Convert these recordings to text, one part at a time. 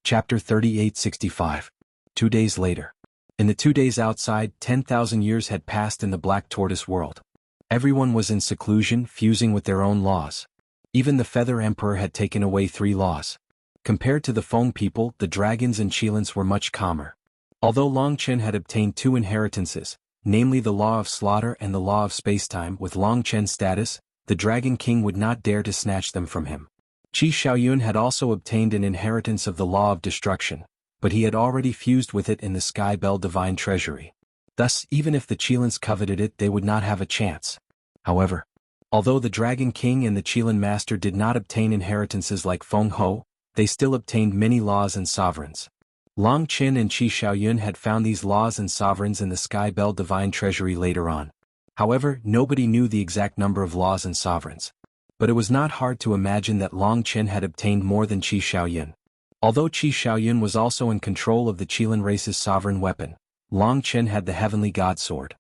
Chapter 3865. 2 days later. In the 2 days outside, 10,000 years had passed in the Black Tortoise world. Everyone was in seclusion, fusing with their own laws. Even the Feather Emperor had taken away 3 laws. Compared to the Feng people, the dragons and Qilins were much calmer. Although Long Chen had obtained 2 inheritances, namely the Law of Slaughter and the Law of Spacetime, with Long Chen's status, the Dragon King would not dare to snatch them from him. Qi Xiaoyun had also obtained an inheritance of the Law of Destruction, but he had already fused with it in the Sky Bell Divine Treasury. Thus, even if the Qilins coveted it, they would not have a chance. However, although the Dragon King and the Qilin Master did not obtain inheritances like Feng Ho, they still obtained many laws and sovereigns. Long Chen and Qi Xiaoyun had found these laws and sovereigns in the Sky Bell Divine Treasury later on. However, nobody knew the exact number of laws and sovereigns. But it was not hard to imagine that Long Chen had obtained more than Qi Xiaoyun. Although Qi Xiaoyun was also in control of the Qilin race's sovereign weapon, Long Chen had the Heavenly God Sword.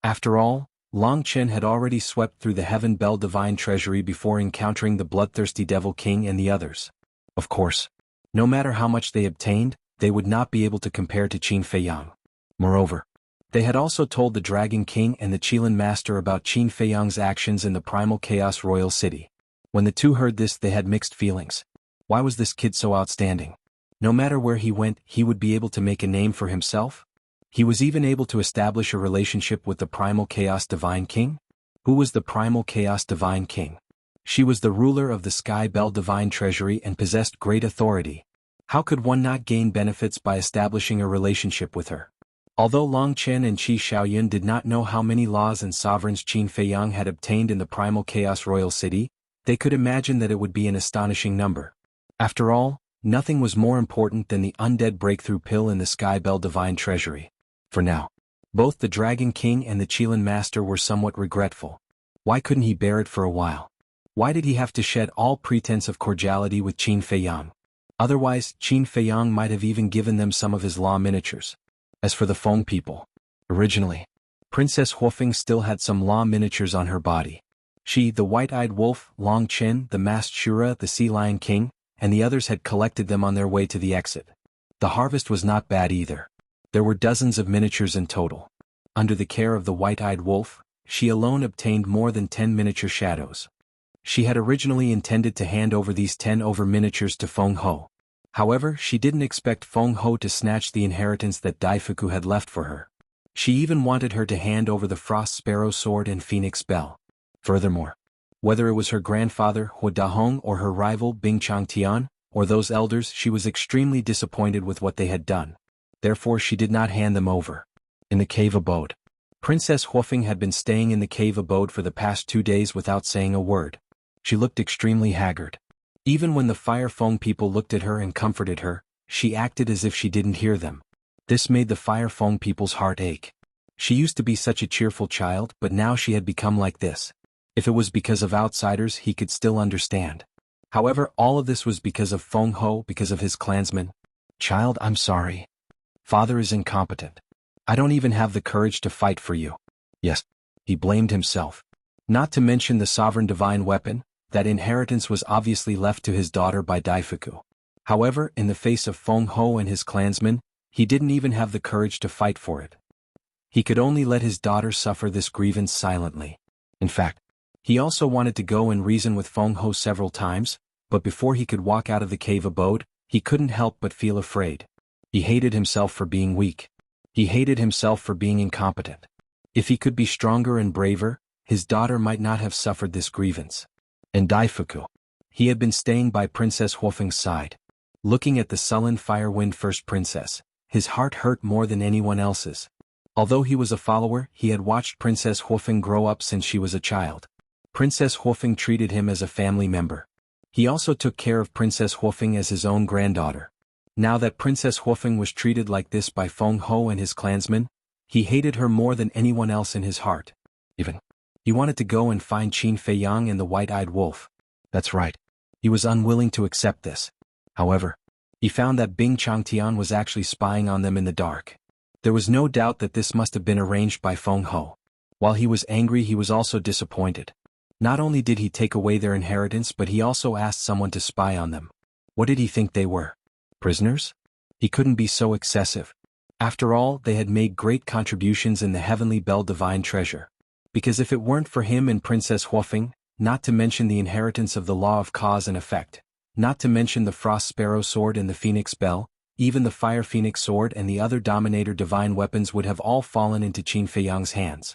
After all, Long Chen had already swept through the Heaven Bell Divine Treasury before encountering the bloodthirsty Devil King and the others. Of course, no matter how much they obtained, they would not be able to compare to Qin Feiyang. Moreover, they had also told the Dragon King and the Qilin Master about Qin Feiyang's actions in the Primal Chaos Royal City. When the two heard this, they had mixed feelings. Why was this kid so outstanding? No matter where he went, he would be able to make a name for himself? He was even able to establish a relationship with the Primal Chaos Divine King? Who was the Primal Chaos Divine King? She was the ruler of the Sky Bell Divine Treasury and possessed great authority. How could one not gain benefits by establishing a relationship with her? Although Long Chen and Qi Xiaoyun did not know how many laws and sovereigns Qin Feiyang had obtained in the Primal Chaos Royal City, they could imagine that it would be an astonishing number. After all, nothing was more important than the undead breakthrough pill in the Sky Bell Divine Treasury. For now, both the Dragon King and the Qilin Master were somewhat regretful. Why couldn't he bear it for a while? Why did he have to shed all pretense of cordiality with Qin Feiyang? Otherwise, Qin Feiyang might have even given them some of his law miniatures. As for the Feng people, originally, Princess Huofeng still had some law miniatures on her body. She, the White-Eyed Wolf, Long Chen, the Masked Shura, the Sea Lion King, and the others had collected them on their way to the exit. The harvest was not bad either. There were dozens of miniatures in total. Under the care of the White-Eyed Wolf, she alone obtained more than 10 miniature shadows. She had originally intended to hand over these 10 miniatures to Feng Ho. However, she didn't expect Feng Ho to snatch the inheritance that Daifuku had left for her. She even wanted her to hand over the Frost Sparrow Sword and Phoenix Bell. Furthermore, whether it was her grandfather Hua Dahong or her rival Bing Changtian, or those elders, she was extremely disappointed with what they had done. Therefore she did not hand them over. In the cave abode. Princess Huofeng had been staying in the cave abode for the past 2 days without saying a word. She looked extremely haggard. Even when the Fire Feng people looked at her and comforted her, she acted as if she didn't hear them. This made the Fire Feng people's heart ache. She used to be such a cheerful child, but now she had become like this. If it was because of outsiders, he could still understand. However, all of this was because of Feng Ho, because of his clansmen. Child, I'm sorry. Father is incompetent. I don't even have the courage to fight for you. Yes, he blamed himself. Not to mention the sovereign divine weapon. That inheritance was obviously left to his daughter by Daifuku. However, in the face of Feng Ho and his clansmen, he didn't even have the courage to fight for it. He could only let his daughter suffer this grievance silently. In fact, he also wanted to go and reason with Feng Ho several times, but before he could walk out of the cave abode, he couldn't help but feel afraid. He hated himself for being weak. He hated himself for being incompetent. If he could be stronger and braver, his daughter might not have suffered this grievance. And Daifuku. He had been staying by Princess Huofeng's side. Looking at the sullen Firewind First Princess, his heart hurt more than anyone else's. Although he was a follower, he had watched Princess Huofeng grow up since she was a child. Princess Huofeng treated him as a family member. He also took care of Princess Huofeng as his own granddaughter. Now that Princess Huofeng was treated like this by Feng Ho and his clansmen, he hated her more than anyone else in his heart. Even he wanted to go and find Qin Feiyang and the White-Eyed Wolf. That's right. He was unwilling to accept this. However, he found that Bing Changtian was actually spying on them in the dark. There was no doubt that this must have been arranged by Feng Ho. While he was angry, he was also disappointed. Not only did he take away their inheritance, but he also asked someone to spy on them. What did he think they were? Prisoners? He couldn't be so excessive. After all, they had made great contributions in the heavenly bell divine treasure. Because if it weren't for him and Princess Huofeng, not to mention the inheritance of the law of cause and effect, not to mention the Frost Sparrow sword and the Phoenix Bell, even the Fire Phoenix sword and the other Dominator divine weapons would have all fallen into Qin Feiyang's hands.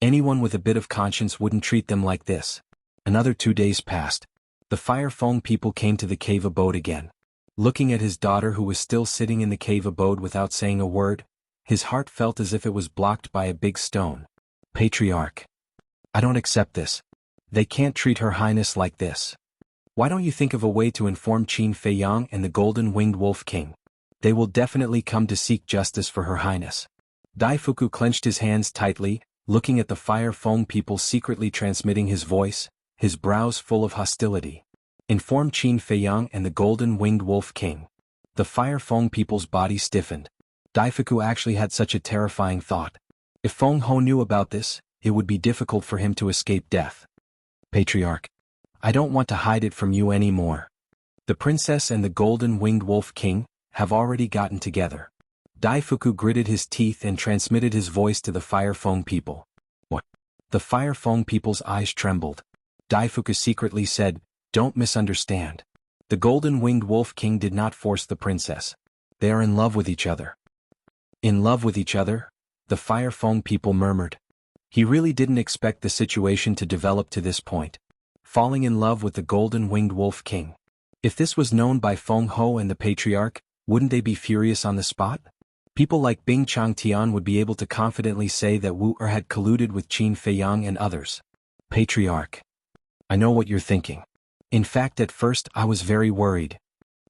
Anyone with a bit of conscience wouldn't treat them like this. Another 2 days passed. The Fire Feng people came to the cave abode again. Looking at his daughter who was still sitting in the cave abode without saying a word, his heart felt as if it was blocked by a big stone. Patriarch. I don't accept this. They can't treat Her Highness like this. Why don't you think of a way to inform Qin Feiyang and the Golden-Winged Wolf King? They will definitely come to seek justice for Her Highness. Daifuku clenched his hands tightly, looking at the Fire Feng people secretly transmitting his voice, his brows full of hostility. Inform Qin Feiyang and the Golden-Winged Wolf King. The Fire Feng people's body stiffened. Daifuku actually had such a terrifying thought. If Feng Ho knew about this, it would be difficult for him to escape death. Patriarch. I don't want to hide it from you anymore. The princess and the Golden-Winged Wolf King have already gotten together. Daifuku gritted his teeth and transmitted his voice to the Fire Feng people. What? The Fire Feng people's eyes trembled. Daifuku secretly said, "Don't misunderstand. The Golden-Winged Wolf King did not force the princess. They are in love with each other." In love with each other? The Fire Feng people murmured. He really didn't expect the situation to develop to this point. Falling in love with the Golden-Winged Wolf King. If this was known by Feng Ho and the Patriarch, wouldn't they be furious on the spot? People like Bing Changtian would be able to confidently say that Wu Er had colluded with Qin Feiyang and others. Patriarch. I know what you're thinking. In fact, at first I was very worried.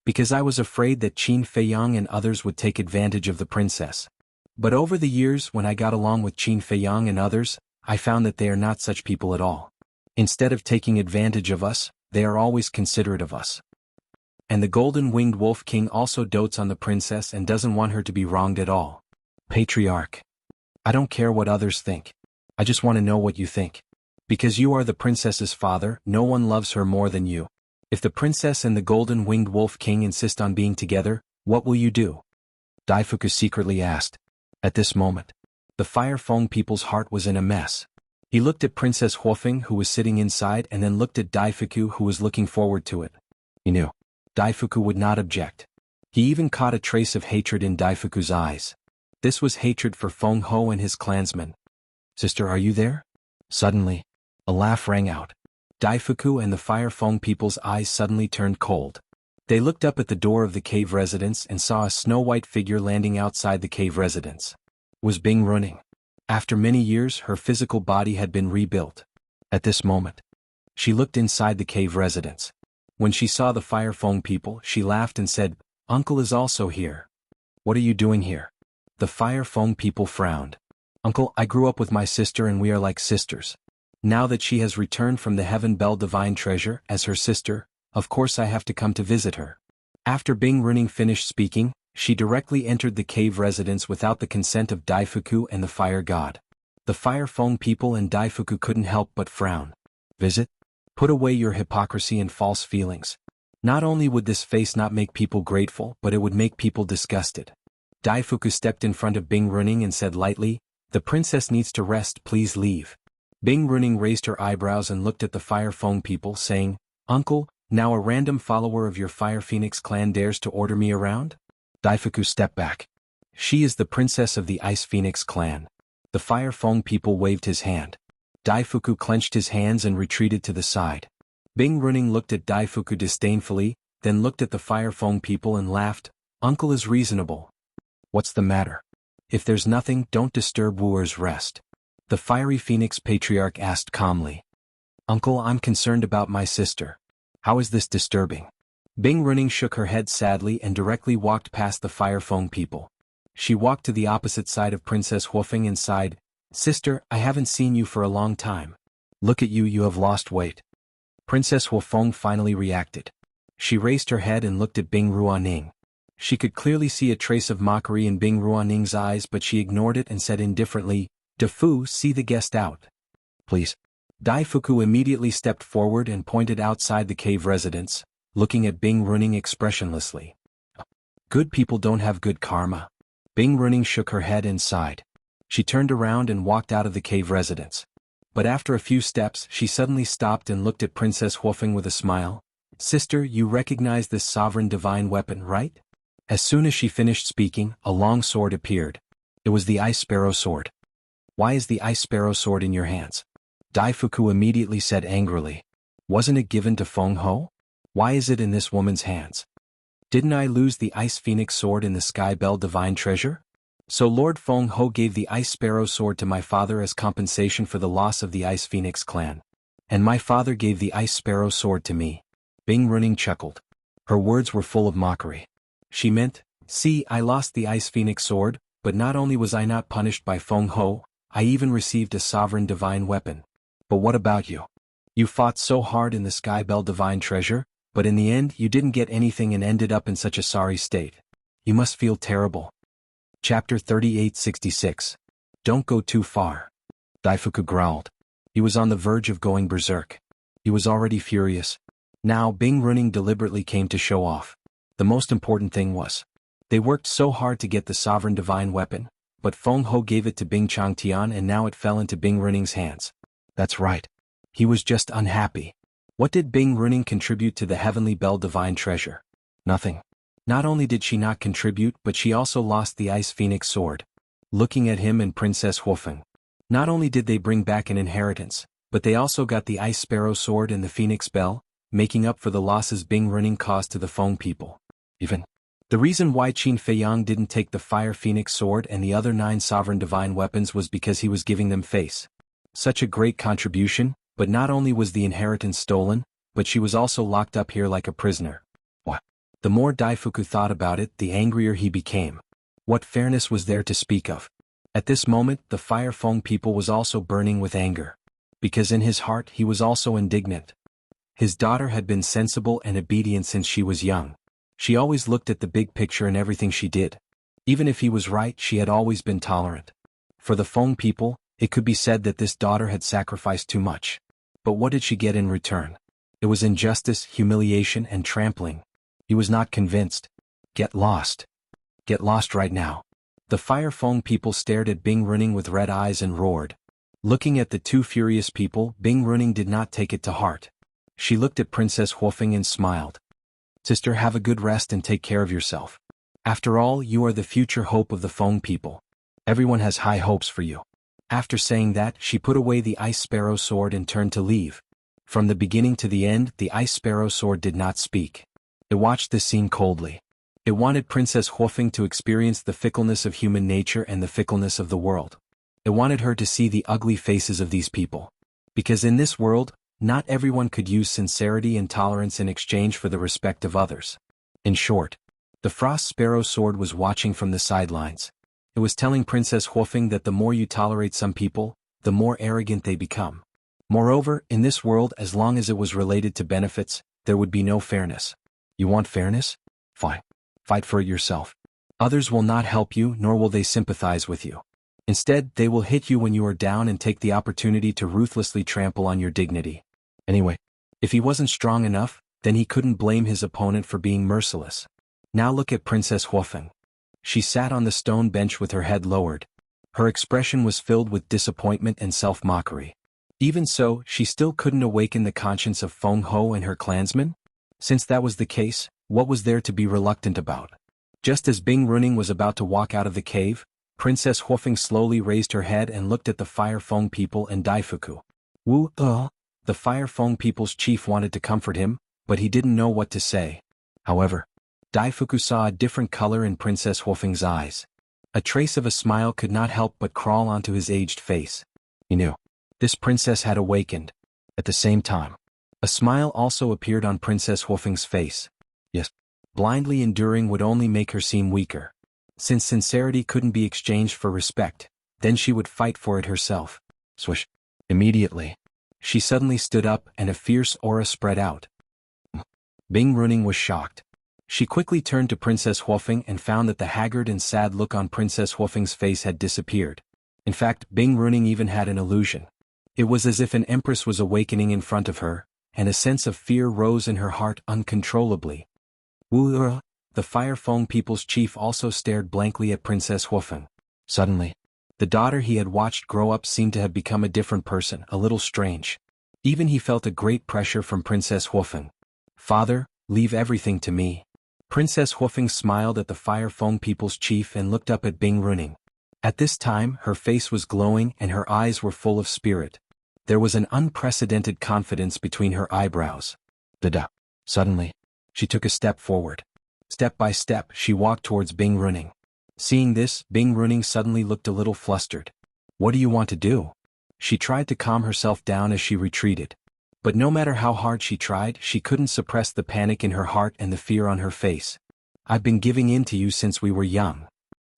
Because I was afraid that Qin Feiyang and others would take advantage of the princess. But over the years when I got along with Qin Feiyang and others, I found that they are not such people at all. Instead of taking advantage of us, they are always considerate of us. And the Golden-Winged Wolf King also dotes on the princess and doesn't want her to be wronged at all. Patriarch. I don't care what others think. I just want to know what you think. Because you are the princess's father, no one loves her more than you. If the princess and the Golden-Winged Wolf King insist on being together, what will you do? Daifuku secretly asked. At this moment, the Fire Feng people's heart was in a mess. He looked at Princess Huofeng who was sitting inside and then looked at Daifuku who was looking forward to it. He knew. Daifuku would not object. He even caught a trace of hatred in Daifuku's eyes. This was hatred for Feng Ho and his clansmen. Sister, are you there? Suddenly, a laugh rang out. Daifuku and the Fire Feng people's eyes suddenly turned cold. They looked up at the door of the cave residence and saw a snow-white figure landing outside the cave residence. Was Bing running? After many years, her physical body had been rebuilt. At this moment, she looked inside the cave residence. When she saw the Fire Feng people, she laughed and said, "Uncle is also here." "What are you doing here?" The Fire Feng people frowned. "Uncle, I grew up with my sister and we are like sisters. Now that she has returned from the Heaven Bell Divine Treasure as her sister, of course I have to come to visit her." After Bing Runing finished speaking, she directly entered the cave residence without the consent of Daifuku and the Fire God. The Fire Feng people and Daifuku couldn't help but frown. Visit? Put away your hypocrisy and false feelings. Not only would this face not make people grateful, but it would make people disgusted. Daifuku stepped in front of Bing Runing and said lightly, "The princess needs to rest, please leave." Bing Runing raised her eyebrows and looked at the Fire Feng people, saying, "Uncle, now a random follower of your Fire Phoenix clan dares to order me around?" Daifuku stepped back. "She is the princess of the Ice Phoenix clan." The Fire Feng people waved his hand. Daifuku clenched his hands and retreated to the side. Bing Runing looked at Daifuku disdainfully, then looked at the Fire Feng people and laughed. "Uncle is reasonable. What's the matter? If there's nothing, don't disturb Wuer's rest." The Fiery Phoenix Patriarch asked calmly. "Uncle, I'm concerned about my sister. How is this disturbing?" Bing Runing shook her head sadly and directly walked past the Fire Feng people. She walked to the opposite side of Princess Huofeng and sighed, "Sister, I haven't seen you for a long time. Look at you, you have lost weight." Princess Huofeng finally reacted. She raised her head and looked at Bing Ruaning. She could clearly see a trace of mockery in Bing Ruaning's eyes, but she ignored it and said indifferently, "Defu, see the guest out. Please." Daifuku immediately stepped forward and pointed outside the cave residence, looking at Bing Runing expressionlessly. Good people don't have good karma. Bing Runing shook her head and sighed. She turned around and walked out of the cave residence. But after a few steps, she suddenly stopped and looked at Princess Huofeng with a smile. Sister, you recognize this sovereign divine weapon, right? As soon as she finished speaking, a long sword appeared. It was the Ice Sparrow sword. Why is the Ice Sparrow sword in your hands? Daifuku immediately said angrily. Wasn't it given to Feng Ho? Why is it in this woman's hands? Didn't I lose the Ice Phoenix sword in the Sky Bell divine treasure? So Lord Feng Ho gave the Ice Sparrow sword to my father as compensation for the loss of the Ice Phoenix clan. And my father gave the Ice Sparrow sword to me. Bing Runing chuckled. Her words were full of mockery. She meant, see, I lost the Ice Phoenix sword, but not only was I not punished by Feng Ho, I even received a sovereign divine weapon. But what about you? You fought so hard in the Sky Bell divine treasure, but in the end you didn't get anything and ended up in such a sorry state. You must feel terrible. Chapter 3866. Don't go too far. Daifuku growled. He was on the verge of going berserk. He was already furious. Now Bing Runing deliberately came to show off. The most important thing was, they worked so hard to get the sovereign divine weapon, but Feng Ho gave it to Bing Changtian and now it fell into Bing Runing's hands. That's right. He was just unhappy. What did Bing Runing contribute to the Heavenly Bell divine treasure? Nothing. Not only did she not contribute, but she also lost the Ice Phoenix sword. Looking at him and Princess Huofeng. Not only did they bring back an inheritance, but they also got the Ice Sparrow sword and the Phoenix Bell, making up for the losses Bing Runing caused to the Feng people. Even the reason why Qin Feiyang didn't take the Fire Phoenix sword and the other 9 sovereign divine weapons was because he was giving them face. Such a great contribution, but not only was the inheritance stolen, but she was also locked up here like a prisoner. What? The more Daifuku thought about it, the angrier he became. What fairness was there to speak of? At this moment, the Fire Feng people was also burning with anger. Because in his heart he was also indignant. His daughter had been sensible and obedient since she was young. She always looked at the big picture in everything she did. Even if he was right, she had always been tolerant. For the Feng people, it could be said that this daughter had sacrificed too much. But what did she get in return? It was injustice, humiliation, and trampling. He was not convinced. Get lost. Get lost right now. The Fire Feng people stared at Bing Runing with red eyes and roared. Looking at the 2 furious people, Bing Runing did not take it to heart. She looked at Princess Huofeng and smiled. Sister, have a good rest and take care of yourself. After all, you are the future hope of the Feng people. Everyone has high hopes for you. After saying that, she put away the Ice Sparrow sword and turned to leave. From the beginning to the end, the Ice Sparrow sword did not speak. It watched this scene coldly. It wanted Princess Huofeng to experience the fickleness of human nature and the fickleness of the world. It wanted her to see the ugly faces of these people. Because in this world, not everyone could use sincerity and tolerance in exchange for the respect of others. In short, the Frost Sparrow sword was watching from the sidelines. It was telling Princess Huofeng that the more you tolerate some people, the more arrogant they become. Moreover, in this world, as long as it was related to benefits, there would be no fairness. You want fairness? Fine. Fight for it yourself. Others will not help you, nor will they sympathize with you. Instead, they will hit you when you are down and take the opportunity to ruthlessly trample on your dignity. Anyway, if he wasn't strong enough, then he couldn't blame his opponent for being merciless. Now look at Princess Huofeng. She sat on the stone bench with her head lowered. Her expression was filled with disappointment and self-mockery. Even so, she still couldn't awaken the conscience of Feng Ho and her clansmen? Since that was the case, what was there to be reluctant about? Just as Bing Runing was about to walk out of the cave, Princess Huofeng slowly raised her head and looked at the Fire Feng people and Daifuku. The Fire Feng people's chief wanted to comfort him, but he didn't know what to say. However, Daifuku saw a different color in Princess Huofeng's eyes. A trace of a smile could not help but crawl onto his aged face. He knew. This princess had awakened. At the same time, a smile also appeared on Princess Huofeng's face. Yes, blindly enduring would only make her seem weaker. Since sincerity couldn't be exchanged for respect, then she would fight for it herself. Swish. Immediately, she suddenly stood up and a fierce aura spread out. Bing Runing was shocked. She quickly turned to Princess Huofeng and found that the haggard and sad look on Princess Huofeng's face had disappeared. In fact, Bing Runing even had an illusion. It was as if an empress was awakening in front of her, and a sense of fear rose in her heart uncontrollably. The the Fire Feng people's chief also stared blankly at Princess Huofeng. Suddenly, the daughter he had watched grow up seemed to have become a different person, a little strange. Even he felt a great pressure from Princess Huofeng. "Father, leave everything to me." Princess Huofeng smiled at the Fire Feng people's chief and looked up at Bing Runing. At this time her face was glowing and her eyes were full of spirit. There was an unprecedented confidence between her eyebrows. Suddenly, she took a step forward. Step by step she walked towards Bing Runing. Seeing this, Bing Runing suddenly looked a little flustered. "What do you want to do?" She tried to calm herself down as she retreated. But no matter how hard she tried, she couldn't suppress the panic in her heart and the fear on her face. "I've been giving in to you since we were young.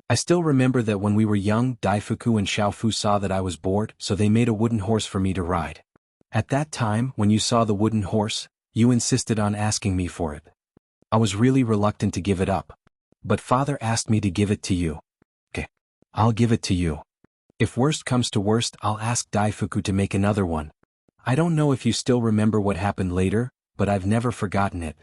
I still remember that when we were young, Daifuku and Xiaofu saw that I was bored, so they made a wooden horse for me to ride. At that time, when you saw the wooden horse, you insisted on asking me for it. I was really reluctant to give it up. But father asked me to give it to you. Okay, I'll give it to you. If worst comes to worst, I'll ask Daifuku to make another one. I don't know if you still remember what happened later, but I've never forgotten it.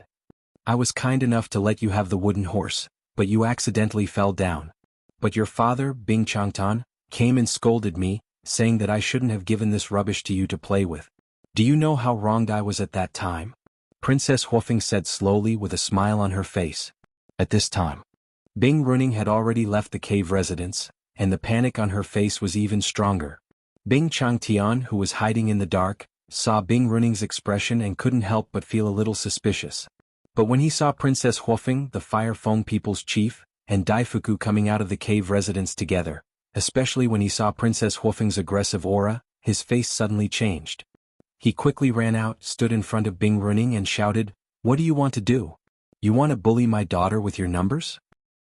I was kind enough to let you have the wooden horse, but you accidentally fell down. But your father, Bing Changtan, came and scolded me, saying that I shouldn't have given this rubbish to you to play with. Do you know how wronged I was at that time?" Princess Huofeng said slowly with a smile on her face. At this time, Bing Runing had already left the cave residence, and the panic on her face was even stronger. Bing Changtian, who was hiding in the dark, saw Bing Runing's expression and couldn't help but feel a little suspicious. But when he saw Princess Huofeng, the Fire Feng people's chief, and Daifuku coming out of the cave residence together, especially when he saw Princess Huofeng's aggressive aura, his face suddenly changed. He quickly ran out, stood in front of Bing Runing and shouted, "What do you want to do? You want to bully my daughter with your numbers?"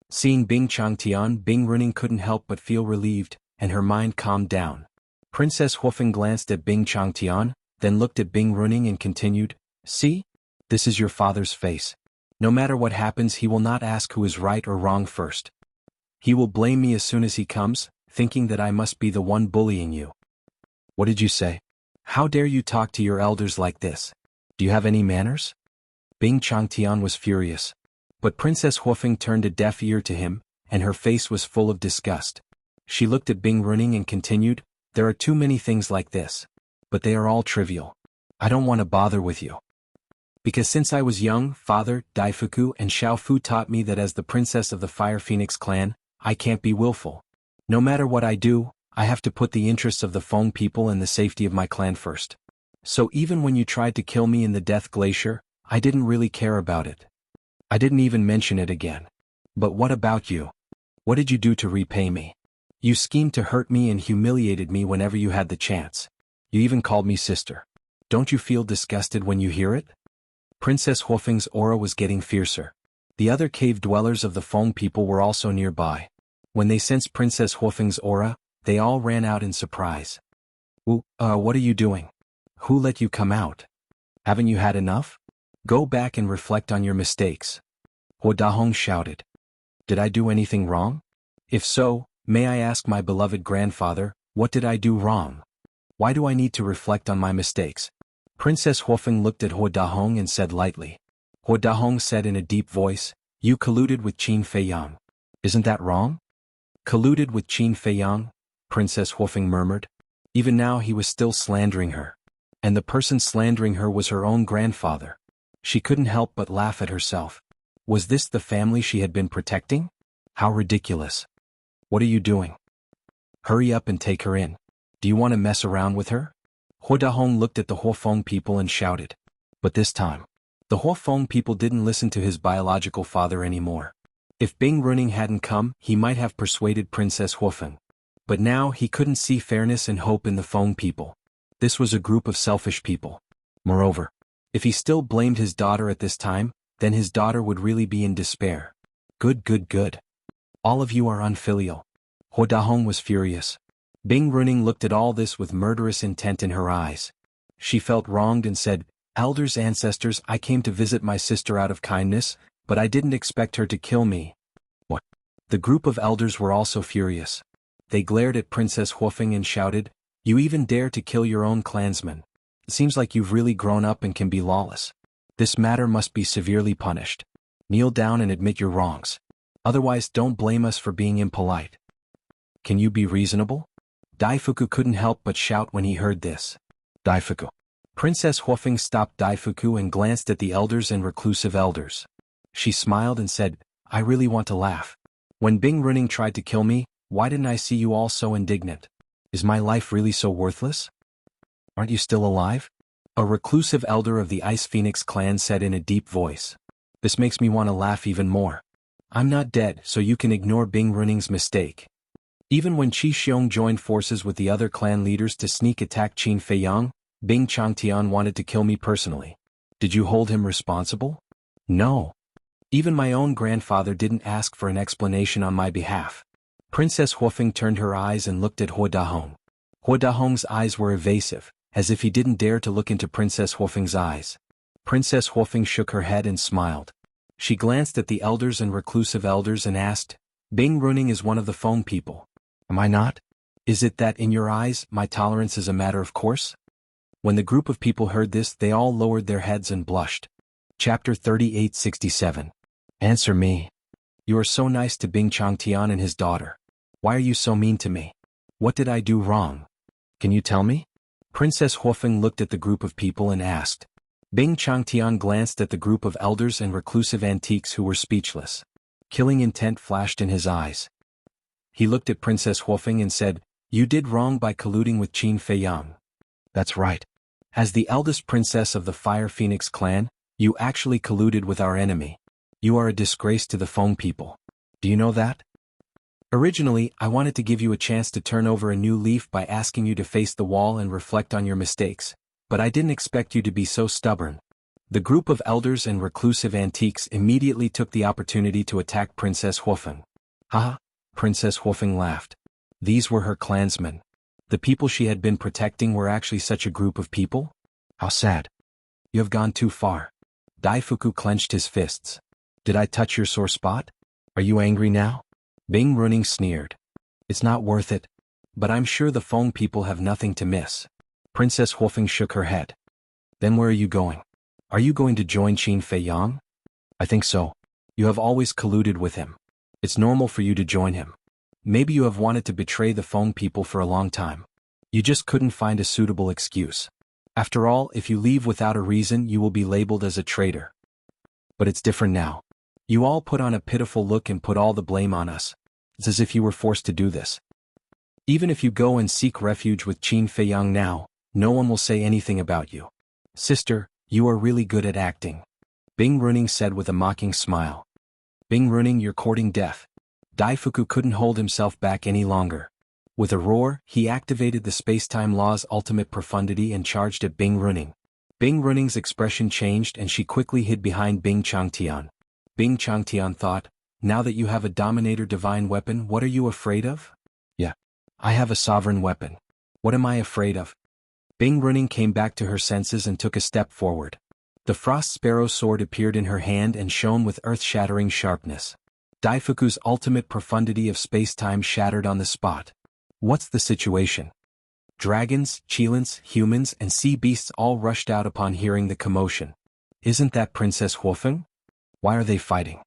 Seeing Bing Changtian, Bing Runing couldn't help but feel relieved, and her mind calmed down. Princess Huofeng glanced at Bing Changtian, then looked at Bing Runing and continued, "See? This is your father's face. No matter what happens, he will not ask who is right or wrong first. He will blame me as soon as he comes, thinking that I must be the one bullying you." "What did you say? How dare you talk to your elders like this? Do you have any manners?" Bing Changtian was furious. But Princess Huofeng turned a deaf ear to him, and her face was full of disgust. She looked at Bing Runing and continued, "There are too many things like this. But they are all trivial. I don't want to bother with you. Because since I was young, father, Daifuku and Xiaofu taught me that as the princess of the Fire Phoenix clan, I can't be willful. No matter what I do, I have to put the interests of the Feng people and the safety of my clan first. So even when you tried to kill me in the Death Glacier, I didn't really care about it. I didn't even mention it again. But what about you? What did you do to repay me? You schemed to hurt me and humiliated me whenever you had the chance. You even called me sister. Don't you feel disgusted when you hear it?" Princess Huofeng's aura was getting fiercer. The other cave dwellers of the Feng people were also nearby. When they sensed Princess Huofeng's aura, they all ran out in surprise. What are you doing? Who let you come out? Haven't you had enough? Go back and reflect on your mistakes." Huo Dahong shouted. "Did I do anything wrong? If so, may I ask my beloved grandfather, what did I do wrong? Why do I need to reflect on my mistakes?" Princess Huofeng looked at Huo Dahong and said lightly. Huo Dahong said in a deep voice, "You colluded with Qin Feiyang. Isn't that wrong?" "Colluded with Qin Feiyang?" Princess Huofeng murmured. Even now he was still slandering her. And the person slandering her was her own grandfather. She couldn't help but laugh at herself. Was this the family she had been protecting? How ridiculous. "What are you doing? Hurry up and take her in. Do you want to mess around with her?" Huo Dahong looked at the Huofeng people and shouted. But this time, the Huofeng people didn't listen to his biological father anymore. If Bing Runing hadn't come, he might have persuaded Princess Huofeng. But now he couldn't see fairness and hope in the Feng people. This was a group of selfish people. Moreover, if he still blamed his daughter at this time, then his daughter would really be in despair. Good. All of you are unfilial." Huo Dahong was furious. Bing Runing looked at all this with murderous intent in her eyes. She felt wronged and said, "Elders, ancestors, I came to visit my sister out of kindness, but I didn't expect her to kill me." What? The group of elders were also furious. They glared at Princess Huofeng and shouted, "You even dare to kill your own clansmen. It seems like you've really grown up and can be lawless. This matter must be severely punished. Kneel down and admit your wrongs. Otherwise don't blame us for being impolite. Can you be reasonable? Daifuku couldn't help but shout when he heard this. Daifuku. Princess Huofeng stopped Daifuku and glanced at the elders and reclusive elders. She smiled and said, I really want to laugh. When Bing Runing tried to kill me, why didn't I see you all so indignant? Is my life really so worthless? Aren't you still alive? A reclusive elder of the Ice Phoenix clan said in a deep voice. This makes me want to laugh even more. I'm not dead, so you can ignore Bing Runing's mistake. Even when Qi Xiong joined forces with the other clan leaders to sneak attack Qin Feiyang, Bing Changtian wanted to kill me personally. Did you hold him responsible? No. Even my own grandfather didn't ask for an explanation on my behalf. Princess Huofeng turned her eyes and looked at Hua Dahong. Hua Dahong's eyes were evasive, as if he didn't dare to look into Princess Huofeng's eyes. Princess Huofeng shook her head and smiled. She glanced at the elders and reclusive elders and asked, Bing Runing is one of the Feng people. Am I not? Is it that in your eyes, my tolerance is a matter of course? When the group of people heard this, they all lowered their heads and blushed. Chapter 3867. Answer me. You are so nice to Bing Changtian and his daughter. Why are you so mean to me? What did I do wrong? Can you tell me? Princess Huofeng looked at the group of people and asked. Bing Changtian glanced at the group of elders and reclusive antiques who were speechless. Killing intent flashed in his eyes. He looked at Princess Huofeng and said, You did wrong by colluding with Qin Feiyang. That's right. As the eldest princess of the Fire Phoenix clan, you actually colluded with our enemy. You are a disgrace to the Feng people. Do you know that? Originally, I wanted to give you a chance to turn over a new leaf by asking you to face the wall and reflect on your mistakes, but I didn't expect you to be so stubborn. The group of elders and reclusive antiques immediately took the opportunity to attack Princess Huofeng. Haha, Princess Huofeng laughed. These were her clansmen. The people she had been protecting were actually such a group of people? How sad. You have gone too far. Daifuku clenched his fists. Did I touch your sore spot? Are you angry now? Bing Runing sneered. It's not worth it. But I'm sure the Feng people have nothing to miss. Princess Huofeng shook her head. Then where are you going? Are you going to join Qin Feiyang? I think so. You have always colluded with him. It's normal for you to join him. Maybe you have wanted to betray the Feng people for a long time. You just couldn't find a suitable excuse. After all, if you leave without a reason, you will be labeled as a traitor. But it's different now. You all put on a pitiful look and put all the blame on us. It's as if you were forced to do this. Even if you go and seek refuge with Qin Feiyang now, no one will say anything about you. Sister, you are really good at acting. Bing Runing said with a mocking smile. Bing Runing, you're courting death. Daifuku couldn't hold himself back any longer. With a roar, he activated the space-time law's ultimate profundity and charged at Bing Runing. Bing Runing's expression changed and she quickly hid behind Bing Changtian. Bing Changtian thought, now that you have a Dominator divine weapon, what are you afraid of? Yeah. I have a sovereign weapon. What am I afraid of? Bing Runing came back to her senses and took a step forward. The Frost Sparrow sword appeared in her hand and shone with earth-shattering sharpness. Daifuku's ultimate profundity of space-time shattered on the spot. What's the situation? Dragons, Qilins, humans, and sea beasts all rushed out upon hearing the commotion. Isn't that Princess Huofeng? Why are they fighting?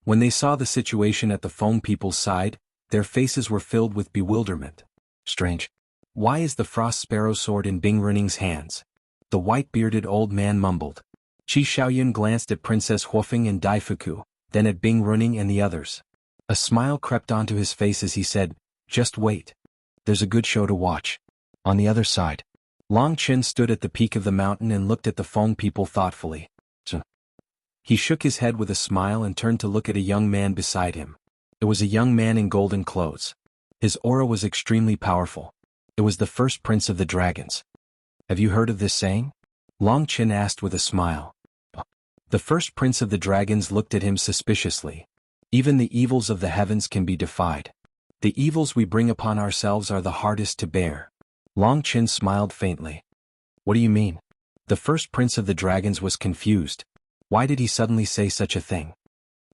When they saw the situation at the Feng people's side, their faces were filled with bewilderment. Strange. Why is the Frost Sparrow sword in Bing Runing's hands? The white-bearded old man mumbled. Qi Xiaoyun glanced at Princess Huofeng and Daifuku, then at Bing Runing and the others. A smile crept onto his face as he said, Just wait. There's a good show to watch. On the other side, Long Qin stood at the peak of the mountain and looked at the Feng people thoughtfully. He shook his head with a smile and turned to look at a young man beside him. It was a young man in golden clothes. His aura was extremely powerful. It was the first prince of the dragons. Have you heard of this saying? Long Qin asked with a smile. The first prince of the dragons looked at him suspiciously. Even the evils of the heavens can be defied. The evils we bring upon ourselves are the hardest to bear. Long Qin smiled faintly. What do you mean? The first prince of the dragons was confused. Why did he suddenly say such a thing?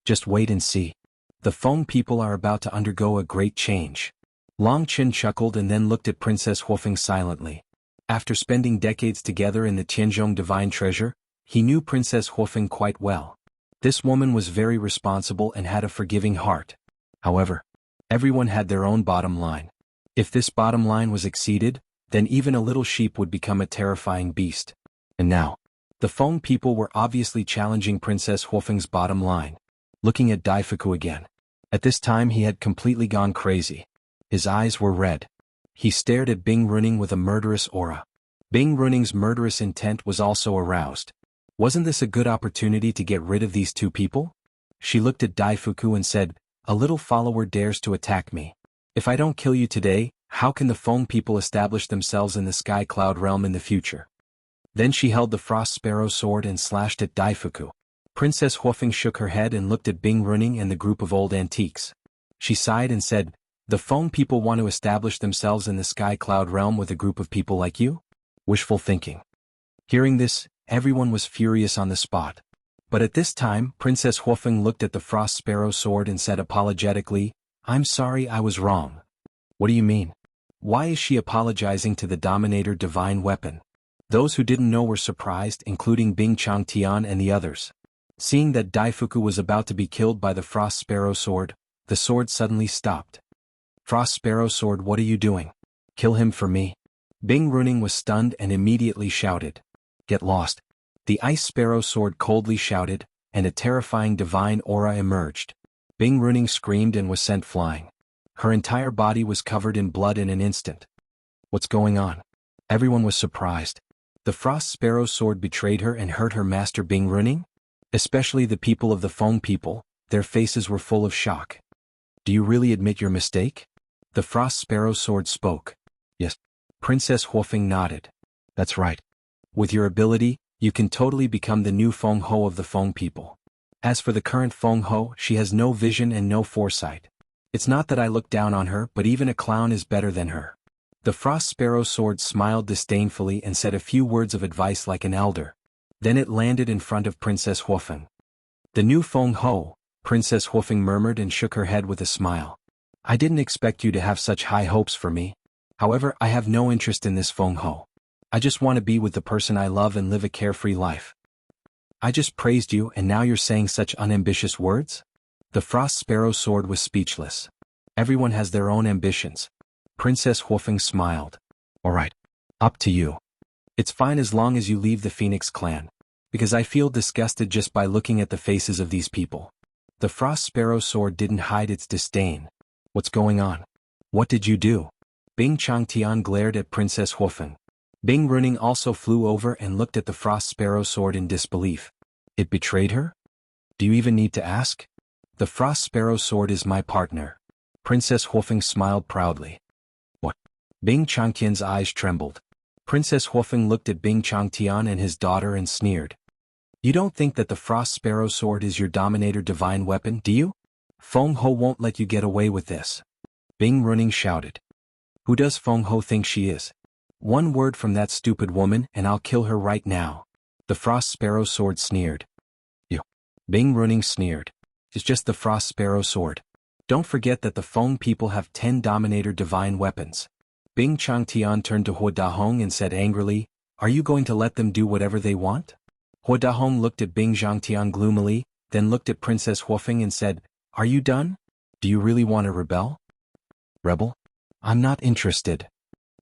Just wait and see. The Feng people are about to undergo a great change. Long Qin chuckled and then looked at Princess Huofeng silently. After spending decades together in the Tianzhong Divine Treasure, he knew Princess Huofeng quite well. This woman was very responsible and had a forgiving heart. However, everyone had their own bottom line. If this bottom line was exceeded, then even a little sheep would become a terrifying beast. And now, the Feng people were obviously challenging Princess Huofeng's bottom line. Looking at Daifuku again. At this time he had completely gone crazy. His eyes were red. He stared at Bing Runing with a murderous aura. Bing Runing's murderous intent was also aroused. Wasn't this a good opportunity to get rid of these two people? She looked at Daifuku and said, "A little follower dares to attack me. If I don't kill you today, how can the Feng people establish themselves in the Sky Cloud realm in the future?" Then she held the Frost Sparrow sword and slashed at Daifuku. Princess Huofeng shook her head and looked at Bing Runing and the group of old antiques. She sighed and said, "The Feng people want to establish themselves in the Sky Cloud realm with a group of people like you? Wishful thinking." Hearing this, everyone was furious on the spot. But at this time, Princess Huofeng looked at the Frost Sparrow sword and said apologetically, "I'm sorry, I was wrong." What do you mean? Why is she apologizing to the Dominator divine weapon? Those who didn't know were surprised, including Bing Changtian and the others. Seeing that Daifuku was about to be killed by the Frost Sparrow sword, the sword suddenly stopped. "Frost Sparrow sword, what are you doing? Kill him for me." Bing Runing was stunned and immediately shouted, "Get lost." The Ice Sparrow sword coldly shouted, and a terrifying divine aura emerged. Bing Runing screamed and was sent flying. Her entire body was covered in blood in an instant. What's going on? Everyone was surprised. The Frost Sparrow sword betrayed her and hurt her master Bing Runing? Especially the people of the Feng people, their faces were full of shock. "Do you really admit your mistake?" The Frost Sparrow sword spoke. "Yes." Princess Huofeng nodded. "That's right. With your ability, you can totally become the new Feng Ho of the Feng people. As for the current Feng Ho, she has no vision and no foresight. It's not that I look down on her, but even a clown is better than her." The Frost Sparrow sword smiled disdainfully and said a few words of advice like an elder. Then it landed in front of Princess Huofeng. "The new Feng Ho," Princess Huofeng murmured and shook her head with a smile. "I didn't expect you to have such high hopes for me. However, I have no interest in this Feng Ho. I just want to be with the person I love and live a carefree life." "I just praised you and now you're saying such unambitious words?" The Frost Sparrow sword was speechless. Everyone has their own ambitions. Princess Huofeng smiled. "All right. Up to you. It's fine as long as you leave the Phoenix clan. Because I feel disgusted just by looking at the faces of these people." The Frost Sparrow sword didn't hide its disdain. "What's going on? What did you do?" Bing Changtian glared at Princess Huofeng. Bing Runing also flew over and looked at the Frost Sparrow sword in disbelief. "It betrayed her? Do you even need to ask?" "The Frost Sparrow sword is my partner." Princess Huofeng smiled proudly. "What?" Bing Changtian's eyes trembled. Princess Huofeng looked at Bing Changtian and his daughter and sneered. "You don't think that the Frost Sparrow sword is your Dominator divine weapon, do you? Feng Ho won't let you get away with this." Bing Runing shouted. "Who does Feng Ho think she is? One word from that stupid woman and I'll kill her right now." The Frost Sparrow sword sneered. "You." Bing Runing sneered. "It's just the Frost Sparrow sword. Don't forget that the Feng people have 10 Dominator divine weapons." Bing Changtian turned to Hua Dahong and said angrily, "Are you going to let them do whatever they want?" Hua Dahong looked at Bing Changtian gloomily, then looked at Princess Huofeng and said, "Are you done? Do you really want to rebel?" "Rebel? I'm not interested.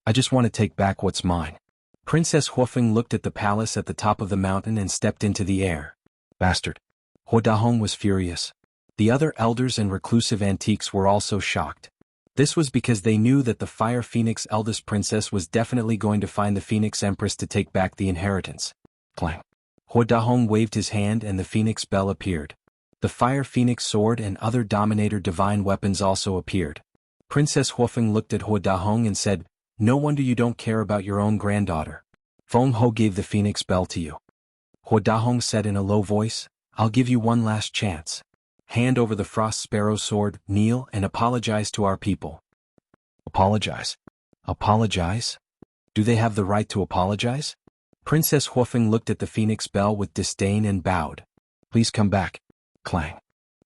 I just want to take back what's mine." Princess Huofeng looked at the palace at the top of the mountain and stepped into the air. "Bastard." Hua Dahong was furious. The other elders and reclusive antiques were also shocked. This was because they knew that the Fire Phoenix eldest princess was definitely going to find the Phoenix Empress to take back the inheritance. Clang. Hua Dahong waved his hand and the Phoenix Bell appeared. The Fire Phoenix sword and other Dominator divine weapons also appeared. Princess Huofeng looked at Hua Dahong and said, "No wonder you don't care about your own granddaughter. Feng Ho gave the Phoenix Bell to you." Hua Dahong said in a low voice, "I'll give you one last chance. Hand over the Frost Sparrow sword, kneel and apologize to our people." "Apologize? Apologize? Do they have the right to apologize?" Princess Huofeng looked at the Phoenix Bell with disdain and bowed. "Please come back." Clang.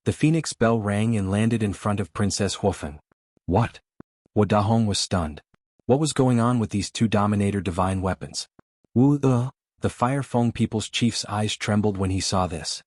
The Phoenix Bell rang and landed in front of Princess Huofeng. "What?" Hua Dahong was stunned. What was going on with these two Dominator divine weapons? The Fire Feng people's chief's eyes trembled when he saw this.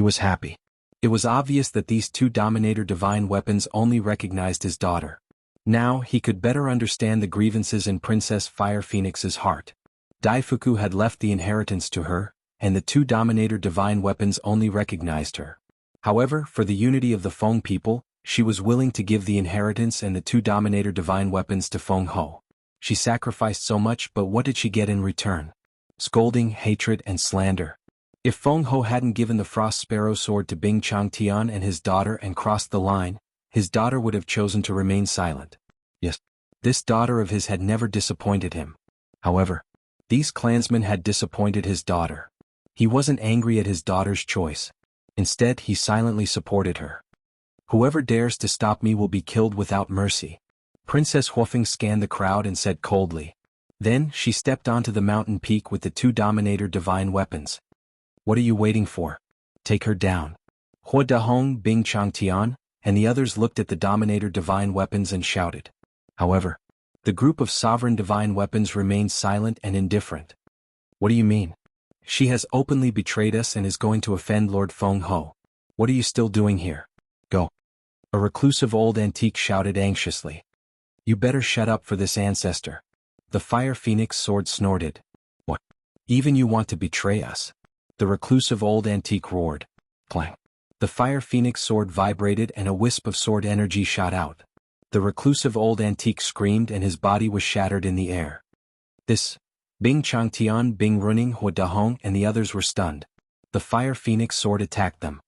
He was happy. It was obvious that these two Dominator divine weapons only recognized his daughter. Now he could better understand the grievances in Princess Fire Phoenix's heart. Daifuku had left the inheritance to her, and the two Dominator divine weapons only recognized her. However, for the unity of the Feng people, she was willing to give the inheritance and the two Dominator divine weapons to Feng Ho. She sacrificed so much, but what did she get in return? Scolding, hatred, and slander. If Feng Ho hadn't given the Frost Sparrow sword to Bing Changtian and his daughter and crossed the line, his daughter would have chosen to remain silent. Yes, this daughter of his had never disappointed him. However, these clansmen had disappointed his daughter. He wasn't angry at his daughter's choice. Instead, he silently supported her. Whoever dares to stop me will be killed without mercy. Princess Huofeng scanned the crowd and said coldly. Then, she stepped onto the mountain peak with the two Dominator divine weapons. What are you waiting for? Take her down. Hua Dahong, Bing Changtian, and the others looked at the Dominator divine weapons and shouted. However, the group of sovereign divine weapons remained silent and indifferent. What do you mean? She has openly betrayed us and is going to offend Lord Feng Ho. What are you still doing here? Go. A reclusive old antique shouted anxiously. You better shut up for this ancestor. The Fire Phoenix sword snorted. What? Even you want to betray us? The reclusive old antique roared. Clang. The Fire Phoenix sword vibrated and a wisp of sword energy shot out. The reclusive old antique screamed and his body was shattered in the air. This, Bing Changtian, Bing Running, Hua Dahong, and the others were stunned. The Fire Phoenix sword attacked them.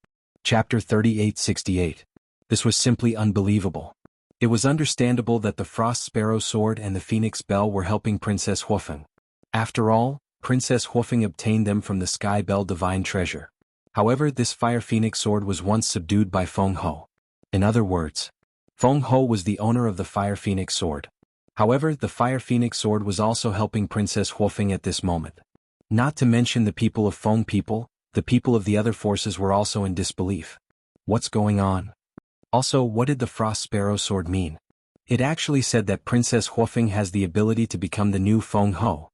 Chapter 3868. This was simply unbelievable. It was understandable that the Frost Sparrow sword and the Phoenix Bell were helping Princess Huofeng. After all, Princess Huofeng obtained them from the Sky Bell divine treasure. However, this Fire Phoenix sword was once subdued by Feng Ho. In other words, Feng Ho was the owner of the Fire Phoenix sword. However, the Fire Phoenix sword was also helping Princess Huofeng at this moment. Not to mention the people of Feng people, the people of the other forces were also in disbelief. What's going on? Also, what did the Frost Sparrow sword mean? It actually said that Princess Huofeng has the ability to become the new Feng Ho.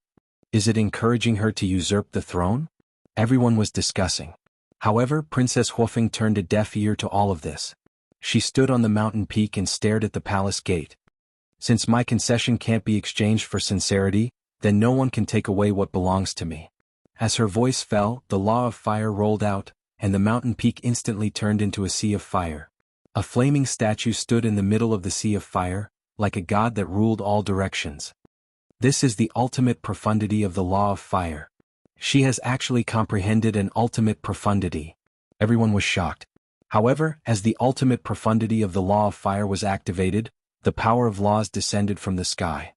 Is it encouraging her to usurp the throne? Everyone was discussing. However, Princess Huofeng turned a deaf ear to all of this. She stood on the mountain peak and stared at the palace gate. Since my concession can't be exchanged for sincerity, then no one can take away what belongs to me. As her voice fell, the law of fire rolled out, and the mountain peak instantly turned into a sea of fire. A flaming statue stood in the middle of the sea of fire, like a god that ruled all directions. This is the ultimate profundity of the law of fire. She has actually comprehended an ultimate profundity. Everyone was shocked. However, as the ultimate profundity of the law of fire was activated, the power of laws descended from the sky.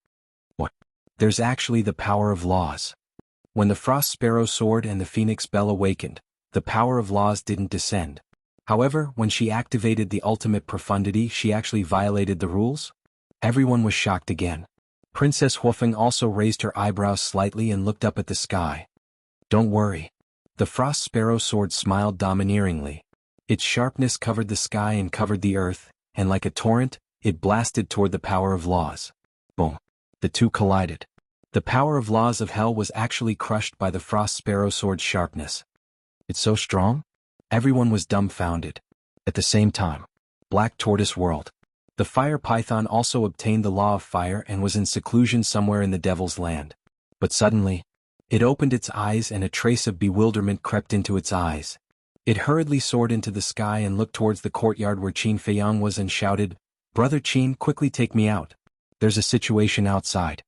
What? There's actually the power of laws. When the Frost Sparrow sword and the Phoenix Bell awakened, the power of laws didn't descend. However, when she activated the ultimate profundity, she actually violated the rules? Everyone was shocked again. Princess Huofeng also raised her eyebrows slightly and looked up at the sky. Don't worry. The Frost Sparrow sword smiled domineeringly. Its sharpness covered the sky and covered the earth, and like a torrent, it blasted toward the power of laws. Boom. The two collided. The power of laws of hell was actually crushed by the Frost Sparrow sword's sharpness. It's so strong? Everyone was dumbfounded. At the same time, Black Tortoise World. The fire python also obtained the law of fire and was in seclusion somewhere in the Devil's Land. But suddenly, it opened its eyes and a trace of bewilderment crept into its eyes. It hurriedly soared into the sky and looked towards the courtyard where Qin Feiyang was and shouted, "Brother Qin, quickly take me out. There's a situation outside."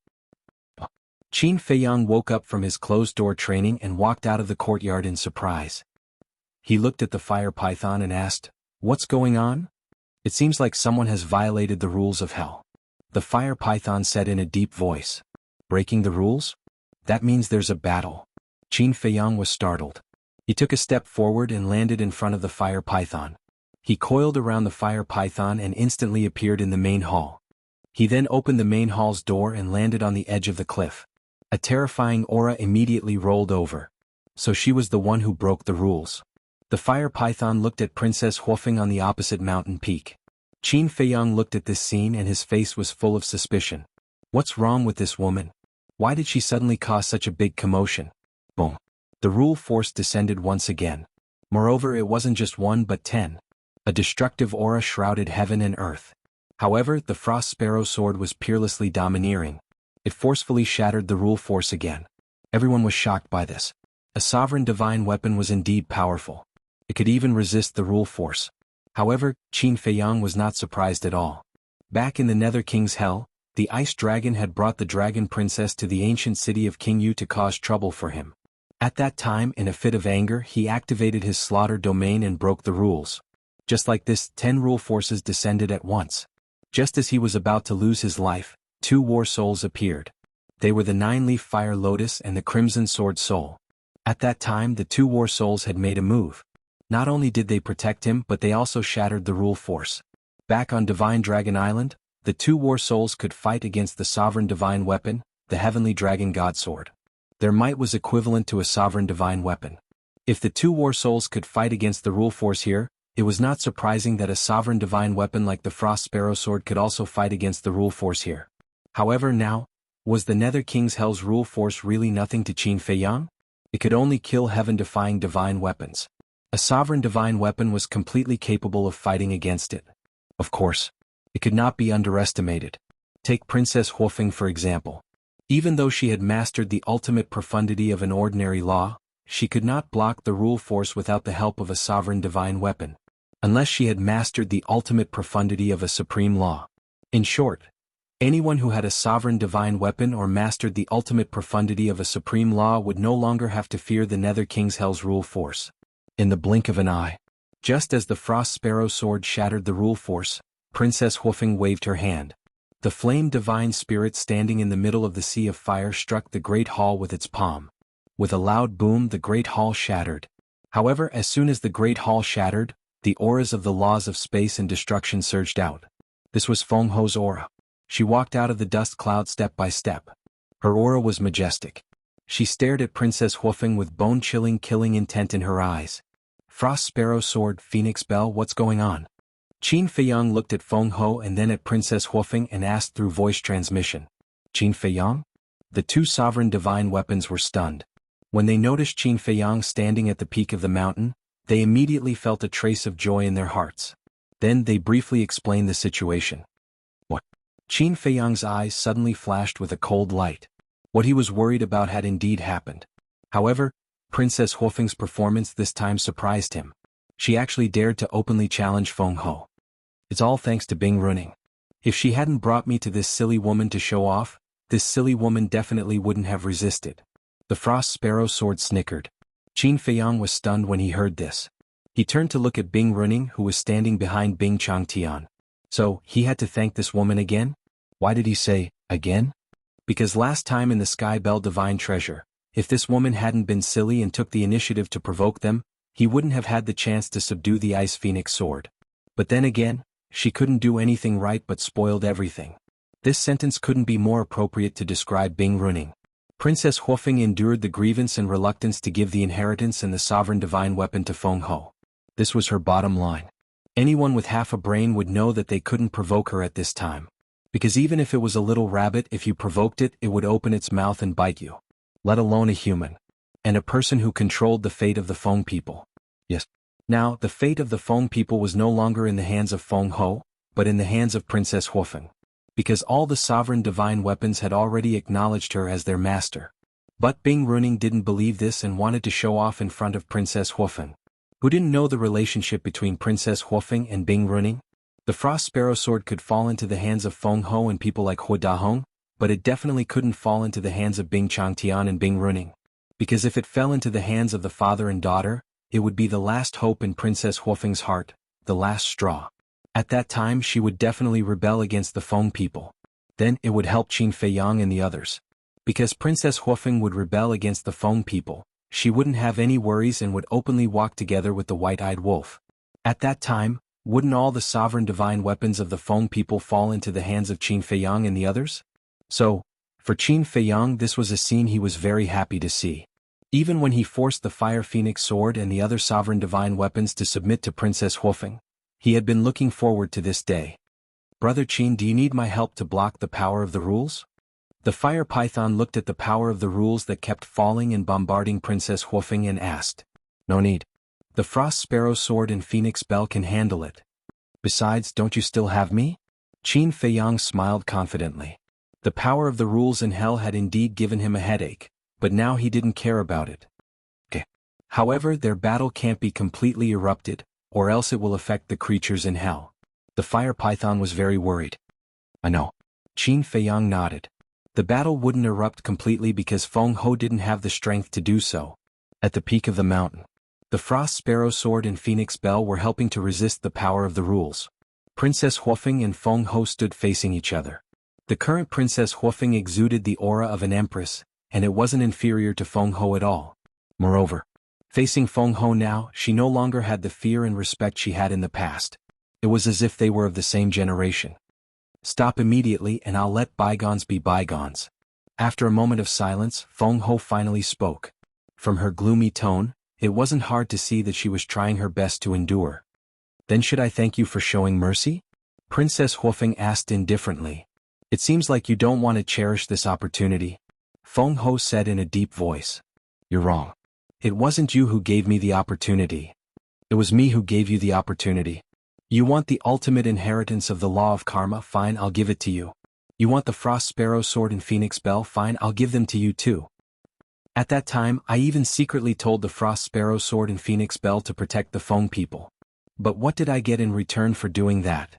Qin Feiyang woke up from his closed-door training and walked out of the courtyard in surprise. He looked at the fire python and asked, "What's going on?" "It seems like someone has violated the rules of hell," the fire python said in a deep voice. "Breaking the rules? That means there's a battle." Qin Feiyang was startled. He took a step forward and landed in front of the fire python. He coiled around the fire python and instantly appeared in the main hall. He then opened the main hall's door and landed on the edge of the cliff. A terrifying aura immediately rolled over. So she was the one who broke the rules. The fire python looked at Princess Huofeng on the opposite mountain peak. Qin Feiyang looked at this scene and his face was full of suspicion. What's wrong with this woman? Why did she suddenly cause such a big commotion? Boom. The rule force descended once again. Moreover, it wasn't just one but 10. A destructive aura shrouded heaven and earth. However, the Frost Sparrow sword was peerlessly domineering. It forcefully shattered the rule force again. Everyone was shocked by this. A sovereign divine weapon was indeed powerful. It could even resist the rule force. However, Qin Feiyang was not surprised at all. Back in the Nether King's Hell, the Ice Dragon had brought the Dragon Princess to the ancient city of King Yu to cause trouble for him. At that time, in a fit of anger, he activated his slaughter domain and broke the rules. Just like this, 10 rule forces descended at once. Just as he was about to lose his life, 2 war souls appeared. They were the 9-leaf fire lotus and the crimson sword soul. At that time, the 2 war souls had made a move. Not only did they protect him, but they also shattered the rule force. Back on Divine Dragon Island, the 2 war souls could fight against the sovereign divine weapon, the heavenly dragon god sword. Their might was equivalent to a sovereign divine weapon. If the 2 war souls could fight against the rule force here, it was not surprising that a sovereign divine weapon like the Frost Sparrow sword could also fight against the rule force here. However, now, was the Nether King's Hell's rule force really nothing to Qin Feiyang? It could only kill heaven-defying divine weapons. A sovereign divine weapon was completely capable of fighting against it. Of course, it could not be underestimated. Take Princess Huofeng for example. Even though she had mastered the ultimate profundity of an ordinary law, she could not block the rule force without the help of a sovereign divine weapon. Unless she had mastered the ultimate profundity of a supreme law. In short, anyone who had a sovereign divine weapon or mastered the ultimate profundity of a supreme law would no longer have to fear the Nether King's Hell's rule force. In the blink of an eye, just as the Frost Sparrow sword shattered the rule force, Princess Huofeng waved her hand. The flame divine spirit standing in the middle of the sea of fire struck the great hall with its palm. With a loud boom, the great hall shattered. However, as soon as the great hall shattered, the auras of the laws of space and destruction surged out. This was Feng Ho's aura. She walked out of the dust cloud step by step. Her aura was majestic. She stared at Princess Huofeng with bone-chilling killing intent in her eyes. Frost Sparrow sword, Phoenix Bell, what's going on? Qin Feiyang looked at Feng Ho and then at Princess Huofeng and asked through voice transmission. Qin Feiyang? The 2 sovereign divine weapons were stunned. When they noticed Qin Feiyang standing at the peak of the mountain, they immediately felt a trace of joy in their hearts. Then they briefly explained the situation. What? Qin Feiyang's eyes suddenly flashed with a cold light. What he was worried about had indeed happened. However, Princess Huofeng's performance this time surprised him. She actually dared to openly challenge Feng Ho. It's all thanks to Bing Runing. If she hadn't brought me to this silly woman to show off, this silly woman definitely wouldn't have resisted. The Frost Sparrow sword snickered. Qin Feiyang was stunned when he heard this. He turned to look at Bing Runing, who was standing behind Bing Changtian. So, he had to thank this woman again? Why did he say, again? Because last time in the Sky Bell Divine Treasure, if this woman hadn't been silly and took the initiative to provoke them, he wouldn't have had the chance to subdue the Ice Phoenix sword. But then again, she couldn't do anything right but spoiled everything. This sentence couldn't be more appropriate to describe Bing Runing. Princess Huofeng endured the grievance and reluctance to give the inheritance and the sovereign divine weapon to Feng Ho. This was her bottom line. Anyone with half a brain would know that they couldn't provoke her at this time. Because even if it was a little rabbit, if you provoked it, it would open its mouth and bite you. Let alone a human. And a person who controlled the fate of the Feng people. Yes. Now, the fate of the Feng people was no longer in the hands of Feng Ho, but in the hands of Princess Huofeng. Because all the sovereign divine weapons had already acknowledged her as their master. But Bing Runing didn't believe this and wanted to show off in front of Princess Huofeng. Who didn't know the relationship between Princess Huofeng and Bing Runing? The Frost Sparrow sword could fall into the hands of Feng Ho and people like Hua Dahong, but it definitely couldn't fall into the hands of Bing Changtian and Bing Runing. Because if it fell into the hands of the father and daughter, it would be the last hope in Princess Huofeng's heart, the last straw. At that time she would definitely rebel against the Feng people. Then it would help Qin Feiyang and the others. Because Princess Huofeng would rebel against the Feng people, she wouldn't have any worries and would openly walk together with the white-eyed wolf. At that time, wouldn't all the sovereign divine weapons of the Feng people fall into the hands of Qin Feiyang and the others? So, for Qin Feiyang this was a scene he was very happy to see. Even when he forced the Fire Phoenix sword and the other sovereign divine weapons to submit to Princess Huofeng, he had been looking forward to this day. Brother Qin, do you need my help to block the power of the rules? The fire python looked at the power of the rules that kept falling and bombarding Princess Huofeng and asked. No need. The Frost Sparrow Sword and Phoenix Bell can handle it. Besides, don't you still have me? Qin Feiyang smiled confidently. The power of the rules in hell had indeed given him a headache, but now he didn't care about it. However, their battle can't be completely erupted, or else it will affect the creatures in hell. The fire python was very worried. I know. Qin Feiyang nodded. The battle wouldn't erupt completely because Feng Ho didn't have the strength to do so. At the peak of the mountain, the Frost Sparrow Sword and Phoenix Bell were helping to resist the power of the rules. Princess Huofeng and Feng Ho stood facing each other. The current Princess Huofeng exuded the aura of an empress, and it wasn't inferior to Feng Ho at all. Moreover, facing Feng Ho now, she no longer had the fear and respect she had in the past. It was as if they were of the same generation. Stop immediately and I'll let bygones be bygones. After a moment of silence, Feng Ho finally spoke. From her gloomy tone, it wasn't hard to see that she was trying her best to endure. Then should I thank you for showing mercy? Princess Huofeng asked indifferently. It seems like you don't want to cherish this opportunity. Feng Ho said in a deep voice. You're wrong. It wasn't you who gave me the opportunity. It was me who gave you the opportunity. You want the ultimate inheritance of the law of karma? Fine, I'll give it to you. You want the Frost Sparrow Sword and Phoenix Bell? Fine, I'll give them to you too. At that time, I even secretly told the Frost Sparrow Sword and Phoenix Bell to protect the Feng people. But what did I get in return for doing that?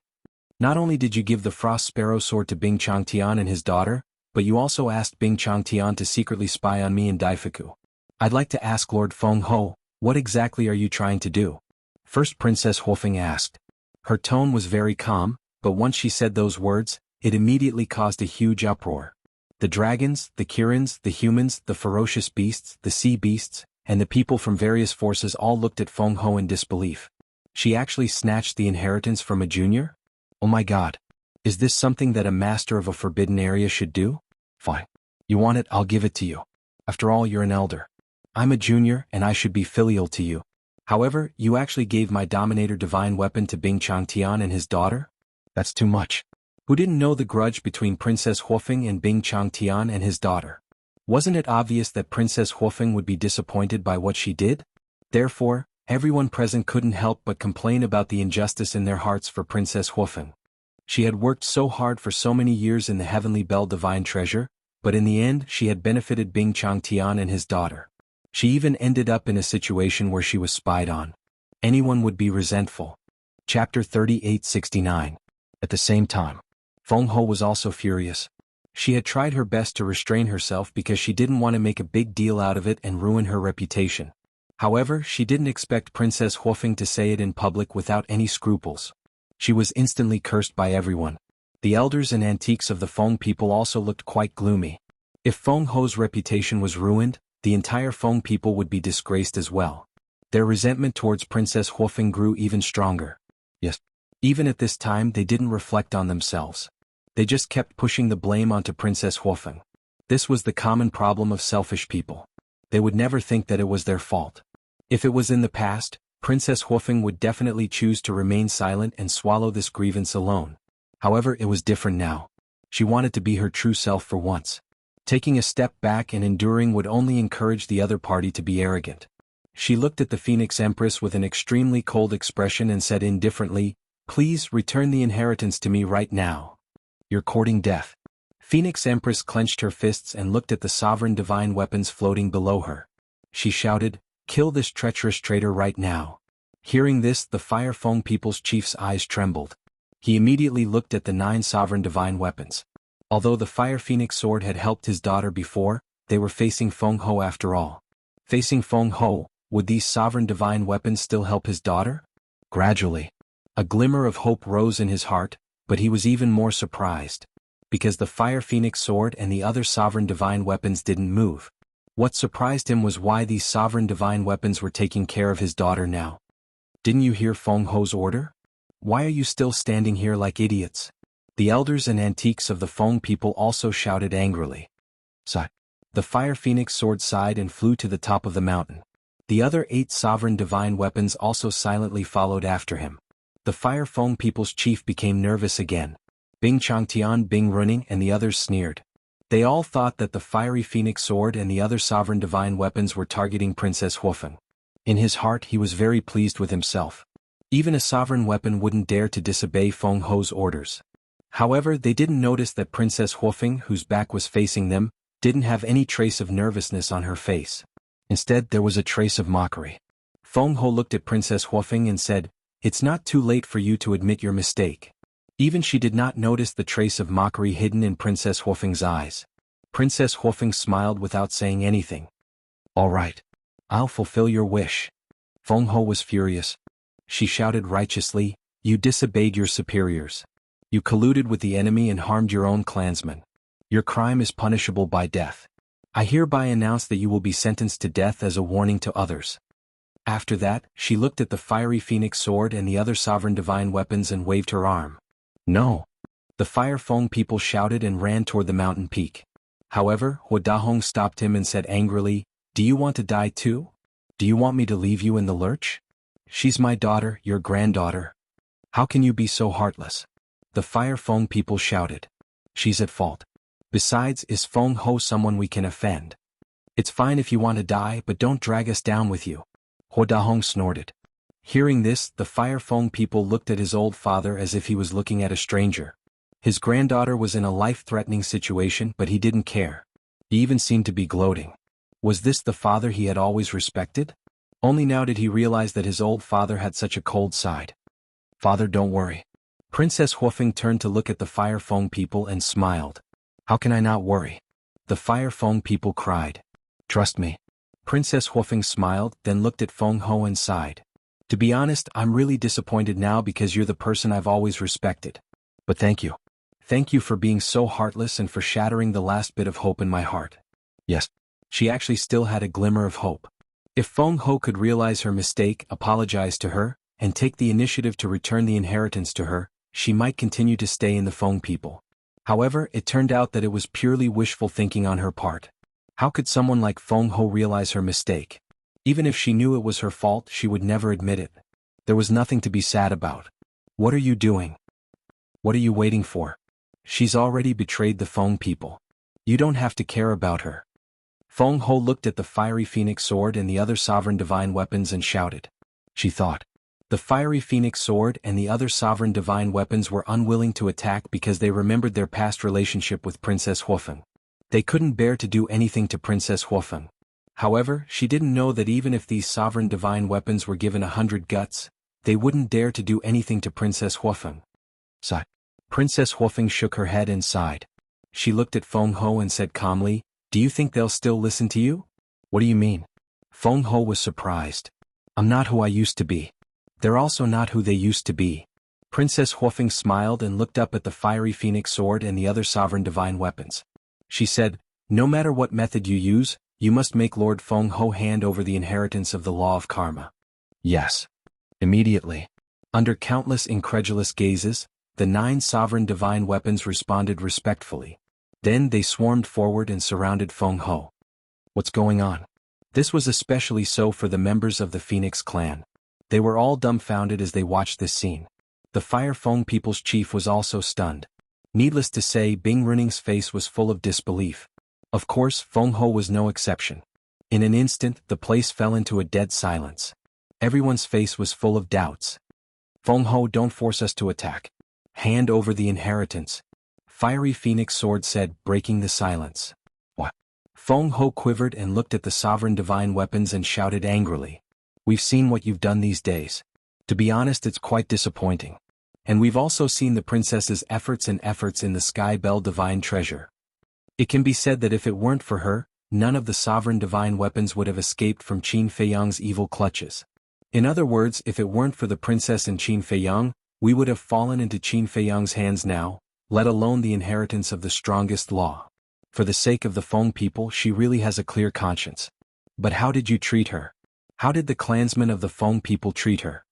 Not only did you give the Frost Sparrow Sword to Bing Changtian and his daughter, but you also asked Bing Changtian to secretly spy on me and Daifuku. I'd like to ask Lord Feng Ho, what exactly are you trying to do? First Princess Huofeng asked. Her tone was very calm, but once she said those words, it immediately caused a huge uproar. The dragons, the Kirins, the humans, the ferocious beasts, the sea beasts, and the people from various forces all looked at Feng Ho in disbelief. She actually snatched the inheritance from a junior? Oh my god. Is this something that a master of a forbidden area should do? Fine. You want it, I'll give it to you. After all, you're an elder. I'm a junior, and I should be filial to you. However, you actually gave my Dominator divine weapon to Bing Changtian and his daughter? That's too much. Who didn't know the grudge between Princess Huofeng and Bing Changtian and his daughter? Wasn't it obvious that Princess Huofeng would be disappointed by what she did? Therefore, everyone present couldn't help but complain about the injustice in their hearts for Princess Huofeng. She had worked so hard for so many years in the Heavenly Bell Divine Treasure, but in the end she had benefited Bing Changtian and his daughter. She even ended up in a situation where she was spied on. Anyone would be resentful. Chapter 3869. At the same time, Feng Ho was also furious. She had tried her best to restrain herself because she didn't want to make a big deal out of it and ruin her reputation. However, she didn't expect Princess Huofeng to say it in public without any scruples. She was instantly cursed by everyone. The elders and antiques of the Feng people also looked quite gloomy. If Feng Ho's reputation was ruined, the entire Feng people would be disgraced as well. Their resentment towards Princess Huofeng grew even stronger. Yes. Even at this time they didn't reflect on themselves. They just kept pushing the blame onto Princess Huofeng. This was the common problem of selfish people. They would never think that it was their fault. If it was in the past, Princess Huofeng would definitely choose to remain silent and swallow this grievance alone. However, it was different now. She wanted to be her true self for once. Taking a step back and enduring would only encourage the other party to be arrogant. She looked at the Phoenix Empress with an extremely cold expression and said indifferently, "Please return the inheritance to me right now. You're courting death." Phoenix Empress clenched her fists and looked at the sovereign divine weapons floating below her. She shouted, "Kill this treacherous traitor right now." Hearing this, the Fire Feng people's chief's eyes trembled. He immediately looked at the 9 sovereign divine weapons. Although the Fire Phoenix sword had helped his daughter before, they were facing Feng Ho after all. Facing Feng Ho, would these sovereign divine weapons still help his daughter? Gradually, a glimmer of hope rose in his heart, but he was even more surprised. Because the Fire Phoenix sword and the other sovereign divine weapons didn't move. What surprised him was why these sovereign divine weapons were taking care of his daughter now. Didn't you hear Feng Ho's order? Why are you still standing here like idiots? The elders and antiques of the Feng people also shouted angrily. Sigh. The Fire Phoenix sword sighed and flew to the top of the mountain. The other 8 sovereign divine weapons also silently followed after him. The Fire Feng people's chief became nervous again. Bing Changtian, Bing Running and the others sneered. They all thought that the Fiery Phoenix sword and the other sovereign divine weapons were targeting Princess Huofeng. In his heart he was very pleased with himself. Even a sovereign weapon wouldn't dare to disobey Feng Ho's orders. However, they didn't notice that Princess Huofeng, whose back was facing them, didn't have any trace of nervousness on her face. Instead, there was a trace of mockery. Feng Ho looked at Princess Huofeng and said, "It's not too late for you to admit your mistake." Even she did not notice the trace of mockery hidden in Princess Huofeng's eyes. Princess Huofeng smiled without saying anything. "All right. I'll fulfill your wish." Feng Ho was furious. She shouted righteously, "You disobeyed your superiors. You colluded with the enemy and harmed your own clansmen. Your crime is punishable by death. I hereby announce that you will be sentenced to death as a warning to others." After that, she looked at the fiery phoenix sword and the other sovereign divine weapons and waved her arm. "No." The Fire Feng people shouted and ran toward the mountain peak. However, Hua Dahong stopped him and said angrily, "Do you want to die too? Do you want me to leave you in the lurch? She's my daughter, your granddaughter. How can you be so heartless?" The Fire Feng people shouted. "She's at fault. Besides, is Feng Ho someone we can offend? It's fine if you want to die, but don't drag us down with you." Hua Dahong snorted. Hearing this, the Fire Feng people looked at his old father as if he was looking at a stranger. His granddaughter was in a life-threatening situation, but he didn't care. He even seemed to be gloating. Was this the father he had always respected? Only now did he realize that his old father had such a cold side. "Father, don't worry." Princess Huofeng turned to look at the Fire Feng people and smiled. "How can I not worry?" The Fire Feng people cried. "Trust me." Princess Huofeng smiled, then looked at Feng Ho and sighed. "To be honest, I'm really disappointed now because you're the person I've always respected. But thank you. Thank you for being so heartless and for shattering the last bit of hope in my heart." Yes. She actually still had a glimmer of hope. If Feng Ho could realize her mistake, apologize to her, and take the initiative to return the inheritance to her, she might continue to stay in the Feng people. However, it turned out that it was purely wishful thinking on her part. How could someone like Feng Ho realize her mistake? Even if she knew it was her fault, she would never admit it. There was nothing to be sad about. What are you doing? What are you waiting for? She's already betrayed the Feng people. You don't have to care about her. Feng Ho looked at the fiery phoenix sword and the other sovereign divine weapons and shouted. She thought. The fiery phoenix sword and the other sovereign divine weapons were unwilling to attack because they remembered their past relationship with Princess Huofeng. They couldn't bear to do anything to Princess Huofeng. However, she didn't know that even if these sovereign divine weapons were given 100 guts, they wouldn't dare to do anything to Princess Huofeng. Sigh. Princess Huofeng shook her head and sighed. She looked at Feng Ho and said calmly, "Do you think they'll still listen to you?" "What do you mean?" Feng Ho was surprised. "I'm not who I used to be. They're also not who they used to be." Princess Huofeng smiled and looked up at the fiery phoenix sword and the other sovereign divine weapons. She said, "No matter what method you use, you must make Lord Feng Ho hand over the inheritance of the law of karma." "Yes." Immediately. Under countless incredulous gazes, the 9 sovereign divine weapons responded respectfully. Then they swarmed forward and surrounded Feng Ho. What's going on? This was especially so for the members of the Phoenix clan. They were all dumbfounded as they watched this scene. The Fire Feng people's chief was also stunned. Needless to say, Bing Runing's face was full of disbelief. Of course, Feng Ho was no exception. In an instant, the place fell into a dead silence. Everyone's face was full of doubts. "Feng Ho, don't force us to attack. Hand over the inheritance," Fiery Phoenix Sword said, breaking the silence. "What?" Feng Ho quivered and looked at the sovereign divine weapons and shouted angrily. "We've seen what you've done these days. To be honest, it's quite disappointing. And we've also seen the princess's efforts in the Sky Bell divine treasure. It can be said that if it weren't for her, none of the sovereign divine weapons would have escaped from Qin Feiyang's evil clutches. In other words, if it weren't for the princess and Qin Feiyang, we would have fallen into Qin Feiyang's hands now, let alone the inheritance of the strongest law. For the sake of the Feng people, she really has a clear conscience. But how did you treat her? How did the clansmen of the Feng people treat her?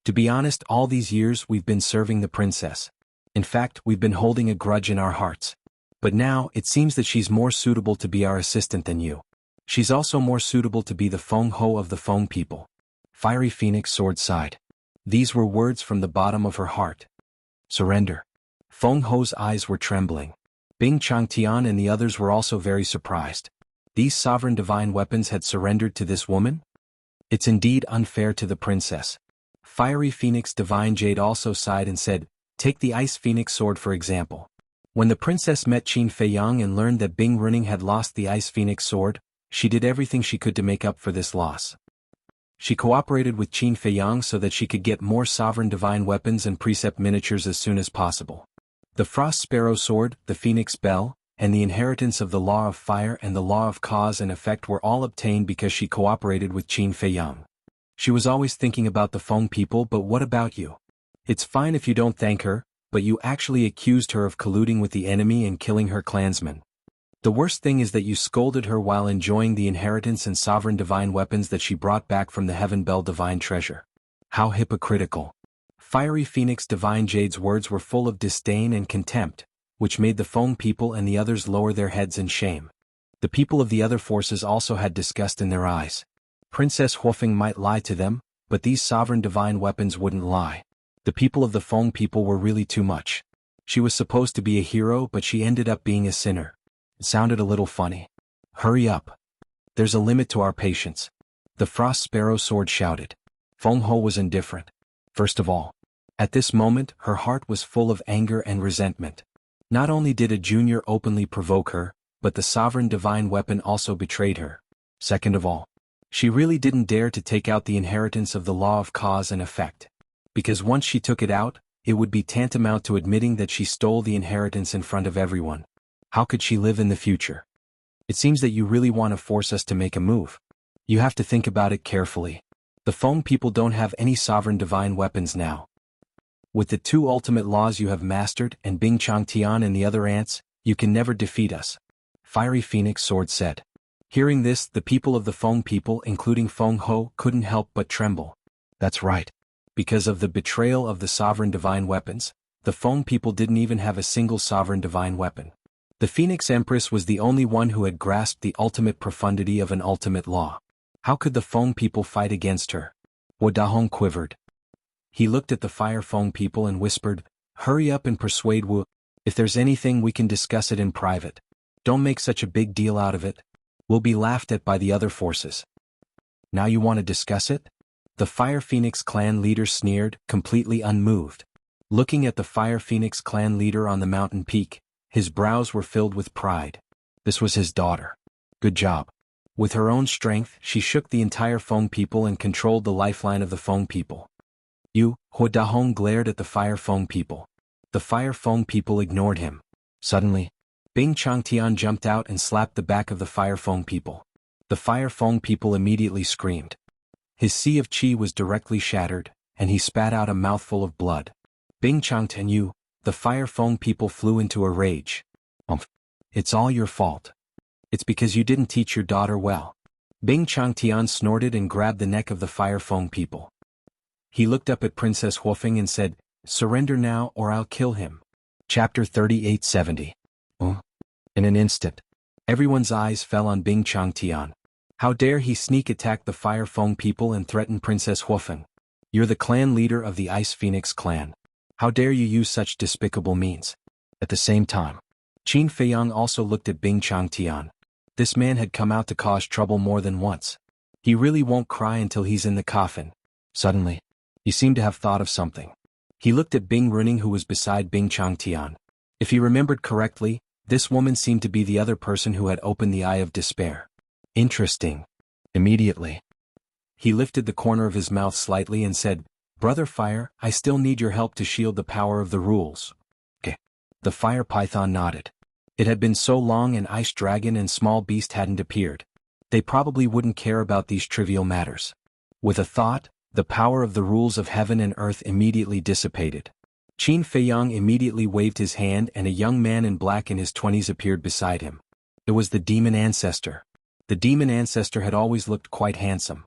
To be honest, all these years we've been serving the princess. In fact, we've been holding a grudge in our hearts. But now, it seems that she's more suitable to be our assistant than you. She's also more suitable to be the Feng Ho of the Feng people." Fiery Phoenix Sword sighed. These were words from the bottom of her heart. Surrender. Feng Ho's eyes were trembling. Bing Changtian and the others were also very surprised. These sovereign divine weapons had surrendered to this woman? It's indeed unfair to the princess. Fiery Phoenix Divine Jade also sighed and said, take the Ice Phoenix Sword for example. When the princess met Qin Feiyang and learned that Bing Runing had lost the Ice Phoenix Sword, she did everything she could to make up for this loss. She cooperated with Qin Feiyang so that she could get more sovereign divine weapons and precept miniatures as soon as possible. The Frost Sparrow Sword, the Phoenix Bell, and the inheritance of the Law of Fire and the Law of Cause and Effect were all obtained because she cooperated with Qin Feiyang. She was always thinking about the Feng people, but what about you? It's fine if you don't thank her, but you actually accused her of colluding with the enemy and killing her clansmen. The worst thing is that you scolded her while enjoying the inheritance and sovereign divine weapons that she brought back from the Heaven Bell divine treasure. How hypocritical. Fiery Phoenix Divine Jade's words were full of disdain and contempt, which made the Feng people and the others lower their heads in shame. The people of the other forces also had disgust in their eyes. Princess Huofeng might lie to them, but these sovereign divine weapons wouldn't lie. The people of the Feng people were really too much. She was supposed to be a hero, but she ended up being a sinner. It sounded a little funny. Hurry up. There's a limit to our patience. The Frost Sparrow Sword shouted. Feng Ho was indifferent. First of all, at this moment her heart was full of anger and resentment. Not only did a junior openly provoke her, but the sovereign divine weapon also betrayed her. Second of all, she really didn't dare to take out the inheritance of the Law of Cause and Effect. Because once she took it out, it would be tantamount to admitting that she stole the inheritance in front of everyone. How could she live in the future? It seems that you really want to force us to make a move. You have to think about it carefully. The Feng people don't have any sovereign divine weapons now. With the two ultimate laws you have mastered and Bing Changtian and the other ants, you can never defeat us. Fiery Phoenix Sword said. Hearing this, the people of the Feng people, including Feng Ho, couldn't help but tremble. That's right. Because of the betrayal of the sovereign divine weapons, the Feng people didn't even have a single sovereign divine weapon. The Phoenix Empress was the only one who had grasped the ultimate profundity of an ultimate law. How could the Feng people fight against her? Wu Dahong quivered. He looked at the Fire Feng people and whispered, hurry up and persuade Wu. If there's anything we can discuss it in private. Don't make such a big deal out of it. We'll be laughed at by the other forces. Now you want to discuss it? The Fire Phoenix clan leader sneered, completely unmoved. Looking at the Fire Phoenix clan leader on the mountain peak, his brows were filled with pride. This was his daughter. Good job. With her own strength, she shook the entire Feng people and controlled the lifeline of the Feng people. Hu Dahong glared at the Fire Feng people. The Fire Feng people ignored him. Suddenly, Bing Changtian jumped out and slapped the back of the Fire Feng people. The Fire Feng people immediately screamed. His sea of qi was directly shattered, and he spat out a mouthful of blood. Bing Changtian Yu, the Fire Feng people flew into a rage. It's all your fault. It's because you didn't teach your daughter well. Bing Changtian snorted and grabbed the neck of the Fire Feng people. He looked up at Princess Huofeng and said, surrender now or I'll kill him. Chapter 3870. In an instant, everyone's eyes fell on Bing Changtian. How dare he sneak attack the Fire Feng people and threaten Princess Huofeng? You're the clan leader of the Ice Phoenix clan. How dare you use such despicable means? At the same time, Qin Feiyang also looked at Bing Changtian. This man had come out to cause trouble more than once. He really won't cry until he's in the coffin. Suddenly, he seemed to have thought of something. He looked at Bing Runing, who was beside Bing Changtian. If he remembered correctly, this woman seemed to be the other person who had opened the Eye of Despair. Interesting. Immediately, he lifted the corner of his mouth slightly and said, Brother Fire, I still need your help to shield the power of the rules. Okay. The Fire Python nodded. It had been so long and Ice Dragon and Small Beast hadn't appeared. They probably wouldn't care about these trivial matters. With a thought, the power of the rules of heaven and earth immediately dissipated. Qin Feiyang immediately waved his hand and a young man in black in his 20s appeared beside him. It was the Demon Ancestor. The Demon Ancestor had always looked quite handsome.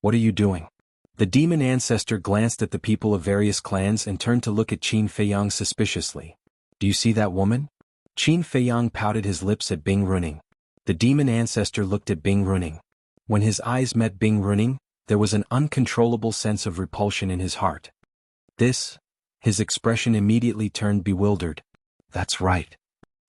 What are you doing? The Demon Ancestor glanced at the people of various clans and turned to look at Qin Feiyang suspiciously. Do you see that woman? Qin Feiyang pouted his lips at Bing Runing. The Demon Ancestor looked at Bing Runing. When his eyes met Bing Runing, there was an uncontrollable sense of repulsion in his heart. His expression immediately turned bewildered. That's right.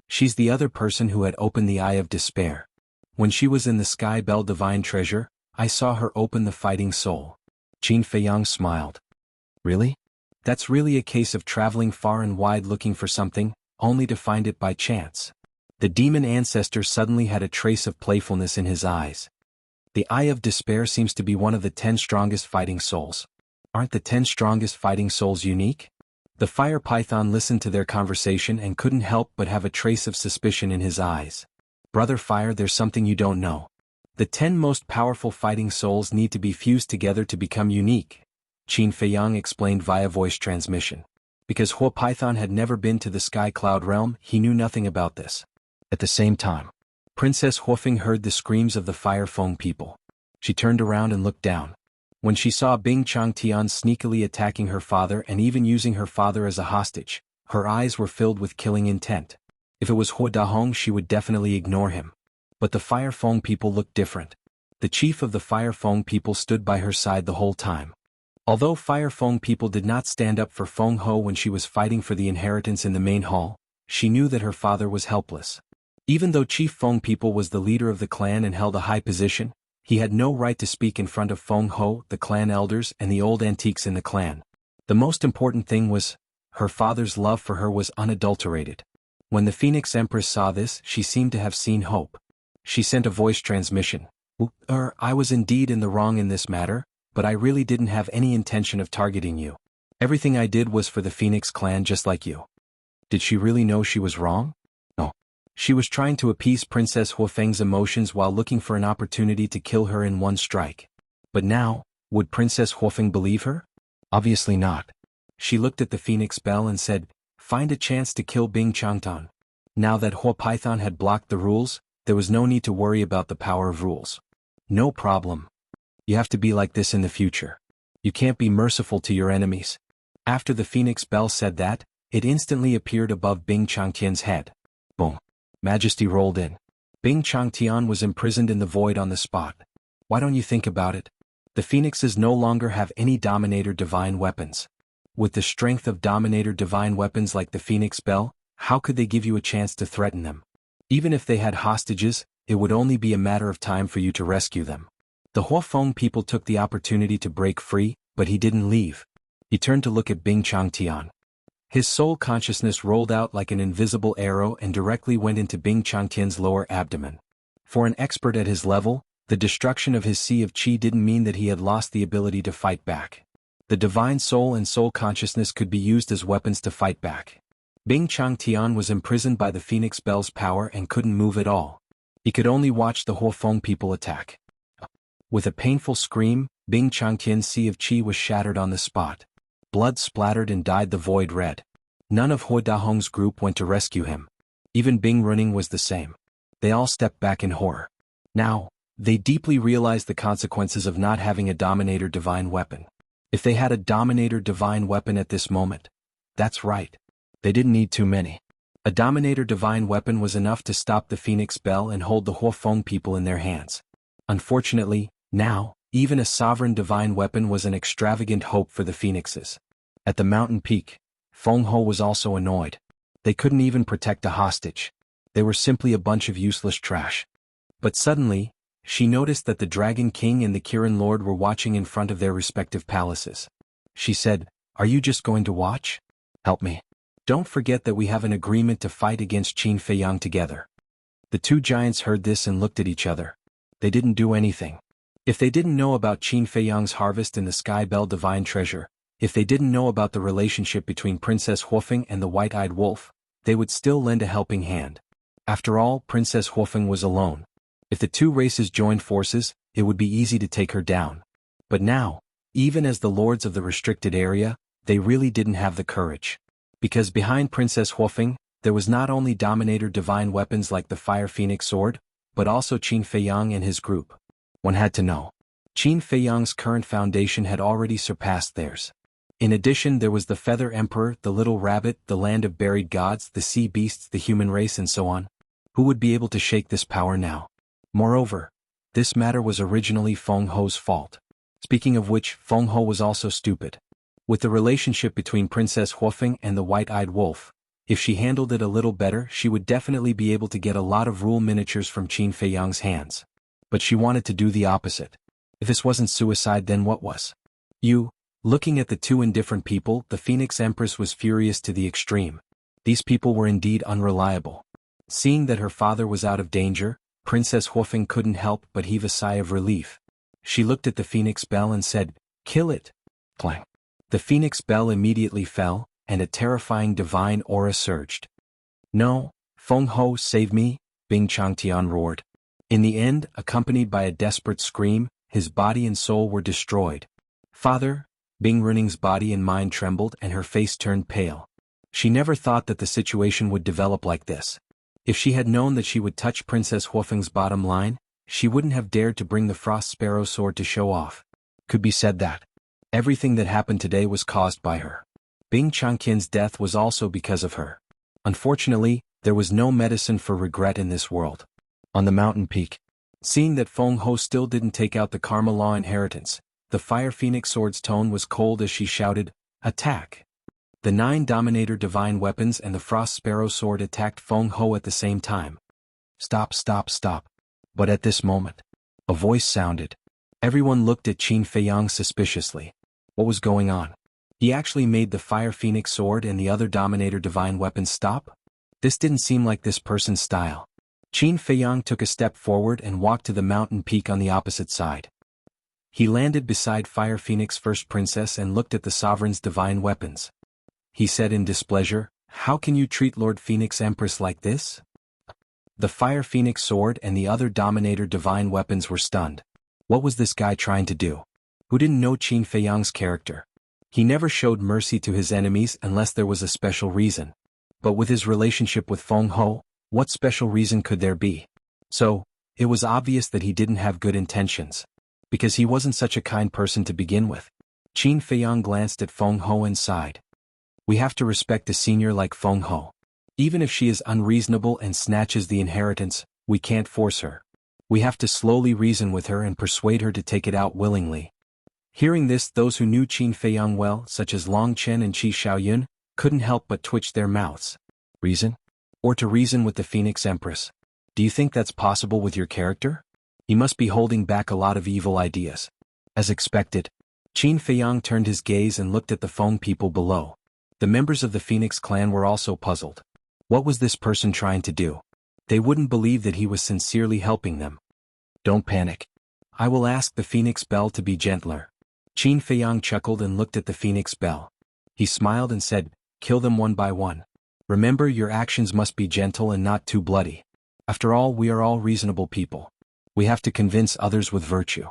She's the other person who had opened the Eye of Despair. When she was in the Sky Bell Divine Treasure, I saw her open the fighting soul. Qin Feiyang smiled. Really? That's really a case of traveling far and wide looking for something, only to find it by chance. The demon ancestor suddenly had a trace of playfulness in his eyes. The Eye of Despair seems to be one of the 10 strongest fighting souls. Aren't the 10 strongest fighting souls unique? The fire python listened to their conversation and couldn't help but have a trace of suspicion in his eyes. Brother Fire, there's something you don't know. The 10 most powerful fighting souls need to be fused together to become unique, Qin Feiyang explained via voice transmission. Because Huo Python had never been to the Sky Cloud realm, he knew nothing about this. At the same time, Princess Huofeng heard the screams of the Fire Feng people. She turned around and looked down. When she saw Bing Changtian sneakily attacking her father and even using her father as a hostage, her eyes were filled with killing intent. If it was Huo Dahong, she would definitely ignore him. But the Fire Feng people looked different. The chief of the Fire Feng people stood by her side the whole time. Although Fire Feng people did not stand up for Feng Ho when she was fighting for the inheritance in the main hall, she knew that her father was helpless. Even though Chief Feng people was the leader of the clan and held a high position, he had no right to speak in front of Feng Ho, the clan elders, and the old antiques in the clan. The most important thing was, her father's love for her was unadulterated. When the Phoenix Empress saw this, she seemed to have seen hope. She sent a voice transmission. I was indeed in the wrong in this matter, but I really didn't have any intention of targeting you. Everything I did was for the Phoenix clan just like you. Did she really know she was wrong? No. She was trying to appease Princess Huofeng's emotions while looking for an opportunity to kill her in one strike. But now, would Princess Huofeng believe her? Obviously not. She looked at the Phoenix Bell and said, "Find a chance to kill Bing Changtan." Now that Huo Python had blocked the rules, there was no need to worry about the power of rules. No problem. You have to be like this in the future. You can't be merciful to your enemies. After the Phoenix Bell said that, it instantly appeared above Bing Changtian's head. Boom. Majesty rolled in. Bing Changtian was imprisoned in the void on the spot. Why don't you think about it? The Phoenixes no longer have any Dominator Divine weapons. With the strength of Dominator Divine weapons like the Phoenix Bell, how could they give you a chance to threaten them? Even if they had hostages, it would only be a matter of time for you to rescue them. The Huofeng people took the opportunity to break free, but he didn't leave. He turned to look at Bing Changtian. His soul consciousness rolled out like an invisible arrow and directly went into Bing Changtian's lower abdomen. For an expert at his level, the destruction of his sea of qi didn't mean that he had lost the ability to fight back. The divine soul and soul consciousness could be used as weapons to fight back. Bing Changtian was imprisoned by the Phoenix Bell's power and couldn't move at all. He could only watch the Huofeng people attack. With a painful scream, Bing Changtian's sea of qi was shattered on the spot. Blood splattered and dyed the void red. None of Huo Dahong's group went to rescue him. Even Bing Running was the same. They all stepped back in horror. Now, they deeply realized the consequences of not having a Dominator Divine weapon. If they had a Dominator Divine weapon at this moment, that's right. They didn't need too many. A Dominator Divine weapon was enough to stop the Phoenix Bell and hold the Huofeng people in their hands. Unfortunately, now, even a sovereign divine weapon was an extravagant hope for the Phoenixes. At the mountain peak, Feng Ho was also annoyed. They couldn't even protect a hostage. They were simply a bunch of useless trash. But suddenly, she noticed that the Dragon King and the Kirin Lord were watching in front of their respective palaces. She said, "Are you just going to watch? Help me. Don't forget that we have an agreement to fight against Qin Feiyang together." The two giants heard this and looked at each other. They didn't do anything. If they didn't know about Qin Feiyang's harvest in the Sky Bell Divine Treasure, if they didn't know about the relationship between Princess Huofeng and the White-Eyed Wolf, they would still lend a helping hand. After all, Princess Huofeng was alone. If the two races joined forces, it would be easy to take her down. But now, even as the lords of the restricted area, they really didn't have the courage. Because behind Princess Huofeng, there was not only Dominator Divine weapons like the Fire Phoenix Sword, but also Qin Feiyang and his group. One had to know. Qin Feiyang's current foundation had already surpassed theirs. In addition, there was the Feather Emperor, the Little Rabbit, the Land of Buried Gods, the Sea Beasts, the human race, and so on. Who would be able to shake this power now? Moreover, this matter was originally Feng Ho's fault. Speaking of which, Feng Ho was also stupid. With the relationship between Princess Huofeng and the White-Eyed Wolf, if she handled it a little better, she would definitely be able to get a lot of rule miniatures from Qin Feiyang's hands. But she wanted to do the opposite. If this wasn't suicide, then what was? You. Looking at the two indifferent people, the Phoenix Empress was furious to the extreme. These people were indeed unreliable. Seeing that her father was out of danger, Princess Huofeng couldn't help but heave a sigh of relief. She looked at the Phoenix Bell and said, "Kill it." Clang. The Phoenix Bell immediately fell, and a terrifying divine aura surged. "No, Feng Ho, save me," Bing Changtian roared. In the end, accompanied by a desperate scream, his body and soul were destroyed. "Father," Bing Runing's body and mind trembled and her face turned pale. She never thought that the situation would develop like this. If she had known that she would touch Princess Huofeng's bottom line, she wouldn't have dared to bring the Frost Sparrow sword to show off. Could be said that everything that happened today was caused by her. Bing Changqian's death was also because of her. Unfortunately, there was no medicine for regret in this world. On the mountain peak, seeing that Feng Ho still didn't take out the Karma Law inheritance, the Fire Phoenix Sword's tone was cold as she shouted, "Attack!" The 9 Dominator Divine Weapons and the Frost Sparrow Sword attacked Feng Ho at the same time. "Stop, stop, stop." But at this moment, a voice sounded. Everyone looked at Qin Feiyang suspiciously. What was going on? He actually made the Fire Phoenix Sword and the other Dominator Divine Weapons stop? This didn't seem like this person's style. Qin Feiyang took a step forward and walked to the mountain peak on the opposite side. He landed beside Fire Phoenix First Princess and looked at the Sovereign's divine weapons. He said in displeasure, "How can you treat Lord Phoenix Empress like this?" The Fire Phoenix Sword and the other Dominator Divine Weapons were stunned. What was this guy trying to do? Who didn't know Qin Feiyang's character? He never showed mercy to his enemies unless there was a special reason. But with his relationship with Feng Ho, what special reason could there be? So, it was obvious that he didn't have good intentions. Because he wasn't such a kind person to begin with. Qin Feiyang glanced at Feng Ho and sighed. We have to respect a senior like Feng Ho. Even if she is unreasonable and snatches the inheritance, we can't force her. We have to slowly reason with her and persuade her to take it out willingly. Hearing this, those who knew Qin Feiyang well, such as Long Chen and Qi Xiaoyun, couldn't help but twitch their mouths. Reason? Or to reason with the Phoenix Empress? Do you think that's possible with your character? He must be holding back a lot of evil ideas. As expected, Qin Feiyang turned his gaze and looked at the Feng people below. The members of the Phoenix clan were also puzzled. What was this person trying to do? They wouldn't believe that he was sincerely helping them. Don't panic. I will ask the Phoenix Bell to be gentler. Qin Feiyang chuckled and looked at the Phoenix Bell. He smiled and said, "Kill them one by one. Remember, your actions must be gentle and not too bloody. After all, we are all reasonable people. We have to convince others with virtue."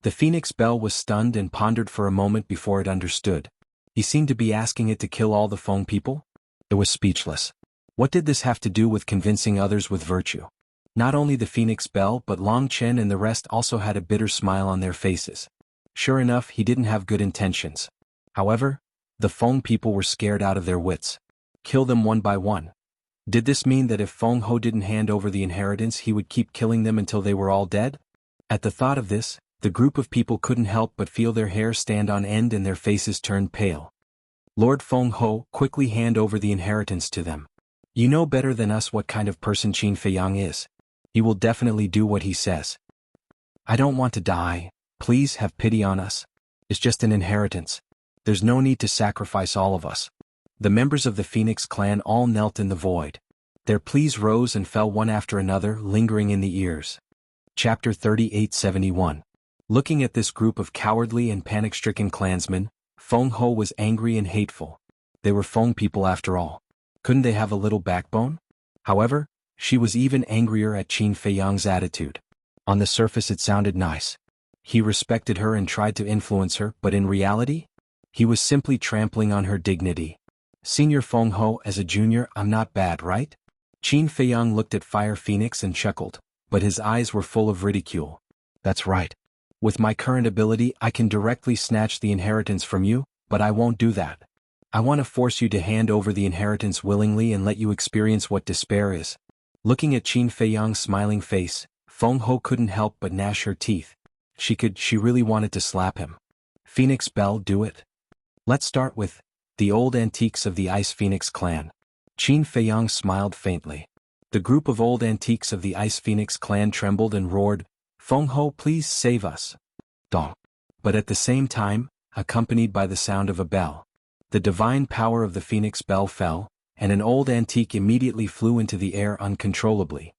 The Phoenix Bell was stunned and pondered for a moment before it understood. He seemed to be asking it to kill all the Feng people? It was speechless. What did this have to do with convincing others with virtue? Not only the Phoenix Bell but Long Chen and the rest also had a bitter smile on their faces. Sure enough, he didn't have good intentions. However, the Feng people were scared out of their wits. Kill them one by one. Did this mean that if Feng Ho didn't hand over the inheritance, he would keep killing them until they were all dead? At the thought of this, the group of people couldn't help but feel their hair stand on end and their faces turn pale. Lord Feng Ho, quickly hand over the inheritance to them. You know better than us what kind of person Qin Feiyang is. He will definitely do what he says. I don't want to die. Please have pity on us. It's just an inheritance. There's no need to sacrifice all of us. The members of the Phoenix clan all knelt in the void. Their pleas rose and fell one after another, lingering in the ears. Chapter 3871. Looking at this group of cowardly and panic-stricken clansmen, Feng Ho was angry and hateful. They were Feng people after all. Couldn't they have a little backbone? However, she was even angrier at Qin Feiyang's attitude. On the surface it sounded nice. He respected her and tried to influence her, but in reality, he was simply trampling on her dignity. Senior Feng Ho, as a junior, I'm not bad, right? Qin Feiyang looked at Fire Phoenix and chuckled, but his eyes were full of ridicule. That's right. With my current ability, I can directly snatch the inheritance from you, but I won't do that. I want to force you to hand over the inheritance willingly and let you experience what despair is. Looking at Qin Feiyang's smiling face, Feng Ho couldn't help but gnash her teeth. She really wanted to slap him. Phoenix Bell, do it. Let's start with the old antiques of the Ice Phoenix clan. Qin Feiyang smiled faintly. The group of old antiques of the Ice Phoenix clan trembled and roared, Feng Ho, please save us. Dong. But at the same time, accompanied by the sound of a bell, the divine power of the phoenix bell fell, and an old antique immediately flew into the air uncontrollably.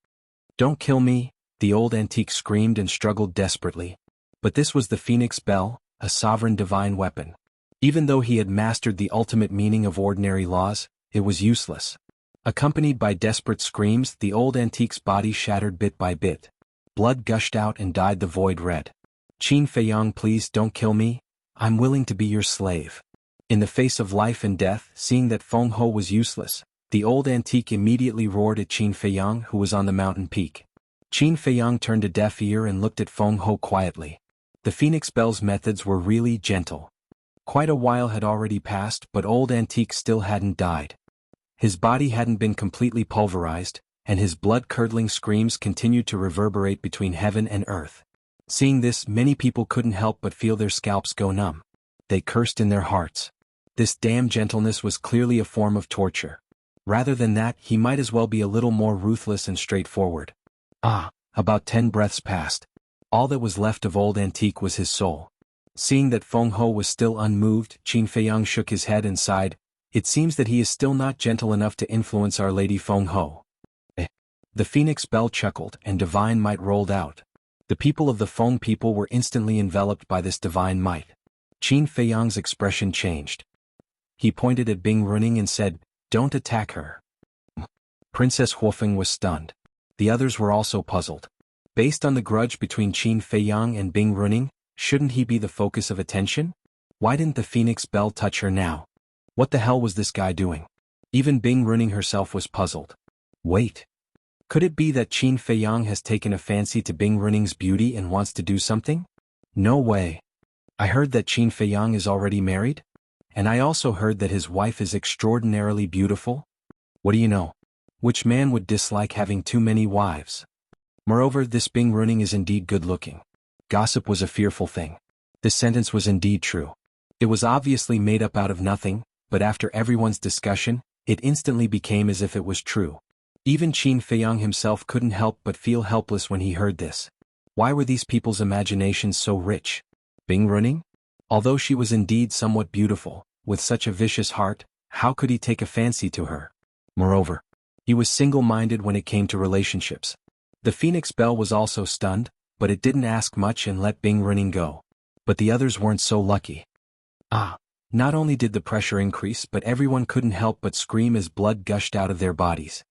"Don't kill me," the old antique screamed and struggled desperately. But this was the phoenix bell, a sovereign divine weapon. Even though he had mastered the ultimate meaning of ordinary laws, it was useless. Accompanied by desperate screams, the old antique's body shattered bit by bit. Blood gushed out and dyed the void red. "Qin Feiyang, please don't kill me. I'm willing to be your slave." In the face of life and death, seeing that Feng Ho was useless, the old antique immediately roared at Qin Feiyang, who was on the mountain peak. Qin Feiyang turned a deaf ear and looked at Feng Ho quietly. The phoenix bell's methods were really gentle. Quite a while had already passed, but old antique still hadn't died. His body hadn't been completely pulverized, and his blood-curdling screams continued to reverberate between heaven and earth. Seeing this, many people couldn't help but feel their scalps go numb. They cursed in their hearts. This damn gentleness was clearly a form of torture. Rather than that, he might as well be a little more ruthless and straightforward. About 10 breaths passed. All that was left of old antique was his soul. Seeing that Feng Ho was still unmoved, Qin Feiyang shook his head and sighed. "It seems that he is still not gentle enough to influence Our Lady Feng Ho." The phoenix bell chuckled, and divine might rolled out. The people of the Feng people were instantly enveloped by this divine might. Qin Feiyang's expression changed. He pointed at Bing Runing and said, "Don't attack her." Princess Huofeng was stunned. The others were also puzzled. Based on the grudge between Qin Feiyang and Bing Runing, shouldn't he be the focus of attention? Why didn't the phoenix bell touch her now? What the hell was this guy doing? Even Bing Runing herself was puzzled. Wait. Could it be that Qin Feiyang has taken a fancy to Bing Runing's beauty and wants to do something? No way. I heard that Qin Feiyang is already married? And I also heard that his wife is extraordinarily beautiful? What do you know? Which man would dislike having too many wives? Moreover, this Bing Runing is indeed good-looking. Gossip was a fearful thing. This sentence was indeed true. It was obviously made up out of nothing, but after everyone's discussion, it instantly became as if it was true. Even Qin Feiyang himself couldn't help but feel helpless when he heard this. Why were these people's imaginations so rich? Bing Runing? Although she was indeed somewhat beautiful, with such a vicious heart, how could he take a fancy to her? Moreover, he was single-minded when it came to relationships. The phoenix bell was also stunned, but it didn't ask much and let Bing Runing go. But the others weren't so lucky. Not only did the pressure increase, but everyone couldn't help but scream as blood gushed out of their bodies.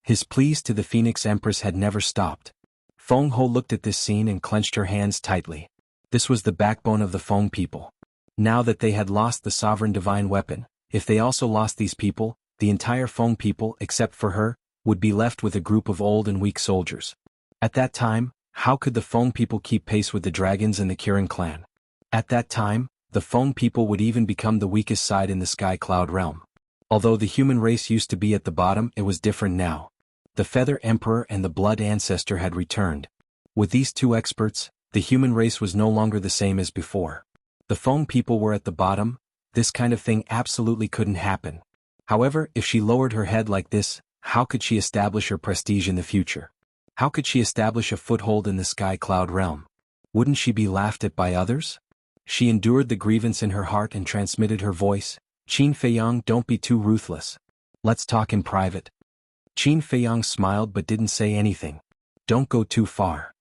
His pleas to the Phoenix Empress had never stopped. Feng Ho looked at this scene and clenched her hands tightly. This was the backbone of the Feng people. Now that they had lost the sovereign divine weapon, if they also lost these people, the entire Feng people, except for her, would be left with a group of old and weak soldiers. At that time, how could the Feng people keep pace with the dragons and the Kirin clan? At that time, the Feng people would even become the weakest side in the Sky Cloud realm. Although the human race used to be at the bottom, it was different now. The Feather Emperor and the Blood Ancestor had returned. With these two experts, the human race was no longer the same as before. The Feng people were at the bottom. This kind of thing absolutely couldn't happen. However, if she lowered her head like this, how could she establish her prestige in the future? How could she establish a foothold in the Sky Cloud realm? Wouldn't she be laughed at by others? She endured the grievance in her heart and transmitted her voice. "Qin Feiyang, don't be too ruthless. Let's talk in private." Qin Feiyang smiled but didn't say anything. "Don't go too far."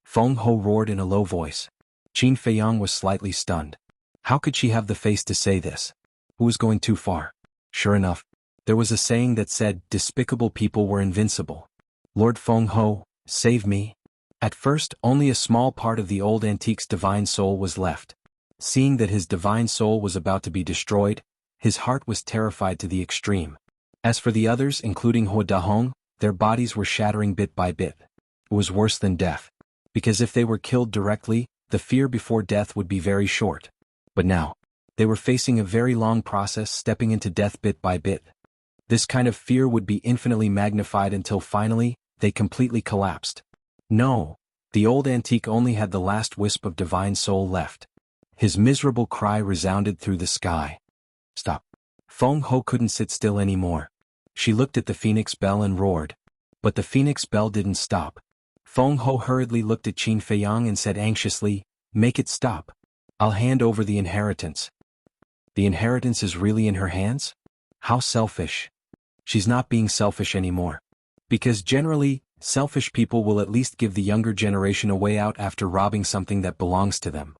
Feng Ho roared in a low voice. Qin Feiyang was slightly stunned. How could she have the face to say this? Who was going too far? Sure enough, there was a saying that said, "Despicable people were invincible." "Lord Feng Ho, save me." At first, only a small part of the old antique's divine soul was left. Seeing that his divine soul was about to be destroyed, his heart was terrified to the extreme. As for the others, including Hua Dahong, their bodies were shattering bit by bit. It was worse than death. Because if they were killed directly, the fear before death would be very short. But now, they were facing a very long process, stepping into death bit by bit. This kind of fear would be infinitely magnified until finally, they completely collapsed. No, the old antique only had the last wisp of divine soul left. His miserable cry resounded through the sky. Stop. Feng Ho couldn't sit still anymore. She looked at the phoenix bell and roared. But the phoenix bell didn't stop. Feng Ho hurriedly looked at Qin Feiyang and said anxiously, Make it stop. I'll hand over the inheritance. The inheritance is really in her hands? How selfish. She's not being selfish anymore. Because generally, selfish people will at least give the younger generation a way out after robbing something that belongs to them.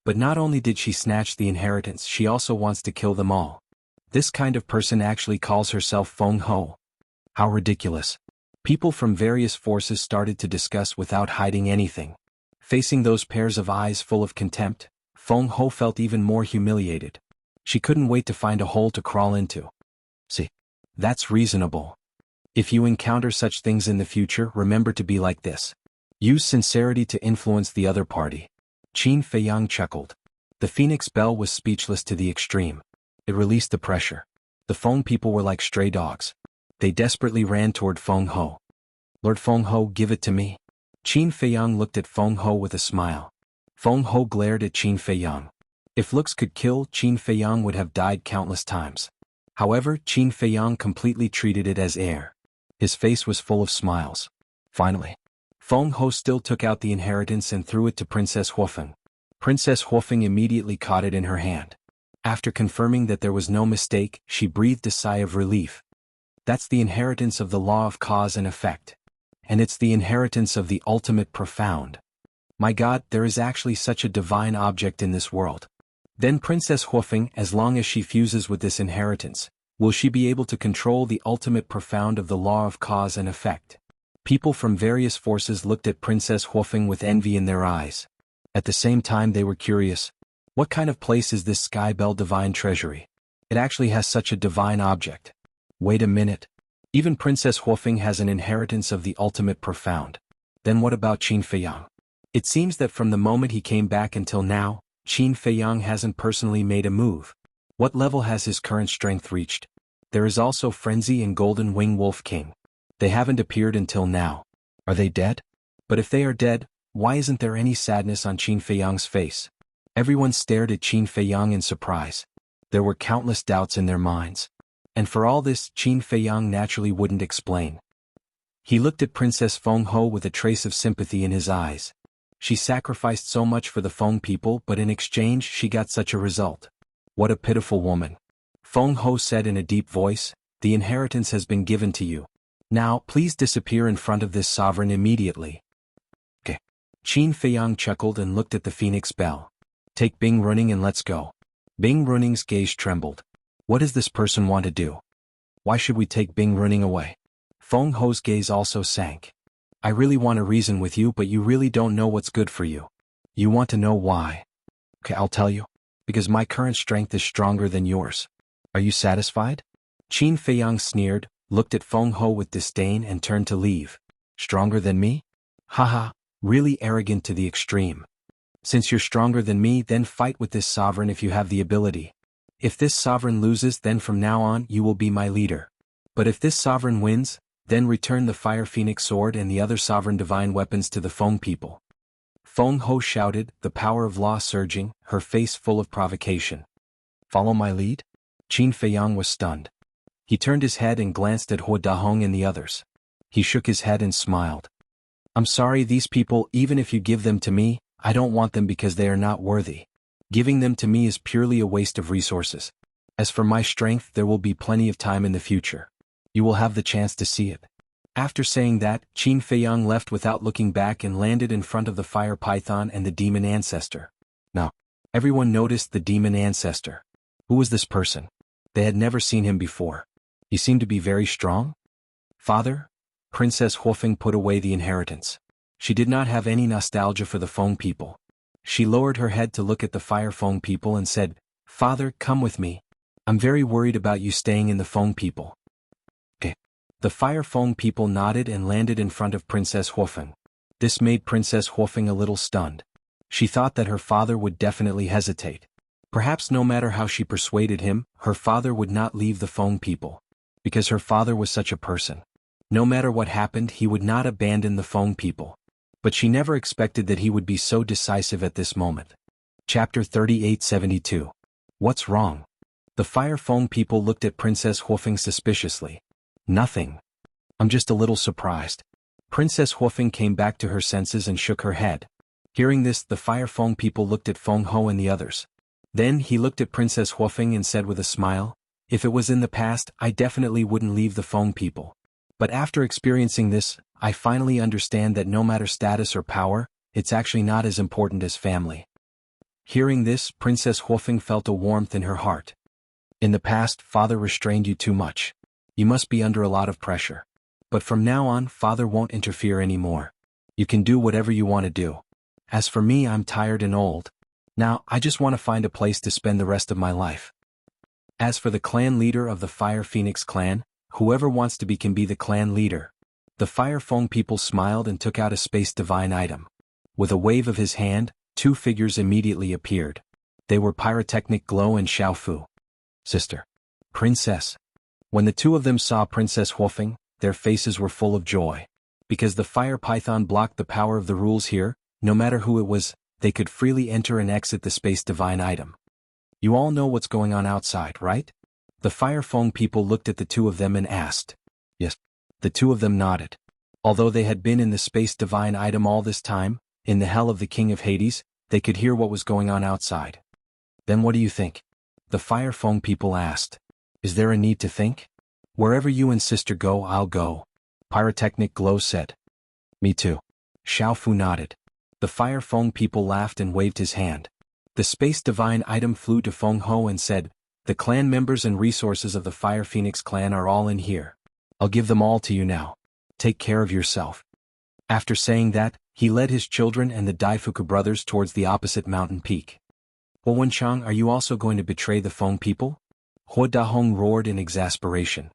But not only did she snatch the inheritance, she also wants to kill them all. This kind of person actually calls herself Feng Ho. How ridiculous. People from various forces started to discuss without hiding anything. Facing those pairs of eyes full of contempt, Feng Ho felt even more humiliated. She couldn't wait to find a hole to crawl into. See, that's reasonable. If you encounter such things in the future, remember to be like this. Use sincerity to influence the other party. Qin Feiyang chuckled. The Phoenix Bell was speechless to the extreme. It released the pressure. The Feng people were like stray dogs. They desperately ran toward Feng Ho. Lord Feng Ho, give it to me. Qin Feiyang looked at Feng Ho with a smile. Feng Ho glared at Qin Feiyang. If looks could kill, Qin Feiyang would have died countless times. However, Qin Feiyang completely treated it as air. His face was full of smiles. Finally, Feng Ho still took out the inheritance and threw it to Princess Huofeng. Princess Huofeng immediately caught it in her hand. After confirming that there was no mistake, she breathed a sigh of relief. That's the inheritance of the law of cause and effect. And it's the inheritance of the ultimate profound. My God, there is actually such a divine object in this world. Then Princess Huofeng, as long as she fuses with this inheritance, will she be able to control the ultimate profound of the law of cause and effect? People from various forces looked at Princess Huofeng with envy in their eyes. At the same time they were curious. What kind of place is this Sky Bell Divine Treasury? It actually has such a divine object. Wait a minute. Even Princess Huofeng has an inheritance of the ultimate profound. Then what about Qin Feiyang? It seems that from the moment he came back until now, Qin Feiyang hasn't personally made a move. What level has his current strength reached? There is also Frenzy and Golden Wing Wolf King. They haven't appeared until now. Are they dead? But if they are dead, why isn't there any sadness on Qin Feiyang's face? Everyone stared at Qin Feiyang in surprise. There were countless doubts in their minds. And for all this, Qin Feiyang naturally wouldn't explain. He looked at Princess Feng Ho with a trace of sympathy in his eyes. She sacrificed so much for the Feng people, but in exchange she got such a result. What a pitiful woman. Feng Ho said in a deep voice, the inheritance has been given to you. Now, please disappear in front of this sovereign immediately. Okay. Qin Feiyang chuckled and looked at the Phoenix Bell. Take Bing Runing and let's go. Bing Runing's gaze trembled. What does this person want to do? Why should we take Bing Runing away? Feng Ho's gaze also sank. I really want to reason with you, but you really don't know what's good for you. You want to know why? Okay, I'll tell you. Because my current strength is stronger than yours. Are you satisfied? Qin Feiyang sneered, looked at Feng Ho with disdain and turned to leave. Stronger than me? Haha, really arrogant to the extreme. Since you're stronger than me, then fight with this sovereign if you have the ability. If this sovereign loses, then from now on you will be my leader. But if this sovereign wins, then return the Fire Phoenix Sword and the other sovereign divine weapons to the Feng people. Feng Ho shouted, the power of law surging, her face full of provocation. Follow my lead? Qin Feiyang was stunned. He turned his head and glanced at Huo Dahong and the others. He shook his head and smiled. I'm sorry, these people, even if you give them to me, I don't want them because they are not worthy. Giving them to me is purely a waste of resources. As for my strength, there will be plenty of time in the future. You will have the chance to see it. After saying that, Qin Feiyang left without looking back and landed in front of the Fire Python and the Demon Ancestor. Now, everyone noticed the Demon Ancestor. Who was this person? They had never seen him before. He seemed to be very strong. Father? Princess Huofeng put away the inheritance. She did not have any nostalgia for the Feng people. She lowered her head to look at the Fire Feng people and said, Father, come with me. I'm very worried about you staying in the Feng people. Okay. The Fire Feng people nodded and landed in front of Princess Huofeng. This made Princess Huofeng a little stunned. She thought that her father would definitely hesitate. Perhaps no matter how she persuaded him, her father would not leave the Feng people. Because her father was such a person. No matter what happened, he would not abandon the Feng people. But she never expected that he would be so decisive at this moment. Chapter 3872. What's wrong? The Fire Feng people looked at Princess Huofeng suspiciously. Nothing. I'm just a little surprised. Princess Huofeng came back to her senses and shook her head. Hearing this, the Fire Feng people looked at Feng Ho and the others. Then he looked at Princess Huofeng and said with a smile, "If it was in the past, I definitely wouldn't leave the Feng people. But after experiencing this, I finally understand that no matter status or power, it's actually not as important as family." Hearing this, Princess Huofeng felt a warmth in her heart. In the past, father restrained you too much. You must be under a lot of pressure. But from now on, father won't interfere anymore. You can do whatever you want to do. As for me, I'm tired and old. Now, I just want to find a place to spend the rest of my life. As for the clan leader of the Fire Phoenix clan, whoever wants to be can be the clan leader. The Fire Feng people smiled and took out a space divine item. With a wave of his hand, two figures immediately appeared. They were Pyrotechnic Glow and Xiaofu. Sister. Princess. When the two of them saw Princess Huofeng, their faces were full of joy. Because the Fire Python blocked the power of the rules here, no matter who it was, they could freely enter and exit the space divine item. You all know what's going on outside, right? The Fire Feng people looked at the two of them and asked. Yes. The two of them nodded. Although they had been in the space divine item all this time, in the hell of the King of Hades, they could hear what was going on outside. Then what do you think? The Fire Feng people asked. Is there a need to think? Wherever you and sister go, I'll go. Pyrotechnic Glow said. Me too. Xiaofu nodded. The Fire Feng people laughed and waved his hand. The space divine item flew to Feng Ho and said, "The clan members and resources of the Fire Phoenix clan are all in here. I'll give them all to you now. Take care of yourself." After saying that, he led his children and the Daifuku brothers towards the opposite mountain peak. "Huo Wenchang, are you also going to betray the Feng people?" Huo Dahong roared in exasperation.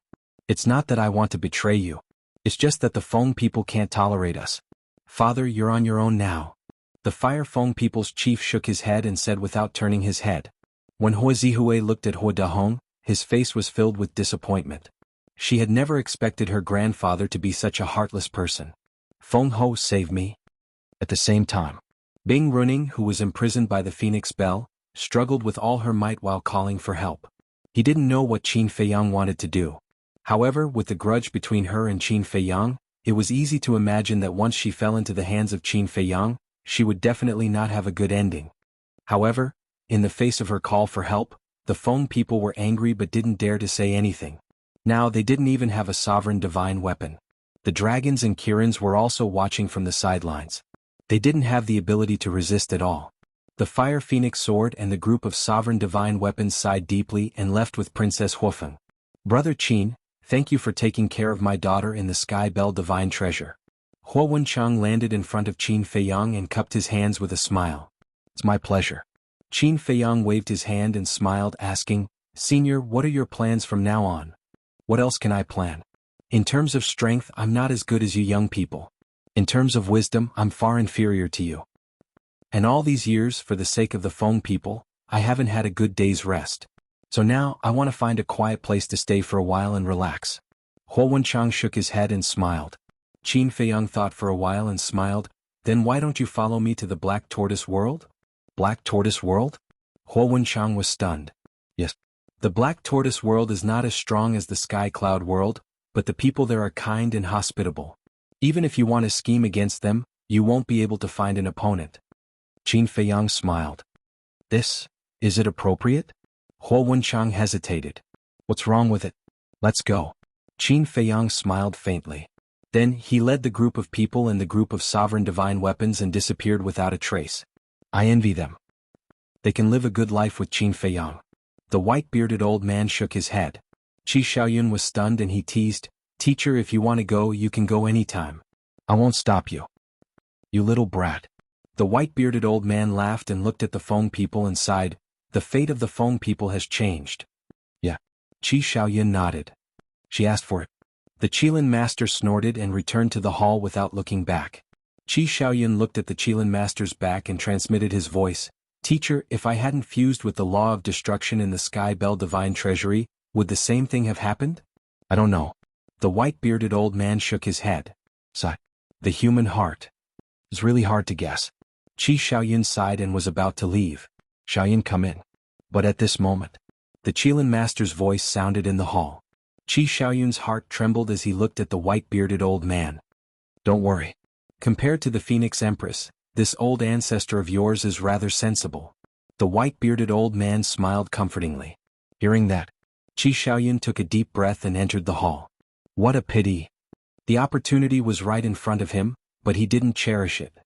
"It's not that I want to betray you. It's just that the Feng people can't tolerate us. Father, you're on your own now." The Fire Feng people's chief shook his head and said without turning his head. When Huo Zihue looked at Huo Dahong, his face was filled with disappointment. She had never expected her grandfather to be such a heartless person. "Feng Ho, save me." At the same time, Bing Runing, who was imprisoned by the Phoenix Bell, struggled with all her might while calling for help. He didn't know what Qin Feiyang wanted to do. However, with the grudge between her and Qin Feiyang, it was easy to imagine that once she fell into the hands of Qin Feiyang, she would definitely not have a good ending. However, in the face of her call for help, the Feng people were angry but didn't dare to say anything. Now they didn't even have a sovereign divine weapon. The dragons and Kirins were also watching from the sidelines. They didn't have the ability to resist at all. The Fire Phoenix sword and the group of sovereign divine weapons sighed deeply and left with Princess Huofeng. "Brother Qin, thank you for taking care of my daughter in the Sky Bell Divine Treasure." Huo Wenchang landed in front of Qin Feiyang and cupped his hands with a smile. "It's my pleasure." Qin Feiyang waved his hand and smiled, asking, "Senior, what are your plans from now on?" "What else can I plan? In terms of strength, I'm not as good as you young people. In terms of wisdom, I'm far inferior to you. And all these years, for the sake of the Feng people, I haven't had a good day's rest. So now, I want to find a quiet place to stay for a while and relax." Huo Wenchang shook his head and smiled. Qin Feiyang thought for a while and smiled. "Then why don't you follow me to the Black Tortoise World?" "Black Tortoise World?" Huo Wenchang was stunned. "Yes. The Black Tortoise World is not as strong as the Sky Cloud World, but the people there are kind and hospitable. Even if you want to scheme against them, you won't be able to find an opponent." Qin Feiyang smiled. Is it appropriate?" Huo Wenchang hesitated. "What's wrong with it? Let's go." Qin Feiyang smiled faintly. Then he led the group of people and the group of sovereign divine weapons and disappeared without a trace. "I envy them. They can live a good life with Qin Feiyang." The white-bearded old man shook his head. Qi Xiaoyun was stunned and he teased, "Teacher, if you want to go, you can go anytime. I won't stop you." "You little brat." The white-bearded old man laughed and looked at the Feng people and sighed. "The fate of the Feng people has changed." "Yeah." Qi Xiaoyun nodded. "She asked for it." The Qilin master snorted and returned to the hall without looking back. Qi Xiaoyun looked at the Qilin master's back and transmitted his voice. "Teacher, if I hadn't fused with the law of destruction in the Sky Bell Divine Treasury, would the same thing have happened?" "I don't know." The white-bearded old man shook his head. Sigh. The human heart. It's really hard to guess. Qi Xiaoyun sighed and was about to leave. "Xiaoyun, come in." But at this moment, the Qilin master's voice sounded in the hall. Qi Xiaoyun's heart trembled as he looked at the white-bearded old man. "Don't worry. Compared to the Phoenix Empress, This old ancestor of yours is rather sensible. The white-bearded old man smiled comfortingly. Hearing that, Qi Xiaoyun took a deep breath and entered the hall. What a pity. The opportunity was right in front of him, but he didn't cherish it.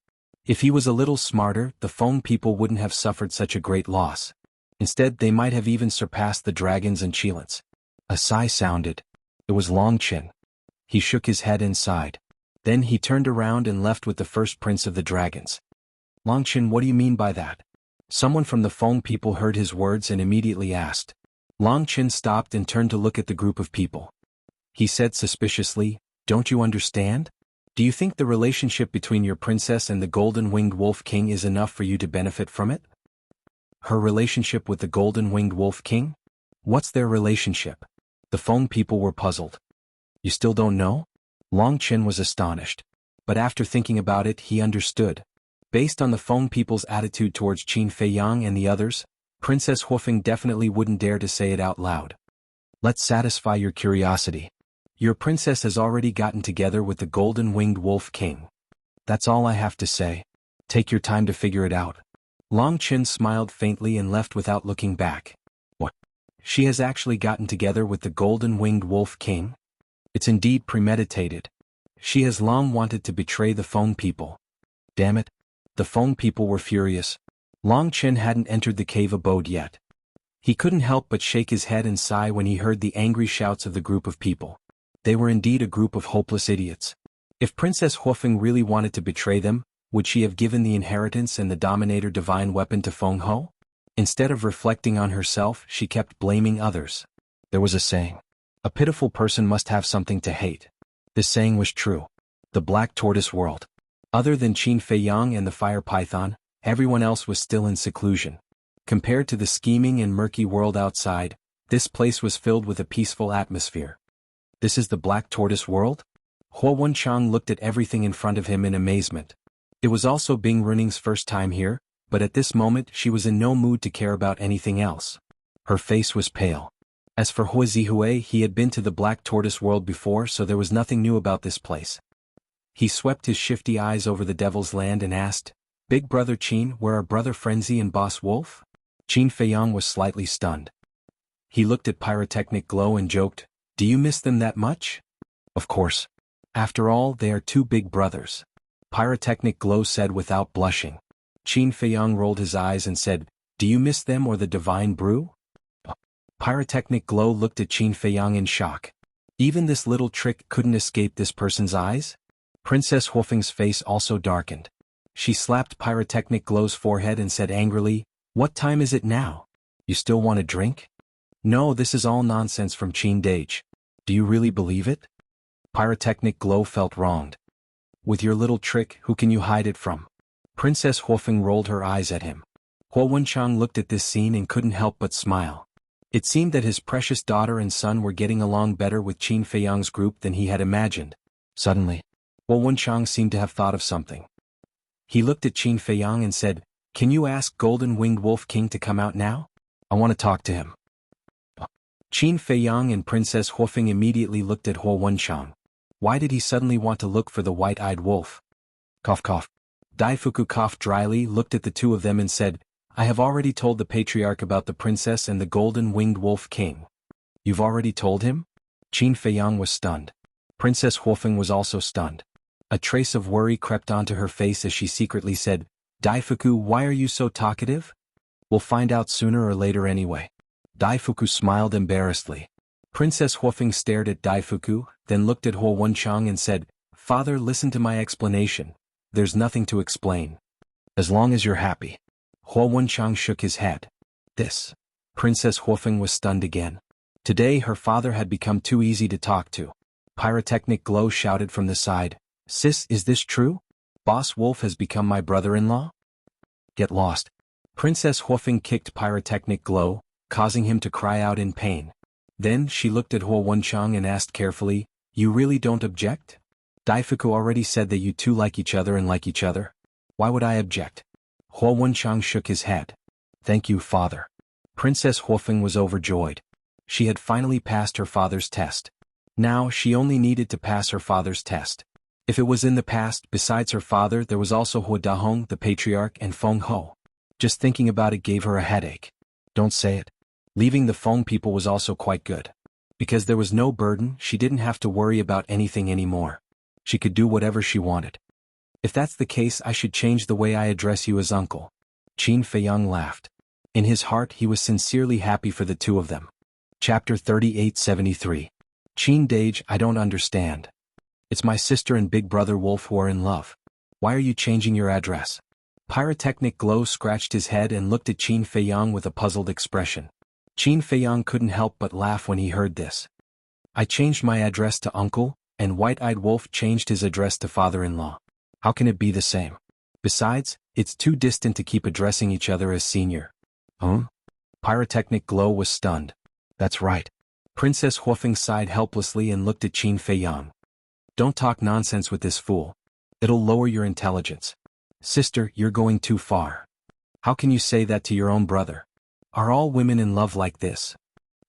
If he was a little smarter, the Feng people wouldn't have suffered such a great loss. Instead, they might have even surpassed the dragons and Qilins. A sigh sounded. It was Longqin. He shook his head and sighed. Then he turned around and left with the first prince of the dragons. Longqin, what do you mean by that? Someone from the Feng people heard his words and immediately asked. Longqin stopped and turned to look at the group of people. He said suspiciously, don't you understand? Do you think the relationship between your princess and the golden-winged wolf king is enough for you to benefit from it? Her relationship with the golden-winged wolf king? What's their relationship? The Feng people were puzzled. You still don't know? Longqin was astonished. But after thinking about it, he understood. Based on the Feng people's attitude towards Qin Feiyang and the others, Princess Huofeng definitely wouldn't dare to say it out loud. Let's satisfy your curiosity. Your princess has already gotten together with the golden-winged wolf king. That's all I have to say. Take your time to figure it out. Longqin smiled faintly and left without looking back. What? She has actually gotten together with the golden-winged wolf king? It's indeed premeditated. She has long wanted to betray the Feng people. Damn it. The Feng people were furious. Longqin hadn't entered the cave abode yet. He couldn't help but shake his head and sigh when he heard the angry shouts of the group of people. They were indeed a group of hopeless idiots. If Princess Huofeng really wanted to betray them, would she have given the inheritance and the Dominator divine weapon to Feng Ho? Instead of reflecting on herself, she kept blaming others. There was a saying. A pitiful person must have something to hate. This saying was true. The Black Tortoise world. Other than Qin Feiyang and the Fire Python, everyone else was still in seclusion. Compared to the scheming and murky world outside, this place was filled with a peaceful atmosphere. This is the Black Tortoise world? Huo Wenchang looked at everything in front of him in amazement. It was also Bing Runing's first time here, but at this moment she was in no mood to care about anything else. Her face was pale. As for Huo Zihue, he had been to the Black Tortoise world before, so there was nothing new about this place. He swept his shifty eyes over the Devil's Land and asked, Big Brother Qin, where are Brother Frenzy and Boss Wolf? Qin Feiyang was slightly stunned. He looked at Pyrotechnic Glow and joked, Do you miss them that much? Of course. After all, they are two big brothers. Pyrotechnic Glow said without blushing. Qin Feiyang rolled his eyes and said, Do you miss them or the divine brew? Pyrotechnic Glow looked at Qin Feiyang in shock. Even this little trick couldn't escape this person's eyes? Princess Huofeng's face also darkened. She slapped Pyrotechnic Glow's forehead and said angrily, What time is it now? You still want a drink? No, this is all nonsense from Qin Dage. Do you really believe it? Pyrotechnic Glow felt wronged. With your little trick, who can you hide it from? Princess Huofeng rolled her eyes at him. Huo Wenchang looked at this scene and couldn't help but smile. It seemed that his precious daughter and son were getting along better with Qin Feiyang's group than he had imagined. Suddenly, Huo Wenchang seemed to have thought of something. He looked at Qin Feiyang and said, Can you ask Golden-Winged Wolf King to come out now? I want to talk to him. Qin Feiyang and Princess Huofeng immediately looked at Huo Wenchang. Why did he suddenly want to look for the white-eyed wolf? Cough cough. Daifuku coughed dryly, looked at the two of them and said, I have already told the patriarch about the princess and the golden-winged wolf king. You've already told him? Qin Feiyang was stunned. Princess Huofeng was also stunned. A trace of worry crept onto her face as she secretly said, Daifuku, why are you so talkative? We'll find out sooner or later anyway. Daifuku smiled embarrassedly. Princess Huofeng stared at Daifuku, then looked at Huo Wenchang and said, Father, listen to my explanation. There's nothing to explain. As long as you're happy. Huo Wenchang shook his head. This. Princess Huofeng was stunned again. Today her father had become too easy to talk to. Pyrotechnic Glow shouted from the side, Sis, is this true? Boss Wolf has become my brother-in-law? Get lost. Princess Huofeng kicked Pyrotechnic Glow, causing him to cry out in pain. Then she looked at Huo Wenchang and asked carefully, You really don't object? Daifuku already said that you two like each other and like each other. Why would I object? Huo Wenchang shook his head. Thank you, father. Princess Huofeng was overjoyed. She had finally passed her father's test. Now she only needed to pass her father's test. If it was in the past, besides her father there was also Hua Dahong the patriarch and Feng Ho. Just thinking about it gave her a headache. Don't say it. Leaving the Feng people was also quite good. Because there was no burden, she didn't have to worry about anything anymore. She could do whatever she wanted. If that's the case, I should change the way I address you as uncle. Qin Feiyang laughed. In his heart he was sincerely happy for the two of them. Chapter 3873. Qin Dage, I don't understand. It's my sister and big brother Wolf who are in love. Why are you changing your address? Pyrotechnic Glow scratched his head and looked at Qin Feiyang with a puzzled expression. Qin Feiyang couldn't help but laugh when he heard this. I changed my address to uncle, and White-Eyed Wolf changed his address to father-in-law. How can it be the same? Besides, it's too distant to keep addressing each other as senior. Pyrotechnic Glow was stunned. That's right. Princess Huofeng sighed helplessly and looked at Qin Feiyang. Don't talk nonsense with this fool. It'll lower your intelligence. Sister, you're going too far. How can you say that to your own brother? Are all women in love like this?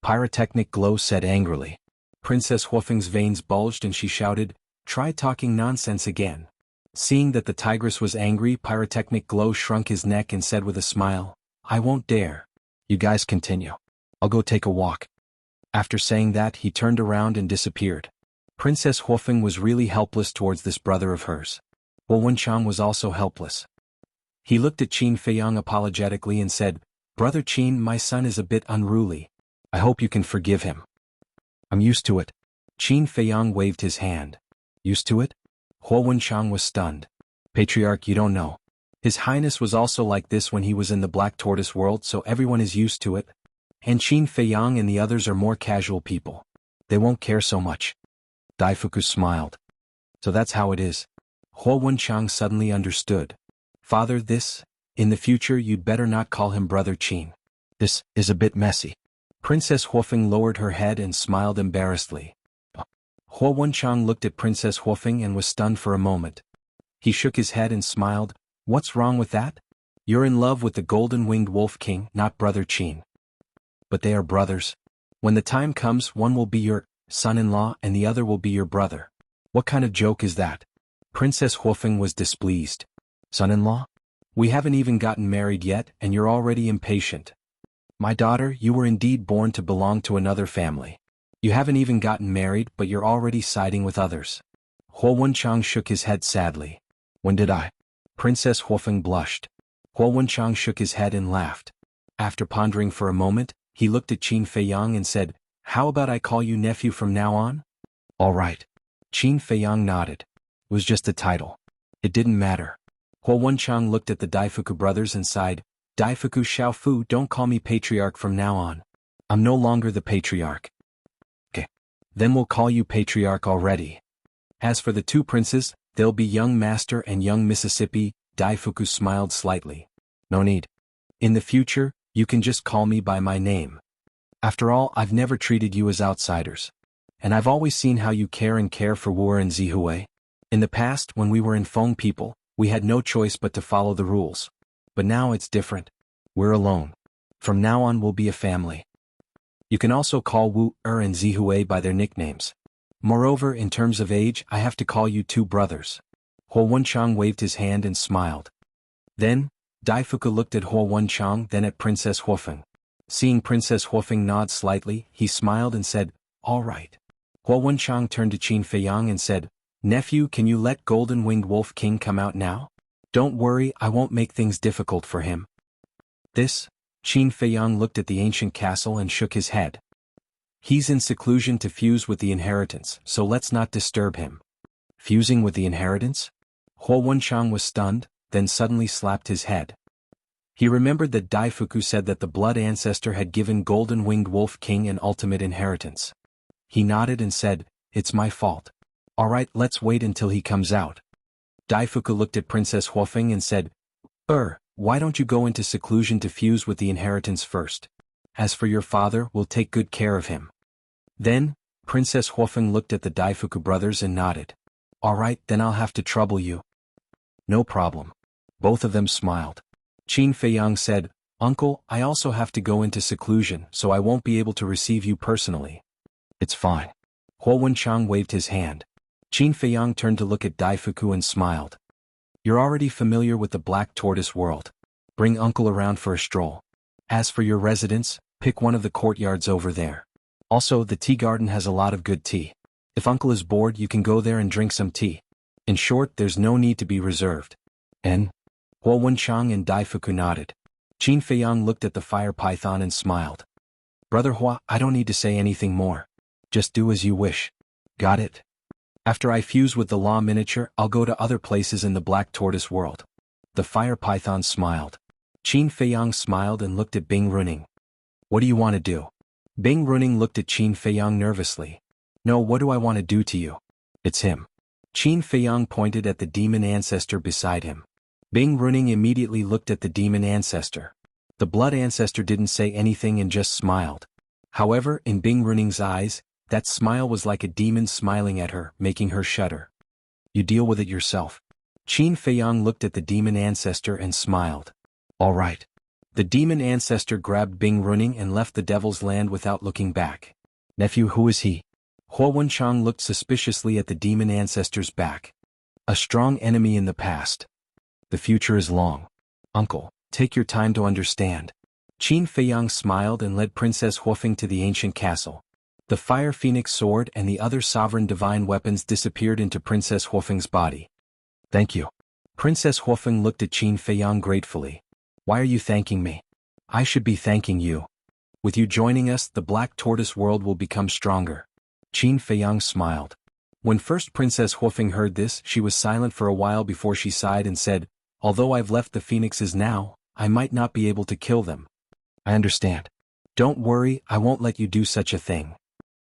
Pyrotechnic Glow said angrily. Princess Huofeng's veins bulged and she shouted, try talking nonsense again. Seeing that the tigress was angry, Pyrotechnic Glow shrunk his neck and said with a smile, I won't dare. You guys continue. I'll go take a walk. After saying that, he turned around and disappeared. Princess Huofeng was really helpless towards this brother of hers. Hua Wenchang was also helpless. He looked at Qin Feiyang apologetically and said, Brother Qin, my son is a bit unruly. I hope you can forgive him. I'm used to it. Qin Feiyang waved his hand. Used to it? Hua Wenchang was stunned. Patriarch, you don't know. His Highness was also like this when he was in the Black Tortoise world, so everyone is used to it. And Qin Feiyang and the others are more casual people. They won't care so much. Daifuku smiled. So that's how it is. Hua Wenchang suddenly understood. Father, in the future you'd better not call him Brother Qin. This is a bit messy. Princess Huofeng lowered her head and smiled embarrassedly. Hua Wenchang looked at Princess Huofeng and was stunned for a moment. He shook his head and smiled. What's wrong with that? You're in love with the golden-winged wolf king, not Brother Qin. But they are brothers. When the time comes, one will be your son-in-law and the other will be your brother. What kind of joke is that? Princess Huofeng was displeased. Son-in-law? We haven't even gotten married yet, and you're already impatient. My daughter, you were indeed born to belong to another family. You haven't even gotten married, but you're already siding with others. Hua Wenchang shook his head sadly. When did I? Princess Huofeng blushed. Hua Wenchang shook his head and laughed. After pondering for a moment, he looked at Qin Feiyang and said, How about I call you nephew from now on? All right. Qin Feiyang nodded. It was just a title. It didn't matter. Hua Wenchang looked at the Daifuku brothers and sighed, Daifuku Xiaofu, don't call me patriarch from now on. I'm no longer the patriarch. Okay. Then we'll call you patriarch already. As for the two princes, they'll be young master and young Mississippi. Daifuku smiled slightly. No need. In the future, you can just call me by my name. After all, I've never treated you as outsiders. And I've always seen how you care for Wu and Zihui. In the past, when we were in Feng people, we had no choice but to follow the rules. But now it's different. We're alone. From now on we'll be a family. You can also call Wu and Zihui by their nicknames. Moreover, in terms of age, I have to call you two brothers. Hua Wenchang waved his hand and smiled. Then, Daifuku looked at Hua Wenchang, then at Princess Huofeng. Seeing Princess Huofeng nod slightly, he smiled and said, All right. Hua Wenchang turned to Qin Feiyang and said, Nephew, can you let Golden-Winged Wolf King come out now? Don't worry, I won't make things difficult for him. Qin Feiyang looked at the ancient castle and shook his head. He's in seclusion to fuse with the inheritance, so let's not disturb him. Fusing with the inheritance? Hua Wenchang was stunned, then suddenly slapped his head. He remembered that Daifuku said that the blood ancestor had given Golden-Winged Wolf King an ultimate inheritance. He nodded and said, It's my fault. All right, let's wait until he comes out. Daifuku looked at Princess Huofeng and said, Why don't you go into seclusion to fuse with the inheritance first? As for your father, we'll take good care of him. Then, Princess Huofeng looked at the Daifuku brothers and nodded. All right, then I'll have to trouble you. No problem. Both of them smiled. Qin Feiyang said, Uncle, I also have to go into seclusion, so I won't be able to receive you personally. It's fine. Hua Wenchang waved his hand. Qin Feiyang turned to look at Daifuku and smiled. You're already familiar with the Black Tortoise world. Bring uncle around for a stroll. As for your residence, pick one of the courtyards over there. Also, the tea garden has a lot of good tea. If uncle is bored, you can go there and drink some tea. In short, there's no need to be reserved. And? Huo Wenchang and Daifuku nodded. Qin Feiyang looked at the fire python and smiled. Brother Hua, I don't need to say anything more. Just do as you wish. Got it? After I fuse with the law miniature, I'll go to other places in the Black Tortoise world. The fire python smiled. Qin Feiyang smiled and looked at Bing Runing. What do you want to do? Bing Runing looked at Qin Feiyang nervously. No, what do I want to do to you? It's him. Qin Feiyang pointed at the demon ancestor beside him. Bing Runing immediately looked at the demon ancestor. The blood ancestor didn't say anything and just smiled. However, in Bing Runing's eyes, that smile was like a demon smiling at her, making her shudder. You deal with it yourself. Qin Feiyang looked at the demon ancestor and smiled. All right. The demon ancestor grabbed Bing Runing and left the devil's land without looking back. Nephew, who is he? Huo Wenchang looked suspiciously at the demon ancestor's back. A strong enemy in the past. The future is long. Uncle, take your time to understand. Qin Feiyang smiled and led Princess Huofeng to the ancient castle. The fire phoenix sword and the other sovereign divine weapons disappeared into Princess Huofeng's body. Thank you. Princess Huofeng looked at Qin Feiyang gratefully. Why are you thanking me? I should be thanking you. With you joining us, the Black Tortoise world will become stronger. Qin Feiyang smiled. When first Princess Huofeng heard this, she was silent for a while before she sighed and said, although I've left the phoenixes now, I might not be able to kill them. I understand. Don't worry, I won't let you do such a thing.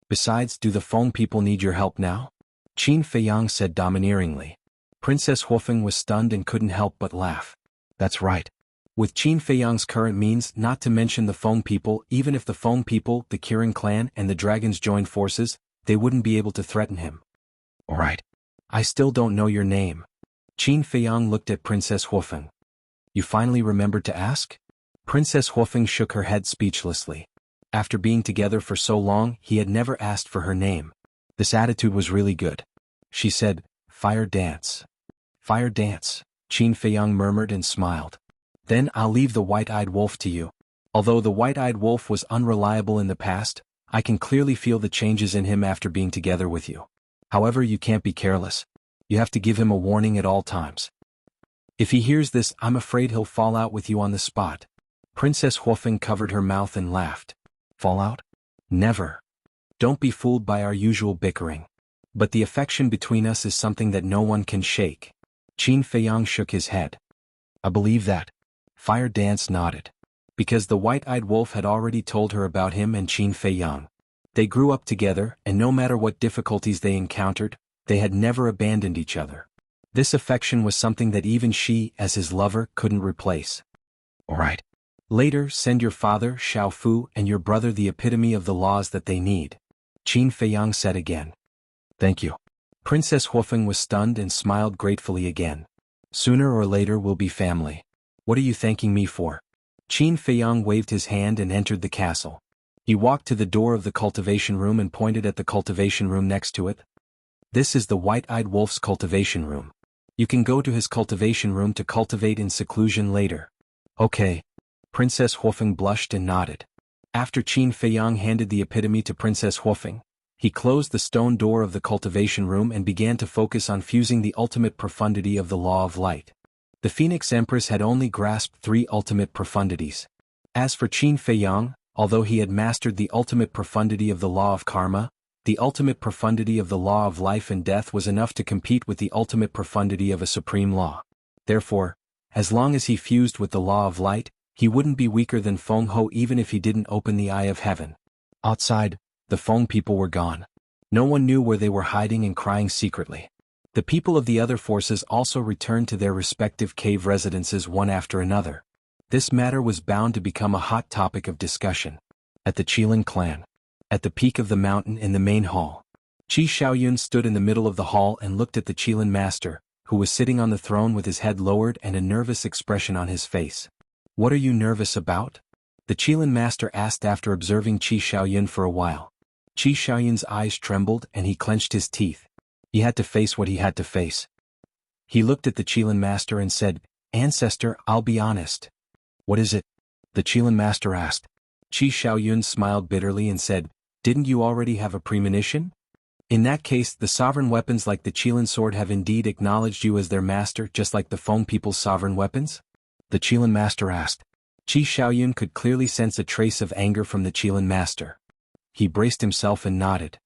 Besides, do the Feng people need your help now? Qin Feiyang said domineeringly. Princess Huofeng was stunned and couldn't help but laugh. That's right. With Qin Feiyang's current means, not to mention the Feng people, even if the Feng people, the Kirin clan, and the dragons joined forces, they wouldn't be able to threaten him. All right. I still don't know your name. Qin Feiyang looked at Princess Huofeng. You finally remembered to ask? Princess Huofeng shook her head speechlessly. After being together for so long, he had never asked for her name. This attitude was really good. She said, Fire dance. Fire dance, Qin Feiyang murmured and smiled. Then I'll leave the white-eyed wolf to you. Although the white-eyed wolf was unreliable in the past, I can clearly feel the changes in him after being together with you. However, you can't be careless. You have to give him a warning at all times. If he hears this, I'm afraid he'll fall out with you on the spot. Princess Huofeng covered her mouth and laughed. Fall out? Never. Don't be fooled by our usual bickering. But the affection between us is something that no one can shake. Qin Feiyang shook his head. I believe that. Fire Dance nodded. Because the white-eyed wolf had already told her about him and Qin Feiyang. They grew up together, and no matter what difficulties they encountered, they had never abandoned each other. This affection was something that even she, as his lover, couldn't replace. All right. Later, send your father, Xiao Fu, and your brother the epitome of the laws that they need. Qin Feiyang said again. Thank you. Princess Huofeng was stunned and smiled gratefully again. Sooner or later we'll be family. What are you thanking me for? Qin Feiyang waved his hand and entered the castle. He walked to the door of the cultivation room and pointed at the cultivation room next to it. This is the white-eyed wolf's cultivation room. You can go to his cultivation room to cultivate in seclusion later. Okay. Princess Huofeng blushed and nodded. After Qin Feiyang handed the epitome to Princess Huofeng, he closed the stone door of the cultivation room and began to focus on fusing the ultimate profundity of the law of light. The Phoenix Empress had only grasped 3 ultimate profundities. As for Qin Feiyang, although he had mastered the ultimate profundity of the law of karma, the ultimate profundity of the law of life and death was enough to compete with the ultimate profundity of a supreme law. Therefore, as long as he fused with the law of light, he wouldn't be weaker than Feng Ho even if he didn't open the eye of heaven. Outside, the Feng people were gone. No one knew where they were hiding and crying secretly. The people of the other forces also returned to their respective cave residences one after another. This matter was bound to become a hot topic of discussion. At the Qilin clan. At the peak of the mountain in the main hall. Qi Xiaoyun stood in the middle of the hall and looked at the Qilin master, who was sitting on the throne with his head lowered and a nervous expression on his face. What are you nervous about? The Qilin master asked after observing Qi Xiaoyun for a while. Qi Xiaoyun's eyes trembled and he clenched his teeth. He had to face what he had to face. He looked at the Qilin master and said, "Ancestor, I'll be honest." "What is it?" the Qilin master asked. Qi Shaoyun smiled bitterly and said, "Didn't you already have a premonition? In that case, the sovereign weapons like the Qilin sword have indeed acknowledged you as their master, just like the Feng people's sovereign weapons?" the Qilin master asked. Qi Shaoyun could clearly sense a trace of anger from the Qilin master. He braced himself and nodded.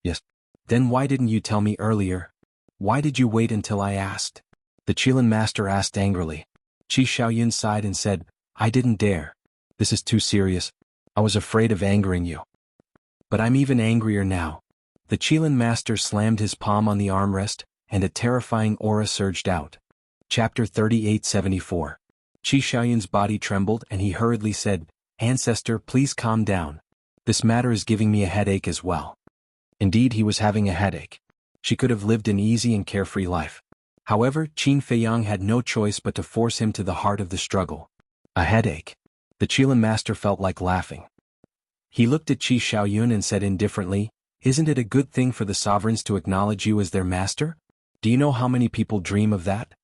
"Yes. Then why didn't you tell me earlier? Why did you wait until I asked?" the Qilin master asked angrily. Qi Shaoyun sighed and said, "I didn't dare. This is too serious. I was afraid of angering you. But I'm even angrier now." The Qilin master slammed his palm on the armrest, and a terrifying aura surged out. Chapter 3874. Qi Shaoyun's body trembled and he hurriedly said, "Ancestor, please calm down. This matter is giving me a headache as well." Indeed, he was having a headache. She could have lived an easy and carefree life. However, Qin Feiyang had no choice but to force him to the heart of the struggle. A headache. The Qilin master felt like laughing. He looked at Qi Shaoyun and said indifferently, "Isn't it a good thing for the sovereigns to acknowledge you as their master? Do you know how many people dream of that?"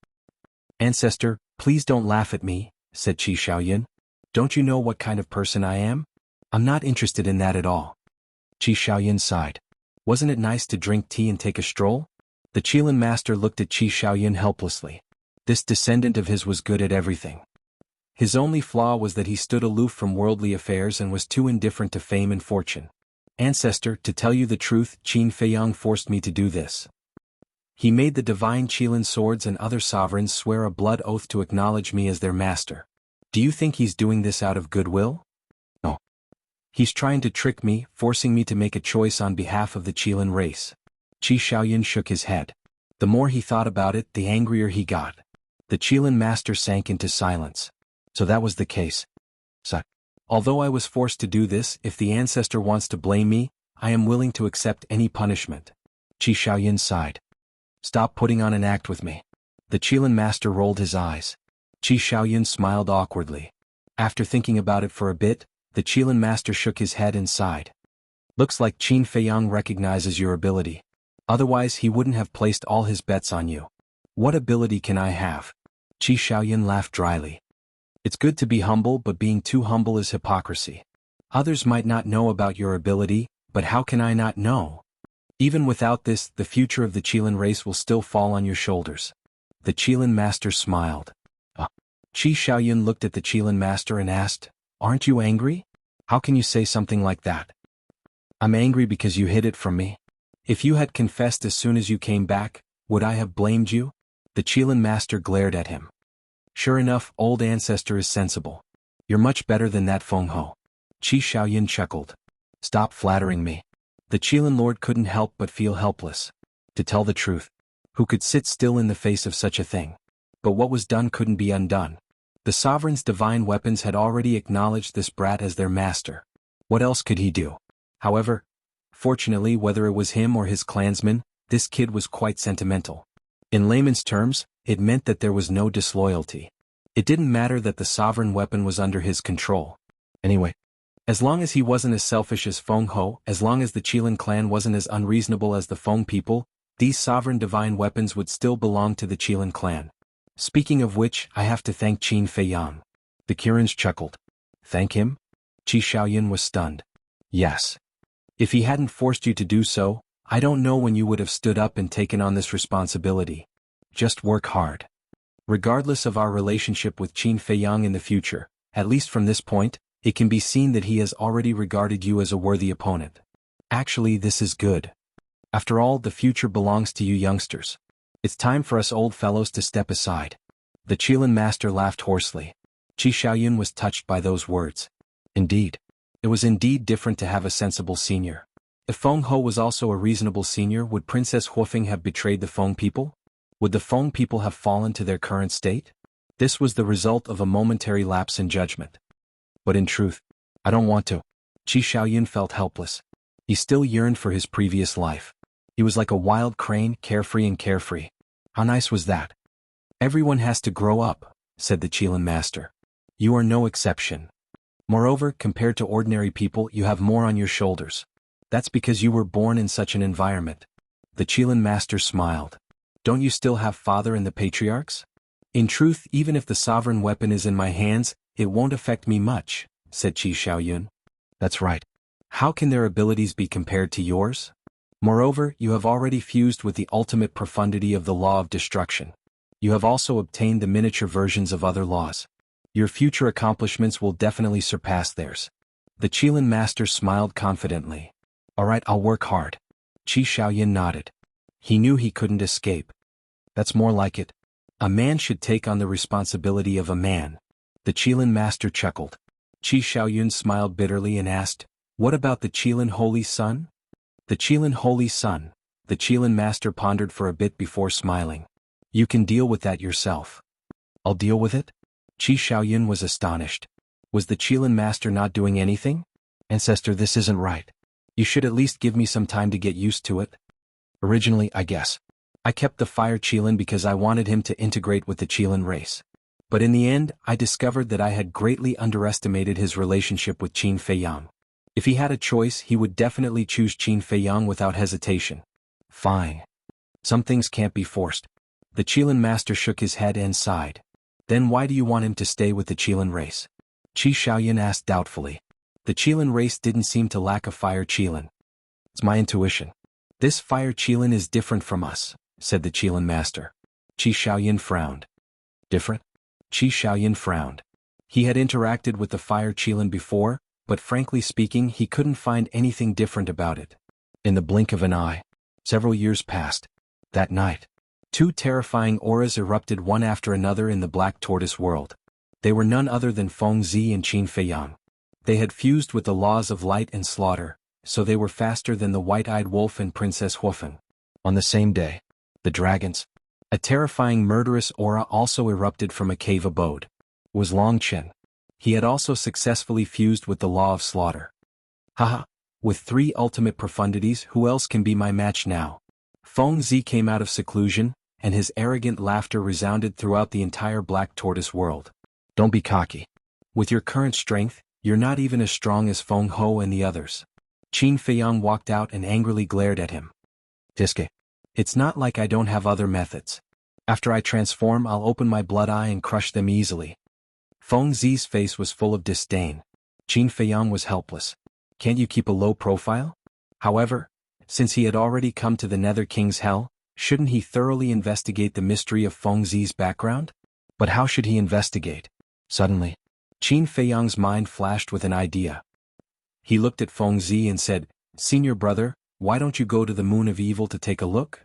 "Ancestor, please don't laugh at me," said Qi Shaoyun. "Don't you know what kind of person I am? I'm not interested in that at all." Qi Shaoyun sighed. "Wasn't it nice to drink tea and take a stroll?" The Qilin master looked at Qi Shaoyun helplessly. This descendant of his was good at everything. His only flaw was that he stood aloof from worldly affairs and was too indifferent to fame and fortune. "Ancestor, to tell you the truth, Qin Feiyang forced me to do this. He made the divine Qilin swords and other sovereigns swear a blood oath to acknowledge me as their master. Do you think he's doing this out of goodwill? No. He's trying to trick me, forcing me to make a choice on behalf of the Qilin race." Qi Shaoyun shook his head. The more he thought about it, the angrier he got. The Qilin master sank into silence. So that was the case. So, although I was forced to do this, if the ancestor wants to blame me, I am willing to accept any punishment. Qi Shaoyun sighed. "Stop putting on an act with me." The Qilin master rolled his eyes. Qi Shaoyun smiled awkwardly. After thinking about it for a bit, the Qilin master shook his head and sighed. "Looks like Qin Feiyang recognizes your ability. Otherwise he wouldn't have placed all his bets on you." "What ability can I have?" Qi Shaoyun laughed dryly. "It's good to be humble, but being too humble is hypocrisy. Others might not know about your ability, but how can I not know? Even without this, the future of the Qilin race will still fall on your shoulders." The Qilin master smiled. Qi Shaoyun looked at the Qilin master and asked, "Aren't you angry? How can you say something like that?" "I'm angry because you hid it from me. If you had confessed as soon as you came back, would I have blamed you?" The Qilin master glared at him. "Sure enough, old ancestor is sensible. You're much better than that Feng Ho." Qi Shaoyun chuckled. "Stop flattering me." The Qilin lord couldn't help but feel helpless. To tell the truth, who could sit still in the face of such a thing? But what was done couldn't be undone. The sovereign's divine weapons had already acknowledged this brat as their master. What else could he do? However, fortunately, whether it was him or his clansmen, this kid was quite sentimental. In layman's terms, it meant that there was no disloyalty. It didn't matter that the sovereign weapon was under his control. Anyway, as long as he wasn't as selfish as Feng Ho, as long as the Qilin clan wasn't as unreasonable as the Feng people, these sovereign divine weapons would still belong to the Qilin clan. Speaking of which, I have to thank Qin Feiyang. The Qirins chuckled. "Thank him?" Qi Shaoyun was stunned. "Yes. If he hadn't forced you to do so, I don't know when you would have stood up and taken on this responsibility. Just work hard. Regardless of our relationship with Qin Feiyang in the future, at least from this point, it can be seen that he has already regarded you as a worthy opponent. Actually, this is good. After all, the future belongs to you youngsters. It's time for us old fellows to step aside." The Qilin master laughed hoarsely. Qi Shaoyun was touched by those words. Indeed. It was indeed different to have a sensible senior. If Feng Ho was also a reasonable senior, would Princess Huofeng have betrayed the Feng people? Would the Feng people have fallen to their current state? This was the result of a momentary lapse in judgment. But in truth, I don't want to. Qi Shaoyun felt helpless. He still yearned for his previous life. He was like a wild crane, carefree and carefree. How nice was that? "Everyone has to grow up," said the Qilin master. "You are no exception. Moreover, compared to ordinary people, you have more on your shoulders. That's because you were born in such an environment. The Qilin master smiled. Don't you still have father and the patriarchs? In truth, even if the sovereign weapon is in my hands, it won't affect me much, said Qi Shaoyun. That's right. How can their abilities be compared to yours? Moreover, you have already fused with the ultimate profundity of the law of destruction. You have also obtained the miniature versions of other laws. Your future accomplishments will definitely surpass theirs. The Qilin master smiled confidently. All right, I'll work hard. Qi Shaoyun nodded. He knew he couldn't escape. That's more like it. A man should take on the responsibility of a man. The Qilin master chuckled. Qi Shaoyun smiled bitterly and asked, what about the Qilin Holy Sun? The Qilin Holy Sun. The Qilin master pondered for a bit before smiling. You can deal with that yourself. I'll deal with it? Qi Shaoyun was astonished. Was the Qilin master not doing anything? Ancestor, this isn't right. You should at least give me some time to get used to it. Originally, I guess, I kept the Fire Qilin because I wanted him to integrate with the Qilin race. But in the end, I discovered that I had greatly underestimated his relationship with Qin Feiyang. If he had a choice, he would definitely choose Qin Feiyang without hesitation. Fine. Some things can't be forced. The Qilin master shook his head and sighed. Then why do you want him to stay with the Qilin race? Qi Shaoyun asked doubtfully. The Qilin race didn't seem to lack a Fire Qilin. It's my intuition. This Fire Qilin is different from us, said the Qilin master. Qi Shaoyun frowned. Different? Qi Shaoyun frowned. He had interacted with the Fire Qilin before, but frankly speaking, he couldn't find anything different about it. In the blink of an eye, several years passed. That night, two terrifying auras erupted one after another in the Black Tortoise world. They were none other than Feng Zi and Qin Feiyang. They had fused with the laws of light and slaughter, so they were faster than the white-eyed wolf and Princess Huofeng. On the same day, the dragons. A terrifying murderous aura also erupted from a cave abode. It was Long Chen. He had also successfully fused with the law of slaughter. Haha, with 3 ultimate profundities, who else can be my match now? Feng Zi came out of seclusion, and his arrogant laughter resounded throughout the entire Black Tortoise world. Don't be cocky. With your current strength, you're not even as strong as Feng Ho and the others. Qin Feiyang walked out and angrily glared at him. Diske. It's not like I don't have other methods. After I transform, I'll open my blood eye and crush them easily. Feng Zi's face was full of disdain. Qin Feiyang was helpless. Can't you keep a low profile? However, since he had already come to the Nether King's Hell, shouldn't he thoroughly investigate the mystery of Feng Zi's background? But how should he investigate? Suddenly, Qin Feiyang's mind flashed with an idea. He looked at Feng Zi and said, Senior brother, why don't you go to the Moon of Evil to take a look?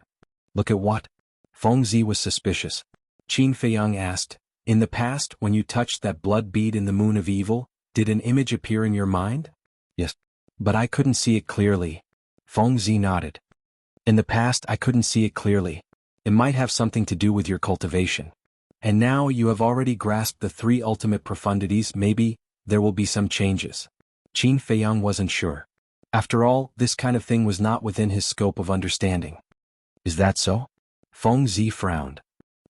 Look at what? Feng Zi was suspicious. Qin Feiyang asked, in the past, when you touched that blood bead in the Moon of Evil, did an image appear in your mind? Yes. But I couldn't see it clearly. Feng Zi nodded. In the past, I couldn't see it clearly. It might have something to do with your cultivation. And now you have already grasped the 3 ultimate profundities, maybe there will be some changes. Qin Feiyang wasn't sure. After all, this kind of thing was not within his scope of understanding. Is that so? Feng Zi frowned.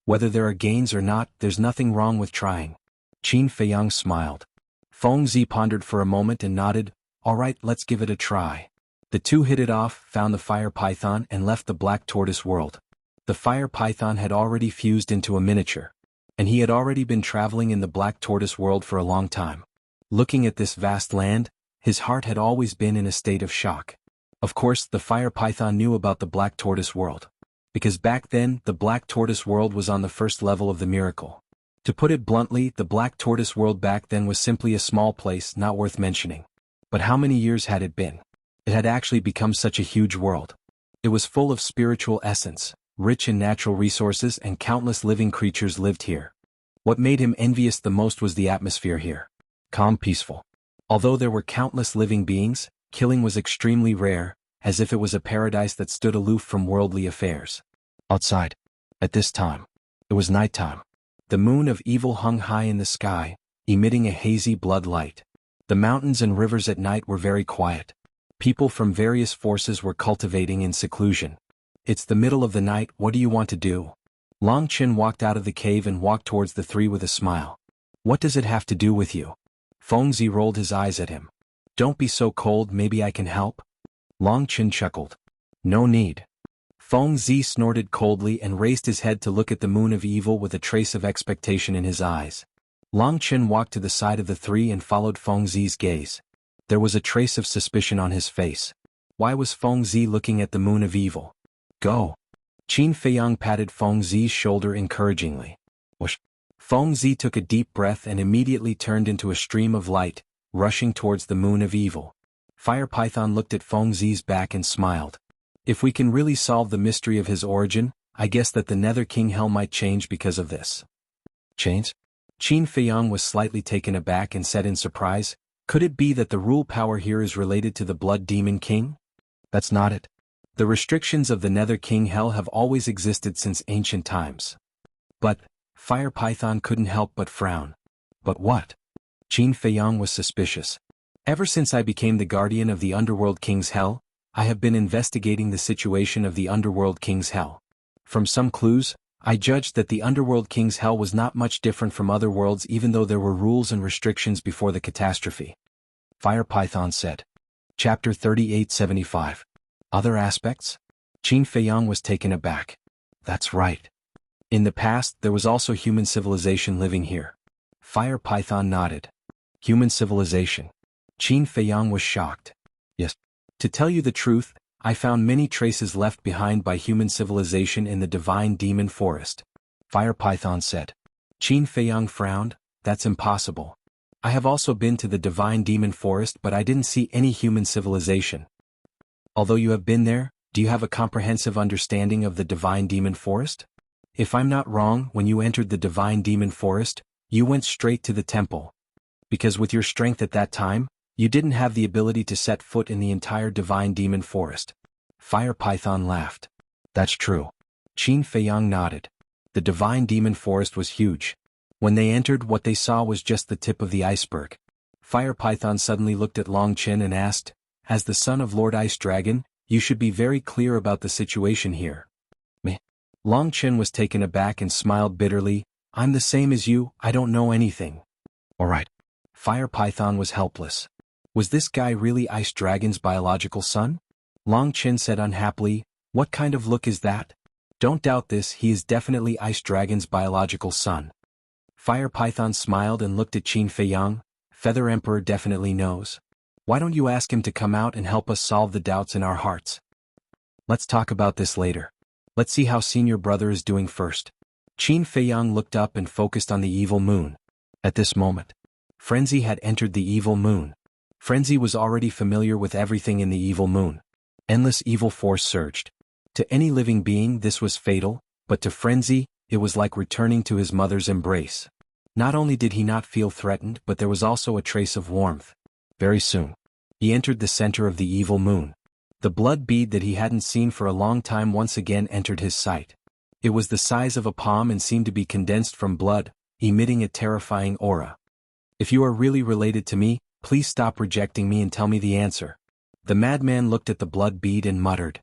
Whether there are gains or not, there's nothing wrong with trying. Qin Feiyang smiled. Feng Zi pondered for a moment and nodded, all right, let's give it a try. The two hit it off, found the fire python and left the Black Tortoise world. The fire python had already fused into a miniature. And he had already been traveling in the Black Tortoise world for a long time. Looking at this vast land, his heart had always been in a state of shock. Of course, the fire python knew about the Black Tortoise world. Because back then, the Black Tortoise world was on the first level of the miracle. To put it bluntly, the Black Tortoise world back then was simply a small place not worth mentioning. But how many years had it been? It had actually become such a huge world. It was full of spiritual essence, rich in natural resources, and countless living creatures lived here. What made him envious the most was the atmosphere here. Calm, peaceful. Although there were countless living beings, killing was extremely rare, as if it was a paradise that stood aloof from worldly affairs. Outside, at this time, it was nighttime. The moon of evil hung high in the sky, emitting a hazy blood light. The mountains and rivers at night were very quiet. People from various forces were cultivating in seclusion. It's the middle of the night, what do you want to do? Long Chen walked out of the cave and walked towards the 3 with a smile. What does it have to do with you? Feng Zi rolled his eyes at him. Don't be so cold, maybe I can help? Long Chen chuckled. No need. Feng Zi snorted coldly and raised his head to look at the moon of evil with a trace of expectation in his eyes. Long Chen walked to the side of the three and followed Feng Zi's gaze. There was a trace of suspicion on his face. Why was Feng Zi looking at the moon of evil? Go. Qin Feiyang patted Feng Zi's shoulder encouragingly. Whoosh. Feng Zi took a deep breath and immediately turned into a stream of light, rushing towards the moon of evil. Fire Python looked at Feng Zi's back and smiled. If we can really solve the mystery of his origin, I guess that the Nether King Hell might change because of this. Change? Qin Feiyang was slightly taken aback and said in surprise, could it be that the rule power here is related to the Blood Demon King? That's not it. The restrictions of the Nether King Hell have always existed since ancient times. But, Fire Python couldn't help but frown. But what? Qin Feiyang was suspicious. Ever since I became the guardian of the Underworld King's Hell, I have been investigating the situation of the Underworld King's Hell. From some clues, I judged that the Underworld King's Hell was not much different from other worlds even though there were rules and restrictions before the catastrophe. Fire Python said. Chapter 3875. Other aspects? Qin Feiyang was taken aback. That's right. In the past, there was also human civilization living here. Fire Python nodded. Human civilization. Qin Feiyang was shocked. Yes. To tell you the truth, I found many traces left behind by human civilization in the Divine Demon Forest. Fire Python said. Qin Feiyang frowned. That's impossible. I have also been to the Divine Demon Forest but I didn't see any human civilization. Although you have been there, do you have a comprehensive understanding of the Divine Demon Forest? If I'm not wrong, when you entered the Divine Demon Forest, you went straight to the temple. Because with your strength at that time, you didn't have the ability to set foot in the entire Divine Demon Forest. Fire Python laughed. That's true. Qin Feiyang nodded. The Divine Demon Forest was huge. When they entered, what they saw was just the tip of the iceberg. Fire Python suddenly looked at Long Chen and asked, as the son of Lord Ice Dragon, you should be very clear about the situation here. Meh. Long Chen was taken aback and smiled bitterly. I'm the same as you, I don't know anything. Alright. Fire Python was helpless. Was this guy really Ice Dragon's biological son? Long Chen said unhappily, what kind of look is that? Don't doubt this, he is definitely Ice Dragon's biological son. Fire Python smiled and looked at Qin Feiyang. Feather Emperor definitely knows. Why don't you ask him to come out and help us solve the doubts in our hearts? Let's talk about this later. Let's see how senior brother is doing first. Qin Feiyang looked up and focused on the evil moon. At this moment, Frenzy had entered the evil moon. Frenzy was already familiar with everything in the evil moon. Endless evil force surged. To any living being this was fatal, but to Frenzy, it was like returning to his mother's embrace. Not only did he not feel threatened but there was also a trace of warmth. Very soon, he entered the center of the evil moon. The blood bead that he hadn't seen for a long time once again entered his sight. It was the size of a palm and seemed to be condensed from blood, emitting a terrifying aura. If you are really related to me, please stop rejecting me and tell me the answer. The madman looked at the blood bead and muttered.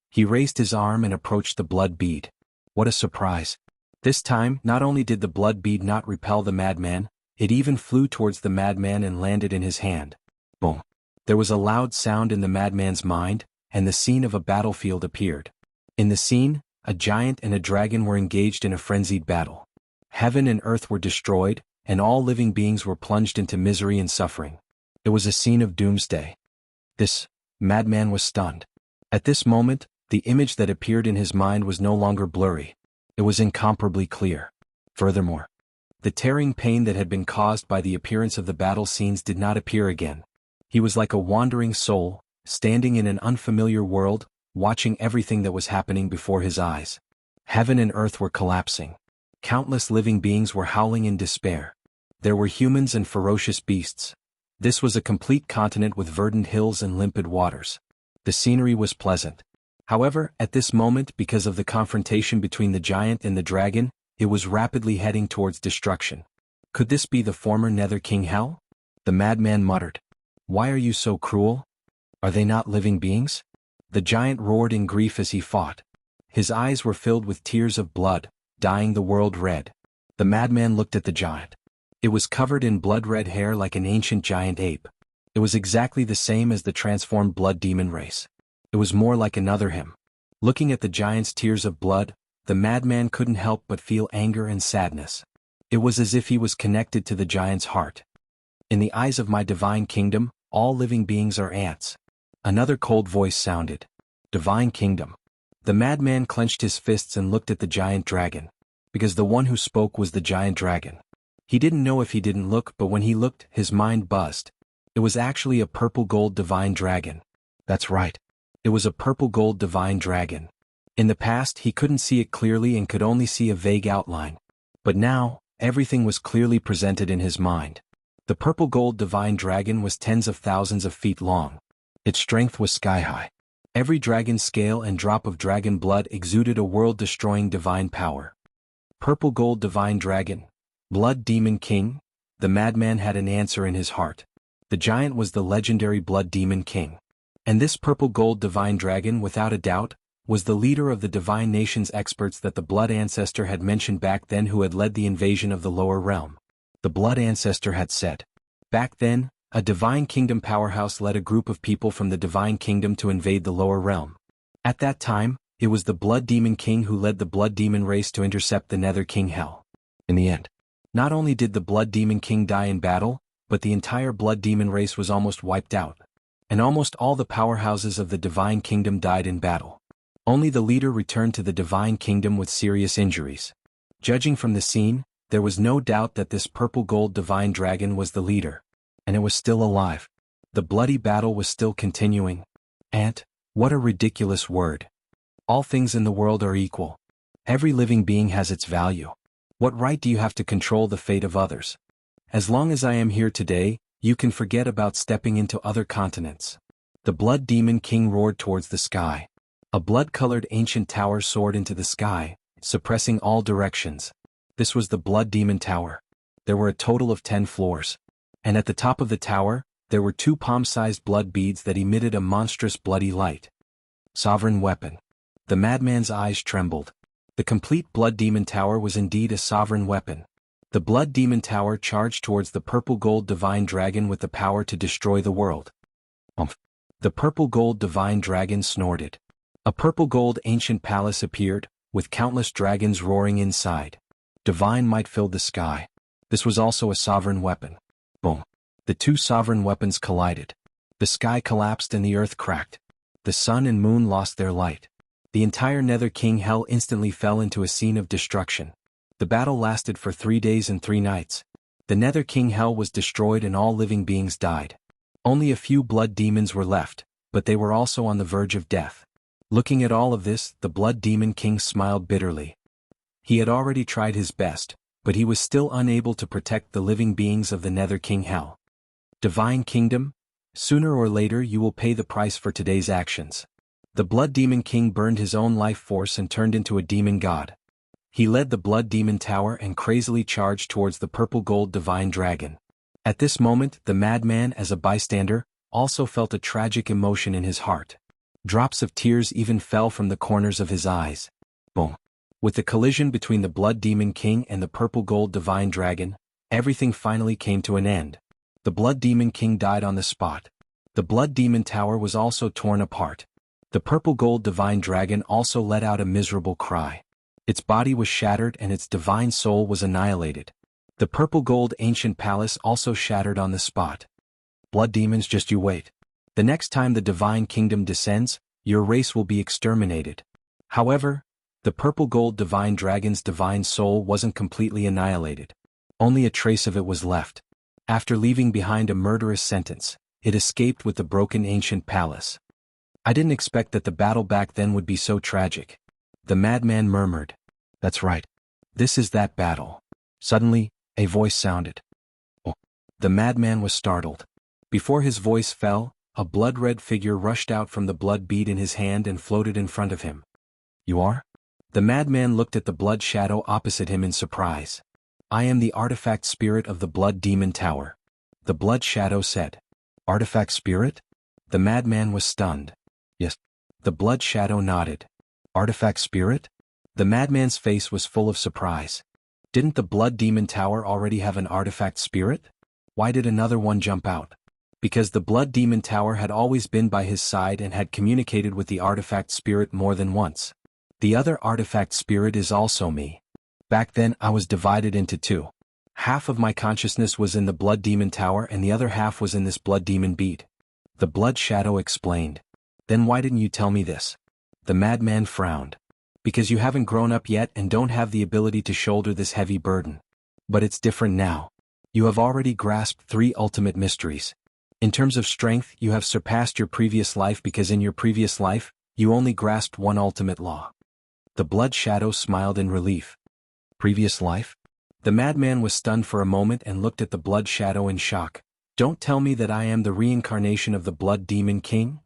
He raised his arm and approached the blood bead. What a surprise. This time, not only did the blood bead not repel the madman, it even flew towards the madman and landed in his hand. Boom. There was a loud sound in the madman's mind, and the scene of a battlefield appeared. In the scene, a giant and a dragon were engaged in a frenzied battle. Heaven and earth were destroyed, and all living beings were plunged into misery and suffering. It was a scene of doomsday. This madman was stunned. At this moment, the image that appeared in his mind was no longer blurry. It was incomparably clear. Furthermore, the tearing pain that had been caused by the appearance of the battle scenes did not appear again. He was like a wandering soul, standing in an unfamiliar world, watching everything that was happening before his eyes. Heaven and earth were collapsing. Countless living beings were howling in despair. There were humans and ferocious beasts. This was a complete continent with verdant hills and limpid waters. The scenery was pleasant. However, at this moment, because of the confrontation between the giant and the dragon, it was rapidly heading towards destruction. Could this be the former Nether King Hell? The madman muttered. Why are you so cruel? Are they not living beings? The giant roared in grief as he fought. His eyes were filled with tears of blood, dyeing the world red. The madman looked at the giant. It was covered in blood-red hair like an ancient giant ape. It was exactly the same as the transformed blood demon race. It was more like another him. Looking at the giant's tears of blood, the madman couldn't help but feel anger and sadness. It was as if he was connected to the giant's heart. In the eyes of my divine kingdom, all living beings are ants. Another cold voice sounded. Divine kingdom. The madman clenched his fists and looked at the giant dragon. Because the one who spoke was the giant dragon. He didn't know if he didn't look, but when he looked, his mind buzzed. It was actually a purple-gold divine dragon. That's right. It was a purple-gold divine dragon. In the past, he couldn't see it clearly and could only see a vague outline. But now, everything was clearly presented in his mind. The purple-gold divine dragon was tens of thousands of feet long. Its strength was sky-high. Every dragon scale and drop of dragon blood exuded a world-destroying divine power. Purple-gold divine dragon. Blood Demon King? The madman had an answer in his heart. The giant was the legendary Blood Demon King. And this purple-gold divine dragon, without a doubt, was the leader of the divine nation's experts that the Blood Ancestor had mentioned back then, who had led the invasion of the lower realm. The Blood Ancestor had said. Back then, a divine kingdom powerhouse led a group of people from the divine kingdom to invade the lower realm. At that time, it was the Blood Demon King who led the Blood Demon race to intercept the Nether King Hell. In the end, not only did the Blood Demon King die in battle, but the entire Blood Demon race was almost wiped out. And almost all the powerhouses of the divine kingdom died in battle. Only the leader returned to the divine kingdom with serious injuries. Judging from the scene, there was no doubt that this purple-gold divine dragon was the leader. And it was still alive. The bloody battle was still continuing. Ant, what a ridiculous word. All things in the world are equal. Every living being has its value. What right do you have to control the fate of others? As long as I am here today, you can forget about stepping into other continents. The Blood Demon King roared towards the sky. A blood-colored ancient tower soared into the sky, suppressing all directions. This was the Blood Demon Tower. There were a total of 10 floors. And at the top of the tower, there were 2 palm-sized blood beads that emitted a monstrous bloody light. Sovereign weapon. The madman's eyes trembled. The complete Blood Demon Tower was indeed a sovereign weapon. The Blood Demon Tower charged towards the purple-gold divine dragon with the power to destroy the world. The purple-gold divine dragon snorted. A purple-gold ancient palace appeared, with countless dragons roaring inside. Divine might filled the sky. This was also a sovereign weapon. Boom. The 2 sovereign weapons collided. The sky collapsed and the earth cracked. The sun and moon lost their light. The entire Nether King Hell instantly fell into a scene of destruction. The battle lasted for 3 days and 3 nights. The Nether King Hell was destroyed and all living beings died. Only a few blood demons were left, but they were also on the verge of death. Looking at all of this, the Blood Demon King smiled bitterly. He had already tried his best, but he was still unable to protect the living beings of the Nether King Hell. Divine Kingdom, sooner or later you will pay the price for today's actions. The Blood Demon King burned his own life force and turned into a demon god. He led the Blood Demon Tower and crazily charged towards the purple-gold divine dragon. At this moment, the madman, as a bystander, also felt a tragic emotion in his heart. Drops of tears even fell from the corners of his eyes. Boom. With the collision between the Blood Demon King and the purple-gold divine dragon, everything finally came to an end. The Blood Demon King died on the spot. The Blood Demon Tower was also torn apart. The purple-gold divine dragon also let out a miserable cry. Its body was shattered and its divine soul was annihilated. The purple-gold ancient palace also shattered on the spot. Blood demons, just you wait. The next time the divine kingdom descends, your race will be exterminated. However, the purple-gold divine dragon's divine soul wasn't completely annihilated. Only a trace of it was left. After leaving behind a murderous sentence, it escaped with the broken ancient palace. I didn't expect that the battle back then would be so tragic. The madman murmured. That's right. This is that battle. Suddenly, a voice sounded. Oh. The madman was startled. Before his voice fell, a blood-red figure rushed out from the blood bead in his hand and floated in front of him. You are? The madman looked at the blood shadow opposite him in surprise. I am the artifact spirit of the Blood Demon Tower. The blood shadow said. Artifact spirit? The madman was stunned. Yes. The blood shadow nodded. Artifact spirit? The madman's face was full of surprise. Didn't the Blood Demon Tower already have an artifact spirit? Why did another one jump out? Because the Blood Demon Tower had always been by his side and had communicated with the artifact spirit more than once. The other artifact spirit is also me. Back then I was divided into two. Half of my consciousness was in the Blood Demon Tower and the other half was in this Blood Demon bead. The Blood Shadow explained. Then why didn't you tell me this? The madman frowned. Because you haven't grown up yet and don't have the ability to shoulder this heavy burden. But it's different now. You have already grasped 3 ultimate mysteries. In terms of strength, you have surpassed your previous life because in your previous life, you only grasped 1 ultimate law. The Blood Shadow smiled in relief. Previous life? The madman was stunned for a moment and looked at the Blood Shadow in shock. Don't tell me that I am the reincarnation of the Blood Demon King?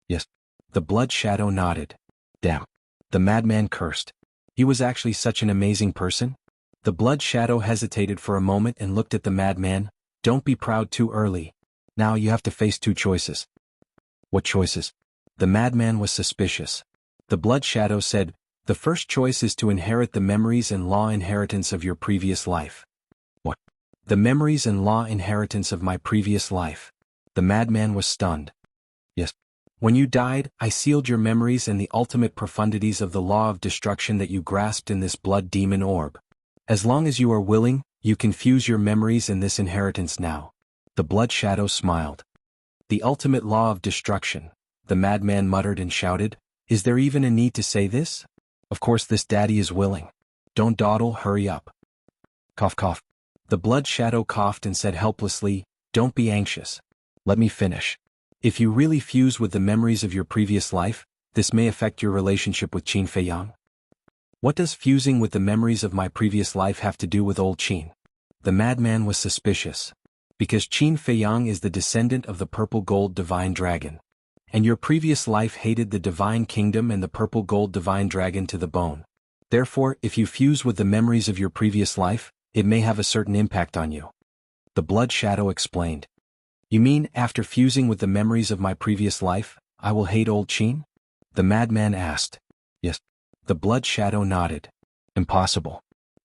Yes. The Blood Shadow nodded. Damn. The madman cursed. He was actually such an amazing person? The Blood Shadow hesitated for a moment and looked at the madman. Don't be proud too early. Now you have to face 2 choices. What choices? The madman was suspicious. The Blood Shadow said, the first choice is to inherit the memories and law inheritance of your previous life. What? The memories and law inheritance of my previous life. The madman was stunned. Yes. When you died, I sealed your memories and the ultimate profundities of the law of destruction that you grasped in this blood demon orb. As long as you are willing, you can fuse your memories in this inheritance now. The Blood Shadow smiled. The ultimate law of destruction, the madman muttered and shouted, is there even a need to say this? Of course this daddy is willing. Don't dawdle, hurry up. Cough cough. The Blood Shadow coughed and said helplessly, don't be anxious. Let me finish. If you really fuse with the memories of your previous life, this may affect your relationship with Qin Feiyang. What does fusing with the memories of my previous life have to do with old Qin? The madman was suspicious. Because Qin Feiyang is the descendant of the purple gold divine dragon. And your previous life hated the divine kingdom and the purple gold divine dragon to the bone. Therefore, if you fuse with the memories of your previous life, it may have a certain impact on you. The Blood Shadow explained. You mean, after fusing with the memories of my previous life, I will hate old Qin? The madman asked. Yes. The Blood Shadow nodded. Impossible.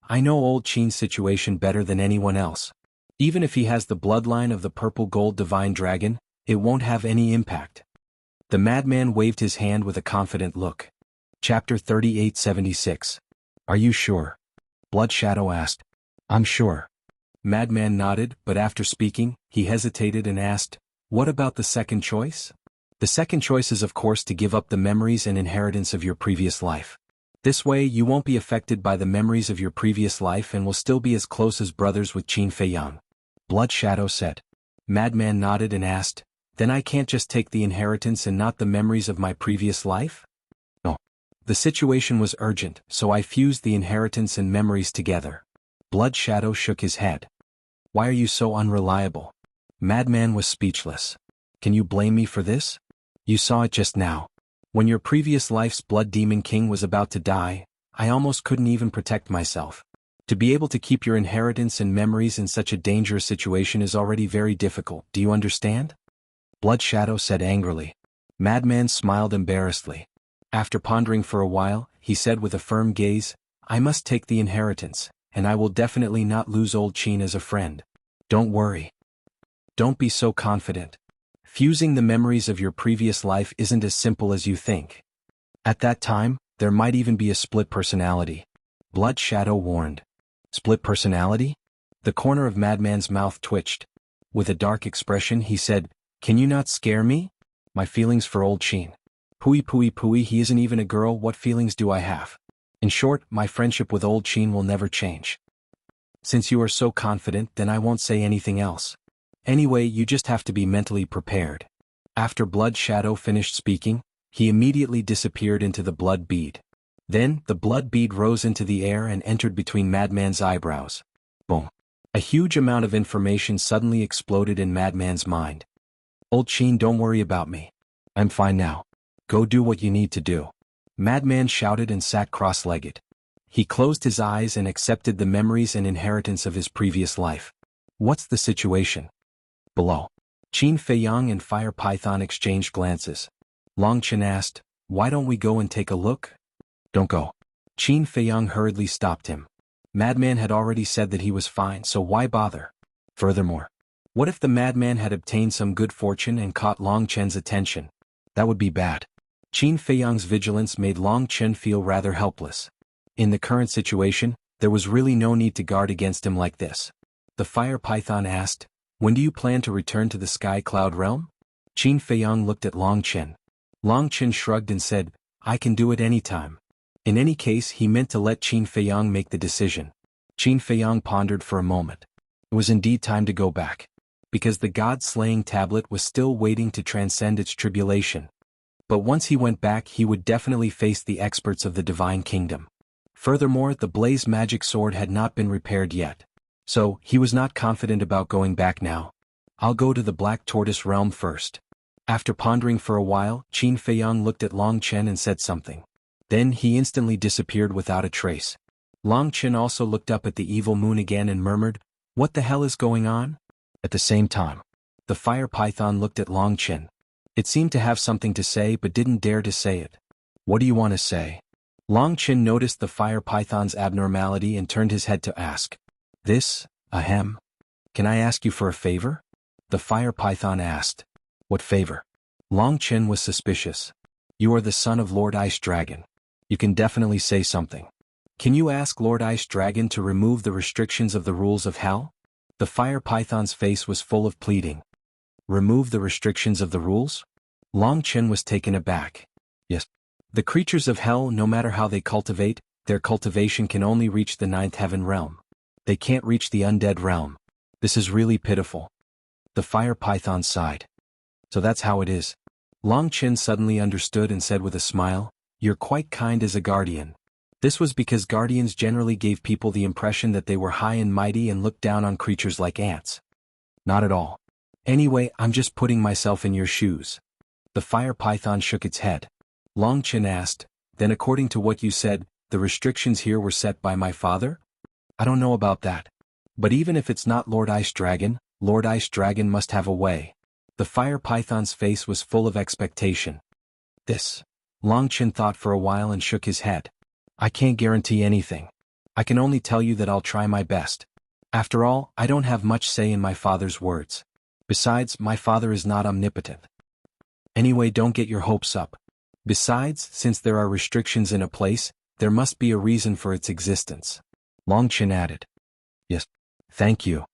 I know old Qin's situation better than anyone else. Even if he has the bloodline of the purple gold divine dragon, it won't have any impact. The madman waved his hand with a confident look. Chapter 3876. Are you sure? Blood Shadow asked. I'm sure. Madman nodded, but after speaking, he hesitated and asked, what about the second choice? The second choice is of course to give up the memories and inheritance of your previous life. This way you won't be affected by the memories of your previous life and will still be as close as brothers with Qin Feiyang. Blood Shadow said. Madman nodded and asked, then I can't just take the inheritance and not the memories of my previous life? No. The situation was urgent, so I fused the inheritance and memories together. Blood Shadow shook his head. Why are you so unreliable? Madman was speechless. Can you blame me for this? You saw it just now. When your previous life's Blood Demon King was about to die, I almost couldn't even protect myself. To be able to keep your inheritance and memories in such a dangerous situation is already very difficult, do you understand? Blood Shadow said angrily. Madman smiled embarrassedly. After pondering for a while, he said with a firm gaze, I must take the inheritance, and I will definitely not lose old Qin as a friend. Don't worry. Don't be so confident. Fusing the memories of your previous life isn't as simple as you think. At that time, there might even be a split personality. Blood Shadow warned. Split personality? The corner of Madman's mouth twitched. With a dark expression he said, can you not scare me? My feelings for old Qin. Pooey, he isn't even a girl, what feelings do I have? In short, my friendship with old Qin will never change. Since you are so confident, then I won't say anything else. Anyway, you just have to be mentally prepared. After Blood Shadow finished speaking, he immediately disappeared into the blood bead. Then, the blood bead rose into the air and entered between Madman's eyebrows. Boom. A huge amount of information suddenly exploded in Madman's mind. Old Qin, don't worry about me. I'm fine now. Go do what you need to do. Madman shouted and sat cross-legged. He closed his eyes and accepted the memories and inheritance of his previous life. What's the situation? Below. Qin Feiyang and Fire Python exchanged glances. Long Chen asked, why don't we go and take a look? Don't go. Qin Feiyang hurriedly stopped him. Madman had already said that he was fine, so why bother? Furthermore, What if the madman had obtained some good fortune and caught Long Chen's attention? That would be bad. Qin Feiyang's vigilance made Long Chen feel rather helpless. In the current situation, there was really no need to guard against him like this. The fire python asked, "When do you plan to return to the Sky Cloud realm?" Qin Feiyang looked at Long Chen. Long Chen shrugged and said, "I can do it anytime." In any case, he meant to let Qin Feiyang make the decision. Qin Feiyang pondered for a moment. It was indeed time to go back. Because the god-slaying tablet was still waiting to transcend its tribulation. But once he went back, he would definitely face the experts of the Divine Kingdom. Furthermore, the blaze magic sword had not been repaired yet. So, he was not confident about going back now. "I'll go to the Black Tortoise realm first." After pondering for a while, Qin Feiyang looked at Long Chen and said something. Then he instantly disappeared without a trace. Long Chen also looked up at the evil moon again and murmured, "What the hell is going on?" At the same time, the fire python looked at Long Chen. It seemed to have something to say but didn't dare to say it. "What do you want to say?" Long Chen noticed the fire python's abnormality and turned his head to ask. "This, ahem. Can I ask you for a favor?" The fire python asked. "What favor?" Long Chen was suspicious. "You are the son of Lord Ice Dragon. You can definitely say something. Can you ask Lord Ice Dragon to remove the restrictions of the rules of hell?" The fire python's face was full of pleading. "Remove the restrictions of the rules?" Long Chen was taken aback. "Yes. The creatures of hell, no matter how they cultivate, their cultivation can only reach the 9th heaven realm. They can't reach the undead realm. This is really pitiful." The fire python sighed. "So that's how it is." Long Chen suddenly understood and said with a smile, "You're quite kind as a guardian." This was because guardians generally gave people the impression that they were high and mighty and looked down on creatures like ants. Not at all. "Anyway, I'm just putting myself in your shoes." The fire python shook its head. Long Chen asked, "Then according to what you said, the restrictions here were set by my father?" "I don't know about that. But even if it's not Lord Ice Dragon must have a way." The fire python's face was full of expectation. "This." Long Chen thought for a while and shook his head. "I can't guarantee anything. I can only tell you that I'll try my best. After all, I don't have much say in my father's words. Besides, my father is not omnipotent. Anyway, don't get your hopes up. Besides, since there are restrictions in a place, there must be a reason for its existence." Long Chen added. "Yes. Thank you."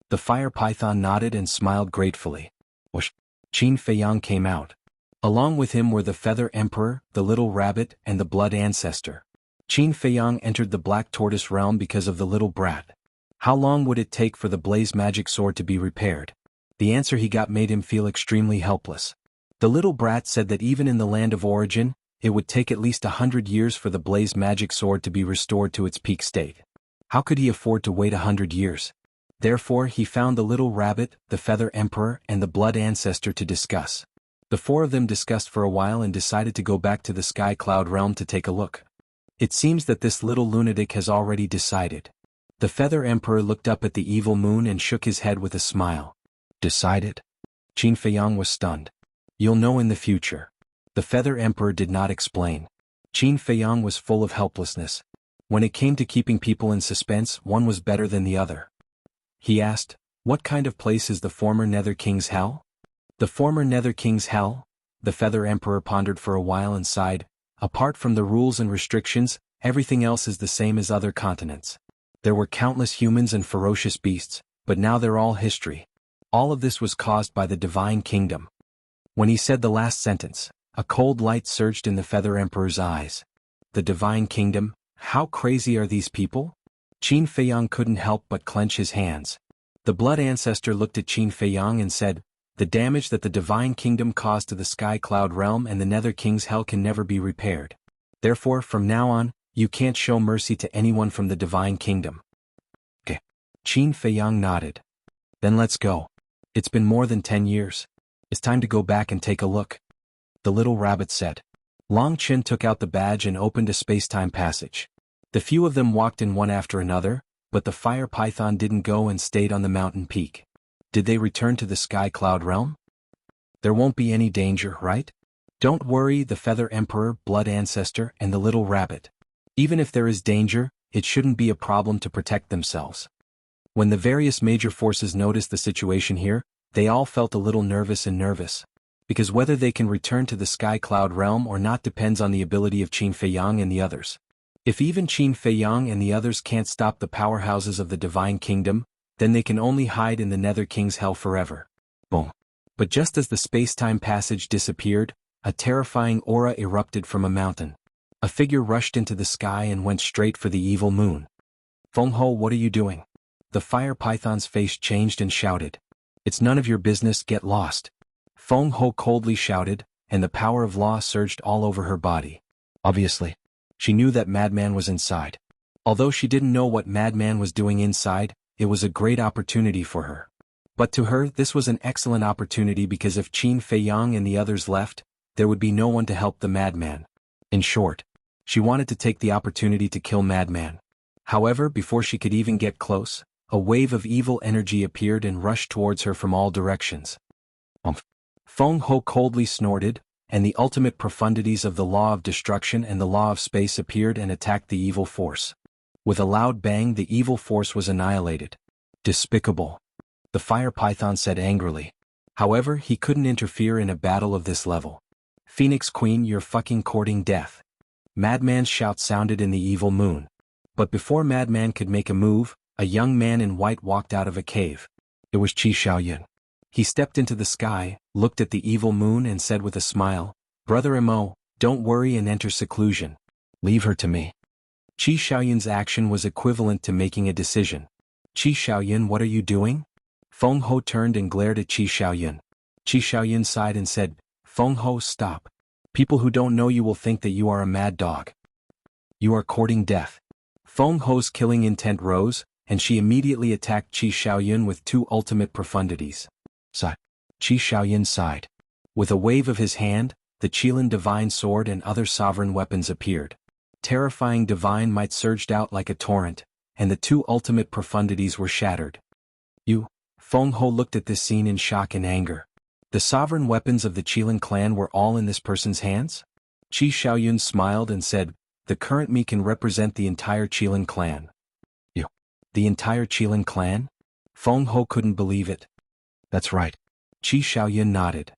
The fire python nodded and smiled gratefully. Whoosh! Qin Feiyang came out. Along with him were the Feather Emperor, the Little Rabbit, and the Blood Ancestor. Qin Feiyang entered the Black Tortoise realm because of the little brat. How long would it take for the blaze magic sword to be repaired? The answer he got made him feel extremely helpless. The little brat said that even in the land of origin, it would take at least 100 years for the blaze magic sword to be restored to its peak state. How could he afford to wait 100 years? Therefore, he found the Little Rabbit, the Feather Emperor, and the Blood Ancestor to discuss. The four of them discussed for a while and decided to go back to the Sky Cloud realm to take a look. It seems that this little lunatic has already decided. The Feather Emperor looked up at the evil moon and shook his head with a smile. "Decided?" Qin Feiyang was stunned. "You'll know in the future." The Feather Emperor did not explain. Qin Feiyang was full of helplessness. When it came to keeping people in suspense, one was better than the other. He asked, "What kind of place is the former Nether King's Hell?" "The former Nether King's Hell?" The Feather Emperor pondered for a while and sighed. "Apart from the rules and restrictions, everything else is the same as other continents. There were countless humans and ferocious beasts, but now they're all history. All of this was caused by the Divine Kingdom." When he said the last sentence, a cold light surged in the Feather Emperor's eyes. The Divine Kingdom? How crazy are these people? Qin Feiyang couldn't help but clench his hands. The Blood Ancestor looked at Qin Feiyang and said, "The damage that the Divine Kingdom caused to the Sky Cloud realm and the Nether King's Hell can never be repaired. Therefore, from now on, you can't show mercy to anyone from the Divine Kingdom." Okay. Qin Feiyang nodded. "Then let's go. It's been more than 10 years. It's time to go back and take a look." The little rabbit said. Long Chen took out the badge and opened a space-time passage. The few of them walked in one after another, but the fire python didn't go and stayed on the mountain peak. Did they return to the Sky Cloud realm? "There won't be any danger, right?" "Don't worry," the Feather Emperor, Blood Ancestor, and the little rabbit. "Even if there is danger, it shouldn't be a problem to protect themselves." When the various major forces noticed the situation here, they all felt a little nervous. Because whether they can return to the Sky Cloud realm or not depends on the ability of Qin Feiyang and the others. If even Qin Feiyang and the others can't stop the powerhouses of the Divine Kingdom, then they can only hide in the Nether King's hell forever. Boom. But just as the space-time passage disappeared, a terrifying aura erupted from a mountain. A figure rushed into the sky and went straight for the evil moon. Feng Ho, what are you doing? The fire python's face changed and shouted. It's none of your business, get lost. Feng Ho coldly shouted, and the power of law surged all over her body. Obviously, she knew that Madman was inside. Although she didn't know what Madman was doing inside, it was a great opportunity for her. But to her, this was an excellent opportunity because if Qin Feiyang and the others left, there would be no one to help the Madman. In short, she wanted to take the opportunity to kill Madman. However, before she could even get close, a wave of evil energy appeared and rushed towards her from all directions. Feng Ho coldly snorted, and the ultimate profundities of the law of destruction and the law of space appeared and attacked the evil force. With a loud bang, the evil force was annihilated. Despicable. The fire python said angrily. However, he couldn't interfere in a battle of this level. Phoenix Queen, you're fucking courting death. Madman's shout sounded in the evil moon. But before Madman could make a move, a young man in white walked out of a cave. It was Qi Xiaoyun. He stepped into the sky, looked at the evil moon and said with a smile, Brother Mo, don't worry and enter seclusion. Leave her to me. Qi Xiaoyun's action was equivalent to making a decision. Qi Xiaoyun, what are you doing? Feng Ho turned and glared at Qi Xiaoyun. Qi Xiaoyun sighed and said, Feng Ho, stop. People who don't know you will think that you are a mad dog. You are courting death. Feng Ho's killing intent rose, and she immediately attacked Qi Xiaoyun with two ultimate profundities. Sigh. Qi Xiaoyun sighed. With a wave of his hand, the Qilin divine sword and other sovereign weapons appeared. Terrifying divine might surged out like a torrent, and the two ultimate profundities were shattered. Feng Ho looked at this scene in shock and anger. The sovereign weapons of the Qilin clan were all in this person's hands? Qi Xiaoyun smiled and said, the current me can represent the entire Qilin clan. The entire Qilin clan? Feng Ho couldn't believe it. That's right. Qi Xiaoyun nodded.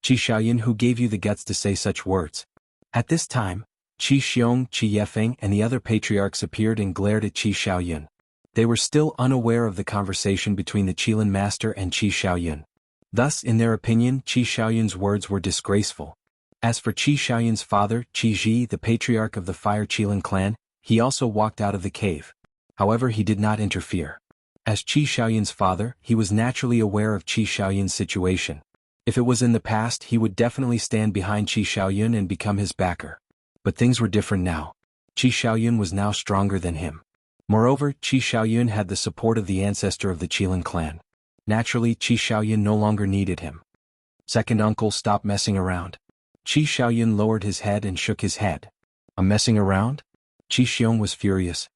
Qi Xiaoyun, who gave you the guts to say such words? At this time, Qi Xiong, Qi Yefeng and the other patriarchs appeared and glared at Qi Xiaoyun. They were still unaware of the conversation between the Qilin master and Qi Xiaoyun. Thus, in their opinion, Qi Xiaoyun's words were disgraceful. As for Qi Xiaoyun's father, Qi Ji, the patriarch of the Fire Qilin clan, he also walked out of the cave. However, he did not interfere. As Qi Xiaoyun's father, he was naturally aware of Qi Xiaoyun's situation. If it was in the past, he would definitely stand behind Qi Xiaoyun and become his backer. But things were different now. Qi Xiaoyun was now stronger than him. Moreover, Qi Xiaoyun had the support of the ancestor of the Qilin clan. Naturally, Qi Xiaoyun no longer needed him. Second uncle, stop messing around. Qi Xiaoyun lowered his head and shook his head. I'm messing around? Qi Xiong was furious.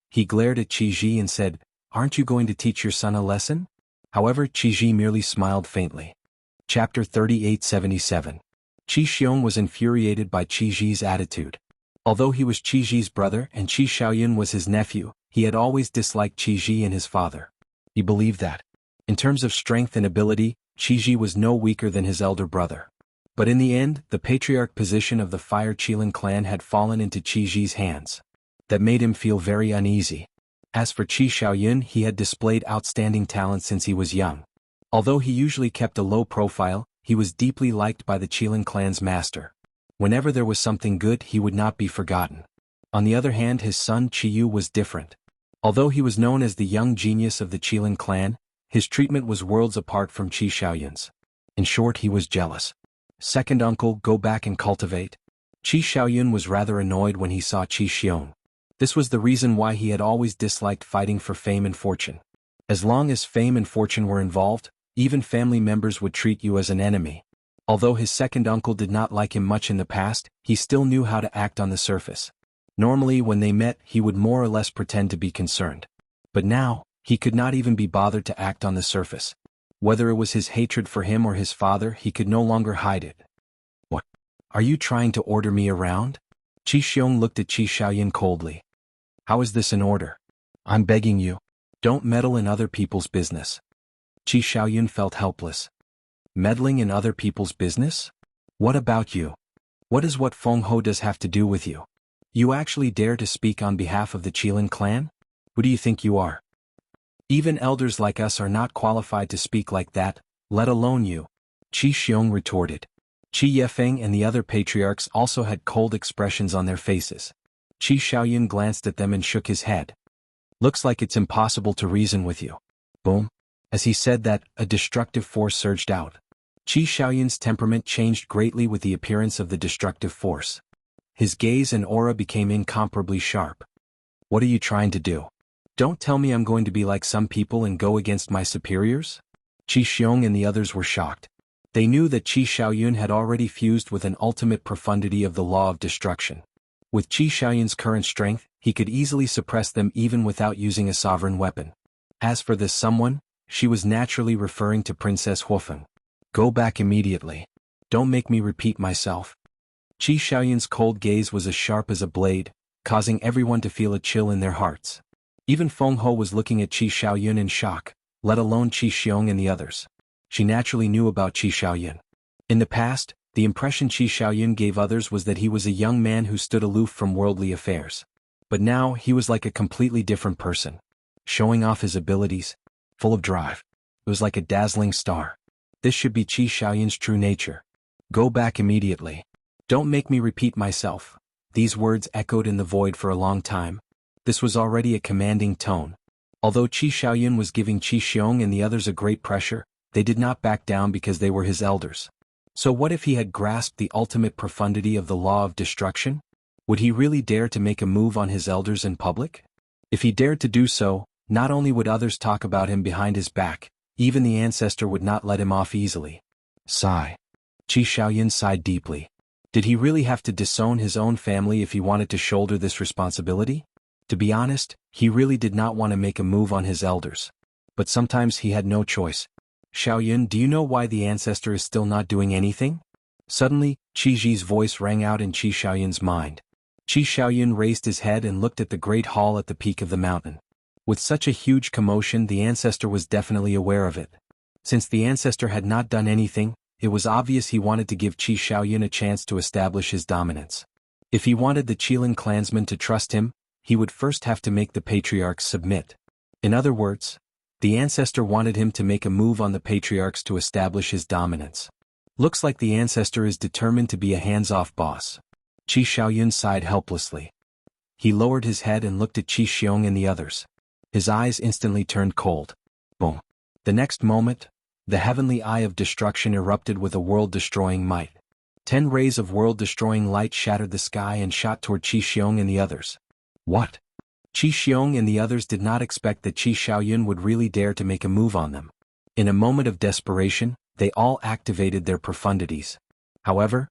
He glared at Qi Ji and said, aren't you going to teach your son a lesson? However, Qi Ji merely smiled faintly. Chapter 3877. Qi Xiong was infuriated by Qi Ji's attitude. Although he was Qi Ji's brother and Qi Xiaoyun was his nephew, he had always disliked Qi Ji and his father. He believed that, in terms of strength and ability, Qi Ji was no weaker than his elder brother. But in the end, the patriarch position of the Fire Qilin clan had fallen into Qi Ji's hands. That made him feel very uneasy. As for Qi Xiaoyun, he had displayed outstanding talent since he was young. Although he usually kept a low profile, he was deeply liked by the Qilin clan's master. Whenever there was something good, he would not be forgotten. On the other hand, his son Qiyu was different. Although he was known as the young genius of the Qilin clan, his treatment was worlds apart from Qi Xiaoyun's. In short, he was jealous. Second uncle, go back and cultivate. Qi Xiaoyun was rather annoyed when he saw Qi Xiong. This was the reason why he had always disliked fighting for fame and fortune. As long as fame and fortune were involved, even family members would treat you as an enemy. Although his second uncle did not like him much in the past, he still knew how to act on the surface. Normally when they met, he would more or less pretend to be concerned. But now, he could not even be bothered to act on the surface. Whether it was his hatred for him or his father, he could no longer hide it. What? Are you trying to order me around? Qi Xiong looked at Qi Xiaoyun coldly. How is this an order? I'm begging you. Don't meddle in other people's business. Qi Xiaoyun felt helpless. Meddling in other people's business? What about you? What does what Feng Ho does have to do with you? You actually dare to speak on behalf of the Qilin clan? Who do you think you are? Even elders like us are not qualified to speak like that, let alone you. Qi Xiong retorted. Qi Yefeng and the other patriarchs also had cold expressions on their faces. Qi Xiaoyun glanced at them and shook his head. Looks like it's impossible to reason with you. Boom. As he said that, a destructive force surged out. Qi Xiaoyun's temperament changed greatly with the appearance of the destructive force. His gaze and aura became incomparably sharp. What are you trying to do? Don't tell me I'm going to be like some people and go against my superiors? Qi Xiong and the others were shocked. They knew that Qi Xiaoyun had already fused with an ultimate profundity of the law of destruction. With Qi Xiaoyun's current strength, he could easily suppress them even without using a sovereign weapon. As for this someone, she was naturally referring to Princess Huofeng. Go back immediately. Don't make me repeat myself. Qi Xiaoyun's cold gaze was as sharp as a blade, causing everyone to feel a chill in their hearts. Even Feng Ho was looking at Qi Xiaoyun in shock, let alone Qi Xiong and the others. She naturally knew about Qi Xiaoyun. In the past, the impression Qi Xiaoyun gave others was that he was a young man who stood aloof from worldly affairs. But now he was like a completely different person. Showing off his abilities, full of drive. It was like a dazzling star. This should be Qi Xiaoyun's true nature. Go back immediately. Don't make me repeat myself. These words echoed in the void for a long time. This was already a commanding tone. Although Qi Xiaoyun was giving Qi Xiong and the others a great pressure, they did not back down because they were his elders. So what if he had grasped the ultimate profundity of the law of destruction? Would he really dare to make a move on his elders in public? If he dared to do so, not only would others talk about him behind his back, even the ancestor would not let him off easily. Sigh. Qi Xiaoyun sighed deeply. Did he really have to disown his own family if he wanted to shoulder this responsibility? To be honest, he really did not want to make a move on his elders. But sometimes he had no choice. Xiaoyun, do you know why the ancestor is still not doing anything? Suddenly, Qi Ji's voice rang out in Qi Xiaoyun's mind. Qi Xiaoyun raised his head and looked at the great hall at the peak of the mountain. With such a huge commotion, the ancestor was definitely aware of it. Since the ancestor had not done anything, it was obvious he wanted to give Qi Xiaoyun a chance to establish his dominance. If he wanted the Qilin clansmen to trust him, he would first have to make the patriarchs submit. In other words, the ancestor wanted him to make a move on the patriarchs to establish his dominance. Looks like the ancestor is determined to be a hands-off boss. Qi Xiaoyun sighed helplessly. He lowered his head and looked at Qi Xiong and the others. His eyes instantly turned cold. Boom. The next moment, the heavenly eye of destruction erupted with a world-destroying might. 10 rays of world-destroying light shattered the sky and shot toward Qi Xiong and the others. What? Qi Xiong and the others did not expect that Qi Xiaoyun would really dare to make a move on them. In a moment of desperation, they all activated their profundities. However,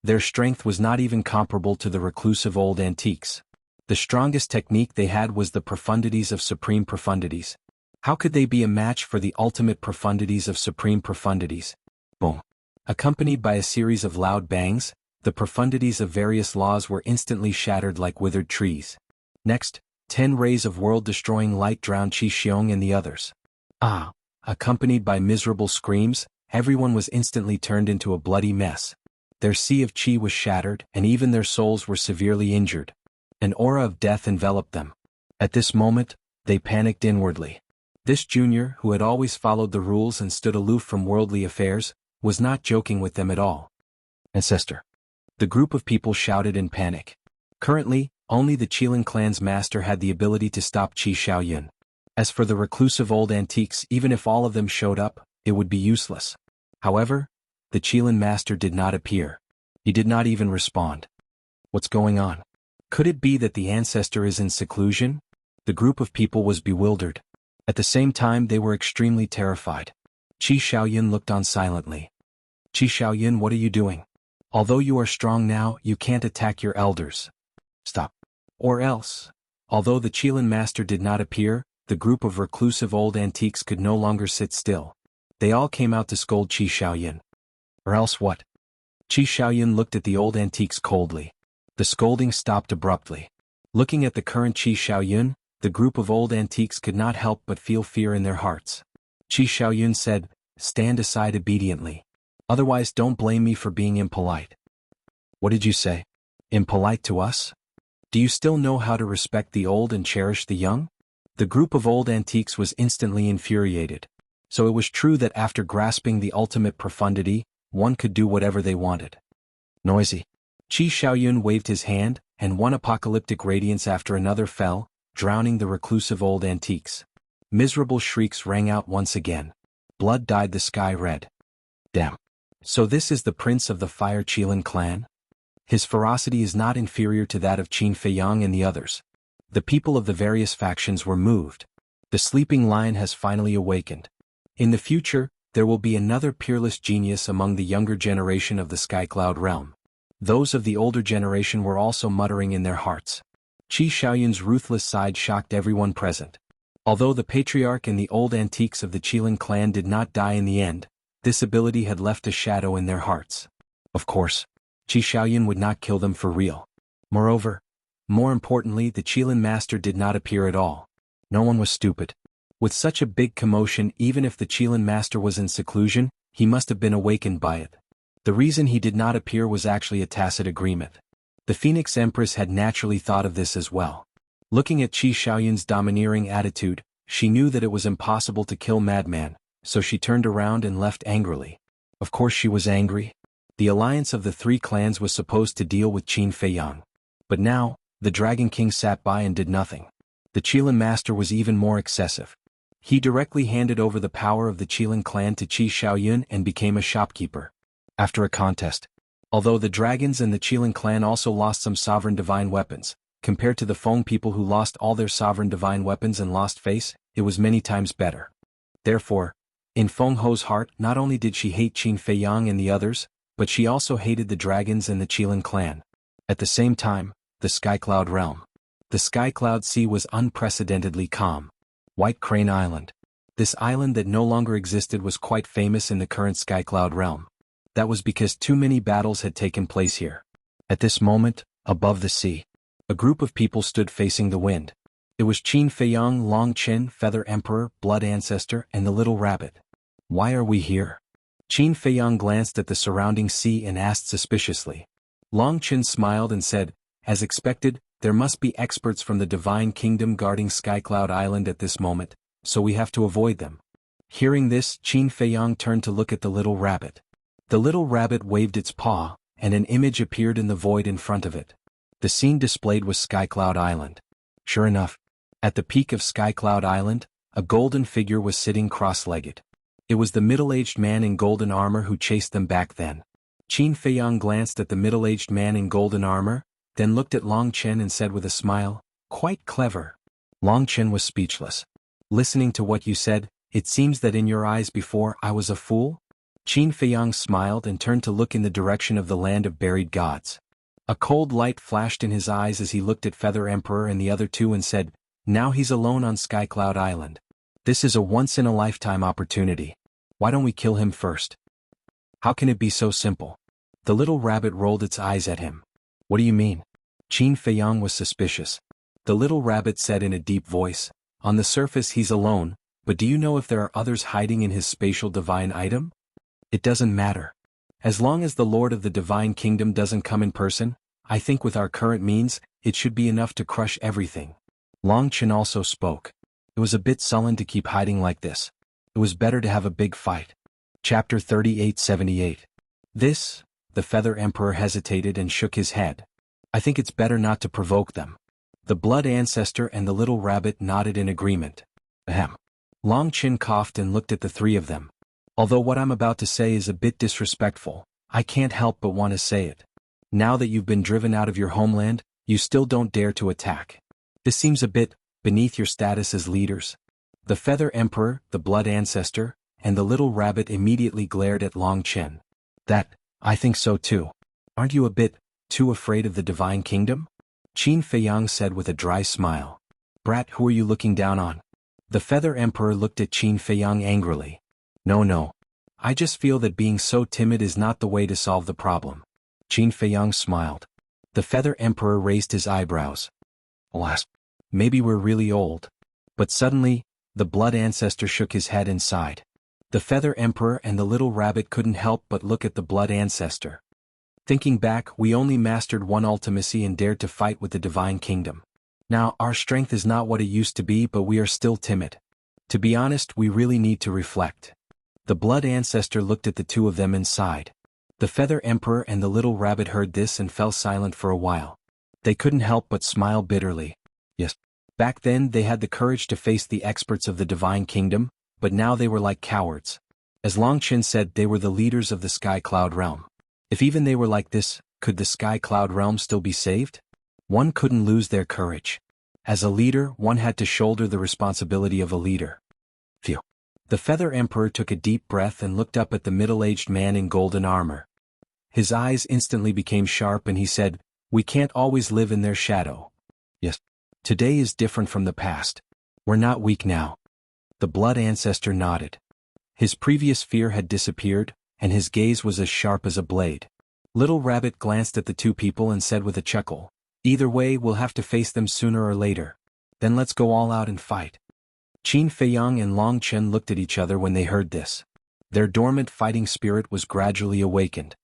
their strength was not even comparable to the reclusive old antiques. The strongest technique they had was the profundities of supreme profundities. How could they be a match for the ultimate profundities of supreme profundities? Boom. Accompanied by a series of loud bangs, the profundities of various laws were instantly shattered like withered trees. Next, 10 rays of world-destroying light drowned Qi Xiong and the others. Ah! Accompanied by miserable screams, everyone was instantly turned into a bloody mess. Their sea of qi was shattered, and even their souls were severely injured. An aura of death enveloped them. At this moment, they panicked inwardly. This junior, who had always followed the rules and stood aloof from worldly affairs, was not joking with them at all. Ancestor. The group of people shouted in panic. Currently, only the Qilin clan's master had the ability to stop Qi Xiaoyun. As for the reclusive old antiques, even if all of them showed up, it would be useless. However, the Qilin master did not appear. He did not even respond. What's going on? Could it be that the ancestor is in seclusion? The group of people was bewildered. At the same time, they were extremely terrified. Qi Xiaoyun looked on silently. Qi Xiaoyun, what are you doing? Although you are strong now, you can't attack your elders. Stop. Or else. Although the Qilin master did not appear, the group of reclusive old antiques could no longer sit still. They all came out to scold Qi Xiaoyun. Or else what? Qi Xiaoyun looked at the old antiques coldly. The scolding stopped abruptly. Looking at the current Qi Xiaoyun, The group of old antiques could not help but feel fear in their hearts. Qi Xiaoyun said, "Stand aside obediently. Otherwise don't blame me for being impolite." "What did you say? Impolite to us? Do you still know how to respect the old and cherish the young?" The group of old antiques was instantly infuriated. So it was true that after grasping the ultimate profundity, one could do whatever they wanted. Noisy. Qi Xiaoyun waved his hand, and one apocalyptic radiance after another fell, drowning the reclusive old antiques. Miserable shrieks rang out once again. Blood dyed the sky red. Damn. So this is the prince of the Fire Qilin clan? His ferocity is not inferior to that of Qin Feiyang and the others. The people of the various factions were moved. The sleeping lion has finally awakened. In the future, there will be another peerless genius among the younger generation of the Skycloud realm. Those of the older generation were also muttering in their hearts. Qi Xiaoyun's ruthless side shocked everyone present. Although the patriarch and the old antiques of the Qilin clan did not die in the end, this ability had left a shadow in their hearts. Of course, Qi Xiaoyun would not kill them for real. Moreover, more importantly, the Qilin master did not appear at all. No one was stupid. With such a big commotion, even if the Qilin master was in seclusion, he must have been awakened by it. The reason he did not appear was actually a tacit agreement. The Phoenix Empress had naturally thought of this as well. Looking at Qi Xiaoyun's domineering attitude, she knew that it was impossible to kill Madman, so she turned around and left angrily. Of course she was angry. The alliance of the three clans was supposed to deal with Qin Feiyang. But now, the Dragon King sat by and did nothing. The Qilin master was even more excessive. He directly handed over the power of the Qilin clan to Qi Xiaoyun and became a shopkeeper. After a contest. Although the dragons and the Qilin clan also lost some sovereign divine weapons, compared to the Feng people who lost all their sovereign divine weapons and lost face, it was many times better. Therefore, in Feng Ho's heart, not only did she hate Qin Feiyang and the others, but she also hated the dragons and the Qilin clan. At the same time, the Skycloud realm. The Skycloud Sea was unprecedentedly calm. White Crane Island. This island that no longer existed was quite famous in the current Skycloud realm. That was because too many battles had taken place here. At this moment, above the sea, a group of people stood facing the wind. It was Qin Feiyang, Long Chen, Feather Emperor, Blood Ancestor, and the Little Rabbit. "Why are we here?" Qin Feiyang glanced at the surrounding sea and asked suspiciously. Long Chen smiled and said, "As expected, there must be experts from the Divine Kingdom guarding Skycloud Island at this moment, so we have to avoid them." Hearing this, Qin Feiyang turned to look at the Little Rabbit. The Little Rabbit waved its paw, and an image appeared in the void in front of it. The scene displayed was Skycloud Island. Sure enough, at the peak of Skycloud Island, a golden figure was sitting cross-legged. It was the middle-aged man in golden armor who chased them back then. Qin Feiyang glanced at the middle-aged man in golden armor, then looked at Long Chen and said with a smile, "Quite clever." Long Chen was speechless. "Listening to what you said, it seems that in your eyes before I was a fool?" Qin Feiyang smiled and turned to look in the direction of the land of buried gods. A cold light flashed in his eyes as he looked at Feather Emperor and the other two and said, "Now he's alone on Skycloud Island. This is a once-in-a-lifetime opportunity. Why don't we kill him first?" "How can it be so simple?" The Little Rabbit rolled its eyes at him. "What do you mean?" Qin Feiyang was suspicious. The Little Rabbit said in a deep voice, "On the surface he's alone, but do you know if there are others hiding in his spatial divine item? It doesn't matter. As long as the Lord of the Divine Kingdom doesn't come in person, I think with our current means, it should be enough to crush everything." Long Chen also spoke. It was a bit sullen to keep hiding like this. It was better to have a big fight. Chapter 3878. The Feather Emperor hesitated and shook his head. "I think it's better not to provoke them." The Blood Ancestor and the Little Rabbit nodded in agreement. Ahem. Long Chen coughed and looked at the three of them. "Although what I'm about to say is a bit disrespectful, I can't help but want to say it. Now that you've been driven out of your homeland, you still don't dare to attack. This seems a bit beneath your status as leaders." The Feather Emperor, the Blood Ancestor, and the Little Rabbit immediately glared at Long Chen. I think so too. Aren't you a bit too afraid of the Divine Kingdom?" Qin Feiyang said with a dry smile. "Brat, who are you looking down on?" The Feather Emperor looked at Qin Feiyang angrily. No. I just feel that being so timid is not the way to solve the problem." Qin Feiyang smiled. The Feather Emperor raised his eyebrows. "Alas, maybe we're really old. But suddenly, the Blood Ancestor shook his head and sighed. The Feather Emperor and the little rabbit couldn't help but look at the Blood Ancestor. Thinking back, we only mastered one ultimacy and dared to fight with the Divine Kingdom. Now, our strength is not what it used to be, but we are still timid. To be honest, we really need to reflect. The Blood Ancestor looked at the two of them and sighed. The Feather Emperor and the little rabbit heard this and fell silent for a while. They couldn't help but smile bitterly. Yes. Back then they had the courage to face the experts of the Divine Kingdom, but now they were like cowards. As Long Chen said, they were the leaders of the Sky Cloud Realm. If even they were like this, could the Sky Cloud Realm still be saved? One couldn't lose their courage. As a leader, one had to shoulder the responsibility of a leader. Phew. The Feather Emperor took a deep breath and looked up at the middle-aged man in golden armor. His eyes instantly became sharp and he said, "We can't always live in their shadow. Yes. Today is different from the past. We're not weak now." The Blood Ancestor nodded. His previous fear had disappeared, and his gaze was as sharp as a blade. Little Rabbit glanced at the two people and said with a chuckle, "Either way, we'll have to face them sooner or later. Then let's go all out and fight." Qin Feiyang and Long Chen looked at each other when they heard this. Their dormant fighting spirit was gradually awakened.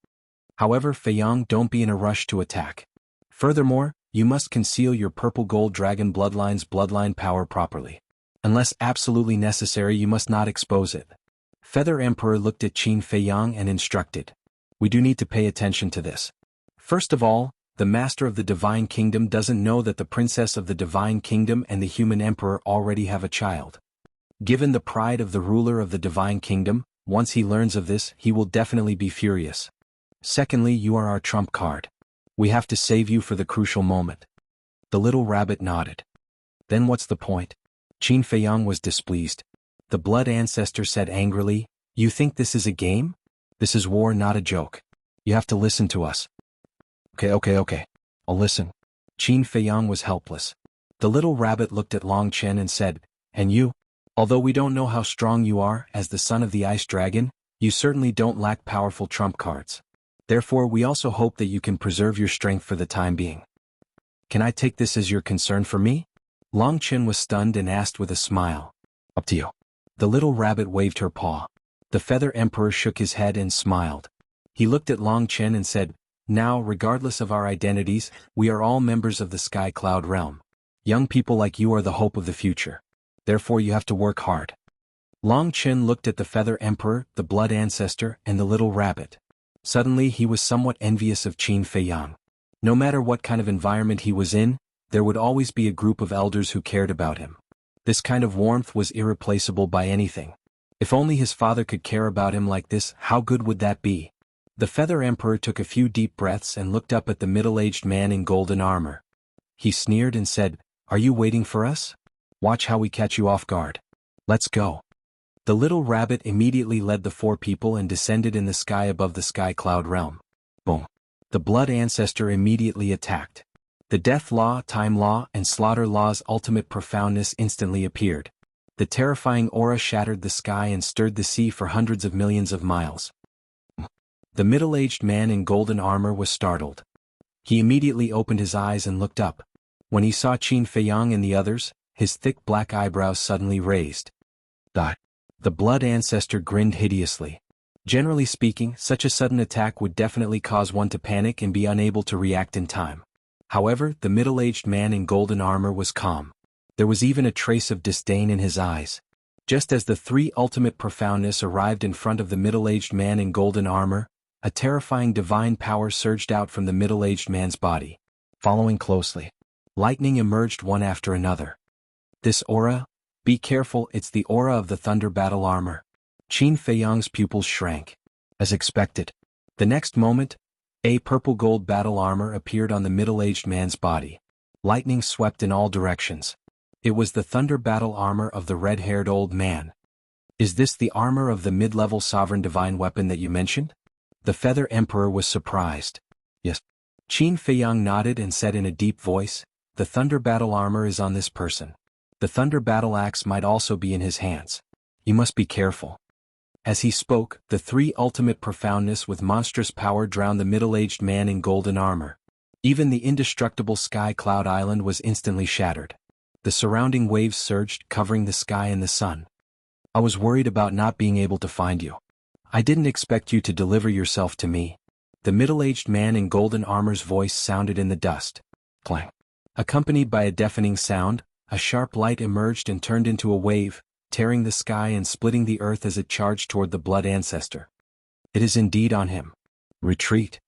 However, Feiyang, don't be in a rush to attack. Furthermore, you must conceal your purple gold dragon bloodline's bloodline power properly. Unless absolutely necessary, you must not expose it. Feather Emperor looked at Qin Feiyang and instructed. We do need to pay attention to this. First of all, the Master of the Divine Kingdom doesn't know that the Princess of the Divine Kingdom and the Human Emperor already have a child. Given the pride of the ruler of the Divine Kingdom, once he learns of this, he will definitely be furious. Secondly, you are our trump card. We have to save you for the crucial moment. The little rabbit nodded. Then what's the point? Qin Feiyang was displeased. The Blood Ancestor said angrily, "You think this is a game? This is war, not a joke. You have to listen to us." Okay. I'll listen. Qin Feiyang was helpless. The little rabbit looked at Long Chen and said, "And you? Although we don't know how strong you are as the son of the Ice Dragon, you certainly don't lack powerful trump cards. Therefore, we also hope that you can preserve your strength for the time being. Can I take this as your concern for me?" Long Chen was stunned and asked with a smile. "Up to you." The little rabbit waved her paw. The Feather Emperor shook his head and smiled. He looked at Long Chen and said, "Now, regardless of our identities, we are all members of the Sky Cloud Realm. Young people like you are the hope of the future. Therefore you have to work hard." Long Chen looked at the Feather Emperor, the Blood Ancestor, and the little rabbit. Suddenly he was somewhat envious of Qin Feiyang. No matter what kind of environment he was in, there would always be a group of elders who cared about him. This kind of warmth was irreplaceable by anything. If only his father could care about him like this, how good would that be? The Feather Emperor took a few deep breaths and looked up at the middle-aged man in golden armor. He sneered and said, "Are you waiting for us? Watch how we catch you off guard. Let's go." The little rabbit immediately led the four people and descended in the sky above the Sky Cloud Realm. Boom. The Blood Ancestor immediately attacked. The Death Law, Time Law, and Slaughter Law's ultimate profoundness instantly appeared. The terrifying aura shattered the sky and stirred the sea for hundreds of millions of miles. The middle-aged man in golden armor was startled. He immediately opened his eyes and looked up. When he saw Qin Feiyang and the others, his thick black eyebrows suddenly raised. The Blood Ancestor grinned hideously. Generally speaking, such a sudden attack would definitely cause one to panic and be unable to react in time. However, the middle-aged man in golden armor was calm. There was even a trace of disdain in his eyes. Just as the three ultimate profoundness arrived in front of the middle-aged man in golden armor, a terrifying divine power surged out from the middle-aged man's body. Following closely, lightning emerged one after another. This aura? Be careful, it's the aura of the Thunder Battle Armor. Qin Feiyang's pupils shrank. As expected. The next moment, a purple gold battle armor appeared on the middle-aged man's body. Lightning swept in all directions. It was the Thunder Battle Armor of the red-haired old man. "Is this the armor of the mid-level sovereign divine weapon that you mentioned?" The Feather Emperor was surprised. "Yes." Qin Feiyang nodded and said in a deep voice, "The Thunder Battle Armor is on this person. The Thunder Battle Axe might also be in his hands. You must be careful." As he spoke, the three ultimate profoundness with monstrous power drowned the middle-aged man in golden armor. Even the indestructible Sky Cloud Island was instantly shattered. The surrounding waves surged, covering the sky and the sun. I was worried about not being able to find you. I didn't expect you to deliver yourself to me. The middle-aged man in golden armor's voice sounded in the dust. Clang. Accompanied by a deafening sound, a sharp light emerged and turned into a wave, tearing the sky and splitting the earth as it charged toward the blood ancestor. It is indeed on him. Retreat.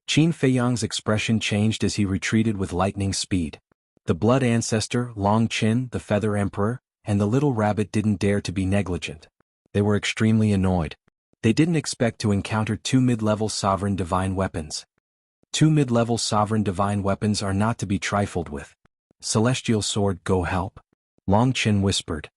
Qin Feiyang's expression changed as he retreated with lightning speed. The blood ancestor, Long Qin, the feather emperor, and the little rabbit didn't dare to be negligent. They were extremely annoyed. They didn't expect to encounter two mid-level sovereign divine weapons. Two mid-level sovereign divine weapons are not to be trifled with. Celestial Sword, go help. Long Qin whispered.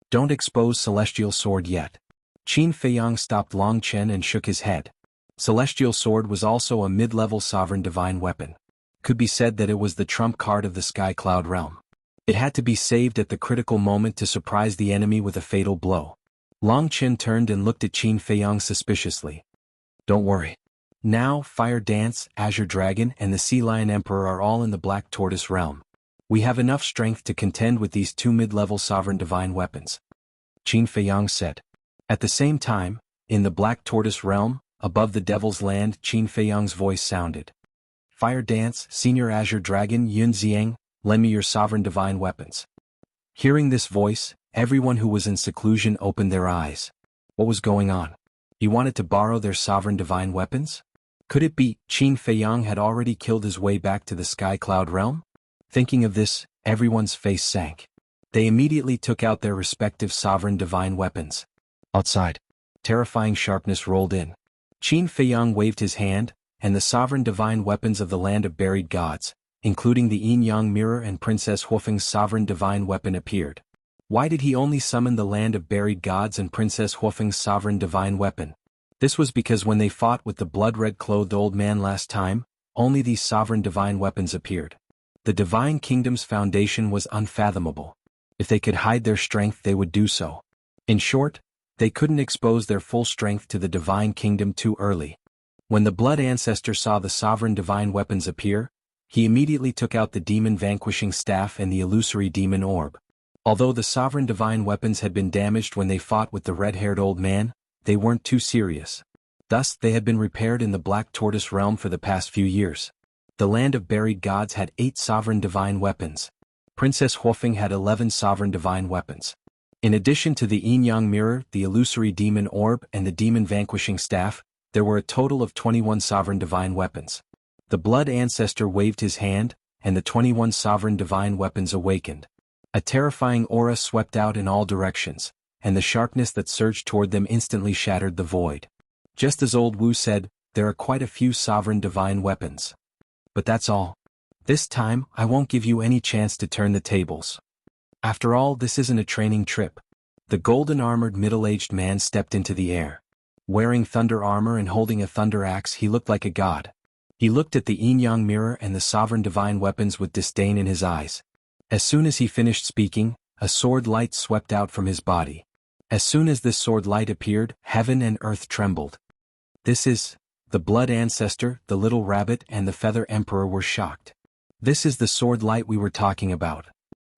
Don't expose Celestial Sword yet. Qin Feiyang stopped Long Qin and shook his head. Celestial Sword was also a mid-level sovereign divine weapon. Could be said that it was the trump card of the Sky Cloud realm. It had to be saved at the critical moment to surprise the enemy with a fatal blow. Long Qin turned and looked at Qin Feiyang suspiciously. Don't worry. Now, Fire Dance, Azure Dragon, and the Sea Lion Emperor are all in the Black Tortoise realm. We have enough strength to contend with these two mid-level sovereign divine weapons. Qin Feiyang said. At the same time, in the Black Tortoise realm, above the Devil's Land, Qin Feiyang's voice sounded. Fire Dance, Senior Azure Dragon Yun Xiang, lend me your sovereign divine weapons. Hearing this voice, everyone who was in seclusion opened their eyes. What was going on? He wanted to borrow their sovereign divine weapons? Could it be Qin Feiyang had already killed his way back to the Sky Cloud realm? Thinking of this, everyone's face sank. They immediately took out their respective sovereign divine weapons. Outside, terrifying sharpness rolled in. Qin Feiyang waved his hand, and the sovereign divine weapons of the Land of Buried Gods, including the Yin-Yang Mirror and Princess Huofeng's sovereign divine weapon, appeared. Why did he only summon the Land of Buried Gods and Princess Huofeng's sovereign divine weapon? This was because when they fought with the blood-red-clothed old man last time, only these sovereign divine weapons appeared. The Divine Kingdom's foundation was unfathomable. If they could hide their strength, they would do so. In short, they couldn't expose their full strength to the Divine Kingdom too early. When the Blood Ancestor saw the sovereign divine weapons appear, he immediately took out the demon-vanquishing staff and the illusory demon orb. Although the sovereign divine weapons had been damaged when they fought with the red-haired old man, they weren't too serious. Thus, they had been repaired in the Black Tortoise realm for the past few years. The Land of Buried Gods had 8 sovereign divine weapons. Princess Huofeng had 11 sovereign divine weapons. In addition to the Yin-Yang Mirror, the illusory demon orb, and the demon-vanquishing staff, there were a total of 21 sovereign divine weapons. The Blood Ancestor waved his hand, and the 21 sovereign divine weapons awakened. A terrifying aura swept out in all directions, and the sharpness that surged toward them instantly shattered the void. Just as old Wu said, there are quite a few sovereign divine weapons. But that's all. This time, I won't give you any chance to turn the tables. After all, this isn't a training trip. The golden-armored middle-aged man stepped into the air. Wearing thunder armor and holding a thunder axe, he looked like a god. He looked at the Yin-Yang Mirror and the sovereign divine weapons with disdain in his eyes. As soon as he finished speaking, a sword light swept out from his body. As soon as this sword light appeared, heaven and earth trembled. This is... The Blood Ancestor, the Little Rabbit, and the Feather Emperor were shocked. This is the sword light we were talking about.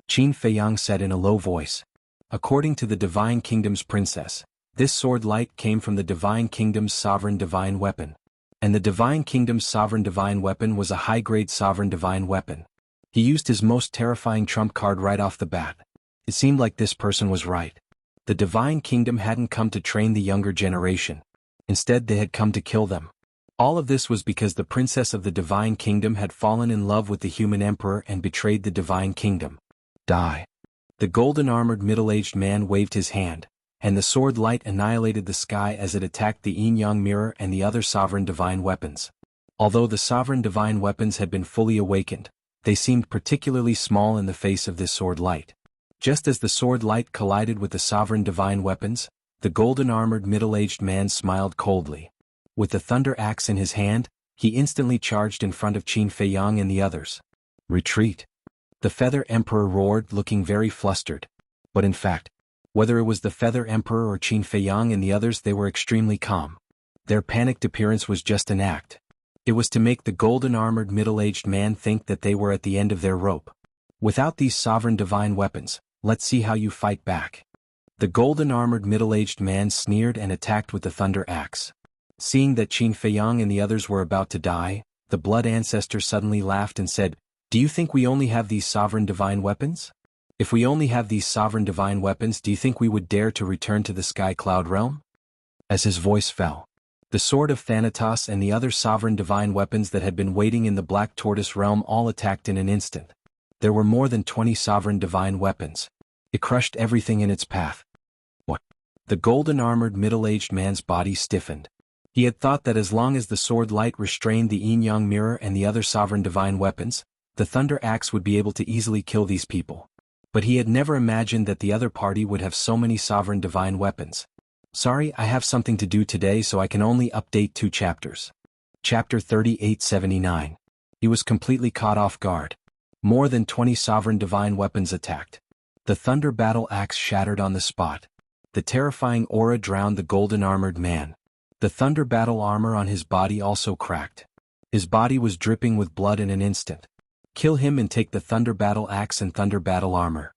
Qin Feiyang said in a low voice. According to the Divine Kingdom's princess, this sword light came from the Divine Kingdom's sovereign divine weapon. And the Divine Kingdom's sovereign divine weapon was a high-grade sovereign divine weapon. He used his most terrifying trump card right off the bat. It seemed like this person was right. The Divine Kingdom hadn't come to train the younger generation. Instead, they had come to kill them. All of this was because the princess of the Divine Kingdom had fallen in love with the human emperor and betrayed the Divine Kingdom. Die. The golden-armored middle-aged man waved his hand, and the sword light annihilated the sky as it attacked the Yin-Yang Mirror and the other sovereign divine weapons. Although the sovereign divine weapons had been fully awakened, they seemed particularly small in the face of this sword light. Just as the sword light collided with the sovereign divine weapons, the golden-armored middle-aged man smiled coldly. With the thunder axe in his hand, he instantly charged in front of Qin Feiyang and the others. Retreat. The Feather Emperor roared, looking very flustered. But in fact, whether it was the Feather Emperor or Qin Feiyang and the others, they were extremely calm. Their panicked appearance was just an act. It was to make the golden-armored middle-aged man think that they were at the end of their rope. Without these sovereign divine weapons, let's see how you fight back. The golden-armored middle-aged man sneered and attacked with the thunder axe. Seeing that Qin Feiyang and the others were about to die, the blood ancestor suddenly laughed and said, "Do you think we only have these sovereign divine weapons? If we only have these sovereign divine weapons, do you think we would dare to return to the sky cloud realm?" As his voice fell, the sword of Thanatos and the other sovereign divine weapons that had been waiting in the Black Tortoise realm all attacked in an instant. There were more than 20 sovereign divine weapons. It crushed everything in its path. What? The golden-armored middle-aged man's body stiffened. He had thought that as long as the sword light restrained the yin-yang mirror and the other sovereign divine weapons, the thunder axe would be able to easily kill these people. But he had never imagined that the other party would have so many sovereign divine weapons. "Sorry, I have something to do today, so I can only update 2 chapters. Chapter 3879. He was completely caught off guard. More than 20 sovereign divine weapons attacked. The thunder battle axe shattered on the spot. The terrifying aura drowned the golden-armored man. The thunder battle armor on his body also cracked. His body was dripping with blood in an instant. Kill him and take the thunder battle axe and thunder battle armor.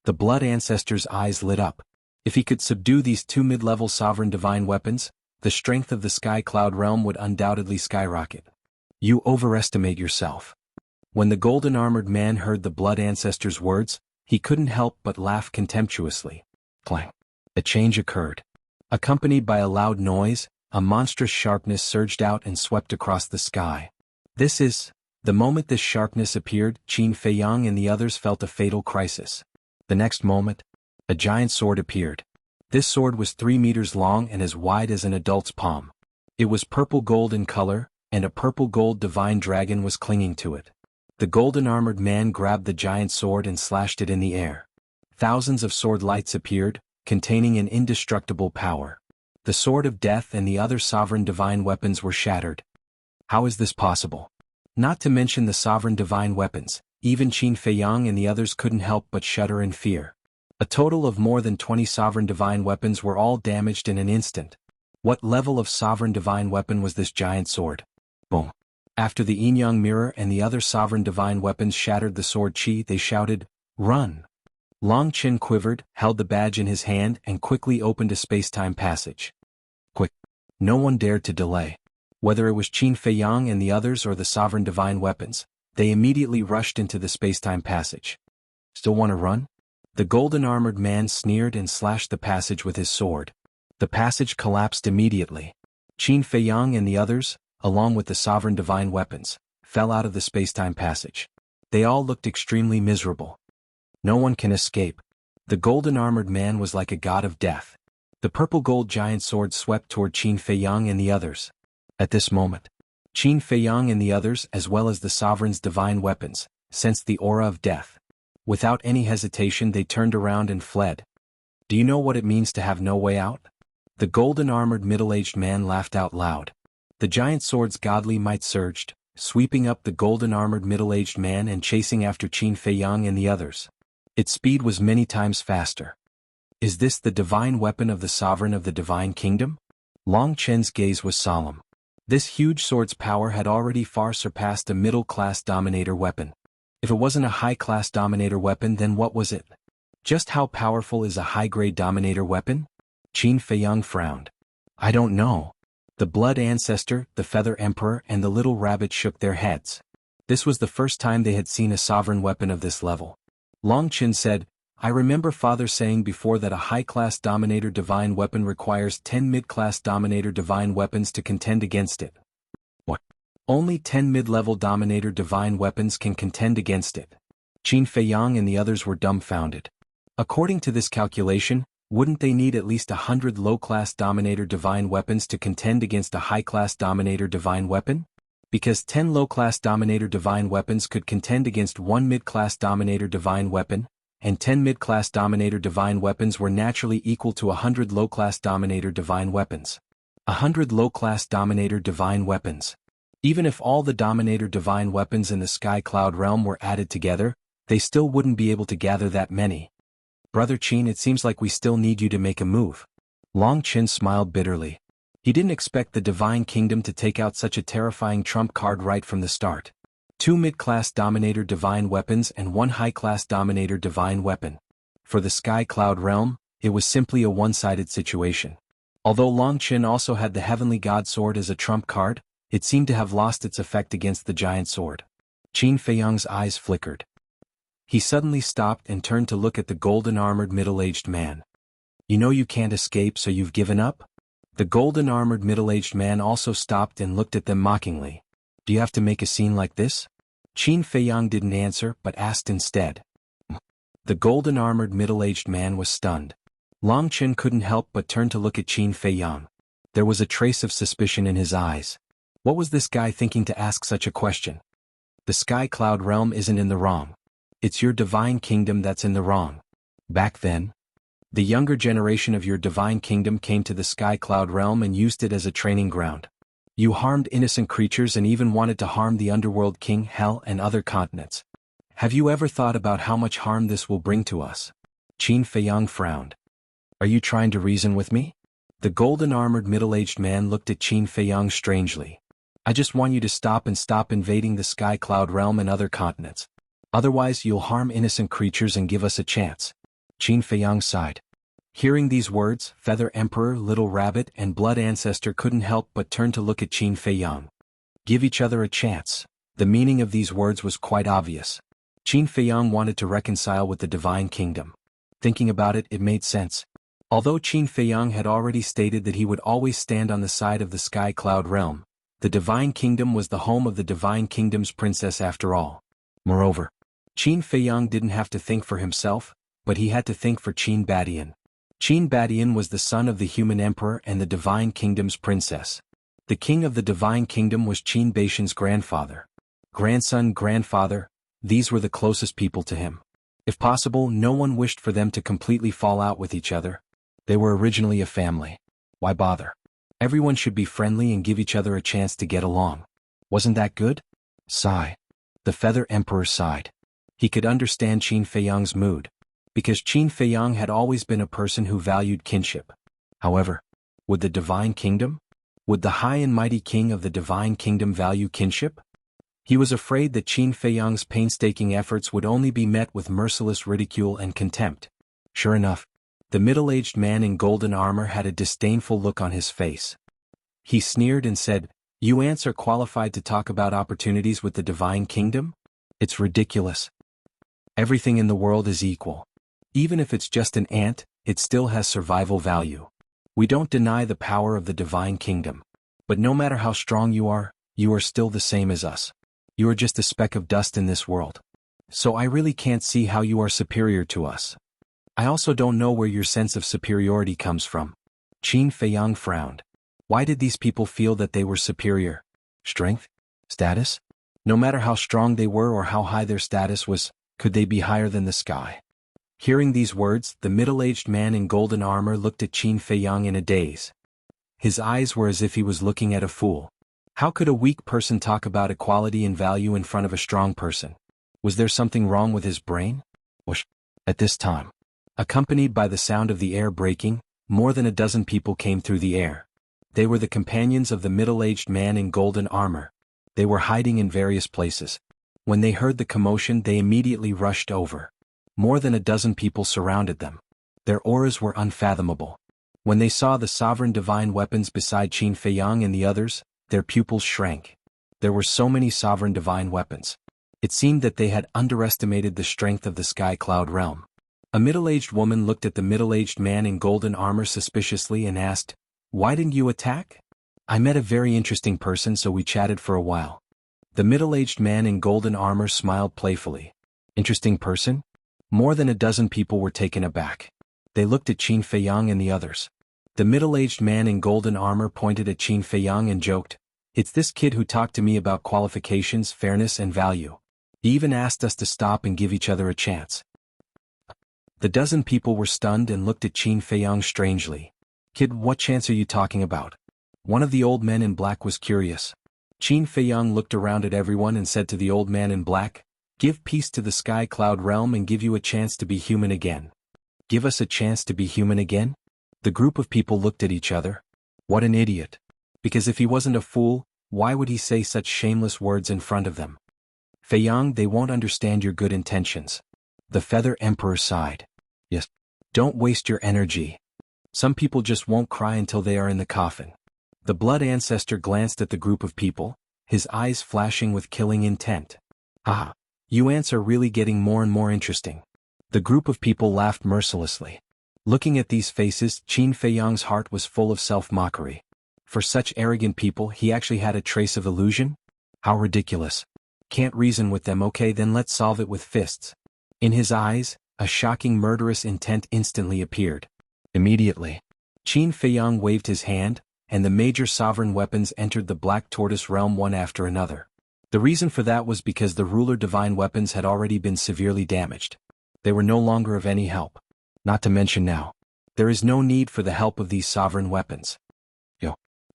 The blood ancestor's eyes lit up. If he could subdue these 2 mid-level sovereign divine weapons, the strength of the sky cloud realm would undoubtedly skyrocket. You overestimate yourself. When the golden-armored man heard the blood ancestor's words, he couldn't help but laugh contemptuously. Clang. A change occurred. Accompanied by a loud noise, a monstrous sharpness surged out and swept across the sky. The moment this sharpness appeared, Qin Feiyang and the others felt a fatal crisis. The next moment, a giant sword appeared. This sword was 3 meters long and as wide as an adult's palm. It was purple gold in color, and a purple gold divine dragon was clinging to it. The golden-armored man grabbed the giant sword and slashed it in the air. Thousands of sword lights appeared, containing an indestructible power. The sword of death and the other sovereign divine weapons were shattered. How is this possible? Not to mention the sovereign divine weapons, even Qin Feiyang and the others couldn't help but shudder in fear. A total of more than 20 sovereign divine weapons were all damaged in an instant. What level of sovereign divine weapon was this giant sword? Boom. After the yin-yang mirror and the other sovereign divine weapons shattered the sword chi, they shouted, "Run!" Long Chen quivered, held the badge in his hand and quickly opened a space-time passage. Quick. No one dared to delay. Whether it was Qin Feiyang and the others or the sovereign divine weapons, they immediately rushed into the space-time passage. Still want to run? The golden-armored man sneered and slashed the passage with his sword. The passage collapsed immediately. Qin Feiyang and the others, along with the sovereign divine weapons, fell out of the space-time passage. They all looked extremely miserable. No one can escape. The golden-armored man was like a god of death. The purple gold giant sword swept toward Qin Feiyang and the others. At this moment, Qin Feiyang and the others, as well as the sovereign's divine weapons, sensed the aura of death. Without any hesitation, they turned around and fled. Do you know what it means to have no way out? The golden-armored middle-aged man laughed out loud. The giant sword's godly might surged, sweeping up the golden-armored middle-aged man and chasing after Qin Feiyang and the others. Its speed was many times faster. Is this the divine weapon of the sovereign of the divine kingdom? Long Chen's gaze was solemn. This huge sword's power had already far surpassed a middle-class dominator weapon. If it wasn't a high-class dominator weapon, then what was it? Just how powerful is a high-grade dominator weapon? Qin Feiyang frowned. I don't know. The blood ancestor, the feather emperor, and the little rabbit shook their heads. This was the first time they had seen a sovereign weapon of this level. Long Chen said, I remember father saying before that a high-class dominator divine weapon requires 10 mid-class dominator divine weapons to contend against it. What? Only 10 mid-level dominator divine weapons can contend against it. Qin Feiyang and the others were dumbfounded. According to this calculation, wouldn't they need at least 100 low-class dominator divine weapons to contend against a high-class dominator divine weapon? Because 10 low-class dominator divine weapons could contend against 1 mid-class dominator divine weapon, and 10 mid-class dominator divine weapons were naturally equal to 100 low-class dominator divine weapons. 100 low-class dominator divine weapons. Even if all the dominator divine weapons in the sky cloud realm were added together, they still wouldn't be able to gather that many. Brother Qin, it seems like we still need you to make a move. Long Chen smiled bitterly. He didn't expect the divine kingdom to take out such a terrifying trump card right from the start. 2 mid-class Dominator divine weapons and 1 high-class Dominator divine weapon. For the Sky Cloud realm, it was simply a one-sided situation. Although Long Qin also had the Heavenly God Sword as a trump card, it seemed to have lost its effect against the giant sword. Qin Feiyang's eyes flickered. He suddenly stopped and turned to look at the golden-armored middle-aged man. You know you can't escape, so you've given up? The golden-armored middle-aged man also stopped and looked at them mockingly. Do you have to make a scene like this? Qin Feiyang didn't answer but asked instead. The golden-armored middle-aged man was stunned. Long Qin couldn't help but turn to look at Qin Feiyang. There was a trace of suspicion in his eyes. What was this guy thinking to ask such a question? The Sky Cloud realm isn't in the wrong. It's your divine kingdom that's in the wrong. Back then, the younger generation of your divine kingdom came to the Sky Cloud realm and used it as a training ground. You harmed innocent creatures and even wanted to harm the underworld king, hell, and other continents. Have you ever thought about how much harm this will bring to us? Qin Feiyang frowned. Are you trying to reason with me? The golden-armored middle-aged man looked at Qin Feiyang strangely. I just want you to stop invading the Sky Cloud realm and other continents. Otherwise you'll harm innocent creatures and give us a chance. Qin Feiyang sighed. Hearing these words, Feather Emperor, Little Rabbit, and Blood Ancestor couldn't help but turn to look at Qin Feiyang. Give each other a chance. The meaning of these words was quite obvious. Qin Feiyang wanted to reconcile with the Divine Kingdom. Thinking about it, it made sense. Although Qin Feiyang had already stated that he would always stand on the side of the Sky Cloud realm, the Divine Kingdom was the home of the Divine Kingdom's princess after all. Moreover, Qin Feiyang didn't have to think for himself, but he had to think for Qin Badian. Qin Badian was the son of the human emperor and the Divine Kingdom's princess. The king of the Divine Kingdom was Qin Baishan's grandfather. Grandfather, these were the closest people to him. If possible, no one wished for them to completely fall out with each other. They were originally a family. Why bother? Everyone should be friendly and give each other a chance to get along. Wasn't that good? Sigh. The Feather Emperor sighed. He could understand Qin Feiyang's mood, because Qin Feiyang had always been a person who valued kinship. However, would the Divine Kingdom? Would the high and mighty king of the Divine Kingdom value kinship? He was afraid that Qin Feiyang's painstaking efforts would only be met with merciless ridicule and contempt. Sure enough, the middle-aged man in golden armor had a disdainful look on his face. He sneered and said, "You ants are qualified to talk about opportunities with the Divine Kingdom? It's ridiculous. Everything in the world is equal. Even if it's just an ant, it still has survival value. We don't deny the power of the Divine Kingdom. But no matter how strong you are still the same as us. You are just a speck of dust in this world. So I really can't see how you are superior to us. I also don't know where your sense of superiority comes from." Qin Feiyang frowned. Why did these people feel that they were superior? Strength? Status? No matter how strong they were or how high their status was, could they be higher than the sky? Hearing these words, the middle-aged man in golden armor looked at Qin Feiyang in a daze. His eyes were as if he was looking at a fool. How could a weak person talk about equality and value in front of a strong person? Was there something wrong with his brain? Whoosh! At this time, accompanied by the sound of the air breaking, more than a dozen people came through the air. They were the companions of the middle-aged man in golden armor. They were hiding in various places. When they heard the commotion, they immediately rushed over. More than a dozen people surrounded them. Their auras were unfathomable. When they saw the sovereign divine weapons beside Qin Feiyang and the others, their pupils shrank. There were so many sovereign divine weapons. It seemed that they had underestimated the strength of the Sky Cloud realm. A middle-aged woman looked at the middle-aged man in golden armor suspiciously and asked, "Why didn't you attack?" "I met a very interesting person, so we chatted for a while." The middle-aged man in golden armor smiled playfully. Interesting person? More than a dozen people were taken aback. They looked at Qin Feiyang and the others. The middle-aged man in golden armor pointed at Qin Feiyang and joked, "It's this kid who talked to me about qualifications, fairness, and value. He even asked us to stop and give each other a chance." The dozen people were stunned and looked at Qin Feiyang strangely. "Kid, what chance are you talking about?" One of the old men in black was curious. Qin Feiyang looked around at everyone and said to the old man in black, "Give peace to the Sky Cloud realm and give you a chance to be human again." Give us a chance to be human again? The group of people looked at each other. What an idiot. Because if he wasn't a fool, why would he say such shameless words in front of them? Feiyang, they won't understand your good intentions. The Feather Emperor sighed. Yes. Don't waste your energy. Some people just won't cry until they are in the coffin. The Blood Ancestor glanced at the group of people, his eyes flashing with killing intent. Ah, you ants are really getting more and more interesting. The group of people laughed mercilessly. Looking at these faces, Qin Feiyang's heart was full of self-mockery. For such arrogant people, he actually had a trace of illusion? How ridiculous. Can't reason with them, okay, then let's solve it with fists. In his eyes, a shocking murderous intent instantly appeared. Immediately, Qin Feiyang waved his hand, and the major sovereign weapons entered the Black Tortoise realm one after another. The reason for that was because the ruler divine weapons had already been severely damaged. They were no longer of any help. Not to mention now, there is no need for the help of these sovereign weapons.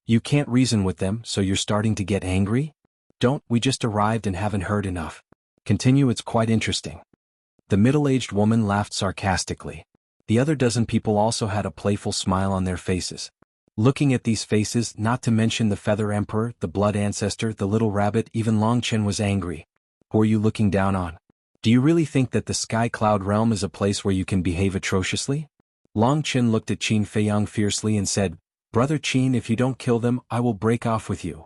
You can't reason with them, so you're starting to get angry? Don't, we just arrived and haven't heard enough. Continue, it's quite interesting. The middle-aged woman laughed sarcastically. The other dozen people also had a playful smile on their faces. Looking at these faces, not to mention the Feather Emperor, the Blood Ancestor, the Little Rabbit, even Long Chen was angry. Who are you looking down on? Do you really think that the Sky Cloud Realm is a place where you can behave atrociously? Long Chen looked at Qin Feiyang fiercely and said, Brother Qin, if you don't kill them, I will break off with you.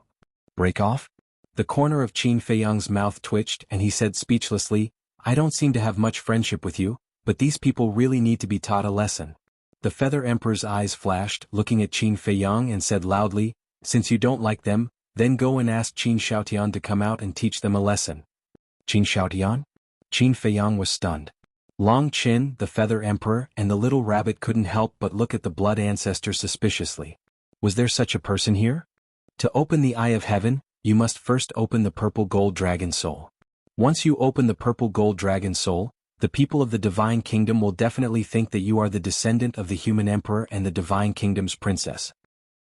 Break off? The corner of Qin Feiyang's mouth twitched and he said speechlessly, I don't seem to have much friendship with you, but these people really need to be taught a lesson. The Feather Emperor's eyes flashed, looking at Qin Feiyang and said loudly, Since you don't like them, then go and ask Qin Xiaotian to come out and teach them a lesson. Qin Xiaotian? Qin Feiyang was stunned. Long Chen, the Feather Emperor, and the Little Rabbit couldn't help but look at the Blood Ancestor suspiciously. Was there such a person here? To open the Eye of Heaven, you must first open the Purple Gold Dragon Soul. Once you open the Purple Gold Dragon Soul, the people of the Divine Kingdom will definitely think that you are the descendant of the Human Emperor and the Divine Kingdom's princess.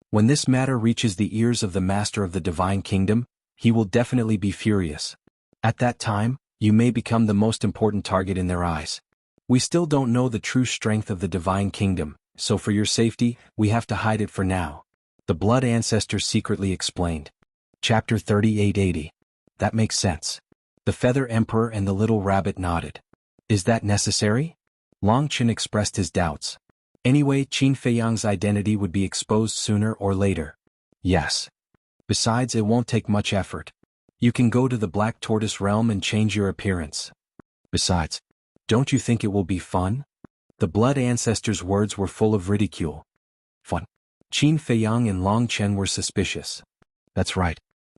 When this matter reaches the ears of the Master of the Divine Kingdom, he will definitely be furious. At that time, you may become the most important target in their eyes. We still don't know the true strength of the Divine Kingdom, so for your safety, we have to hide it for now. The Blood Ancestor secretly explained. Chapter 3880. That makes sense. The Feather Emperor and the Little Rabbit nodded. Is that necessary? Long Chen expressed his doubts. Anyway, Qin Feiyang's identity would be exposed sooner or later. Yes. Besides, it won't take much effort. You can go to the Black Tortoise realm and change your appearance. Besides, don't you think it will be fun? The Blood Ancestor's words were full of ridicule. Fun. Qin Feiyang and Long Chen were suspicious. That's right.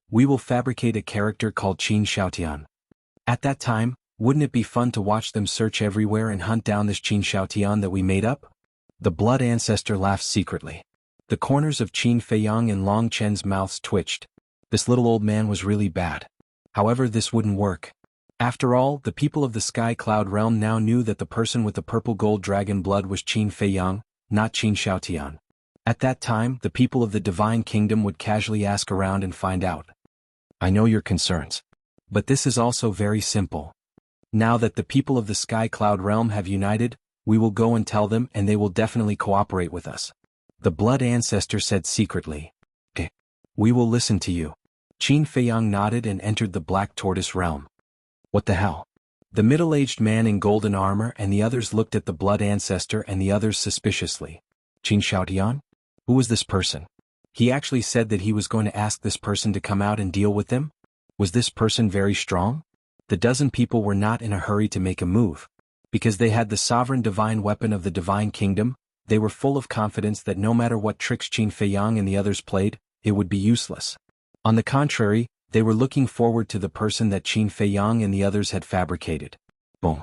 We will fabricate a character called Qin Xiaotian. At that time, wouldn't it be fun to watch them search everywhere and hunt down this Qin Xiaotian that we made up? The Blood Ancestor laughed secretly. The corners of Qin Feiyang and Long Chen's mouths twitched. This little old man was really bad. However, this wouldn't work. After all, the people of the Sky Cloud Realm now knew that the person with the purple gold dragon blood was Qin Feiyang, not Qin Xiaotian. At that time, the people of the Divine Kingdom would casually ask around and find out. I know your concerns. But this is also very simple. Now that the people of the Sky Cloud Realm have united, we will go and tell them and they will definitely cooperate with us. The Blood Ancestor said secretly. Okay. We will listen to you. Qin Feiyang nodded and entered the Black Tortoise realm. What the hell? The middle-aged man in golden armor and the others looked at the Blood Ancestor and the others suspiciously. Qin Xiaotian? Who was this person? He actually said that he was going to ask this person to come out and deal with them? Was this person very strong? The dozen people were not in a hurry to make a move. Because they had the sovereign divine weapon of the Divine Kingdom, they were full of confidence that no matter what tricks Qin Feiyang and the others played, it would be useless. On the contrary, they were looking forward to the person that Qin Feiyang and the others had fabricated. Boom.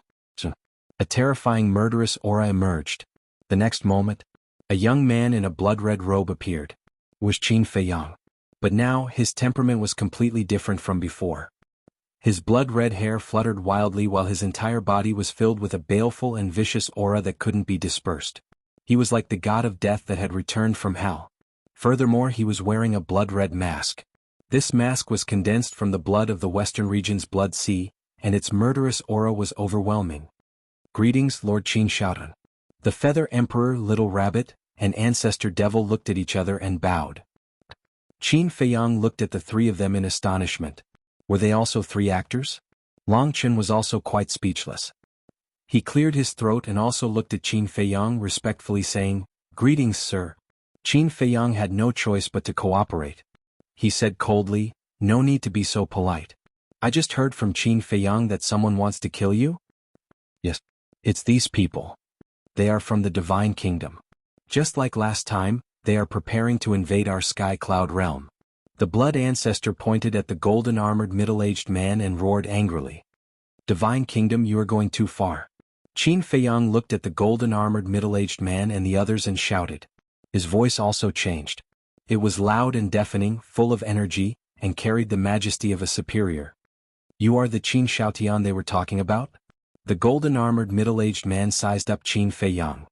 A terrifying murderous aura emerged. The next moment, a young man in a blood-red robe appeared. It was Qin Feiyang. But now, his temperament was completely different from before. His blood-red hair fluttered wildly while his entire body was filled with a baleful and vicious aura that couldn't be dispersed. He was like the god of death that had returned from hell. Furthermore, he was wearing a blood-red mask. This mask was condensed from the blood of the Western region's Blood Sea, and its murderous aura was overwhelming. Greetings, Lord Qin Xiaotian. The Feather Emperor, Little Rabbit, and Ancestor Devil looked at each other and bowed. Qin Feiyang looked at the three of them in astonishment. Were they also three actors? Long Chen was also quite speechless. He cleared his throat and also looked at Qin Feiyang respectfully saying, "Greetings, sir." Qin Feiyang had no choice but to cooperate. He said coldly, "No need to be so polite. I just heard from Qin Feiyang that someone wants to kill you?" "Yes. It's these people. They are from the Divine Kingdom. Just like last time, they are preparing to invade our Sky Cloud realm." The Blood Ancestor pointed at the golden-armored middle-aged man and roared angrily. "Divine Kingdom, you are going too far." Qin Feiyang looked at the golden-armored middle-aged man and the others and shouted. His voice also changed. It was loud and deafening, full of energy, and carried the majesty of a superior. "You are the Qin Xiaotian they were talking about?" The golden-armored middle-aged man sized up Qin Feiyang.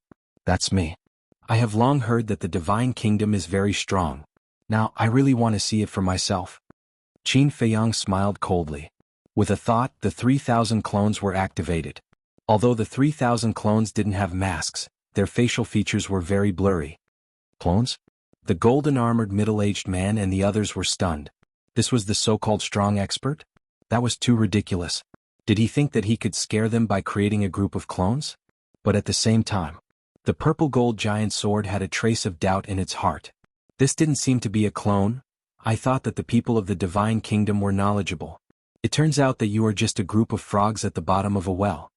"That's me. I have long heard that the Divine Kingdom is very strong. Now I really want to see it for myself." Qin Feiyang smiled coldly. With a thought, the 3,000 clones were activated. Although the 3,000 clones didn't have masks, their facial features were very blurry. "Clones?" The golden-armored middle-aged man and the others were stunned. This was the so-called strong expert? That was too ridiculous. Did he think that he could scare them by creating a group of clones? But at the same time, the purple gold giant sword had a trace of doubt in its heart. This didn't seem to be a clone. I thought that the people of the Divine Kingdom were knowledgeable. It turns out that you are just a group of frogs at the bottom of a well.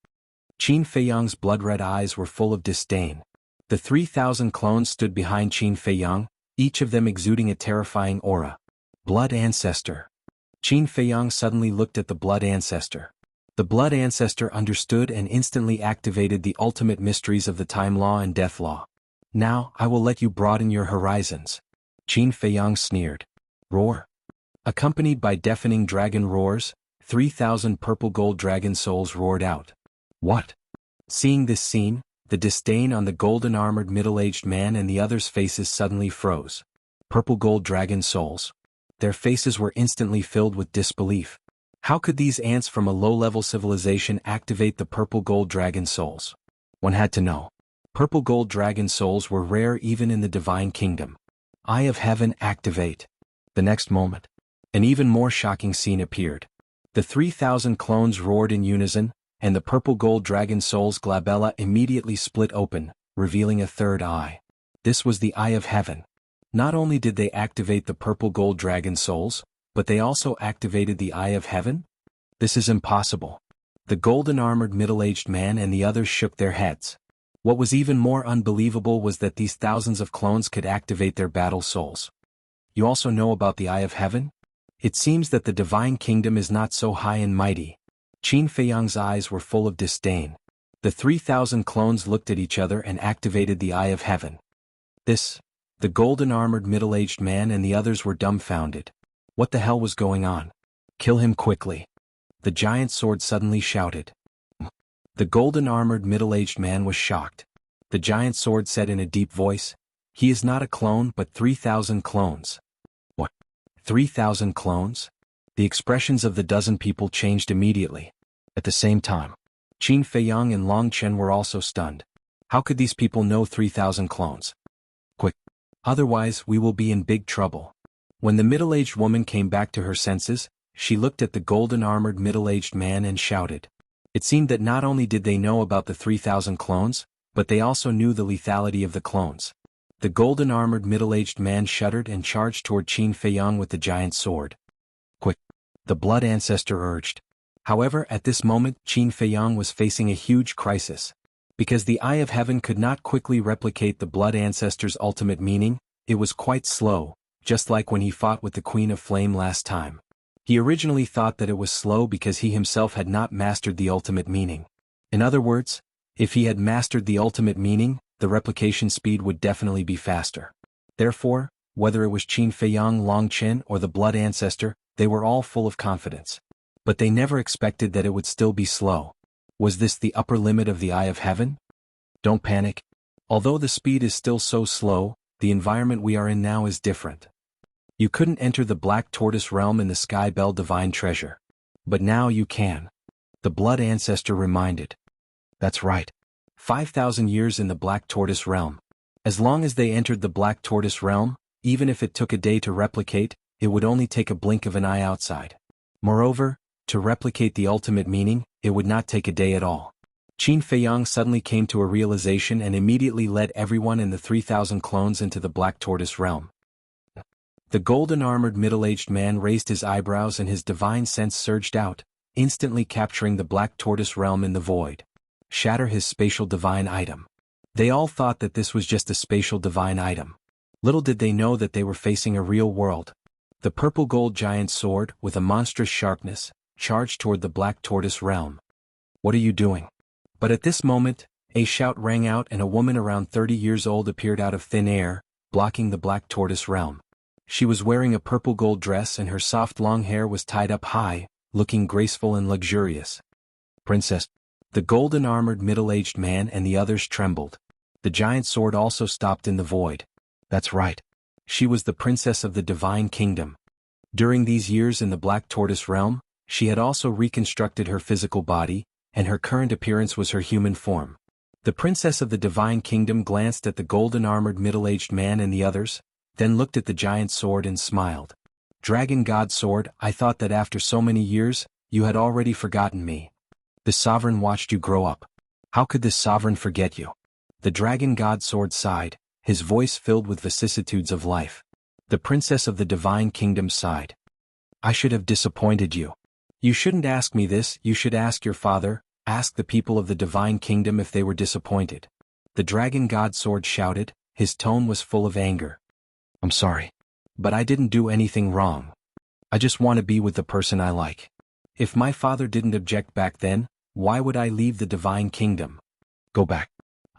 Qin Feiyang's blood-red eyes were full of disdain. The 3,000 clones stood behind Qin Feiyang, each of them exuding a terrifying aura. Blood Ancestor. Qin Feiyang suddenly looked at the Blood Ancestor. The Blood Ancestor understood and instantly activated the ultimate mysteries of the Time Law and Death Law. "Now, I will let you broaden your horizons." Qin Feiyang sneered. Roar. Accompanied by deafening dragon roars, 3,000 purple gold dragon souls roared out. "What?" Seeing this scene, the disdain on the golden-armored middle-aged man and the others' faces suddenly froze. Purple gold dragon souls. Their faces were instantly filled with disbelief. How could these ants from a low-level civilization activate the purple gold dragon souls? One had to know. Purple gold dragon souls were rare even in the Divine Kingdom. Eye of Heaven, activate. The next moment, an even more shocking scene appeared. The 3,000 clones roared in unison, and the purple gold dragon soul's glabella immediately split open, revealing a third eye. This was the Eye of Heaven. Not only did they activate the purple gold dragon souls, but they also activated the Eye of Heaven? This is impossible. The golden-armored middle-aged man and the others shook their heads. What was even more unbelievable was that these thousands of clones could activate their battle souls. You also know about the Eye of Heaven? It seems that the Divine Kingdom is not so high and mighty. Qin Feiyang's eyes were full of disdain. The 3,000 clones looked at each other and activated the Eye of Heaven. The golden-armored middle-aged man and the others were dumbfounded. What the hell was going on? "Kill him quickly." The giant sword suddenly shouted. The golden-armored middle-aged man was shocked. The giant sword said in a deep voice, "He is not a clone but 3,000 clones." "What? 3,000 clones?" The expressions of the dozen people changed immediately. At the same time, Qin Feiyang and Long Chen were also stunned. How could these people know 3,000 clones? "Quick. Otherwise we will be in big trouble." When the middle-aged woman came back to her senses, she looked at the golden-armored middle-aged man and shouted. It seemed that not only did they know about the 3,000 clones, but they also knew the lethality of the clones. The golden-armored middle-aged man shuddered and charged toward Qin Feiyang with the giant sword. "Quick!" the Blood Ancestor urged. However, at this moment, Qin Feiyang was facing a huge crisis. Because the Eye of Heaven could not quickly replicate the Blood Ancestor's ultimate meaning, it was quite slow, just like when he fought with the Queen of Flame last time. He originally thought that it was slow because he himself had not mastered the ultimate meaning. In other words, if he had mastered the ultimate meaning, the replication speed would definitely be faster. Therefore, whether it was Qin Feiyang, Long Chen, or the Blood Ancestor, they were all full of confidence. But they never expected that it would still be slow. Was this the upper limit of the Eye of Heaven? Don't panic. Although the speed is still so slow, the environment we are in now is different. You couldn't enter the Black Tortoise realm in the Sky Bell Divine Treasure. But now you can. The Blood Ancestor reminded. That's right. 5,000 years in the Black Tortoise realm. As long as they entered the Black Tortoise realm, even if it took a day to replicate, it would only take a blink of an eye outside. Moreover, To replicate the ultimate meaning, it would not take a day at all. Qin Feiyang suddenly came to a realization and immediately led everyone in the 3,000 clones into the Black Tortoise realm. The golden-armored middle-aged man raised his eyebrows and his divine sense surged out, instantly capturing the Black Tortoise realm in the void. Shatter his spatial divine item. They all thought that this was just a spatial divine item. Little did they know that they were facing a real world. The purple-gold giant sword, with a monstrous sharpness, charged toward the Black Tortoise realm. "What are you doing?" But at this moment, a shout rang out and a woman around 30 years old appeared out of thin air, blocking the Black Tortoise realm. She was wearing a purple-gold dress and her soft long hair was tied up high, looking graceful and luxurious. "Princess." The golden-armored middle-aged man and the others trembled. The giant sword also stopped in the void. That's right. She was the princess of the Divine Kingdom. During these years in the Black Tortoise realm, she had also reconstructed her physical body, and her current appearance was her human form. The princess of the Divine Kingdom glanced at the golden-armored middle-aged man and the others, then looked at the giant sword and smiled. "Dragon God Sword, I thought that after so many years, you had already forgotten me. The sovereign watched you grow up. How could this sovereign forget you?" The Dragon God Sword sighed, his voice filled with vicissitudes of life. The princess of the Divine Kingdom sighed. "I should have disappointed you. You shouldn't ask me this, you should ask your father, ask the people of the Divine Kingdom if they were disappointed." The Dragon God Sword shouted, his tone was full of anger. "I'm sorry. But I didn't do anything wrong. I just want to be with the person I like. If my father didn't object back then, why would I leave the Divine Kingdom? Go back.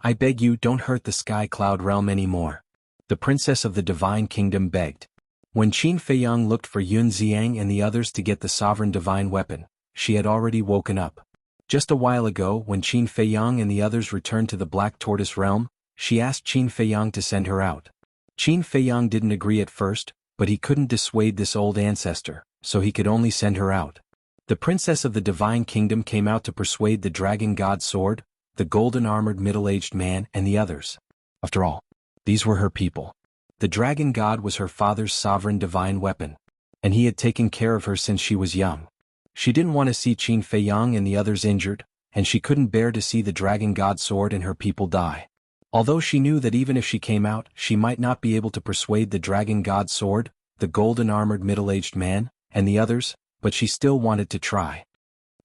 I beg you, don't hurt the Sky Cloud realm anymore." The princess of the Divine Kingdom begged. When Qin Feiyang looked for Yun Xiang and the others to get the sovereign divine weapon, she had already woken up. Just a while ago, when Qin Feiyang and the others returned to the Black Tortoise realm, she asked Qin Feiyang to send her out. Qin Feiyang didn't agree at first, but he couldn't dissuade this old ancestor, so he could only send her out. The princess of the Divine Kingdom came out to persuade the Dragon God Sword, the golden-armored middle-aged man and the others. After all, these were her people. The Dragon God was her father's sovereign divine weapon, and he had taken care of her since she was young. She didn't want to see Qin Feiyang and the others injured, and she couldn't bear to see the Dragon God Sword and her people die. Although she knew that even if she came out, she might not be able to persuade the Dragon God Sword, the golden-armored middle-aged man, and the others, but she still wanted to try.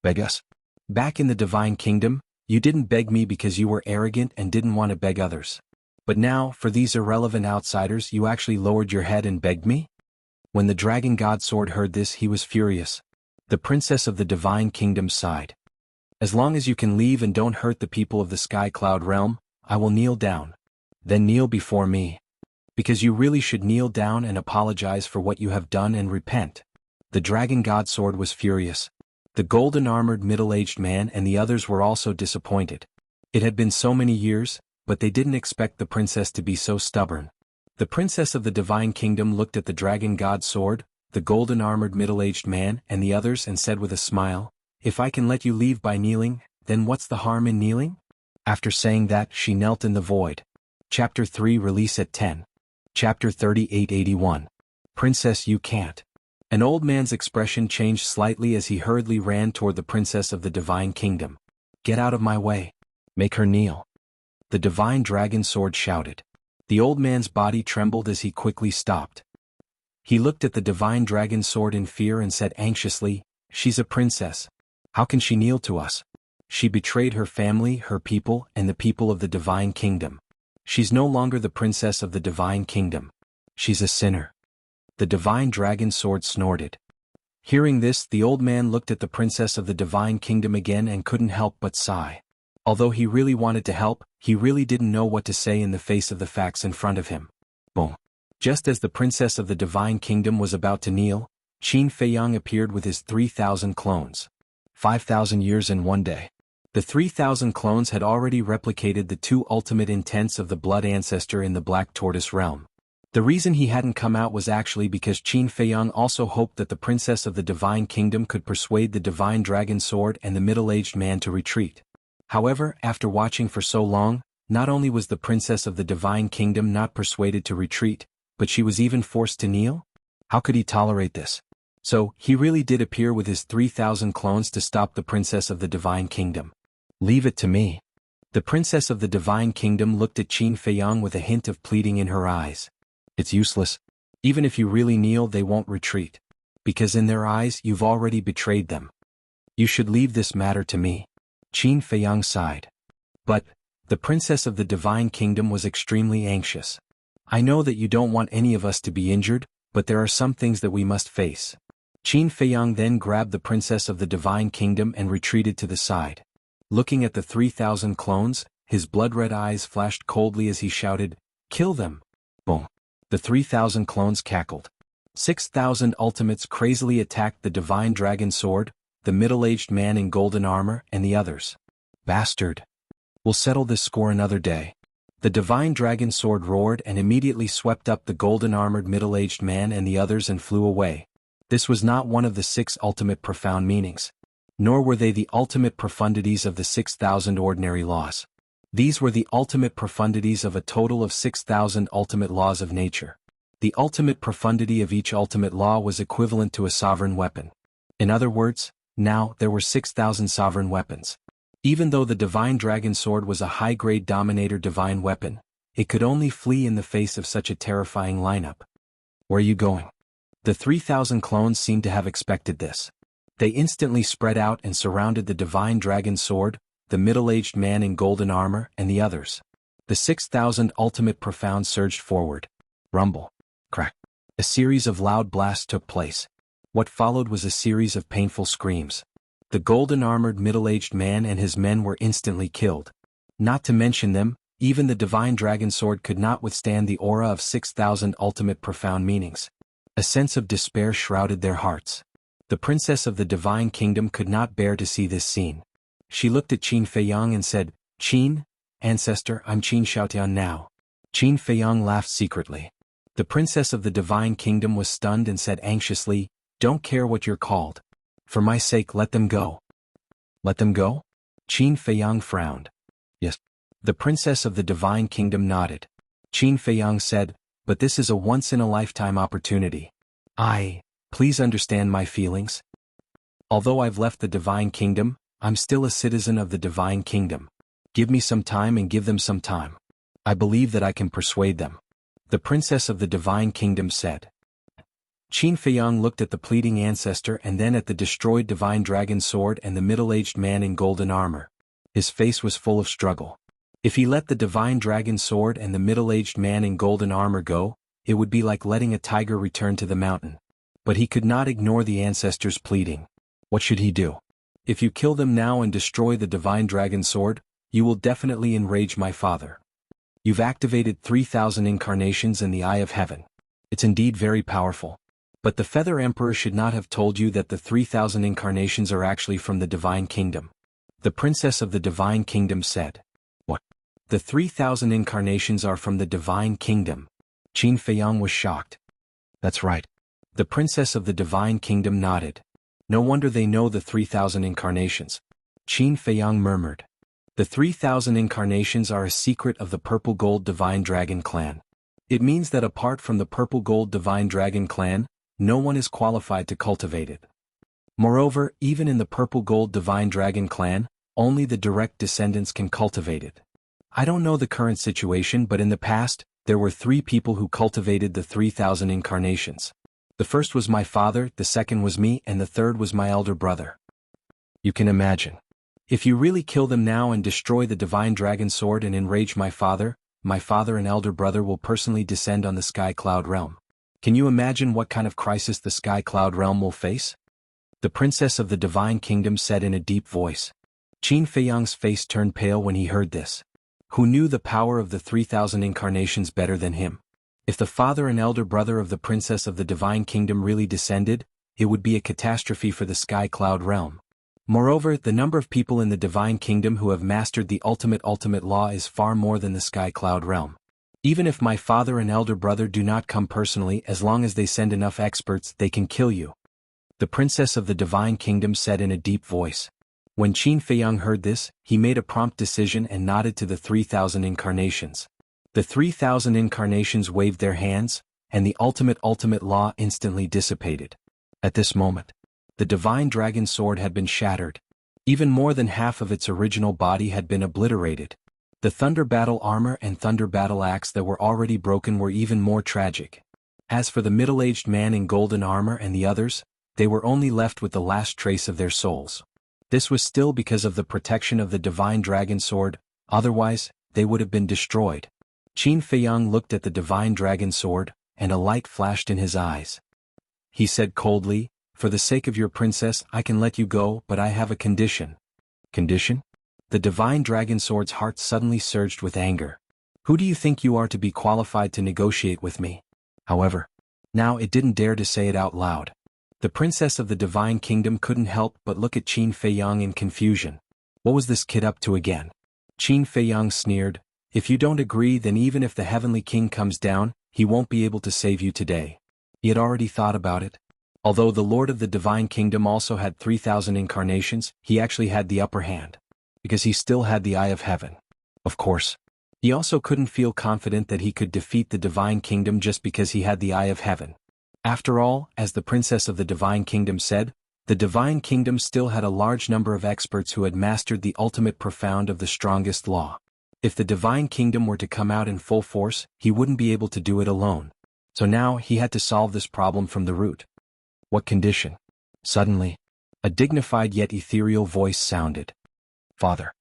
"Beg us?" "Back in the Divine Kingdom, you didn't beg me because you were arrogant and didn't want to beg others. But now, for these irrelevant outsiders, you actually lowered your head and begged me?" When the Dragon God Sword heard this, he was furious. The princess of the Divine Kingdom sighed. "As long as you can leave and don't hurt the people of the Sky Cloud realm, I will kneel down. Then kneel before me. Because you really should kneel down and apologize for what you have done and repent." The Dragon God Sword was furious. The golden-armored middle-aged man and the others were also disappointed. It had been so many years, but they didn't expect the princess to be so stubborn. The princess of the Divine Kingdom looked at the Dragon God Sword, the golden-armored middle-aged man and the others and said with a smile, "If I can let you leave by kneeling, then what's the harm in kneeling?" After saying that, she knelt in the void. Chapter 3 Release at 10. Chapter 3881. Princess, you can't. An old man's expression changed slightly as he hurriedly ran toward the princess of the Divine Kingdom. "Get out of my way. Make her kneel." The Divine Dragon Sword shouted. The old man's body trembled as he quickly stopped. He looked at the Divine Dragon Sword in fear and said anxiously, "She's a princess. How can she kneel to us? She betrayed her family, her people, and the people of the Divine Kingdom. She's no longer the princess of the Divine Kingdom. She's a sinner." The Divine Dragon Sword snorted. Hearing this, the old man looked at the princess of the Divine Kingdom again and couldn't help but sigh. Although he really wanted to help, he really didn't know what to say in the face of the facts in front of him. Boom. Just as the princess of the Divine Kingdom was about to kneel, Qin Feiyang appeared with his 3,000 clones. 5,000 years in one day. The 3,000 clones had already replicated the two ultimate intents of the Blood Ancestor in the Black Tortoise realm. The reason he hadn't come out was actually because Qin Feiyang also hoped that the princess of the Divine Kingdom could persuade the Divine Dragon Sword and the middle-aged man to retreat. However, after watching for so long, not only was the princess of the Divine Kingdom not persuaded to retreat, but she was even forced to kneel? How could he tolerate this? So, he really did appear with his 3,000 clones to stop the Princess of the Divine Kingdom. Leave it to me. The Princess of the Divine Kingdom looked at Qin Feiyang with a hint of pleading in her eyes. It's useless. Even if you really kneel, they won't retreat. Because in their eyes, you've already betrayed them. You should leave this matter to me. Qin Feiyang sighed. But, the Princess of the Divine Kingdom was extremely anxious. I know that you don't want any of us to be injured, but there are some things that we must face. Qin Feiyang then grabbed the Princess of the Divine Kingdom and retreated to the side. Looking at the 3,000 clones, his blood-red eyes flashed coldly as he shouted, "Kill them!" Boom. The 3,000 clones cackled. 6,000 ultimates crazily attacked the Divine Dragon Sword, the middle-aged man in golden armor, and the others. Bastard. We'll settle this score another day. The Divine Dragon Sword roared and immediately swept up the golden-armored middle-aged man and the others and flew away. This was not one of the 6 ultimate profound meanings. Nor were they the ultimate profundities of the 6,000 ordinary laws. These were the ultimate profundities of a total of 6,000 ultimate laws of nature. The ultimate profundity of each ultimate law was equivalent to a sovereign weapon. In other words, now there were 6,000 sovereign weapons. Even though the Divine Dragon Sword was a high-grade Dominator divine weapon, it could only flee in the face of such a terrifying lineup. Where are you going? The 3,000 clones seemed to have expected this. They instantly spread out and surrounded the Divine Dragon Sword, the middle-aged man in golden armor, and the others. The 6,000 ultimate profound surged forward. Rumble. Crack. A series of loud blasts took place. What followed was a series of painful screams. The golden-armored middle-aged man and his men were instantly killed. Not to mention them, even the Divine Dragon Sword could not withstand the aura of 6,000 ultimate profound meanings. A sense of despair shrouded their hearts. The Princess of the Divine Kingdom could not bear to see this scene. She looked at Qin Feiyang and said, "Qin, ancestor, I'm Qin Xiaotian now." Qin Feiyang laughed secretly. The Princess of the Divine Kingdom was stunned and said anxiously, "Don't care what you're called. For my sake, let them go." Let them go? Qin Feiyang frowned. Yes. The Princess of the Divine Kingdom nodded. Qin Feiyang said, "But this is a once-in-a-lifetime opportunity. Please understand my feelings. Although I've left the Divine Kingdom, I'm still a citizen of the Divine Kingdom. Give me some time and give them some time. I believe that I can persuade them." The Princess of the Divine Kingdom said. Qin Feiyang looked at the pleading ancestor and then at the destroyed Divine Dragon Sword and the middle-aged man in golden armor. His face was full of struggle. If he let the Divine Dragon Sword and the middle-aged man in golden armor go, it would be like letting a tiger return to the mountain. But he could not ignore the ancestor's pleading. What should he do? If you kill them now and destroy the Divine Dragon Sword, you will definitely enrage my father. You've activated 3,000 incarnations in the Eye of Heaven. It's indeed very powerful. But the Feather Emperor should not have told you that the 3,000 incarnations are actually from the Divine Kingdom. The Princess of the Divine Kingdom said. What? The 3,000 incarnations are from the Divine Kingdom. Qin Feiyang was shocked. That's right. The Princess of the Divine Kingdom nodded. No wonder they know the 3,000 incarnations. Qin Feiyang murmured. The 3,000 incarnations are a secret of the Purple Gold Divine Dragon Clan. It means that apart from the Purple Gold Divine Dragon Clan, no one is qualified to cultivate it. Moreover, even in the Purple Gold Divine Dragon Clan, only the direct descendants can cultivate it. I don't know the current situation, but in the past, there were 3 people who cultivated the 3,000 incarnations. The first was my father, the second was me, and the third was my elder brother. You can imagine. If you really kill them now and destroy the Divine Dragon Sword and enrage my father and elder brother will personally descend on the Sky Cloud Realm. Can you imagine what kind of crisis the Sky Cloud Realm will face? The Princess of the Divine Kingdom said in a deep voice. Qin Feiyang's face turned pale when he heard this. Who knew the power of the 3,000 incarnations better than him? If the father and elder brother of the Princess of the Divine Kingdom really descended, it would be a catastrophe for the Sky Cloud Realm. Moreover, the number of people in the Divine Kingdom who have mastered the ultimate law is far more than the Sky Cloud Realm. Even if my father and elder brother do not come personally, as long as they send enough experts, they can kill you. The Princess of the Divine Kingdom said in a deep voice. When Qin Feiyang heard this, he made a prompt decision and nodded to the 3,000 incarnations. The 3,000 incarnations waved their hands, and the ultimate law instantly dissipated. At this moment, the divine dragon sword had been shattered. Even more than half of its original body had been obliterated. The thunder battle armor and thunder battle axe that were already broken were even more tragic. As for the middle-aged man in golden armor and the others, they were only left with the last trace of their souls. This was still because of the protection of the divine dragon sword, otherwise, they would have been destroyed. Qin Feiyang looked at the divine dragon sword, and a light flashed in his eyes. He said coldly, "For the sake of your princess, I can let you go, but I have a condition." Condition? The divine dragon sword's heart suddenly surged with anger. Who do you think you are to be qualified to negotiate with me? However, now it didn't dare to say it out loud. The princess of the divine kingdom couldn't help but look at Qin Feiyang in confusion. What was this kid up to again? Qin Feiyang sneered, "If you don't agree, then even if the heavenly king comes down, he won't be able to save you today." He had already thought about it. Although the Lord of the Divine Kingdom also had 3,000 incarnations, he actually had the upper hand. Because he still had the Eye of Heaven. Of course. He also couldn't feel confident that he could defeat the Divine Kingdom just because he had the Eye of Heaven. After all, as the Princess of the Divine Kingdom said, the Divine Kingdom still had a large number of experts who had mastered the ultimate profound of the strongest law. If the Divine Kingdom were to come out in full force, he wouldn't be able to do it alone. So now he had to solve this problem from the root. What condition? Suddenly, a dignified yet ethereal voice sounded. "Father."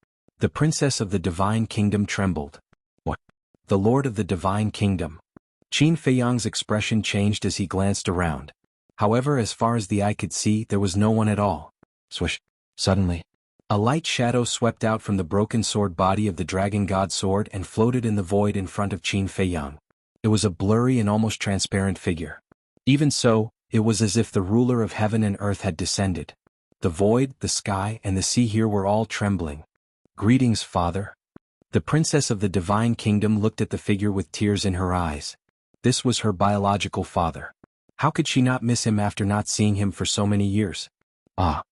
The Princess of the Divine Kingdom trembled. "What? The Lord of the Divine Kingdom?" Qin Feiyang's expression changed as he glanced around. However, as far as the eye could see, there was no one at all. Swish! Suddenly, a light shadow swept out from the broken sword body of the dragon god sword and floated in the void in front of Qin Feiyang. It was a blurry and almost transparent figure. Even so, it was as if the ruler of heaven and earth had descended. The void, the sky, and the sea here were all trembling. "Greetings, Father." The Princess of the Divine Kingdom looked at the figure with tears in her eyes. This was her biological father. How could she not miss him after not seeing him for so many years? Ah.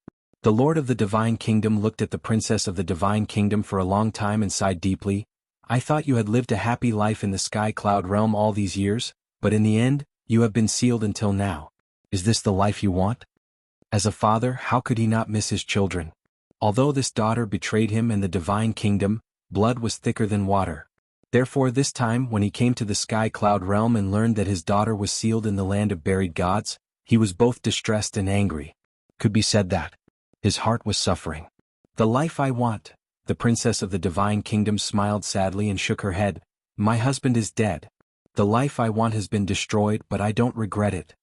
The Lord of the Divine Kingdom looked at the Princess of the Divine Kingdom for a long time and sighed deeply. "I thought you had lived a happy life in the Sky Cloud realm all these years, but in the end, you have been sealed until now. Is this the life you want?" As a father, how could he not miss his children? Although this daughter betrayed him and the Divine Kingdom, blood was thicker than water. Therefore this time when he came to the Sky Cloud realm and learned that his daughter was sealed in the land of buried gods, he was both distressed and angry. Could be said that his heart was suffering. "The life I want," the Princess of the Divine Kingdom smiled sadly and shook her head. "My husband is dead. The life I want has been destroyed, but I don't regret it."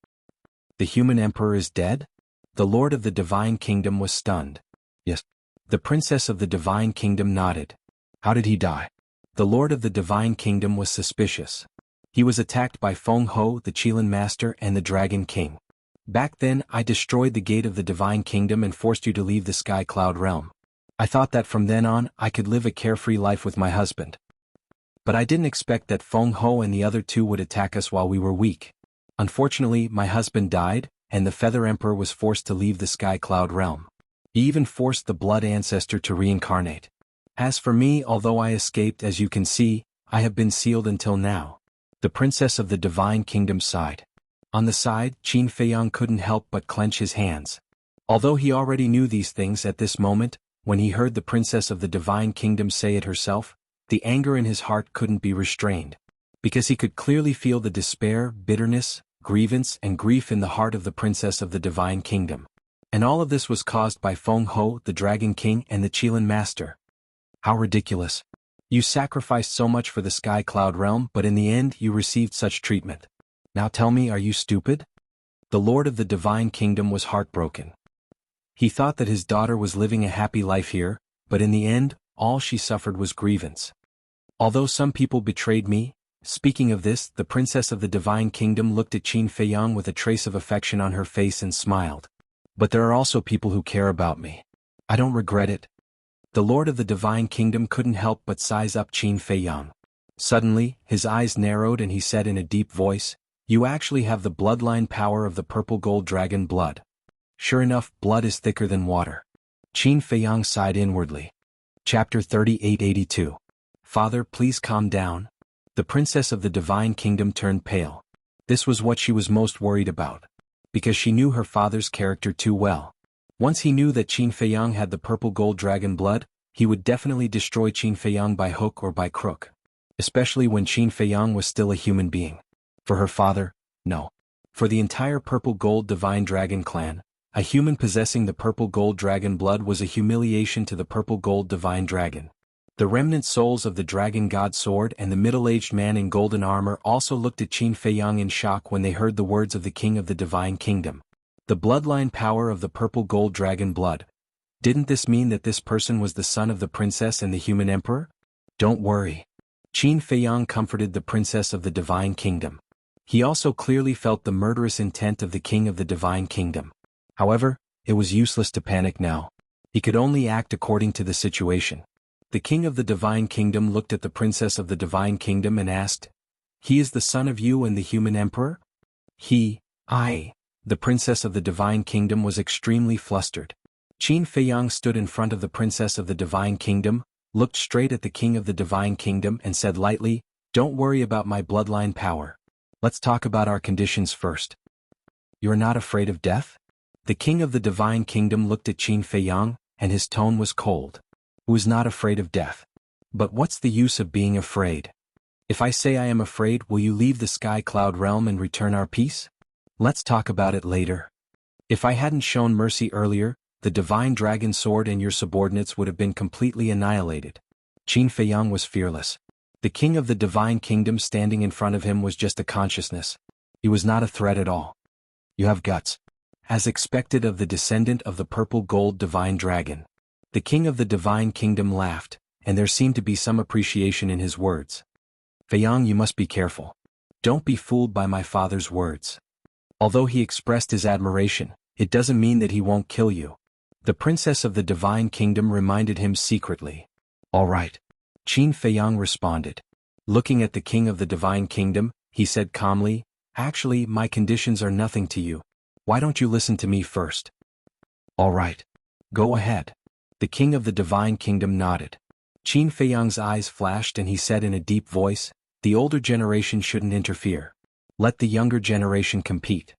"The human emperor is dead?" The Lord of the Divine Kingdom was stunned. "Yes." The Princess of the Divine Kingdom nodded. "How did he die?" The Lord of the Divine Kingdom was suspicious. "He was attacked by Feng Ho, the Qilin Master, and the Dragon King. Back then, I destroyed the gate of the Divine Kingdom and forced you to leave the Sky Cloud realm. I thought that from then on, I could live a carefree life with my husband. But I didn't expect that Feng Ho and the other two would attack us while we were weak. Unfortunately, my husband died, and the Feather Emperor was forced to leave the Sky Cloud realm. He even forced the Blood Ancestor to reincarnate. As for me, although I escaped, as you can see, I have been sealed until now." The Princess of the Divine Kingdom sighed. On the side, Qin Feiyang couldn't help but clench his hands. Although he already knew these things at this moment, when he heard the Princess of the Divine Kingdom say it herself, the anger in his heart couldn't be restrained. Because he could clearly feel the despair, bitterness, grievance, and grief in the heart of the Princess of the Divine Kingdom. And all of this was caused by Feng Ho, the Dragon King, and the Qilin Master. How ridiculous. You sacrificed so much for the Sky Cloud realm, but in the end you received such treatment. Now tell me, are you stupid? The Lord of the Divine Kingdom was heartbroken. He thought that his daughter was living a happy life here, but in the end, all she suffered was grievance. Although some people betrayed me, speaking of this, the Princess of the Divine Kingdom looked at Qin Feiyang with a trace of affection on her face and smiled. But there are also people who care about me. I don't regret it. The Lord of the Divine Kingdom couldn't help but size up Qin Feiyang. Suddenly, his eyes narrowed and he said in a deep voice, "You actually have the bloodline power of the purple gold dragon blood. Sure enough, blood is thicker than water." Qin Feiyang sighed inwardly. Chapter 3882. "Father, please calm down." The Princess of the Divine Kingdom turned pale. This was what she was most worried about. because she knew her father's character too well. Once he knew that Qin Feiyang had the purple gold dragon blood, he would definitely destroy Qin Feiyang by hook or by crook. Especially when Qin Feiyang was still a human being. For her father, no. For the entire purple gold divine dragon clan, a human possessing the purple gold dragon blood was a humiliation to the purple gold divine dragon. The remnant souls of the dragon god sword and the middle-aged man in golden armor also looked at Qin Feiyang in shock when they heard the words of the king of the divine kingdom. The bloodline power of the purple gold dragon blood. Didn't this mean that this person was the son of the princess and the human emperor? Don't worry. Qin Feiyang comforted the princess of the divine kingdom. He also clearly felt the murderous intent of the king of the divine kingdom. However, it was useless to panic now. He could only act according to the situation. The king of the divine kingdom looked at the princess of the divine kingdom and asked, "He is the son of you and the human emperor?" The princess of the divine kingdom was extremely flustered. Qin Feiyang stood in front of the princess of the divine kingdom, looked straight at the king of the divine kingdom and said lightly, "Don't worry about my bloodline power. Let's talk about our conditions first. You are not afraid of death?" The king of the divine kingdom looked at Qin Feiyang, and his tone was cold. "Who is not afraid of death? But what's the use of being afraid? If I say I am afraid, will you leave the sky cloud realm and return our peace? Let's talk about it later. If I hadn't shown mercy earlier, the divine dragon sword and your subordinates would have been completely annihilated." Qin Feiyang was fearless. The king of the divine kingdom standing in front of him was just a consciousness. He was not a threat at all. "You have guts." As expected of the descendant of the purple gold divine dragon. The king of the divine kingdom laughed, and there seemed to be some appreciation in his words. "Feiyang, you must be careful. Don't be fooled by my father's words. Although he expressed his admiration, it doesn't mean that he won't kill you." The princess of the divine kingdom reminded him secretly. "All right." Qin Feiyang responded. Looking at the king of the divine kingdom, he said calmly, "Actually, my conditions are nothing to you. Why don't you listen to me first?" "All right. Go ahead." The king of the divine kingdom nodded. Qin Feiyang's eyes flashed and he said in a deep voice, "The older generation shouldn't interfere. Let the younger generation compete."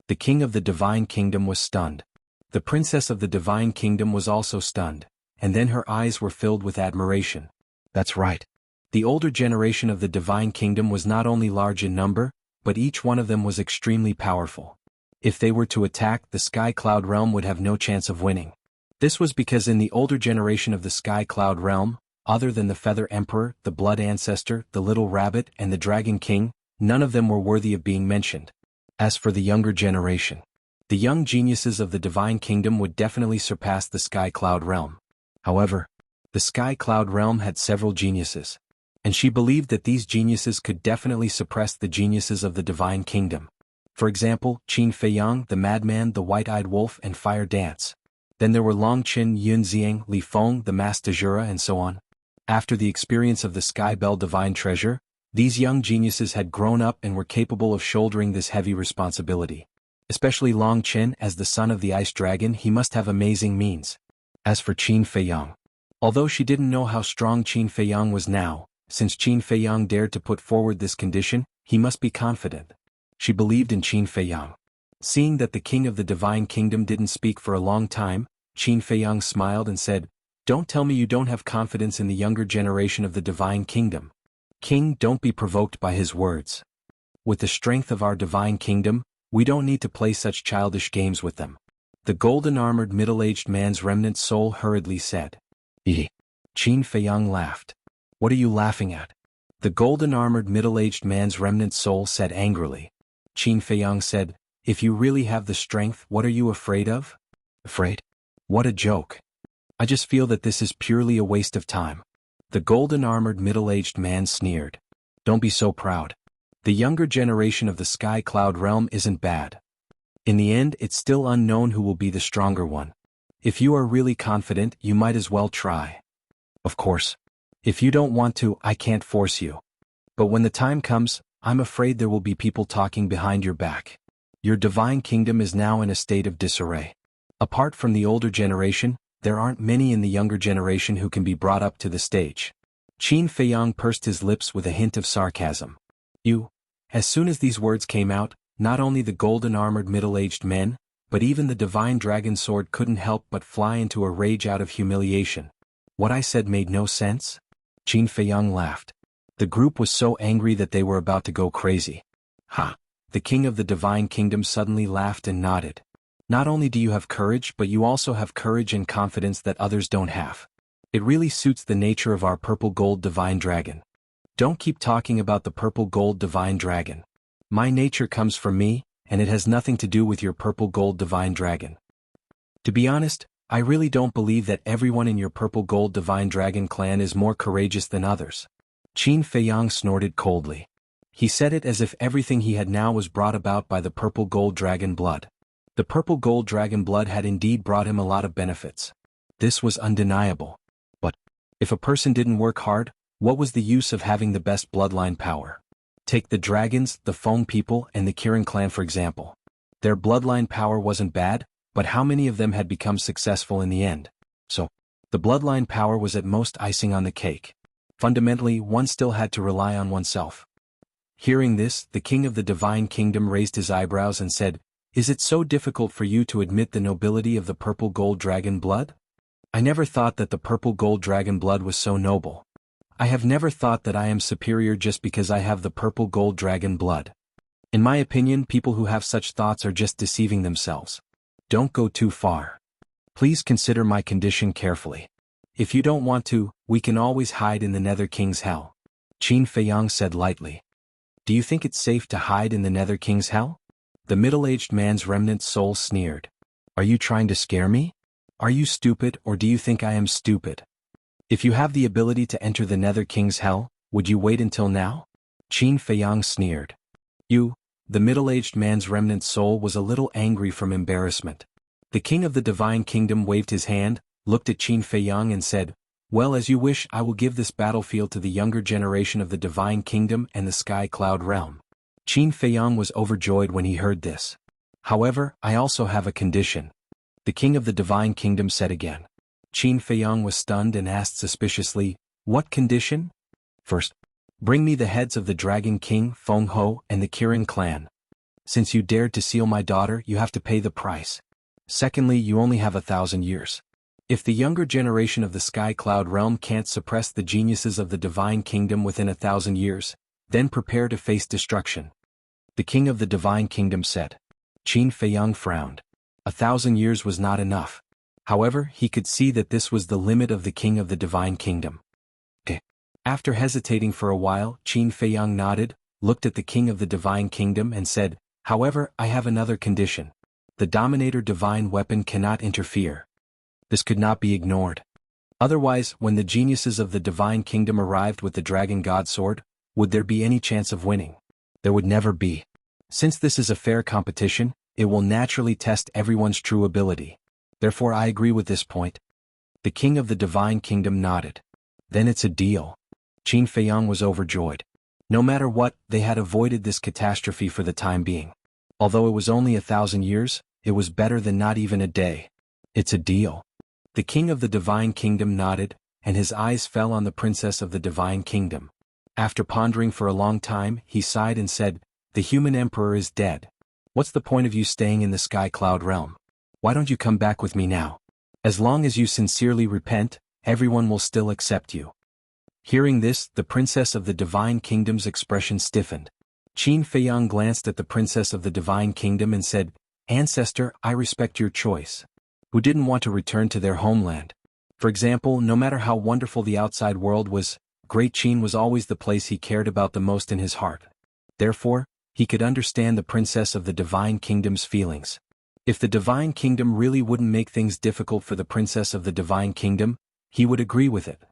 The king of the divine kingdom was stunned. The princess of the divine kingdom was also stunned, and then her eyes were filled with admiration. That's right. The older generation of the divine kingdom was not only large in number, but each one of them was extremely powerful. If they were to attack, the Sky Cloud realm would have no chance of winning. This was because in the older generation of the Sky Cloud realm, other than the Feather Emperor, the Blood Ancestor, the Little Rabbit, and the Dragon King, none of them were worthy of being mentioned. As for the younger generation, the young geniuses of the Divine Kingdom would definitely surpass the Sky Cloud realm. However, the Sky Cloud realm had several geniuses, and she believed that these geniuses could definitely suppress the geniuses of the Divine Kingdom. For example, Qin Feiyang, the Madman, the White-Eyed Wolf, and Fire Dance. Then there were Long Qin, Yun Xiang, Li Feng, the Master Jura, and so on. After the experience of the Sky Bell Divine Treasure, these young geniuses had grown up and were capable of shouldering this heavy responsibility. Especially Long Qin, as the son of the Ice Dragon, he must have amazing means. As for Qin Feiyang, although she didn't know how strong Qin Feiyang was now, since Qin Feiyang dared to put forward this condition, he must be confident. She believed in Qin Feiyang. Seeing that the king of the Divine Kingdom didn't speak for a long time, Qin Feiyang smiled and said, "Don't tell me you don't have confidence in the younger generation of the Divine Kingdom. King, don't be provoked by his words. With the strength of our Divine Kingdom, we don't need to play such childish games with them." The golden-armored middle-aged man's remnant soul hurriedly said. Qin Feiyang laughed. "What are you laughing at?" The golden-armored middle-aged man's remnant soul said angrily. Qin Feiyang said, "If you really have the strength, what are you afraid of?" "Afraid? What a joke. I just feel that this is purely a waste of time." The golden-armored middle-aged man sneered. "Don't be so proud. The younger generation of the Sky Cloud realm isn't bad. In the end, it's still unknown who will be the stronger one. If you are really confident, you might as well try. Of course. If you don't want to, I can't force you. But when the time comes, I'm afraid there will be people talking behind your back. Your Divine Kingdom is now in a state of disarray. Apart from the older generation, there aren't many in the younger generation who can be brought up to the stage." Qin Feiyang pursed his lips with a hint of sarcasm. "You?" As soon as these words came out, not only the golden-armored middle-aged men, but even the divine dragon sword couldn't help but fly into a rage out of humiliation. What I said made no sense? Qin Feiyang laughed. The group was so angry that they were about to go crazy. Ha! The king of the divine kingdom suddenly laughed and nodded. Not only do you have courage, but you also have courage and confidence that others don't have. It really suits the nature of our purple gold divine dragon. Don't keep talking about the purple gold divine dragon. My nature comes from me, and it has nothing to do with your purple gold divine dragon. To be honest, I really don't believe that everyone in your purple gold divine dragon clan is more courageous than others. Qin Feiyang snorted coldly. He said it as if everything he had now was brought about by the purple gold dragon blood. The purple gold dragon blood had indeed brought him a lot of benefits. This was undeniable. But if a person didn't work hard, what was the use of having the best bloodline power? Take the dragons, the Feng people, and the Kirin clan for example. Their bloodline power wasn't bad, but how many of them had become successful in the end? So, the bloodline power was at most icing on the cake. Fundamentally, one still had to rely on oneself. Hearing this, the king of the divine kingdom raised his eyebrows and said, "Is it so difficult for you to admit the nobility of the purple gold dragon blood? I never thought that the purple gold dragon blood was so noble. I have never thought that I am superior just because I have the purple gold dragon blood. In my opinion, people who have such thoughts are just deceiving themselves. Don't go too far. Please consider my condition carefully. If you don't want to, we can always hide in the Nether King's Hell." Qin Feiyang said lightly. "Do you think it's safe to hide in the Nether King's Hell?" The middle-aged man's remnant soul sneered. "Are you trying to scare me? Are you stupid, or do you think I am stupid? If you have the ability to enter the Nether King's Hell, would you wait until now?" Qin Feiyang sneered. The middle-aged man's remnant soul was a little angry from embarrassment. The king of the divine kingdom waved his hand, looked at Qin Feiyang and said, "Well, as you wish, I will give this battlefield to the younger generation of the divine kingdom and the sky cloud realm." Qin Feiyang was overjoyed when he heard this. "However, I also have a condition," the king of the divine kingdom said again. Qin Feiyang was stunned and asked suspiciously, "What condition?" "First, bring me the heads of the Dragon King, Feng Ho, and the Kirin clan. Since you dared to seal my daughter, you have to pay the price. Secondly, you only have 1,000 years. If the younger generation of the Sky Cloud realm can't suppress the geniuses of the Divine Kingdom within 1,000 years, then prepare to face destruction," the king of the Divine Kingdom said. Qin Feiyang frowned. 1,000 years was not enough. However, he could see that this was the limit of the king of the Divine Kingdom. After hesitating for a while, Qin Feiyang nodded, looked at the king of the divine kingdom and said, "However, I have another condition. The Dominator divine weapon cannot interfere." This could not be ignored. Otherwise, when the geniuses of the divine kingdom arrived with the dragon god sword, would there be any chance of winning? There would never be. Since this is a fair competition, it will naturally test everyone's true ability. Therefore I agree with this point. The king of the divine kingdom nodded. Then it's a deal. Qin Feiyang was overjoyed. No matter what, they had avoided this catastrophe for the time being. Although it was only 1,000 years, it was better than not even a day. It's a deal. The king of the divine kingdom nodded, and his eyes fell on the princess of the divine kingdom. After pondering for a long time, he sighed and said, "The human emperor is dead. What's the point of you staying in the sky cloud realm? Why don't you come back with me now? As long as you sincerely repent, everyone will still accept you." Hearing this, the princess of the divine kingdom's expression stiffened. Qin Feiyang glanced at the princess of the divine kingdom and said, "Ancestor, I respect your choice. Who didn't want to return to their homeland? For example, no matter how wonderful the outside world was, Great Qin was always the place he cared about the most in his heart. Therefore, he could understand the princess of the divine kingdom's feelings. If the divine kingdom really wouldn't make things difficult for the princess of the divine kingdom, he would agree with it.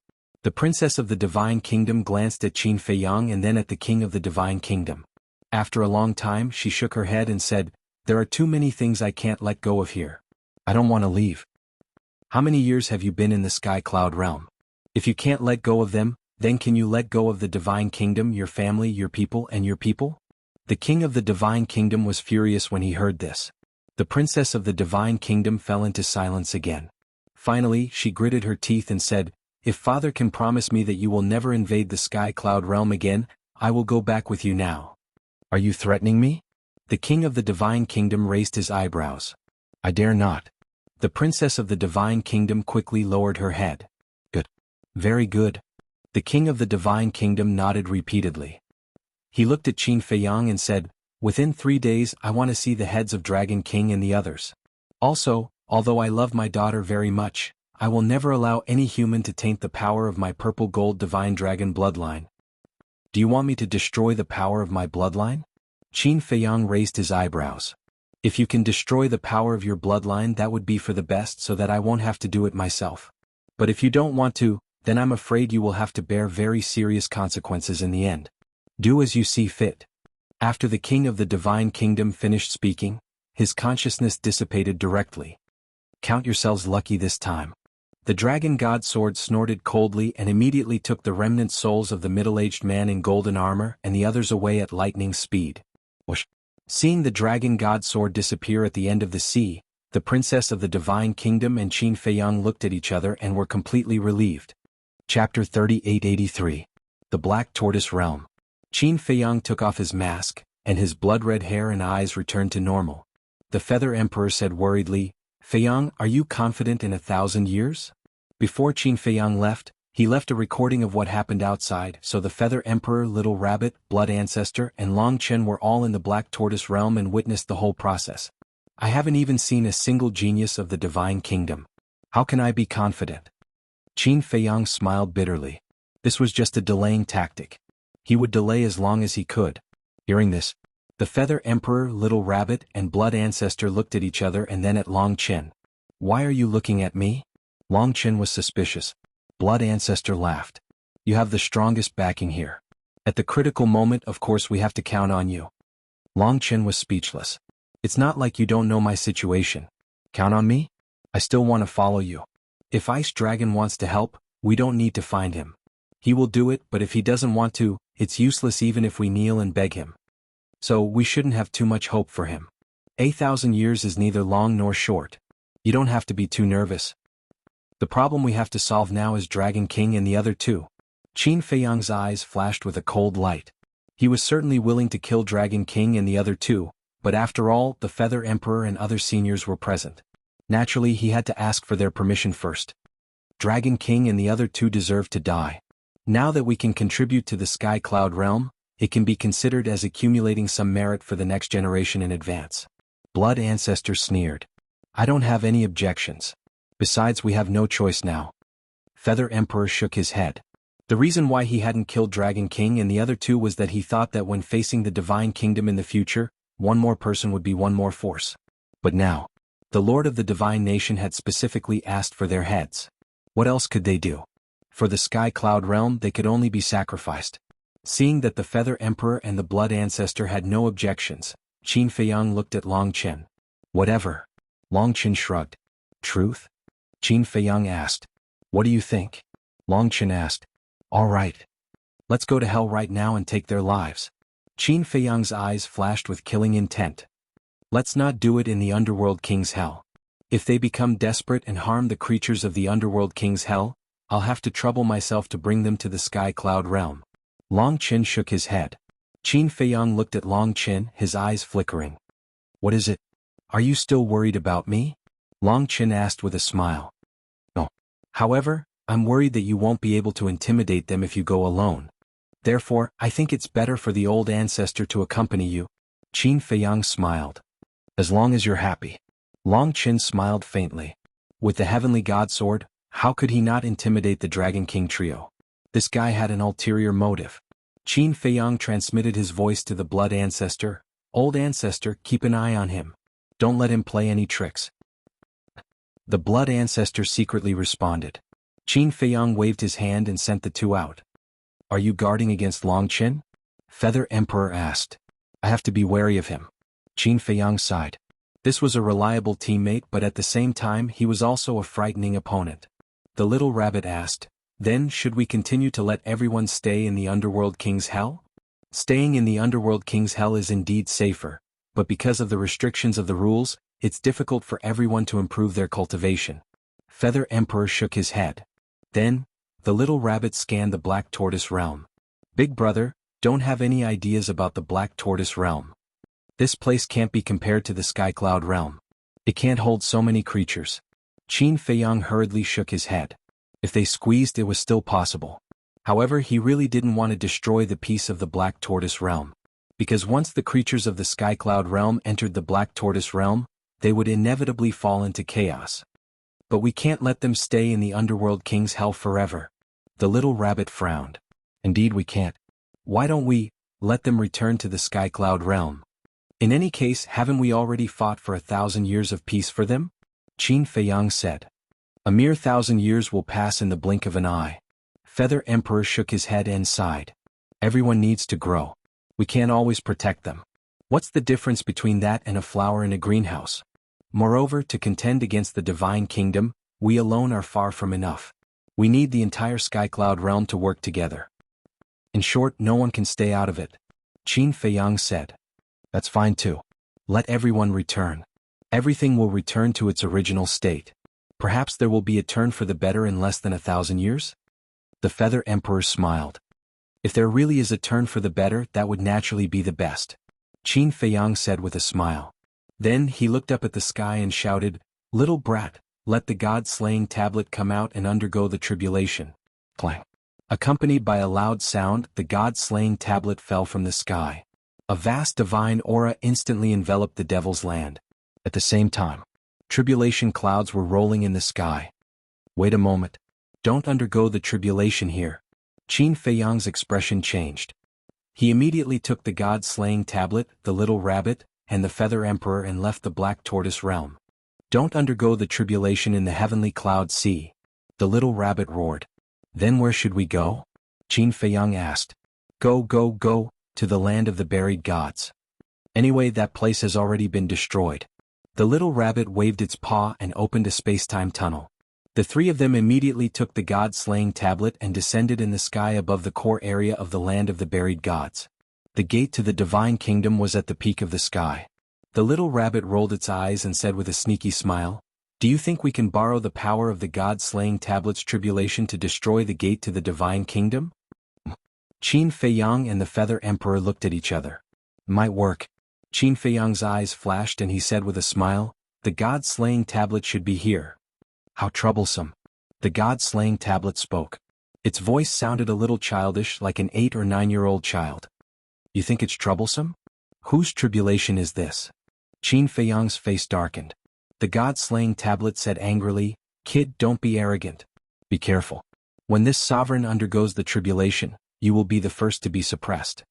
The princess of the divine kingdom glanced at Qin Feiyang and then at the king of the divine kingdom. After a long time, she shook her head and said, "There are too many things I can't let go of here. I don't want to leave." "How many years have you been in the sky cloud realm? If you can't let go of them, then can you let go of the divine kingdom, your family, your people, and your people?" The king of the divine kingdom was furious when he heard this. The princess of the divine kingdom fell into silence again. Finally, she gritted her teeth and said, "If Father can promise me that you will never invade the sky cloud realm again, I will go back with you now." "Are you threatening me?" The king of the divine kingdom raised his eyebrows. I dare not. The princess of the divine kingdom quickly lowered her head. Good. Very good. The king of the divine kingdom nodded repeatedly. He looked at Qin Feiyang and said, within 3 days I want to see the heads of Dragon King and the others. Also, although I love my daughter very much, I will never allow any human to taint the power of my purple gold divine dragon bloodline. Do you want me to destroy the power of my bloodline? Qin Feiyang raised his eyebrows. If you can destroy the power of your bloodline, that would be for the best so that I won't have to do it myself. But if you don't want to, then I'm afraid you will have to bear very serious consequences in the end. Do as you see fit. After the king of the divine kingdom finished speaking, his consciousness dissipated directly. Count yourselves lucky this time. The dragon god sword snorted coldly and immediately took the remnant souls of the middle-aged man in golden armor and the others away at lightning speed. Whoosh. Seeing the dragon god sword disappear at the end of the sea, the princess of the divine kingdom and Qin Feiyang looked at each other and were completely relieved. Chapter 3883. The Black Tortoise Realm. Qin Feiyang took off his mask, and his blood-red hair and eyes returned to normal. The Feather Emperor said worriedly, Feiyang, are you confident in 1,000 years? Before Qin Feiyang left, he left a recording of what happened outside, so the Feather Emperor, Little Rabbit, Blood Ancestor, and Long Chen were all in the Black Tortoise Realm and witnessed the whole process. I haven't even seen a single genius of the Divine Kingdom. How can I be confident? Qin Feiyang smiled bitterly. This was just a delaying tactic. He would delay as long as he could. Hearing this, the Feather Emperor, Little Rabbit, and Blood Ancestor looked at each other and then at Long Chen. Why are you looking at me? Long Chen was suspicious. Blood Ancestor laughed. You have the strongest backing here. At the critical moment, of course, we have to count on you. Long Chen was speechless. It's not like you don't know my situation. Count on me? I still want to follow you. If Ice Dragon wants to help, we don't need to find him. He will do it, but if he doesn't want to, it's useless even if we kneel and beg him. So we shouldn't have too much hope for him. 1,000 years is neither long nor short. You don't have to be too nervous. The problem we have to solve now is Dragon King and the other two. Qin Feiyang's eyes flashed with a cold light. He was certainly willing to kill Dragon King and the other two, but after all, the Feather Emperor and other seniors were present. Naturally, he had to ask for their permission first. Dragon King and the other two deserve to die. Now that we can contribute to the Sky Cloud Realm, it can be considered as accumulating some merit for the next generation in advance. Blood Ancestor sneered. I don't have any objections. Besides, we have no choice now. Feather Emperor shook his head. The reason why he hadn't killed Dragon King and the other two was that he thought that when facing the Divine Kingdom in the future, one more person would be one more force. But now, the Lord of the Divine Nation had specifically asked for their heads. What else could they do? For the Sky Cloud Realm, they could only be sacrificed. Seeing that the Feather Emperor and the Blood Ancestor had no objections, Qin Feiyang looked at Long Chen. Whatever. Long Chen shrugged. Truth? Qin Feiyang asked. What do you think? Long Chen asked. All right. Let's go to hell right now and take their lives. Qin Feiyang's eyes flashed with killing intent. Let's not do it in the Underworld King's hell. If they become desperate and harm the creatures of the Underworld King's hell, I'll have to trouble myself to bring them to the Sky Cloud Realm. Long Chen shook his head. Qin Feiyang looked at Long Chen, his eyes flickering. What is it? Are you still worried about me? Long Chen asked with a smile. No. However, I'm worried that you won't be able to intimidate them if you go alone. Therefore, I think it's better for the old ancestor to accompany you. Qin Feiyang smiled. As long as you're happy. Long Chen smiled faintly. With the Heavenly God Sword, how could he not intimidate the Dragon King trio? This guy had an ulterior motive. Qin Feiyang transmitted his voice to the Blood Ancestor. Old Ancestor, keep an eye on him. Don't let him play any tricks. The Blood Ancestor secretly responded. Qin Feiyang waved his hand and sent the two out. Are you guarding against Long Chen? Feather Emperor asked. I have to be wary of him. Qin Feiyang sighed. This was a reliable teammate, but at the same time he was also a frightening opponent. The Little Rabbit asked, then should we continue to let everyone stay in the Underworld King's hell? Staying in the Underworld King's hell is indeed safer, but because of the restrictions of the rules, it's difficult for everyone to improve their cultivation. Feather Emperor shook his head. Then, the Little Rabbit scanned the Black Tortoise Realm. Big brother, don't have any ideas about the Black Tortoise Realm. This place can't be compared to the Sky Cloud realm. It can't hold so many creatures. Qin Feiyang hurriedly shook his head. If they squeezed, it was still possible. However, he really didn't want to destroy the peace of the Black Tortoise realm. Because once the creatures of the Sky Cloud realm entered the Black Tortoise realm, they would inevitably fall into chaos. But we can't let them stay in the Underworld King's hell forever. The little rabbit frowned. Indeed we can't. Why don't we let them return to the Sky Cloud realm? In any case, haven't we already fought for 1,000 years of peace for them? Qin Feiyang said. A mere 1,000 years will pass in the blink of an eye. Feather Emperor shook his head and sighed. Everyone needs to grow. We can't always protect them. What's the difference between that and a flower in a greenhouse? Moreover, to contend against the Divine Kingdom, we alone are far from enough. We need the entire Sky Cloud realm to work together. In short, no one can stay out of it. Qin Feiyang said. That's fine too. Let everyone return. Everything will return to its original state. Perhaps there will be a turn for the better in less than 1,000 years? The Feather Emperor smiled. If there really is a turn for the better, that would naturally be the best. Qin Feiyang said with a smile. Then he looked up at the sky and shouted, Little brat, let the God-slaying tablet come out and undergo the tribulation. Clang. Accompanied by a loud sound, the God-slaying tablet fell from the sky. A vast divine aura instantly enveloped the Devil's Land. At the same time, tribulation clouds were rolling in the sky. Wait a moment. Don't undergo the tribulation here. Qin Feiyang's expression changed. He immediately took the God-slaying tablet, the little rabbit, and the Feather Emperor and left the Black Tortoise realm. Don't undergo the tribulation in the heavenly cloud sea. The little rabbit roared. Then where should we go? Qin Feiyang asked. Go, to the land of the buried gods. Anyway, that place has already been destroyed. The little rabbit waved its paw and opened a space-time tunnel. The three of them immediately took the God-slaying tablet and descended in the sky above the core area of the land of the buried gods. The gate to the Divine Kingdom was at the peak of the sky. The little rabbit rolled its eyes and said with a sneaky smile, Do you think we can borrow the power of the God-slaying tablet's tribulation to destroy the gate to the Divine Kingdom? Qin Feiyang and the Feather Emperor looked at each other. Might work. Qin Feiyang's eyes flashed and he said with a smile, The God-slaying tablet should be here. How troublesome. The God-slaying tablet spoke. Its voice sounded a little childish, like an 8 or 9-year-old child. You think it's troublesome? Whose tribulation is this? Qin Feiyang's face darkened. The God-slaying tablet said angrily, Kid, don't be arrogant. Be careful. When this sovereign undergoes the tribulation, you will be the first to be suppressed.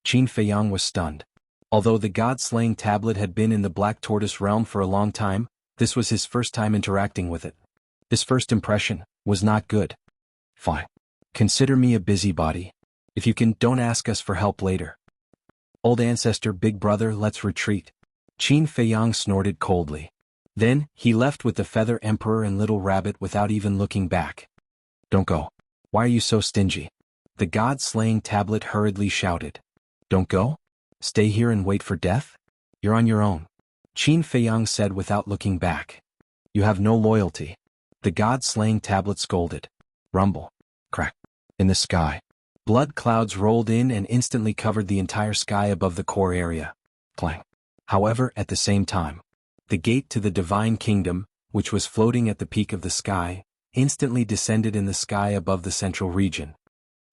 Qin Feiyang was stunned. Although the God-slaying tablet had been in the Black Tortoise realm for a long time, this was his first time interacting with it. This first impression was not good. Fine. Consider me a busybody. If you can, don't ask us for help later. Old ancestor, big brother, let's retreat. Qin Feiyang snorted coldly. Then, he left with the Feather Emperor and Little Rabbit without even looking back. Don't go. Why are you so stingy? The God-slaying tablet hurriedly shouted. Don't go? Stay here and wait for death? You're on your own. Qin Feiyang said without looking back. You have no loyalty. The God-slaying tablet scolded. Rumble. Crack. In the sky. Blood clouds rolled in and instantly covered the entire sky above the core area. Clang. However, at the same time, the gate to the Divine Kingdom, which was floating at the peak of the sky, instantly descended in the sky above the central region.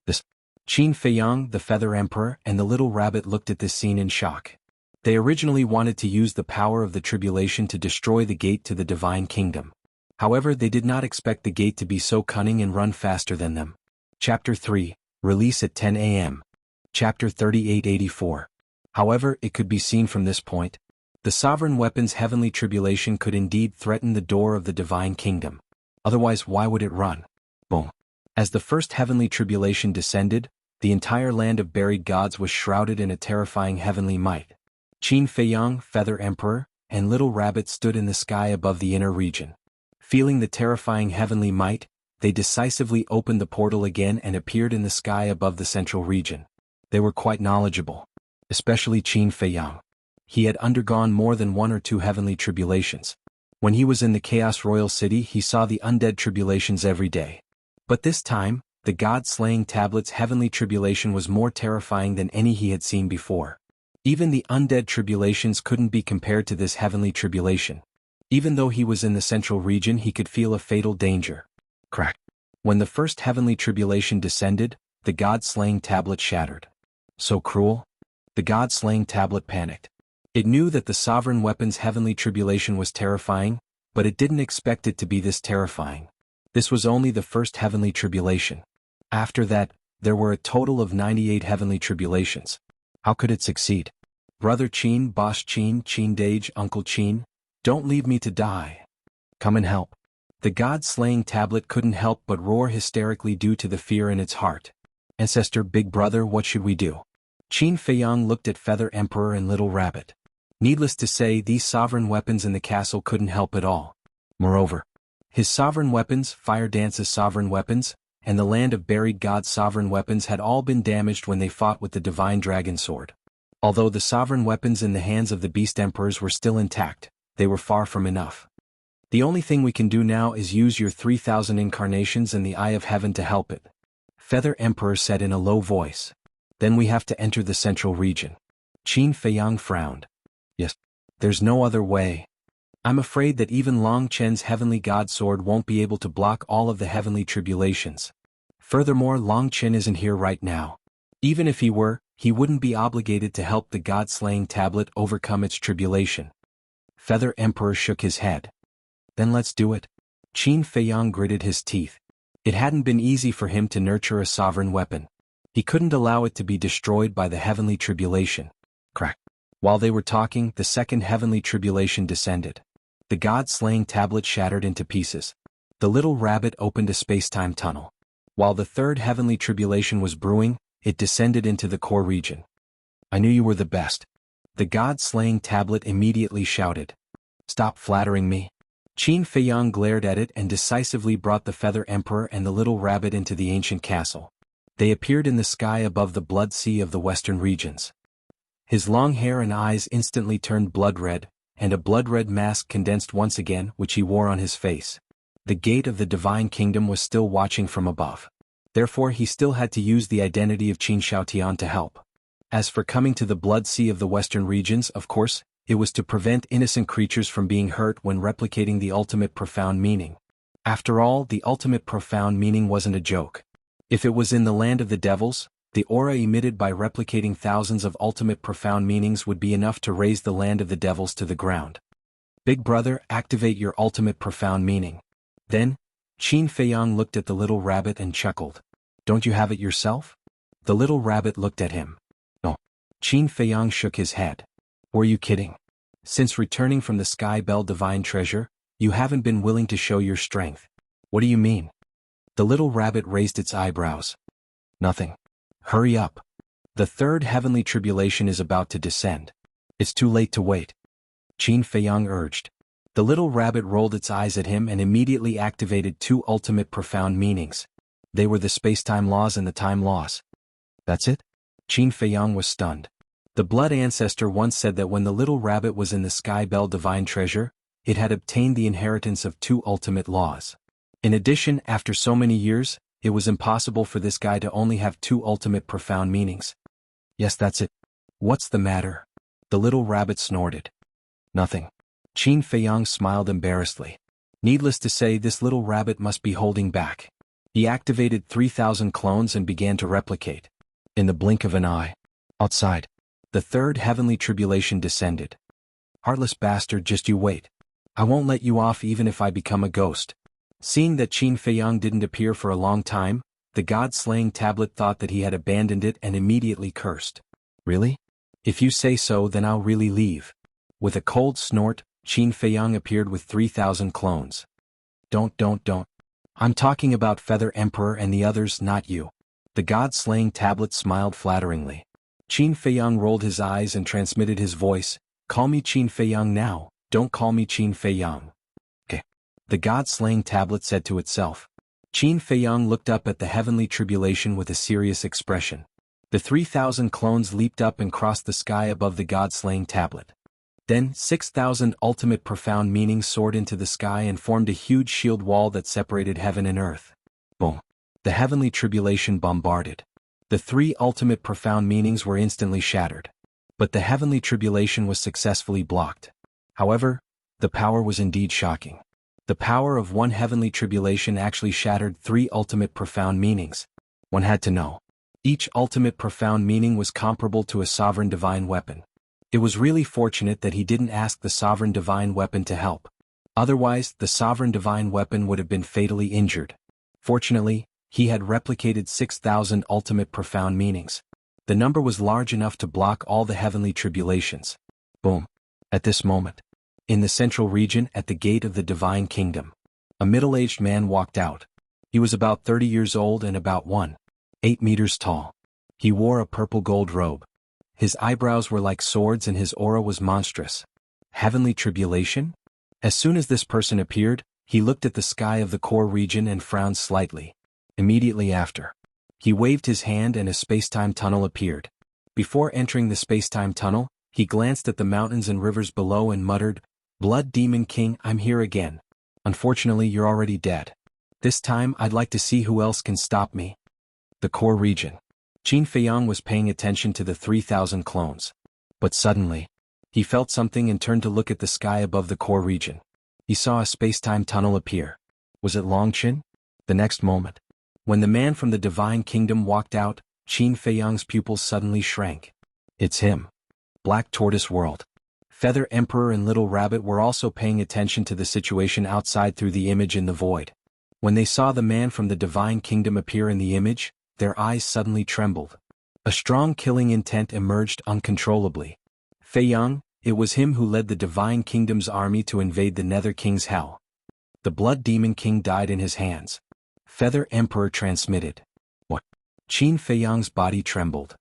This. Qin Feiyang, the Feather Emperor, and the Little Rabbit looked at this scene in shock. They originally wanted to use the power of the tribulation to destroy the gate to the Divine Kingdom. However, they did not expect the gate to be so cunning and run faster than them. Chapter 3, Release at 10 a.m. Chapter 3884. However, it could be seen from this point, the Sovereign Weapon's heavenly tribulation could indeed threaten the door of the Divine Kingdom. Otherwise, why would it run? Boom. As the first heavenly tribulation descended, the entire land of buried gods was shrouded in a terrifying heavenly might. Qin Feiyang, Feather Emperor, and Little Rabbit stood in the sky above the inner region. Feeling the terrifying heavenly might, they decisively opened the portal again and appeared in the sky above the central region. They were quite knowledgeable. Especially Qin Feiyang. He had undergone more than 1 or 2 heavenly tribulations. When he was in the Chaos Royal City, he saw the undead tribulations every day. But this time, the God-slaying tablet's heavenly tribulation was more terrifying than any he had seen before. Even the undead tribulations couldn't be compared to this heavenly tribulation. Even though he was in the central region, he could feel a fatal danger. Crack. When the first heavenly tribulation descended, the god-slaying tablet shattered. So cruel? The god-slaying tablet panicked. It knew that the sovereign weapon's heavenly tribulation was terrifying, but it didn't expect it to be this terrifying. This was only the first heavenly tribulation. After that, there were a total of 98 heavenly tribulations. How could it succeed? Brother Qin, Boss Qin, Qin Dage, Uncle Qin, don't leave me to die. Come and help. The god-slaying tablet couldn't help but roar hysterically due to the fear in its heart. Ancestor, big brother, what should we do? Qin Feiyang looked at Feather Emperor and Little Rabbit. Needless to say, these sovereign weapons in the castle couldn't help at all. Moreover, his sovereign weapons, Fire Dance's sovereign weapons, and the Land of Buried God's sovereign weapons had all been damaged when they fought with the Divine Dragon Sword. Although the sovereign weapons in the hands of the Beast Emperors were still intact, they were far from enough. The only thing we can do now is use your 3,000 incarnations and the Eye of Heaven to help it. Feather Emperor said in a low voice. Then we have to enter the central region. Qin Feiyang frowned. Yes. There's no other way. I'm afraid that even Long Chen's heavenly god sword won't be able to block all of the heavenly tribulations. Furthermore, Long Chen isn't here right now. Even if he were, he wouldn't be obligated to help the god-slaying tablet overcome its tribulation. Feather Emperor shook his head. Then let's do it. Qin Feiyang gritted his teeth. It hadn't been easy for him to nurture a sovereign weapon. He couldn't allow it to be destroyed by the heavenly tribulation. Crack. While they were talking, the second heavenly tribulation descended. The god-slaying tablet shattered into pieces. The Little Rabbit opened a space-time tunnel. While the third heavenly tribulation was brewing, it descended into the core region. I knew you were the best. The god-slaying tablet immediately shouted. Stop flattering me. Qin Feiyang glared at it and decisively brought the Feather Emperor and the Little Rabbit into the ancient castle. They appeared in the sky above the blood sea of the western regions. His long hair and eyes instantly turned blood red, and a blood-red mask condensed once again, which he wore on his face. The gate of the Divine Kingdom was still watching from above. Therefore he still had to use the identity of Qin Xiaotian to help. As for coming to the blood sea of the western regions, of course, it was to prevent innocent creatures from being hurt when replicating the ultimate profound meaning. After all, the ultimate profound meaning wasn't a joke. If it was in the land of the devils, the aura emitted by replicating thousands of ultimate profound meanings would be enough to raise the land of the devils to the ground. Big brother, activate your ultimate profound meaning. Then, Qin Feiyang looked at the Little Rabbit and chuckled. Don't you have it yourself? The Little Rabbit looked at him. No. Qin Feiyang shook his head. Were you kidding? Since returning from the Sky Bell Divine Treasure, you haven't been willing to show your strength. What do you mean? The Little Rabbit raised its eyebrows. Nothing. Hurry up. The third heavenly tribulation is about to descend. It's too late to wait. Qin Feiyang urged. The Little Rabbit rolled its eyes at him and immediately activated two ultimate profound meanings. They were the space-time laws and the time laws. That's it? Qin Feiyang was stunned. The Blood Ancestor once said that when the Little Rabbit was in the Sky Bell Divine Treasure, it had obtained the inheritance of two ultimate laws. In addition, after so many years, it was impossible for this guy to only have two ultimate profound meanings. Yes, that's it. What's the matter? The Little Rabbit snorted. Nothing. Qin Feiyang smiled embarrassedly. Needless to say, this Little Rabbit must be holding back. He activated 3,000 clones and began to replicate. In the blink of an eye. Outside. The third heavenly tribulation descended. Heartless bastard, just you wait. I won't let you off even if I become a ghost. Seeing that Qin Feiyang didn't appear for a long time, the god-slaying tablet thought that he had abandoned it and immediately cursed. Really? If you say so, then I'll really leave. With a cold snort, Qin Feiyang appeared with 3,000 clones. Don't. I'm talking about Feather Emperor and the others, not you. The god-slaying tablet smiled flatteringly. Qin Feiyang rolled his eyes and transmitted his voice. Call me Qin Feiyang now, don't call me Qin Feiyang. Okay. The god-slaying tablet said to itself. Qin Feiyang looked up at the heavenly tribulation with a serious expression. The 3,000 clones leaped up and crossed the sky above the god-slaying tablet. Then 6,000 ultimate profound meanings soared into the sky and formed a huge shield wall that separated heaven and earth. Boom. The heavenly tribulation bombarded. The three ultimate profound meanings were instantly shattered. But the heavenly tribulation was successfully blocked. However, the power was indeed shocking. The power of one heavenly tribulation actually shattered 3 ultimate profound meanings. One had to know. Each ultimate profound meaning was comparable to a sovereign divine weapon. It was really fortunate that he didn't ask the sovereign divine weapon to help. Otherwise, the sovereign divine weapon would have been fatally injured. Fortunately, he had replicated 6,000 ultimate profound meanings. The number was large enough to block all the heavenly tribulations. Boom. At this moment, in the central region at the gate of the divine kingdom, a middle-aged man walked out. He was about 30 years old and about 1.8 meters tall. He wore a purple gold robe. His eyebrows were like swords and his aura was monstrous. Heavenly tribulation? As soon as this person appeared, he looked at the sky of the core region and frowned slightly. Immediately after, he waved his hand and a space-time tunnel appeared. Before entering the space-time tunnel, he glanced at the mountains and rivers below and muttered, "Blood Demon King, I'm here again. Unfortunately, you're already dead. This time I'd like to see who else can stop me." The core region. Qin Feiyang was paying attention to the 3,000 clones. But suddenly, he felt something and turned to look at the sky above the core region. He saw a space-time tunnel appear. Was it Longqin? The next moment, when the man from the divine kingdom walked out, Qin Feiyang's pupils suddenly shrank. It's him. Black Tortoise World. Feather Emperor and Little Rabbit were also paying attention to the situation outside through the image in the void. When they saw the man from the divine kingdom appear in the image, their eyes suddenly trembled. A strong killing intent emerged uncontrollably. Feiyang, it was him who led the divine kingdom's army to invade the Nether King's hell. The Blood Demon King died in his hands. Feather Emperor transmitted. What? Qin Feiyang's body trembled.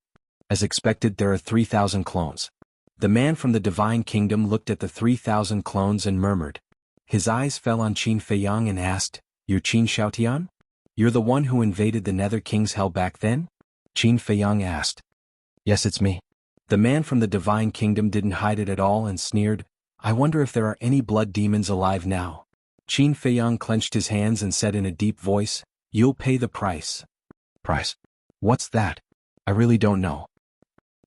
As expected, there are 3,000 clones. The man from the divine kingdom looked at the 3,000 clones and murmured. His eyes fell on Qin Feiyang and asked, "You're Qin Xiaotian? You're the one who invaded the Nether King's hell back then?" Qin Feiyang asked. "Yes, it's me." The man from the divine kingdom didn't hide it at all and sneered, "I wonder if there are any blood demons alive now." Qin Feiyang clenched his hands and said in a deep voice, "You'll pay the price." "Price? What's that? I really don't know.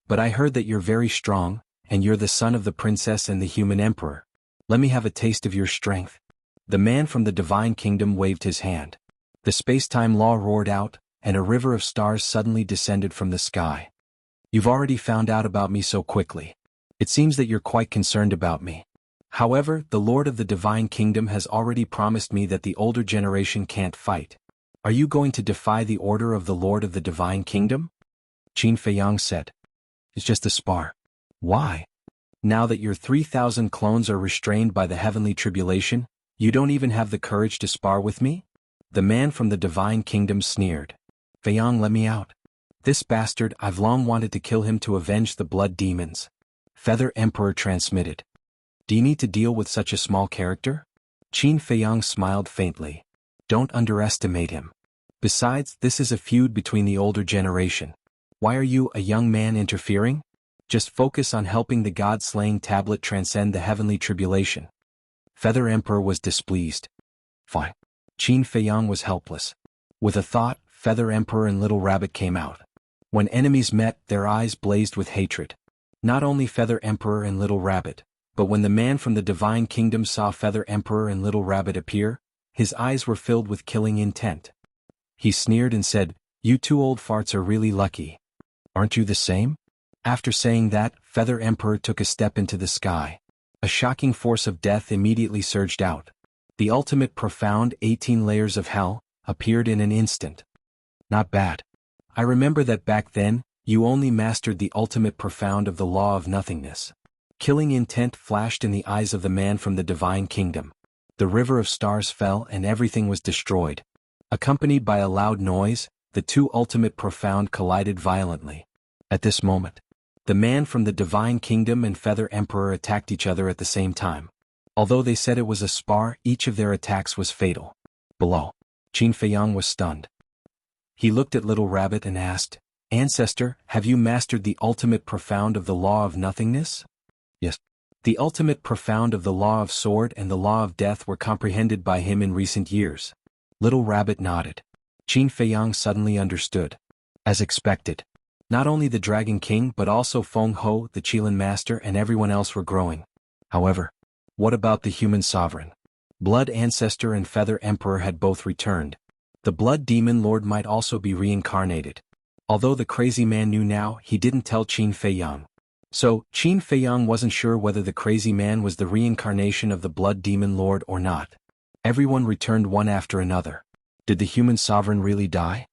But I heard that you're very strong, and you're the son of the princess and the human emperor. Let me have a taste of your strength." The man from the divine kingdom waved his hand. The space-time law roared out, and a river of stars suddenly descended from the sky. "You've already found out about me so quickly. It seems that you're quite concerned about me. However, the Lord of the Divine Kingdom has already promised me that the older generation can't fight. Are you going to defy the order of the Lord of the Divine Kingdom?" Qin Feiyang said. "It's just a spar." "Why? Now that your 3,000 clones are restrained by the heavenly tribulation, you don't even have the courage to spar with me?" The man from the Divine Kingdom sneered. "Feiyang, let me out. This bastard, I've long wanted to kill him to avenge the blood demons." Feather Emperor transmitted. "Do you need to deal with such a small character?" Qin Feiyang smiled faintly. "Don't underestimate him. Besides, this is a feud between the older generation. Why are you, a young man, interfering? Just focus on helping the God-slaying tablet transcend the heavenly tribulation." Feather Emperor was displeased. "Fine." Qin Feiyang was helpless. With a thought, Feather Emperor and Little Rabbit came out. When enemies met, their eyes blazed with hatred. Not only Feather Emperor and Little Rabbit, but when the man from the Divine Kingdom saw Feather Emperor and Little Rabbit appear, his eyes were filled with killing intent. He sneered and said, "You two old farts are really lucky. Aren't you the same?" After saying that, Feather Emperor took a step into the sky. A shocking force of death immediately surged out. The ultimate profound 18 layers of hell appeared in an instant. "Not bad. I remember that back then, you only mastered the ultimate profound of the law of nothingness." Killing intent flashed in the eyes of the man from the Divine Kingdom. The river of stars fell and everything was destroyed. Accompanied by a loud noise, the two ultimate profound collided violently. At this moment, the man from the Divine Kingdom and Feather Emperor attacked each other at the same time. Although they said it was a spar, each of their attacks was fatal. Below, Qin Feiyang was stunned. He looked at Little Rabbit and asked, "Ancestor, have you mastered the ultimate profound of the law of nothingness?" "Yes." The ultimate profound of the law of sword and the law of death were comprehended by him in recent years. Little Rabbit nodded. Qin Feiyang suddenly understood. As expected, Not only the Dragon King but also Feng Ho, the Qilin Master, and everyone else were growing. However, what about the human sovereign? Blood Ancestor and Feather Emperor had both returned. The Blood Demon Lord might also be reincarnated. Although the crazy man knew now, he didn't tell Qin Feiyang. So, Qin Feiyang wasn't sure whether the crazy man was the reincarnation of the Blood Demon Lord or not. Everyone returned one after another. Did the human sovereign really die?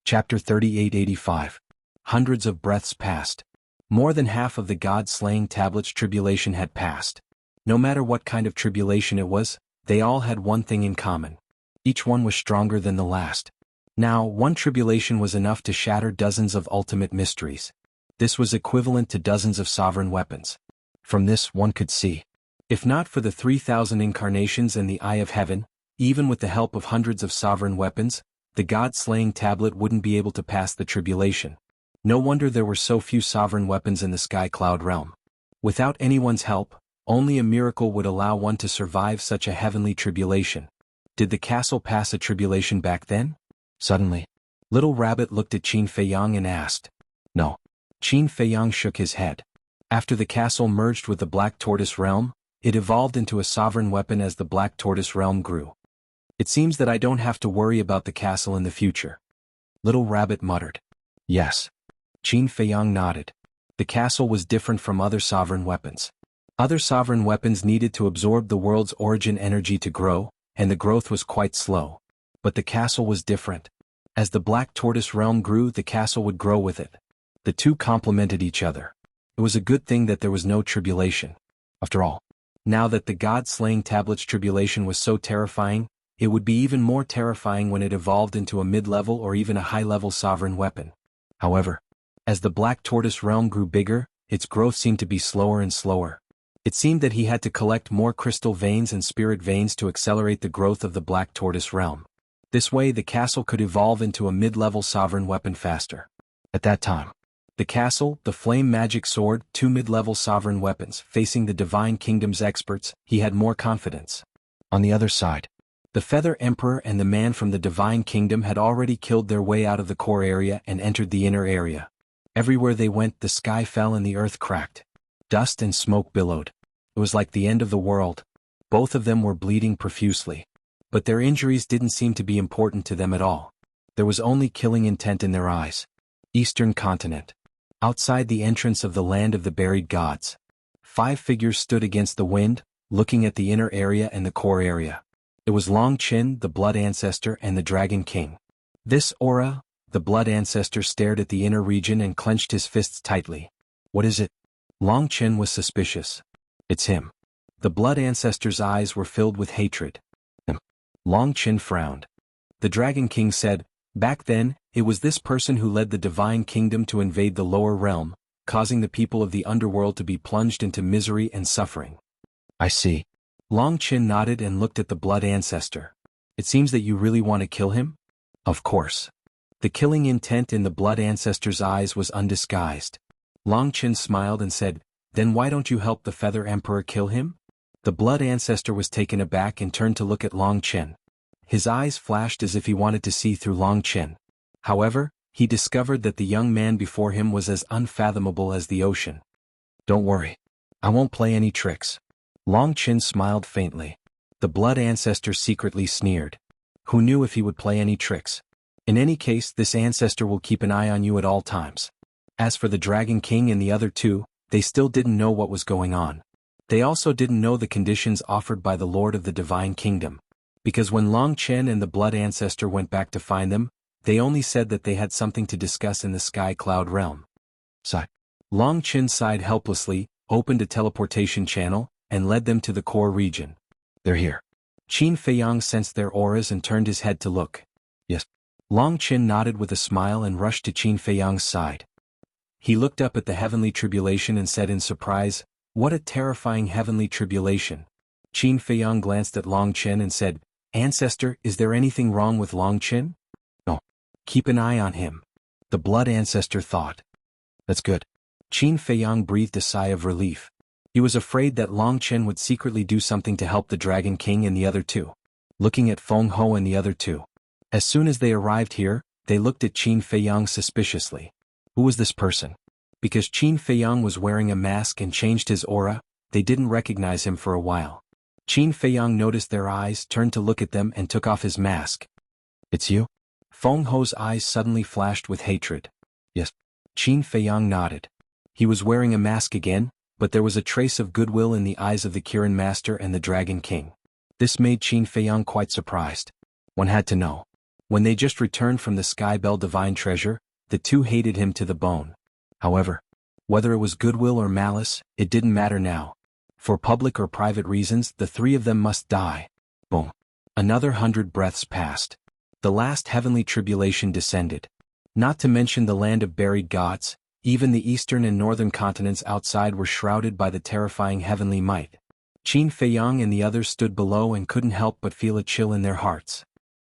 Chapter 3885. Hundreds of breaths passed. More than half of the God-slaying tablets' tribulation had passed. No matter what kind of tribulation it was, they all had one thing in common. Each one was stronger than the last. Now, one tribulation was enough to shatter dozens of ultimate mysteries. This was equivalent to dozens of sovereign weapons. From this, one could see. If not for the 3,000 incarnations and the Eye of Heaven, even with the help of hundreds of sovereign weapons, the God-slaying tablet wouldn't be able to pass the tribulation. No wonder there were so few sovereign weapons in the Sky Cloud realm. Without anyone's help, only a miracle would allow one to survive such a heavenly tribulation. Did the castle pass a tribulation back then? Suddenly, Little Rabbit looked at Qin Feiyang and asked. No. Qin Feiyang shook his head. After the castle merged with the Black Tortoise realm, it evolved into a sovereign weapon as the Black Tortoise realm grew. It seems that I don't have to worry about the castle in the future. Little Rabbit muttered. Yes. Qin Feiyang nodded. The castle was different from other sovereign weapons. Other sovereign weapons needed to absorb the world's origin energy to grow, and the growth was quite slow. But the castle was different. As the Black Tortoise realm grew, the castle would grow with it. The two complemented each other. It was a good thing that there was no tribulation. After all, now that the God-slaying tablet's tribulation was so terrifying, it would be even more terrifying when it evolved into a mid-level or even a high-level sovereign weapon. However, as the Black Tortoise realm grew bigger, its growth seemed to be slower and slower. It seemed that he had to collect more crystal veins and spirit veins to accelerate the growth of the Black Tortoise realm. This way the castle could evolve into a mid-level sovereign weapon faster. At that time, the castle, the flame magic sword, two mid-level sovereign weapons, facing the Divine Kingdom's experts, he had more confidence. On the other side, the Feather Emperor and the man from the Divine Kingdom had already killed their way out of the core area and entered the inner area. Everywhere they went, the sky fell and the earth cracked. Dust and smoke billowed. It was like the end of the world. Both of them were bleeding profusely. But their injuries didn't seem to be important to them at all. There was only killing intent in their eyes. Eastern continent. Outside the entrance of the land of the buried gods, 5 figures stood against the wind, looking at the inner area and the core area. It was Long Qin, the Blood Ancestor, and the Dragon King. This aura, the Blood Ancestor stared at the inner region and clenched his fists tightly. What is it? Long Qin was suspicious. It's him. The Blood Ancestor's eyes were filled with hatred. Long Qin frowned. The Dragon King said, back then, it was this person who led the Divine Kingdom to invade the lower realm, causing the people of the underworld to be plunged into misery and suffering. I see. Long Qin nodded and looked at the Blood Ancestor. It seems that you really want to kill him? Of course. The killing intent in the Blood Ancestor's eyes was undisguised. Long Qin smiled and said, then why don't you help the Feather Emperor kill him? The Blood Ancestor was taken aback and turned to look at Long Qin. His eyes flashed as if he wanted to see through Long Qin. However, he discovered that the young man before him was as unfathomable as the ocean. Don't worry. I won't play any tricks. Long Qin smiled faintly. The Blood Ancestor secretly sneered. Who knew if he would play any tricks? In any case, this ancestor will keep an eye on you at all times. As for the Dragon King and the other two, they still didn't know what was going on. They also didn't know the conditions offered by the Lord of the Divine Kingdom. Because when Long Qin and the Blood Ancestor went back to find them, they only said that they had something to discuss in the Sky Cloud realm. Sigh. Long Qin sighed helplessly, opened a teleportation channel, and led them to the core region. They're here. Qin Feiyang sensed their auras and turned his head to look. Yes. Long Qin nodded with a smile and rushed to Qin Feiyang's side. He looked up at the heavenly tribulation and said in surprise, what a terrifying heavenly tribulation. Qin Feiyang glanced at Long Qin and said, Ancestor, is there anything wrong with Long Qin? No. Keep an eye on him. The Blood Ancestor thought. That's good. Qin Feiyang breathed a sigh of relief. He was afraid that Long Qin would secretly do something to help the Dragon King and the other two. Looking at Feng Ho and the other two. As soon as they arrived here, they looked at Qin Feiyang suspiciously. Who was this person? Because Qin Feiyang was wearing a mask and changed his aura, they didn't recognize him for a while. Qin Feiyang noticed their eyes, turned to look at them and took off his mask. It's you? Feng Ho's eyes suddenly flashed with hatred. Yes. Qin Feiyang nodded. He was wearing a mask again, but there was a trace of goodwill in the eyes of the Kirin Master and the Dragon King. This made Qin Feiyang quite surprised. One had to know. When they just returned from the Sky Bell Divine Treasure, the two hated him to the bone. However, whether it was goodwill or malice, it didn't matter now. For public or private reasons, the three of them must die. Boom. Another 100 breaths passed. The last heavenly tribulation descended. Not to mention the land of buried gods, even the eastern and northern continents outside were shrouded by the terrifying heavenly might. Qin Feiyang and the others stood below and couldn't help but feel a chill in their hearts.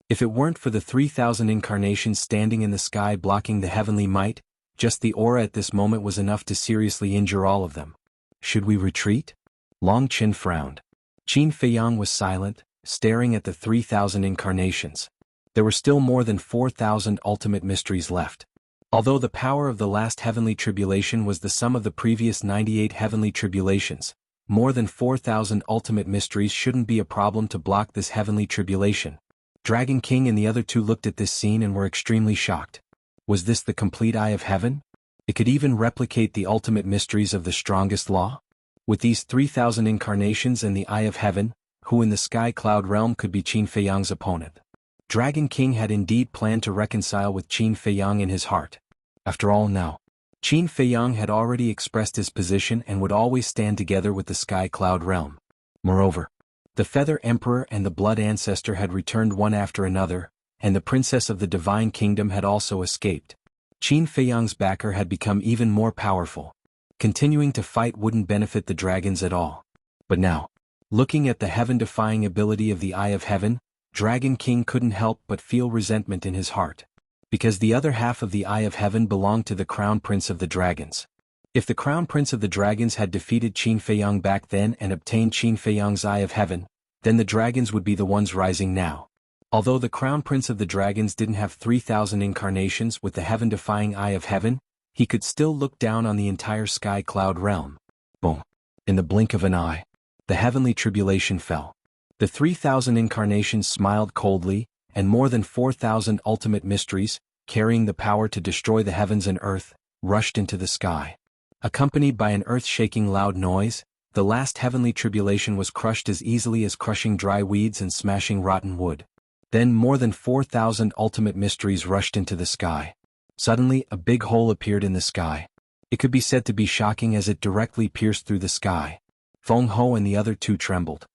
If it weren't for the 3,000 incarnations standing in the sky blocking the heavenly might, just the aura at this moment was enough to seriously injure all of them. Should we retreat? Long Qin frowned. Qin Feiyang was silent, staring at the 3,000 incarnations. There were still more than 4,000 ultimate mysteries left. Although the power of the last heavenly tribulation was the sum of the previous 98 heavenly tribulations, more than 4,000 ultimate mysteries shouldn't be a problem to block this heavenly tribulation. Dragon King and the other two looked at this scene and were extremely shocked. Was this the complete Eye of Heaven? It could even replicate the ultimate mysteries of the strongest law? With these 3,000 incarnations and the Eye of Heaven, who in the Sky Cloud realm could be Qin Feiyang's opponent? Dragon King had indeed planned to reconcile with Qin Feiyang in his heart. After all now, Qin Feiyang had already expressed his position and would always stand together with the Sky Cloud realm. Moreover, the Feather Emperor and the Blood Ancestor had returned one after another, and the Princess of the Divine Kingdom had also escaped. Qin Feiyang's backer had become even more powerful. Continuing to fight wouldn't benefit the dragons at all. But now, looking at the heaven-defying ability of the Eye of Heaven, Dragon King couldn't help but feel resentment in his heart. Because the other half of the Eye of Heaven belonged to the Crown Prince of the Dragons. If the Crown Prince of the Dragons had defeated Qin Feiyang back then and obtained Qin Feiyang's Eye of Heaven, then the dragons would be the ones rising now. Although the Crown Prince of the Dragons didn't have 3,000 incarnations with the heaven-defying Eye of Heaven, he could still look down on the entire Sky Cloud realm. Boom. In the blink of an eye, the heavenly tribulation fell. The 3,000 incarnations smiled coldly, and more than 4,000 ultimate mysteries, carrying the power to destroy the heavens and earth, rushed into the sky. Accompanied by an earth-shaking loud noise, the last heavenly tribulation was crushed as easily as crushing dry weeds and smashing rotten wood. Then more than 4,000 ultimate mysteries rushed into the sky. Suddenly, a big hole appeared in the sky. It could be said to be shocking as it directly pierced through the sky. Feng Ho and the other two trembled.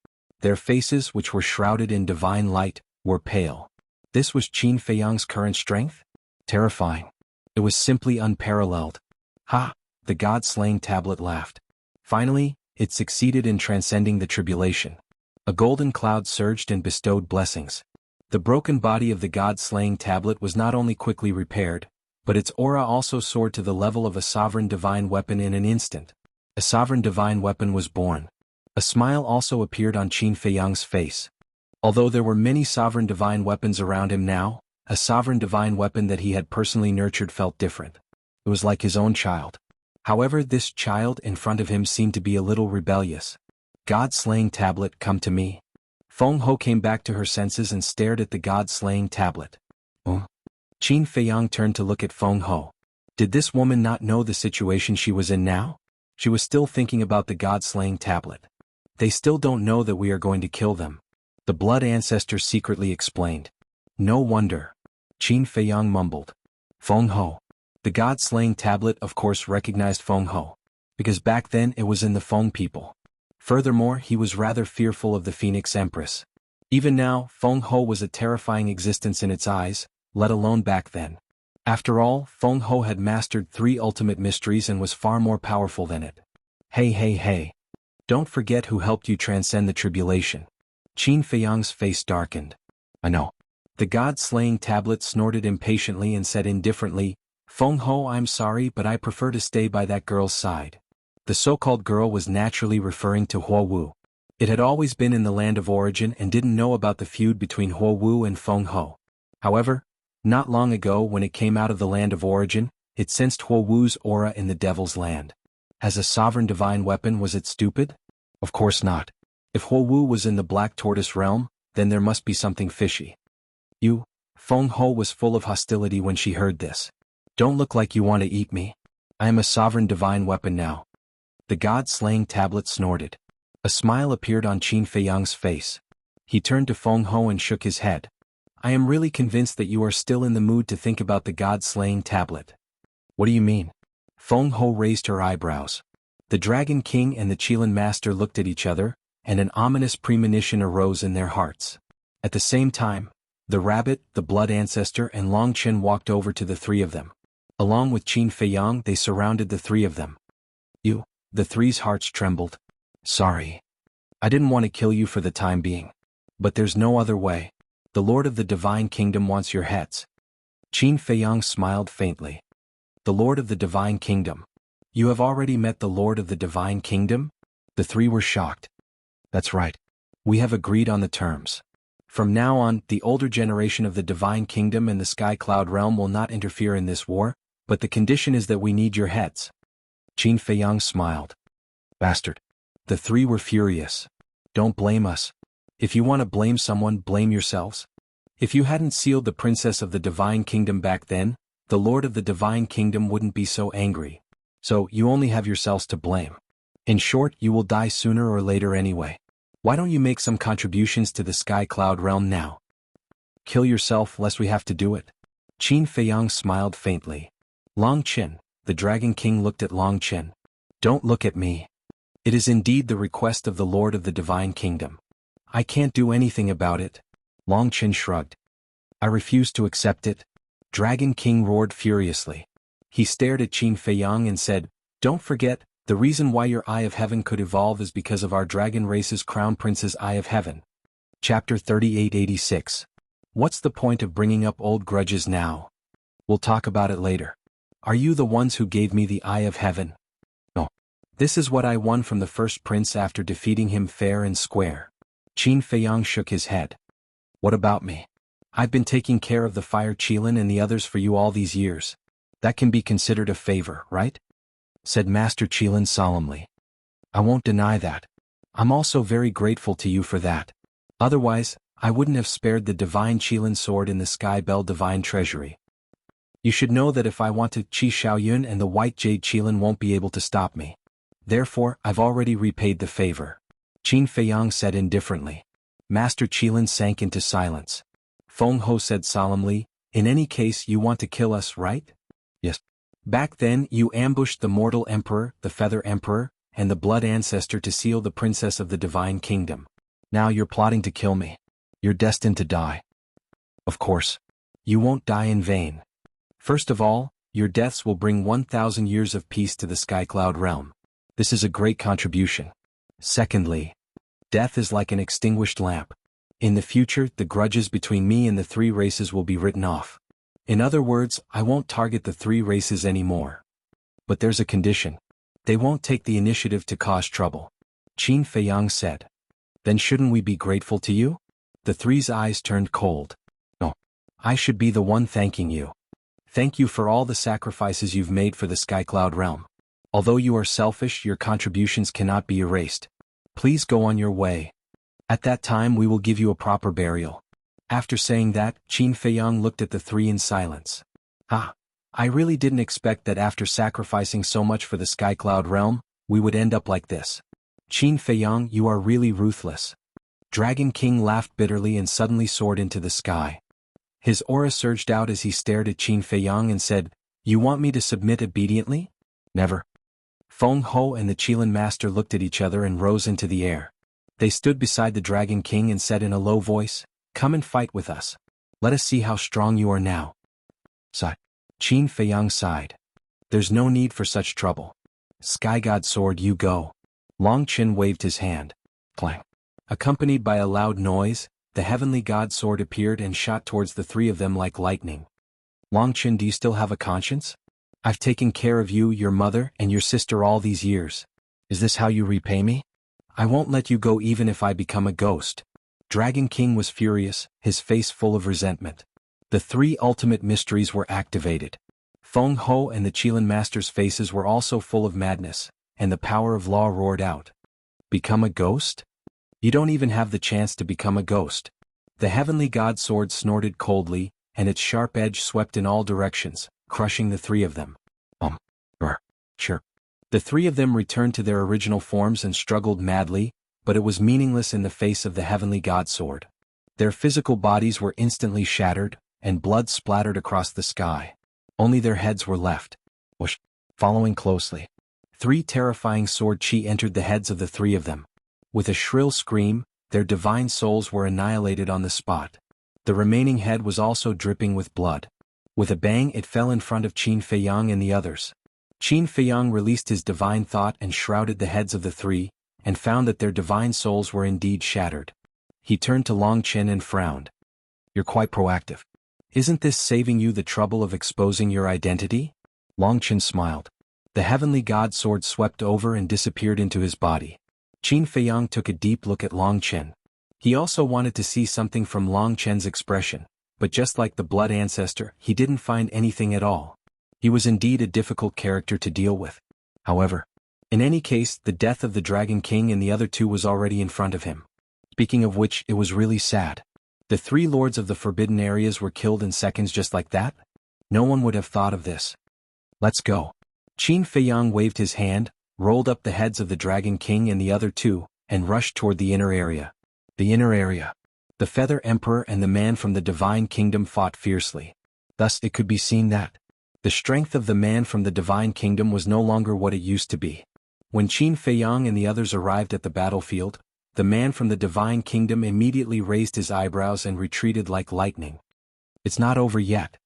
Their faces, which were shrouded in divine light, were pale. This was Qin Feiyang's current strength? Terrifying. It was simply unparalleled. Ha! The God-slaying tablet laughed. Finally, it succeeded in transcending the tribulation. A golden cloud surged and bestowed blessings. The broken body of the God-slaying tablet was not only quickly repaired, but its aura also soared to the level of a sovereign divine weapon in an instant. A sovereign divine weapon was born. A smile also appeared on Qin Feiyang's face. Although there were many sovereign divine weapons around him now, a sovereign divine weapon that he had personally nurtured felt different. It was like his own child. However, this child in front of him seemed to be a little rebellious. God-slaying tablet, come to me. Feng Ho came back to her senses and stared at the God-slaying tablet. Oh. Qin Feiyang turned to look at Feng Ho. Did this woman not know the situation she was in now? She was still thinking about the God-slaying tablet. They still don't know that we are going to kill them. The Blood Ancestor secretly explained. No wonder. Qin Feiyang mumbled. Feng Ho. The God-slaying tablet of course recognized Feng Ho. Because back then it was in the Feng people. Furthermore, he was rather fearful of the Phoenix Empress. Even now, Feng Ho was a terrifying existence in its eyes, let alone back then. After all, Feng Ho had mastered 3 ultimate mysteries and was far more powerful than it. Hey. Don't forget who helped you transcend the tribulation. Qin Feiyang's face darkened. I know. The God-slaying tablet snorted impatiently and said indifferently, Feng Ho, I'm sorry, but I prefer to stay by that girl's side. The so-called girl was naturally referring to Huo Wu. It had always been in the land of origin and didn't know about the feud between Huo Wu and Feng Ho. However, not long ago when it came out of the land of origin, It sensed Huo Wu's aura in the Devil's Land. As a sovereign divine weapon, was it stupid? Of course not. If Huo Wu was in the Black Tortoise realm, then there must be something fishy. You, Feng Ho was full of hostility when she heard this. Don't look like you want to eat me. I am a sovereign divine weapon now. The god-slaying tablet snorted. A smile appeared on Qin Feiyang's face. He turned to Feng Ho and shook his head. I am really convinced that you are still in the mood to think about the god-slaying tablet. What do you mean? Feng Ho raised her eyebrows. The Dragon King and the Qilin Master looked at each other, and an ominous premonition arose in their hearts. At the same time, the rabbit, the blood ancestor and Long Chen walked over to the three of them. Along with Qin Feiyang, they surrounded the three of them. You, the three's hearts trembled. Sorry. I didn't want to kill you for the time being. But there's no other way. The Lord of the Divine Kingdom wants your heads. Qin Feiyang smiled faintly. The Lord of the Divine Kingdom. You have already met the Lord of the Divine Kingdom? The three were shocked. That's right. We have agreed on the terms. From now on, the older generation of the Divine Kingdom and the Sky Cloud Realm will not interfere in this war, but the condition is that we need your heads. Qin Feiyang smiled. Bastard. The three were furious. Don't blame us. If you want to blame someone, blame yourselves. If you hadn't sealed the Princess of the Divine Kingdom back then, the Lord of the Divine Kingdom wouldn't be so angry. So, you only have yourselves to blame. In short, you will die sooner or later anyway. Why don't you make some contributions to the Sky Cloud Realm now? Kill yourself lest we have to do it. Qin Feiyang smiled faintly. Long Chen, the Dragon King looked at Long Chen. Don't look at me. It is indeed the request of the Lord of the Divine Kingdom. I can't do anything about it. Long Chen shrugged. I refuse to accept it. Dragon King roared furiously. He stared at Qin Feiyang and said, Don't forget, the reason why your Eye of Heaven could evolve is because of our dragon race's Crown Prince's Eye of Heaven. Chapter 3886. What's the point of bringing up old grudges now? We'll talk about it later. Are you the ones who gave me the Eye of Heaven? No. This is what I won from the first prince after defeating him fair and square. Qin Feiyang shook his head. What about me? I've been taking care of the Fire Qilin and the others for you all these years. That can be considered a favor, right? Said Master Qilin solemnly. I won't deny that. I'm also very grateful to you for that. Otherwise, I wouldn't have spared the Divine Qilin sword in the Sky Bell Divine Treasury. You should know that if I wanted, Qi Shaoyun and the White Jade Qilin won't be able to stop me. Therefore, I've already repaid the favor. Qin Feiyang said indifferently. Master Qilin sank into silence. Feng Ho said solemnly, In any case you want to kill us, right? Yes. Back then you ambushed the Mortal Emperor, the Feather Emperor, and the Blood Ancestor to seal the Princess of the Divine Kingdom. Now you're plotting to kill me. You're destined to die. Of course. You won't die in vain. First of all, your deaths will bring 1,000 years of peace to the Sky Cloud Realm. This is a great contribution. Secondly, death is like an extinguished lamp. In the future, the grudges between me and the three races will be written off. In other words, I won't target the three races anymore. But there's a condition. They won't take the initiative to cause trouble. Qin Feiyang said. Then shouldn't we be grateful to you? The three's eyes turned cold. No. I should be the one thanking you. Thank you for all the sacrifices you've made for the Sky Cloud Realm. Although you are selfish, your contributions cannot be erased. Please go on your way. At that time we will give you a proper burial. After saying that, Qin Feiyang looked at the three in silence. I really didn't expect that after sacrificing so much for the Sky Cloud Realm, we would end up like this. Qin Feiyang, you are really ruthless. Dragon King laughed bitterly and suddenly soared into the sky. His aura surged out as he stared at Qin Feiyang and said, You want me to submit obediently? Never. Feng Ho and the Qilin Master looked at each other and rose into the air. They stood beside the Dragon King and said in a low voice, Come and fight with us. Let us see how strong you are now. Sigh. Qin Feiyang sighed. There's no need for such trouble. Sky God Sword, you go. Long Chen waved his hand. Clang. Accompanied by a loud noise, the Heavenly God Sword appeared and shot towards the three of them like lightning. Long Chen, do you still have a conscience? I've taken care of you, your mother, and your sister all these years. Is this how you repay me? I won't let you go even if I become a ghost. Dragon King was furious, his face full of resentment. The three ultimate mysteries were activated. Feng Ho and the Qilin master's faces were also full of madness, and the power of law roared out. Become a ghost? You don't even have the chance to become a ghost. The heavenly god sword snorted coldly, and its sharp edge swept in all directions, crushing the three of them. Sure. The three of them returned to their original forms and struggled madly, but it was meaningless in the face of the heavenly god sword. Their physical bodies were instantly shattered, and blood splattered across the sky. Only their heads were left. Whoosh. Following closely. 3 terrifying sword chi entered the heads of the three of them. With a shrill scream, their divine souls were annihilated on the spot. The remaining head was also dripping with blood. With a bang, it fell in front of Qin Feiyang and the others. Qin Feiyang released his divine thought and shrouded the heads of the three, and found that their divine souls were indeed shattered. He turned to Long Chen and frowned. You're quite proactive. Isn't this saving you the trouble of exposing your identity? Long Chen smiled. The heavenly god sword swept over and disappeared into his body. Qin Feiyang took a deep look at Long Chen. He also wanted to see something from Long Chen's expression, but just like the blood ancestor, he didn't find anything at all. He was indeed a difficult character to deal with. However, in any case, the death of the Dragon King and the other two was already in front of him. Speaking of which, it was really sad. The 3 lords of the forbidden areas were killed in seconds just like that? No one would have thought of this. Let's go. Qin Feiyang waved his hand, rolled up the heads of the Dragon King and the other two, and rushed toward the inner area. The inner area. The Feather Emperor and the man from the Divine Kingdom fought fiercely. Thus it could be seen that the strength of the man from the Divine Kingdom was no longer what it used to be. When Qin Feiyang and the others arrived at the battlefield, the man from the Divine Kingdom immediately raised his eyebrows and retreated like lightning. It's not over yet.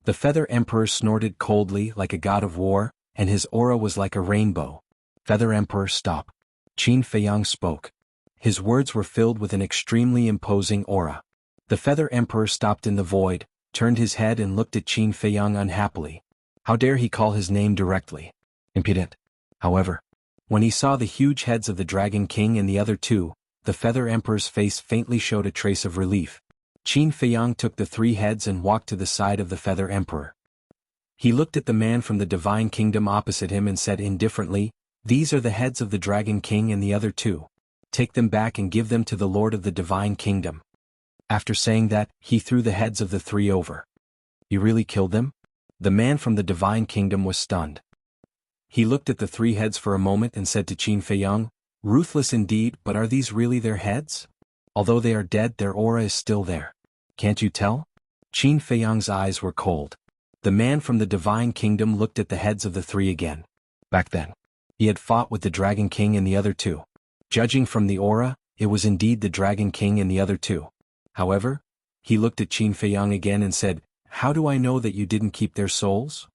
The Feather Emperor snorted coldly like a god of war, and his aura was like a rainbow. Feather Emperor, stop. Qin Feiyang spoke. His words were filled with an extremely imposing aura. The Feather Emperor stopped in the void, turned his head and looked at Qin Feiyang unhappily. How dare he call his name directly? Impudent. However, when he saw the huge heads of the Dragon King and the other two, the Feather Emperor's face faintly showed a trace of relief. Qin Feiyang took the 3 heads and walked to the side of the Feather Emperor. He looked at the man from the Divine Kingdom opposite him and said indifferently, "These are the heads of the Dragon King and the other two. Take them back and give them to the Lord of the Divine Kingdom." After saying that, he threw the heads of the 3 over. You really killed them? The man from the Divine Kingdom was stunned. He looked at the 3 heads for a moment and said to Qin Feiyang, "Ruthless indeed, but are these really their heads? Although they are dead, their aura is still there. Can't you tell?" Qin Feiyang's eyes were cold. The man from the Divine Kingdom looked at the heads of the 3 again. Back then, he had fought with the Dragon King and the other two. Judging from the aura, it was indeed the Dragon King and the other two. However, he looked at Qin Feiyang again and said, "How do I know that you didn't keep their souls?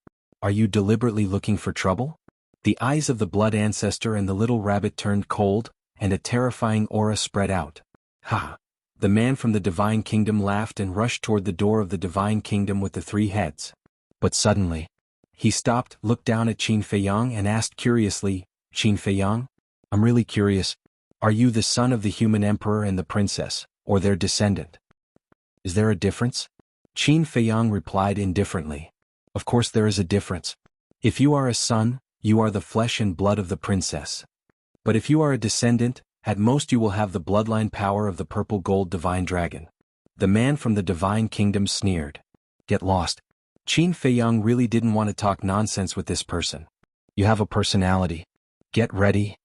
Are you deliberately looking for trouble?" The eyes of the blood ancestor and the little rabbit turned cold, and a terrifying aura spread out. Ha! The man from the Divine Kingdom laughed and rushed toward the door of the Divine Kingdom with the 3 heads. But suddenly, he stopped, looked down at Qin Feiyang and asked curiously, "Qin Feiyang? I'm really curious. Are you the son of the human emperor and the princess, or their descendant? Is there a difference?" Qin Feiyang replied indifferently. "Of course there is a difference. If you are a son, you are the flesh and blood of the princess. But if you are a descendant, at most you will have the bloodline power of the purple gold divine dragon." The man from the Divine Kingdom sneered. Get lost. Qin Feiyang really didn't want to talk nonsense with this person. You have a personality. Get ready.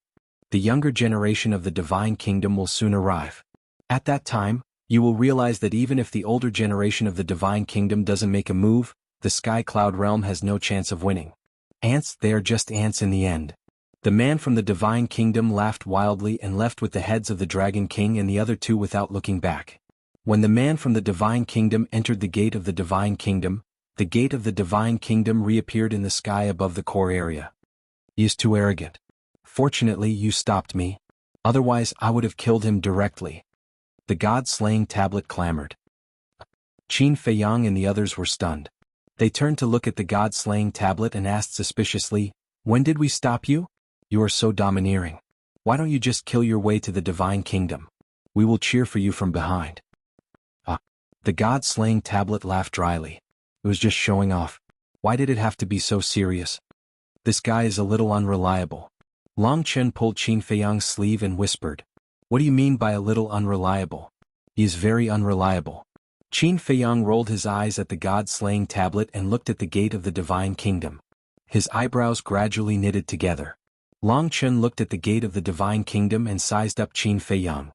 The younger generation of the Divine Kingdom will soon arrive. At that time, you will realize that even if the older generation of the Divine Kingdom doesn't make a move, the Sky Cloud realm has no chance of winning. Ants, they are just ants in the end. The man from the Divine Kingdom laughed wildly and left with the heads of the Dragon King and the other two without looking back. When the man from the Divine Kingdom entered the gate of the Divine Kingdom, the gate of the Divine Kingdom reappeared in the sky above the core area. He is too arrogant. Fortunately, you stopped me. Otherwise, I would have killed him directly. The god-slaying tablet clamored. Qin Feiyang and the others were stunned. They turned to look at the god-slaying tablet and asked suspiciously, "When did we stop you? You are so domineering. Why don't you just kill your way to the Divine Kingdom? We will cheer for you from behind." The god-slaying tablet laughed dryly. It was just showing off. Why did it have to be so serious? This guy is a little unreliable. Long Chen pulled Qin Feiyang's sleeve and whispered. What do you mean by a little unreliable? He is very unreliable. Qin Feiyang rolled his eyes at the god-slaying tablet and looked at the gate of the divine kingdom. His eyebrows gradually knitted together. Long Chen looked at the gate of the divine kingdom and sized up Qin Feiyang.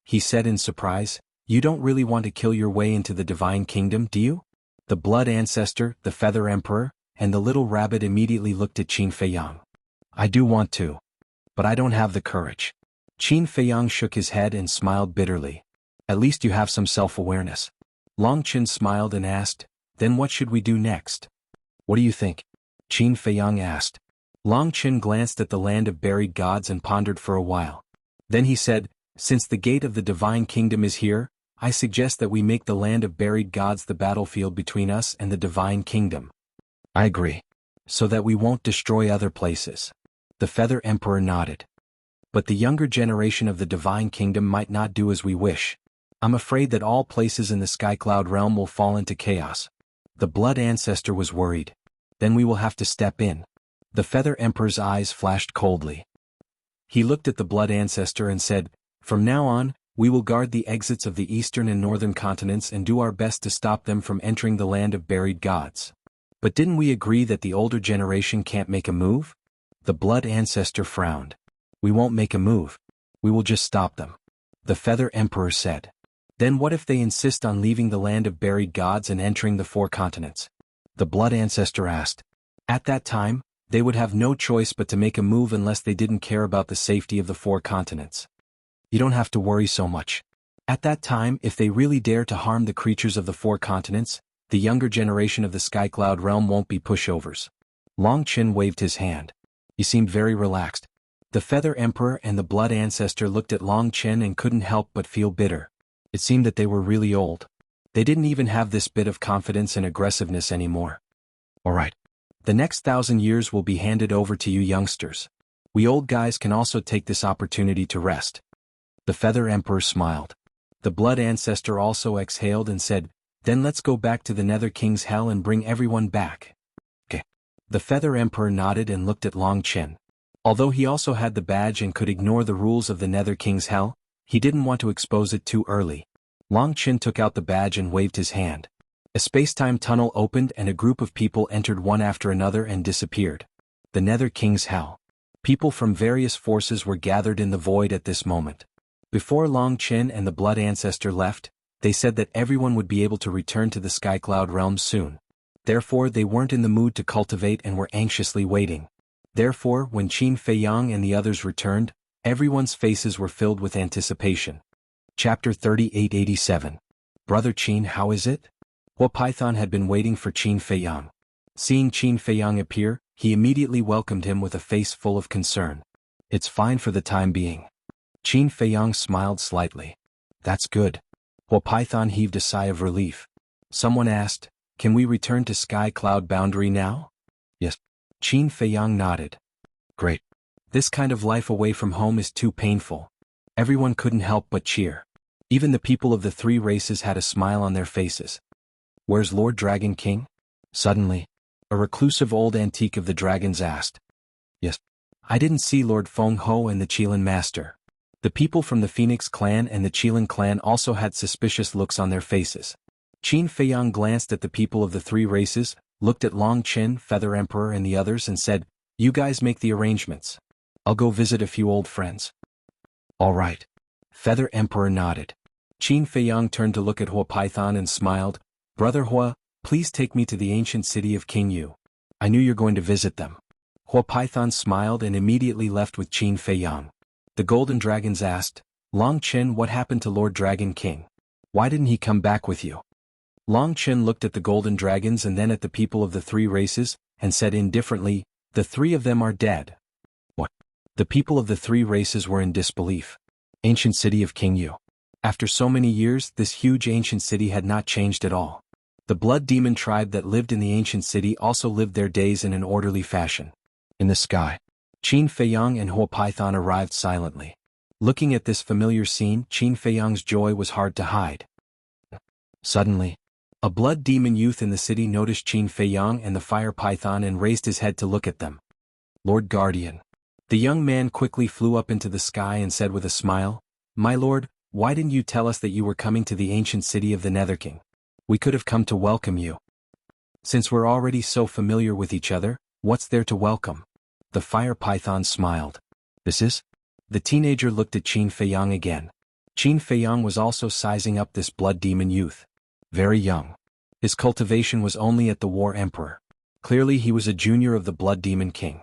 He said in surprise, "You don't really want to kill your way into the divine kingdom, do you?" The blood ancestor, the feather emperor, and the little rabbit immediately looked at Qin Feiyang. I do want to. But I don't have the courage. Qin Feiyang shook his head and smiled bitterly. At least you have some self-awareness. Long Chen smiled and asked, then what should we do next? What do you think? Qin Feiyang asked. Long Chen glanced at the land of buried gods and pondered for a while. Then he said, since the gate of the divine kingdom is here, I suggest that we make the land of buried gods the battlefield between us and the divine kingdom. I agree. So that we won't destroy other places. The Feather Emperor nodded. But the younger generation of the divine kingdom might not do as we wish. I'm afraid that all places in the Sky Cloud realm will fall into chaos. The blood ancestor was worried. Then we will have to step in. The Feather Emperor's eyes flashed coldly. He looked at the blood ancestor and said, from now on, we will guard the exits of the eastern and northern continents and do our best to stop them from entering the land of buried gods. But didn't we agree that the older generation can't make a move? The blood ancestor frowned. We won't make a move. We will just stop them. The Feather Emperor said. Then what if they insist on leaving the land of buried gods and entering the 4 continents? The blood ancestor asked. At that time, they would have no choice but to make a move unless they didn't care about the safety of the 4 continents. You don't have to worry so much. At that time, if they really dare to harm the creatures of the 4 continents, the younger generation of the Sky Cloud realm won't be pushovers. Long Chen waved his hand. He seemed very relaxed. The Feather Emperor and the Blood Ancestor looked at Long Chen and couldn't help but feel bitter. It seemed that they were really old. They didn't even have this bit of confidence and aggressiveness anymore. Alright. The next 1,000 years will be handed over to you youngsters. We old guys can also take this opportunity to rest. The Feather Emperor smiled. The Blood Ancestor also exhaled and said, then let's go back to the Nether King's Hell and bring everyone back. Okay. The Feather Emperor nodded and looked at Long Chen. Although he also had the badge and could ignore the rules of the Nether King's Hell, he didn't want to expose it too early. Long Chen took out the badge and waved his hand. A space-time tunnel opened and a group of people entered one after another and disappeared. The Nether King's Hell. People from various forces were gathered in the void at this moment. Before Long Chen and the Blood Ancestor left, they said that everyone would be able to return to the Sky Cloud realm soon. Therefore they weren't in the mood to cultivate and were anxiously waiting. Therefore, when Qin Feiyang and the others returned, everyone's faces were filled with anticipation. Chapter 3887. Brother Qin, how is it? Hua Python had been waiting for Qin Feiyang. Seeing Qin Feiyang appear, he immediately welcomed him with a face full of concern. It's fine for the time being. Qin Feiyang smiled slightly. That's good. Hua Python heaved a sigh of relief. Someone asked, can we return to Sky Cloud Boundary now? Yes. Qin Feiyang nodded. Great. This kind of life away from home is too painful. Everyone couldn't help but cheer. Even the people of the 3 races had a smile on their faces. Where's Lord Dragon King? Suddenly, a reclusive old antique of the dragons asked. Yes. I didn't see Lord Feng Ho and the Qilin Master. The people from the Phoenix clan and the Qilin clan also had suspicious looks on their faces. Qin Feiyang glanced at the people of the 3 races, looked at Long Chen, Feather Emperor and the others and said, you guys make the arrangements. I'll go visit a few old friends. All right. Feather Emperor nodded. Qin Feiyang turned to look at Hua Python and smiled. Brother Hua, please take me to the ancient city of King Yu. I knew you're going to visit them. Hua Python smiled and immediately left with Qin Feiyang. The Golden Dragons asked, Long Chen, what happened to Lord Dragon King? Why didn't he come back with you? Long Chen looked at the Golden Dragons and then at the people of the 3 races, and said indifferently, the 3 of them are dead. What? The people of the 3 races were in disbelief. Ancient city of King Yu. After so many years, this huge ancient city had not changed at all. The Blood Demon tribe that lived in the ancient city also lived their days in an orderly fashion. In the sky, Qin Feiyang and Hua Python arrived silently. Looking at this familiar scene, Qin Feiyang's joy was hard to hide. Suddenly, A blood demon youth in the city noticed Qin Feiyang and the fire python and raised his head to look at them. Lord Guardian. The young man quickly flew up into the sky and said with a smile, "My lord, why didn't you tell us that you were coming to the ancient city of the Nether King? We could have come to welcome you. Since we're already so familiar with each other, what's there to welcome?" The fire python smiled. "This is?" The teenager looked at Qin Feiyang again. Qin Feiyang was also sizing up this blood demon youth. Very young. His cultivation was only at the War Emperor. Clearly he was a junior of the Blood Demon King.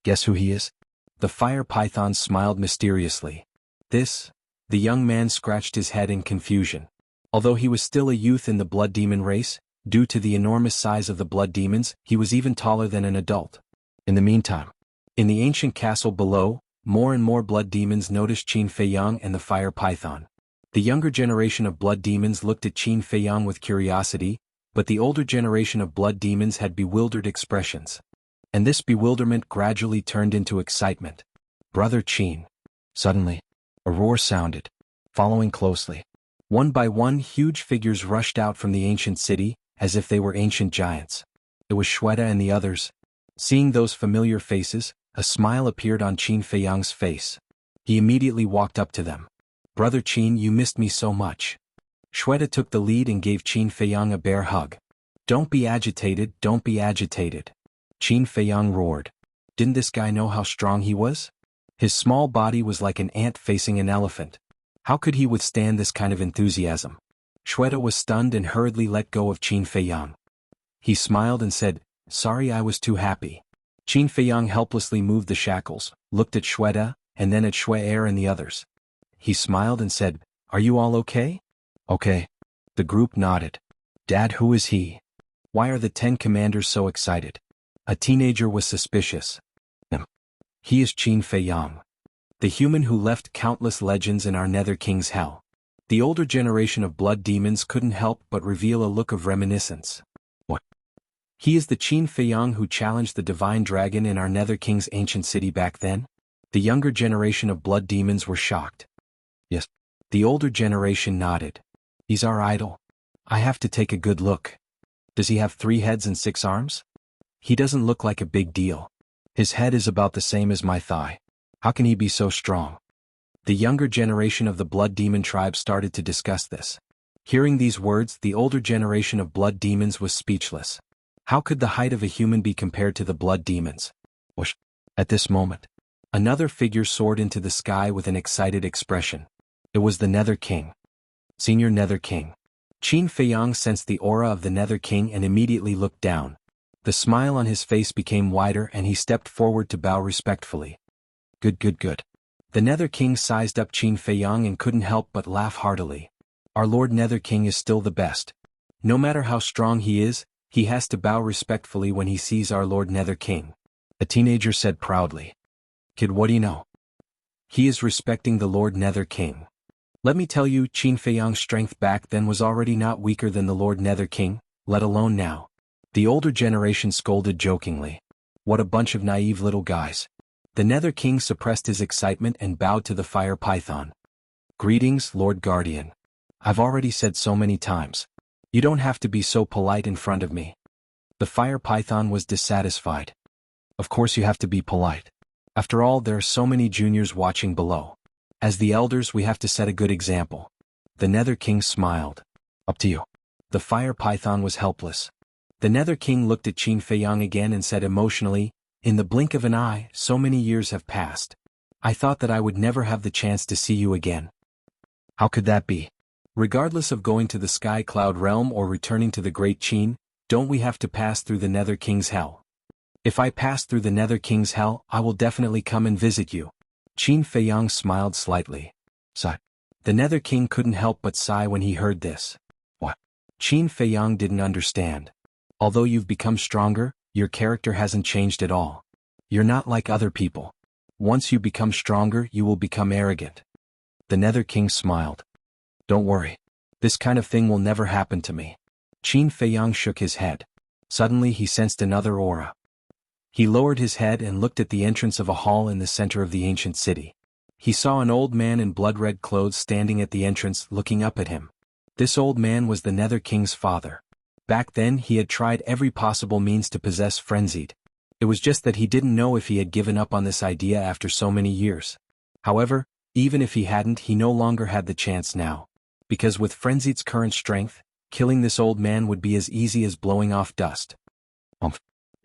"Guess who he is?" The fire python smiled mysteriously. "This?" The young man scratched his head in confusion. Although he was still a youth in the blood demon race, due to the enormous size of the blood demons, he was even taller than an adult. In the meantime, in the ancient castle below, more and more blood demons noticed Qin Feiyang and the fire python. The younger generation of blood demons looked at Qin Feiyang with curiosity, but the older generation of blood demons had bewildered expressions. And this bewilderment gradually turned into excitement. "Brother Qin." Suddenly, a roar sounded. Following closely, one by one huge figures rushed out from the ancient city, as if they were ancient giants. It was Shweta and the others. Seeing those familiar faces, a smile appeared on Qin Feiyang's face. He immediately walked up to them. "Brother Qin, you missed me so much." Shweta took the lead and gave Qin Feiyang a bear hug. "Don't be agitated, don't be agitated." Qin Feiyang roared. Didn't this guy know how strong he was? His small body was like an ant facing an elephant. How could he withstand this kind of enthusiasm? Shweta was stunned and hurriedly let go of Qin Feiyang. He smiled and said, "Sorry, I was too happy." Qin Feiyang helplessly moved the shackles, looked at Shweta, and then at Shwe and the others. He smiled and said, "Are you all okay?" "Okay." The group nodded. "Dad, who is he? Why are the 10 commanders so excited?" A teenager was suspicious. "He is Qin Feiyang, the human who left countless legends in our Nether King's hell." The older generation of blood demons couldn't help but reveal a look of reminiscence. "What? He is the Qin Feiyang who challenged the divine dragon in our Nether King's ancient city back then?" The younger generation of blood demons were shocked. "Yes." The older generation nodded. "He's our idol. I have to take a good look. Does he have 3 heads and 6 arms? He doesn't look like a big deal. His head is about the same as my thigh. How can he be so strong?" The younger generation of the blood demon tribe started to discuss this. Hearing these words, the older generation of blood demons was speechless. How could the height of a human be compared to the blood demons? Whoosh! At this moment, another figure soared into the sky with an excited expression. It was the Nether King. Senior Nether King. Qin Feiyang sensed the aura of the Nether King and immediately looked down. The smile on his face became wider and he stepped forward to bow respectfully. Good. The Nether King sized up Qin Feiyang and couldn't help but laugh heartily. "Our Lord Nether King is still the best. No matter how strong he is, he has to bow respectfully when he sees our Lord Nether King." A teenager said proudly. "Kid, what do you know? He is respecting the Lord Nether King. Let me tell you, Qin Feiyang's strength back then was already not weaker than the Lord Nether King, let alone now." The older generation scolded jokingly. "What a bunch of naive little guys." The Nether King suppressed his excitement and bowed to the fire python. "Greetings, Lord Guardian. I've already said so many times. You don't have to be so polite in front of me." The fire python was dissatisfied. "Of course you have to be polite. After all, there are so many juniors watching below. As the elders, we have to set a good example." The Nether King smiled. "Up to you." The fire python was helpless. The Nether King looked at Qin Feiyang again and said emotionally, "In the blink of an eye, so many years have passed. I thought that I would never have the chance to see you again." "How could that be? Regardless of going to the Sky Cloud Realm or returning to the Great Qin, don't we have to pass through the Nether King's hell? If I pass through the Nether King's hell, I will definitely come and visit you." Qin Feiyang smiled slightly. Sigh. The Nether King couldn't help but sigh when he heard this. "What?" Qin Feiyang didn't understand. "Although you've become stronger, your character hasn't changed at all. You're not like other people. Once you become stronger, you will become arrogant." The Nether King smiled. "Don't worry. This kind of thing will never happen to me." Qin Feiyang shook his head. Suddenly he sensed another aura. He lowered his head and looked at the entrance of a hall in the center of the ancient city. He saw an old man in blood-red clothes standing at the entrance looking up at him. This old man was the Nether King's father. Back then he had tried every possible means to possess Frenzied. It was just that he didn't know if he had given up on this idea after so many years. However, even if he hadn't, he no longer had the chance now. Because with Frenzied's current strength, killing this old man would be as easy as blowing off dust.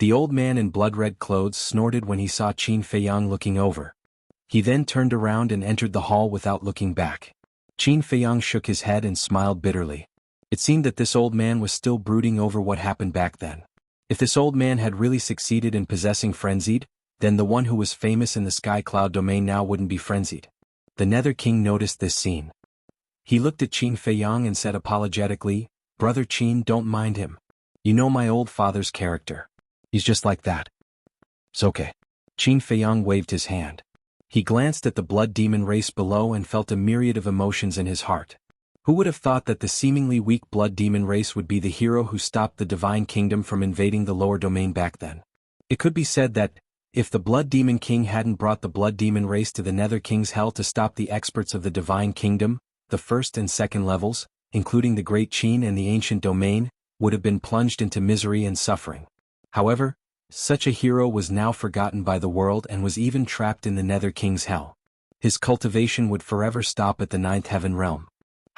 The old man in blood-red clothes snorted when he saw Qin Feiyang looking over. He then turned around and entered the hall without looking back. Qin Feiyang shook his head and smiled bitterly. It seemed that this old man was still brooding over what happened back then. If this old man had really succeeded in possessing Frenzied, then the one who was famous in the Sky Cloud domain now wouldn't be Frenzied. The Nether King noticed this scene. He looked at Qin Feiyang and said apologetically, "Brother Qin, don't mind him. You know my old father's character. He's just like that. It's okay." Qin Feiyang waved his hand. He glanced at the blood demon race below and felt a myriad of emotions in his heart. Who would have thought that the seemingly weak blood demon race would be the hero who stopped the Divine Kingdom from invading the lower domain back then? It could be said that, if the Blood Demon King hadn't brought the Blood Demon race to the Nether King's Hell to stop the experts of the Divine Kingdom, the first and second levels, including the Great Qin and the Ancient Domain, would have been plunged into misery and suffering. However, such a hero was now forgotten by the world and was even trapped in the Nether King's Hell. His cultivation would forever stop at the Ninth Heaven realm.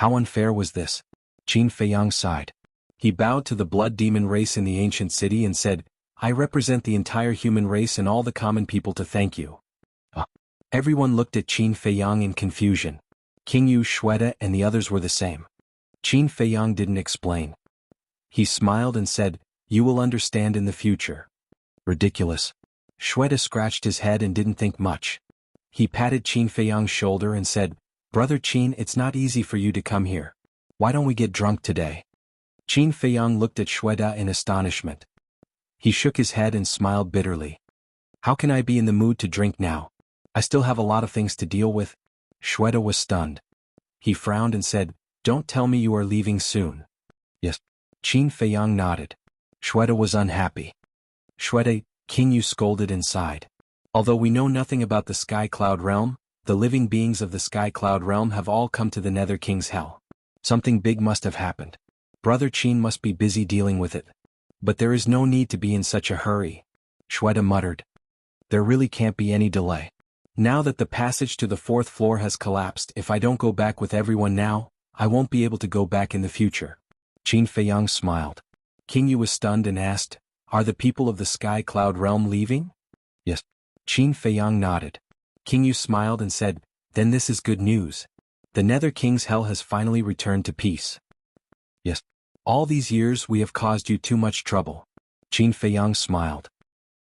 How unfair was this? Qin Feiyang sighed. He bowed to the blood demon race in the ancient city and said, "I represent the entire human race and all the common people to thank you." Everyone looked at Qin Feiyang in confusion. King Yu Shweta and the others were the same. Qin Feiyang didn't explain. He smiled and said, "You will understand in the future." Ridiculous. Shweta scratched his head and didn't think much. He patted Qin Feiyang's shoulder and said, "Brother Qin, it's not easy for you to come here. Why don't we get drunk today?" Qin Feiyang looked at Shweta in astonishment. He shook his head and smiled bitterly. "How can I be in the mood to drink now? I still have a lot of things to deal with." Shweta was stunned. He frowned and said, "Don't tell me you are leaving soon." "Yes." Qin Feiyang nodded. Shweta was unhappy. "Shweta," King Yu scolded and sighed. "Although we know nothing about the Sky Cloud realm, the living beings of the Sky Cloud realm have all come to the Nether King's Hell. Something big must have happened. Brother Qin must be busy dealing with it. But there is no need to be in such a hurry." Shweta muttered. "There really can't be any delay. Now that the passage to the fourth floor has collapsed, if I don't go back with everyone now, I won't be able to go back in the future." Qin Feiyang smiled. King Yu was stunned and asked, "Are the people of the Sky Cloud realm leaving?" "Yes." Qin Feiyang nodded. King Yu smiled and said, "Then this is good news. The Nether King's Hell has finally returned to peace." "Yes. All these years we have caused you too much trouble." Qin Feiyang smiled.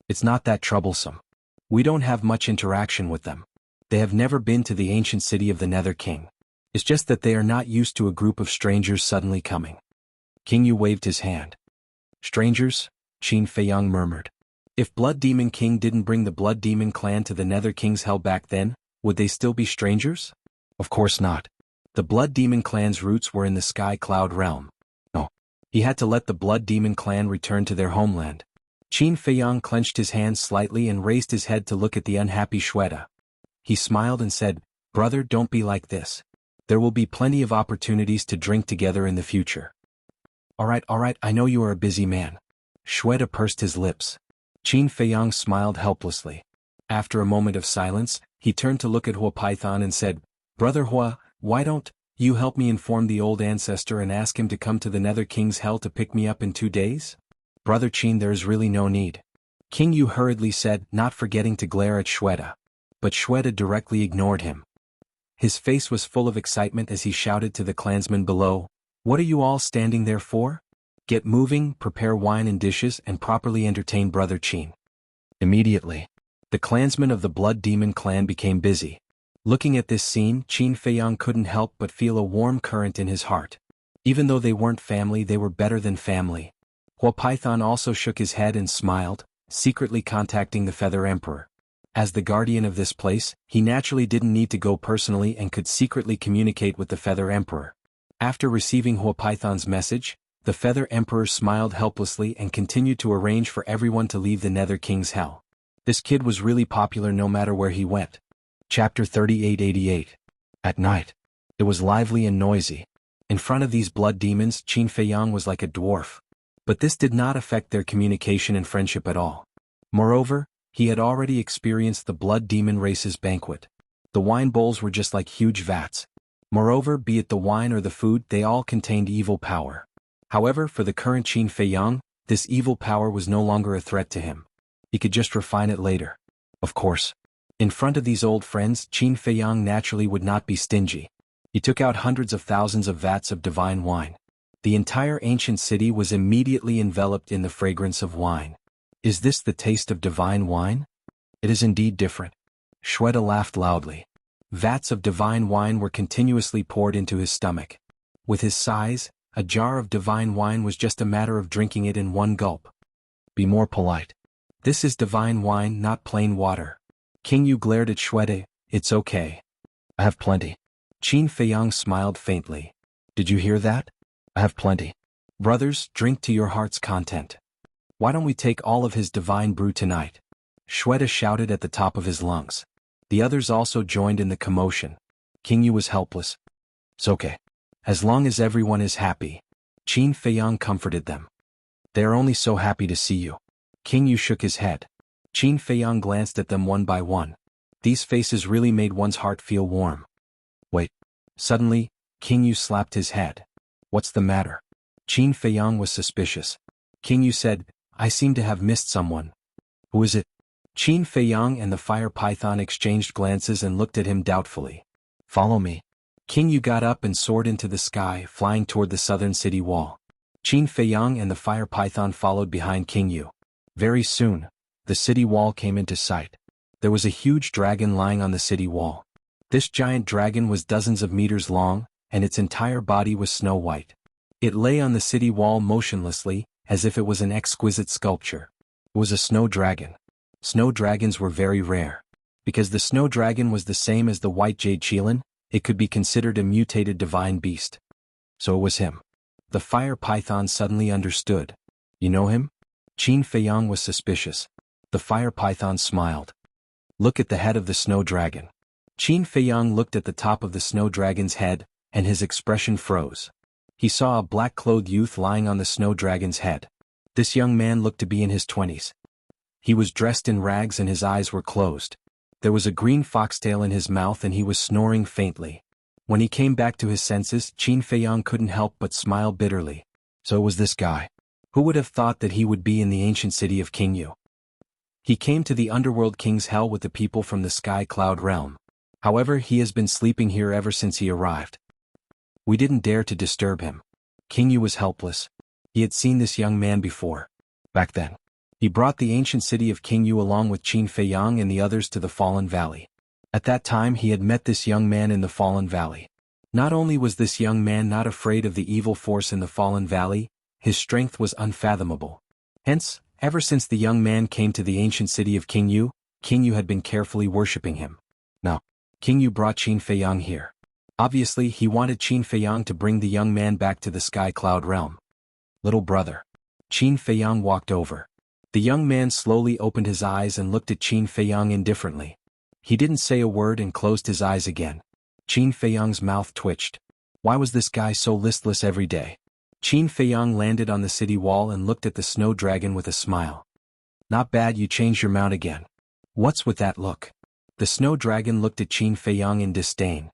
"It's not that troublesome. We don't have much interaction with them. They have never been to the ancient city of the Nether King. It's just that they are not used to a group of strangers suddenly coming." King Yu waved his hand. "Strangers?" Qin Feiyang murmured. If Blood Demon King didn't bring the Blood Demon clan to the Nether King's Hell back then, would they still be strangers? Of course not. The Blood Demon clan's roots were in the Sky Cloud realm. No. He had to let the Blood Demon clan return to their homeland. Qin Feiyang clenched his hands slightly and raised his head to look at the unhappy Shweta. He smiled and said, "Brother, don't be like this. There will be plenty of opportunities to drink together in the future." All right, I know you are a busy man." Shweta pursed his lips. Qin Feiyang smiled helplessly. After a moment of silence, he turned to look at Hua Python and said, "Brother Hua, why don't you help me inform the old ancestor and ask him to come to the Nether King's Hell to pick me up in 2 days?" "Brother Qin, there is really no need," King Yu hurriedly said, not forgetting to glare at Shweta. But Shweta directly ignored him. His face was full of excitement as he shouted to the clansmen below, "What are you all standing there for? Get moving, prepare wine and dishes, and properly entertain Brother Qin." Immediately, the clansmen of the Blood Demon clan became busy. Looking at this scene, Qin Feiyang couldn't help but feel a warm current in his heart. Even though they weren't family, they were better than family. Hua Python also shook his head and smiled, secretly contacting the Feather Emperor. As the guardian of this place, he naturally didn't need to go personally and could secretly communicate with the Feather Emperor. After receiving Hua Python's message, the Feather Emperor smiled helplessly and continued to arrange for everyone to leave the Nether King's Hell. This kid was really popular no matter where he went. Chapter 3888. At night. It was lively and noisy. In front of these blood demons, Qin Feiyang was like a dwarf. But this did not affect their communication and friendship at all. Moreover, he had already experienced the blood demon race's banquet. The wine bowls were just like huge vats. Moreover, be it the wine or the food, they all contained evil power. However, for the current Qin Feiyang, this evil power was no longer a threat to him. He could just refine it later. Of course. In front of these old friends, Qin Feiyang naturally would not be stingy. He took out hundreds of thousands of vats of divine wine. The entire ancient city was immediately enveloped in the fragrance of wine. Is this the taste of divine wine? It is indeed different. Shweta laughed loudly. Vats of divine wine were continuously poured into his stomach. With his size, a jar of divine wine was just a matter of drinking it in one gulp. Be more polite. This is divine wine, not plain water. King Yu glared at Shweta. It's okay. I have plenty. Qin Feiyang smiled faintly. Did you hear that? I have plenty. Brothers, drink to your heart's content. Why don't we take all of his divine brew tonight? Shweta shouted at the top of his lungs. The others also joined in the commotion. King Yu was helpless. It's okay. As long as everyone is happy. Qin Feiyang comforted them. They are only so happy to see you. King Yu shook his head. Qin Feiyang glanced at them one by one. These faces really made one's heart feel warm. Wait. Suddenly, King Yu slapped his head. What's the matter? Qin Feiyang was suspicious. King Yu said, I seem to have missed someone. Who is it? Qin Feiyang and the fire python exchanged glances and looked at him doubtfully. Follow me. King Yu got up and soared into the sky, flying toward the southern city wall. Qin Feiyang and the fire python followed behind King Yu. Very soon, the city wall came into sight. There was a huge dragon lying on the city wall. This giant dragon was dozens of meters long, and its entire body was snow white. It lay on the city wall motionlessly, as if it was an exquisite sculpture. It was a snow dragon. Snow dragons were very rare. Because the snow dragon was the same as the white jade qilin, it could be considered a mutated divine beast. So it was him. The fire python suddenly understood. You know him? Qin Feiyang was suspicious. The fire python smiled. Look at the head of the snow dragon. Qin Feiyang looked at the top of the snow dragon's head, and his expression froze. He saw a black-clothed youth lying on the snow dragon's head. This young man looked to be in his 20s. He was dressed in rags and his eyes were closed. There was a green foxtail in his mouth and he was snoring faintly. When he came back to his senses, Qin Feiyang couldn't help but smile bitterly. So it was this guy. Who would have thought that he would be in the ancient city of King Yu? He came to the underworld king's hell with the people from the sky cloud realm. However, he has been sleeping here ever since he arrived. We didn't dare to disturb him. King Yu was helpless. He had seen this young man before. Back then. He brought the ancient city of King Yu along with Qin Feiyang and the others to the Fallen Valley. At that time he had met this young man in the Fallen Valley. Not only was this young man not afraid of the evil force in the Fallen Valley, his strength was unfathomable. Hence, ever since the young man came to the ancient city of King Yu had been carefully worshipping him. Now, King Yu brought Qin Feiyang here. Obviously, he wanted Qin Feiyang to bring the young man back to the sky cloud realm. Little brother. Qin Feiyang walked over. The young man slowly opened his eyes and looked at Qin Feiyang indifferently. He didn't say a word and closed his eyes again. Qin Feiyang's mouth twitched. Why was this guy so listless every day? Qin Feiyang landed on the city wall and looked at the snow dragon with a smile. Not bad, you changed your mount again. What's with that look? The snow dragon looked at Qin Feiyang in disdain.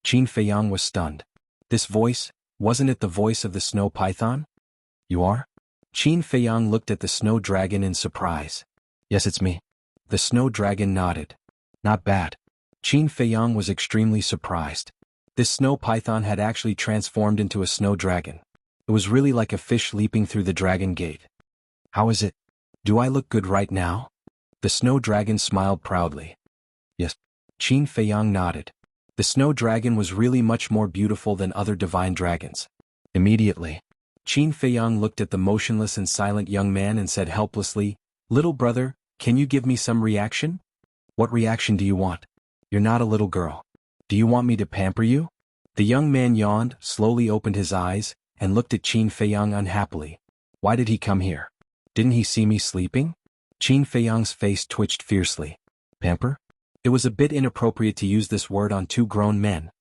Qin Feiyang was stunned. This voice, wasn't it the voice of the snow python? You are? Qin Feiyang looked at the snow dragon in surprise. Yes, it's me. The snow dragon nodded. Not bad. Qin Feiyang was extremely surprised. This snow python had actually transformed into a snow dragon. It was really like a fish leaping through the dragon gate. How is it? Do I look good right now? The snow dragon smiled proudly. Yes. Qin Feiyang nodded. The snow dragon was really much more beautiful than other divine dragons. Immediately, Qin Feiyang looked at the motionless and silent young man and said helplessly, Little brother, can you give me some reaction? What reaction do you want? You're not a little girl. Do you want me to pamper you? The young man yawned, slowly opened his eyes, and looked at Qin Feiyang unhappily. Why did he come here? Didn't he see me sleeping? Qin Feiyang's face twitched fiercely. Pamper? It was a bit inappropriate to use this word on two grown men.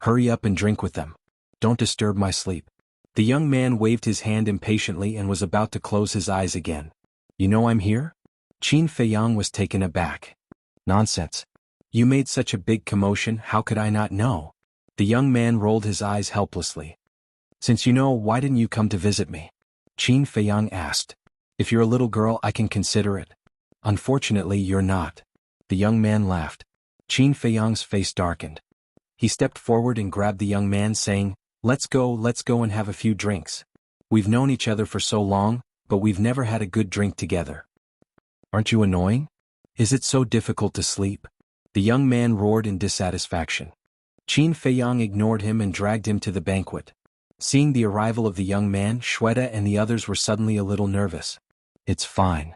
Hurry up and drink with them. Don't disturb my sleep. The young man waved his hand impatiently and was about to close his eyes again. You know I'm here? Qin Feiyang was taken aback. Nonsense. You made such a big commotion, how could I not know? The young man rolled his eyes helplessly. Since you know, why didn't you come to visit me? Qin Feiyang asked. If you're a little girl I can consider it. Unfortunately you're not. The young man laughed. Qin Feiyang's face darkened. He stepped forward and grabbed the young man saying, let's go and have a few drinks. We've known each other for so long, but we've never had a good drink together. Aren't you annoying? Is it so difficult to sleep? The young man roared in dissatisfaction. Qin Feiyang ignored him and dragged him to the banquet. Seeing the arrival of the young man, Shweta and the others were suddenly a little nervous. It's fine.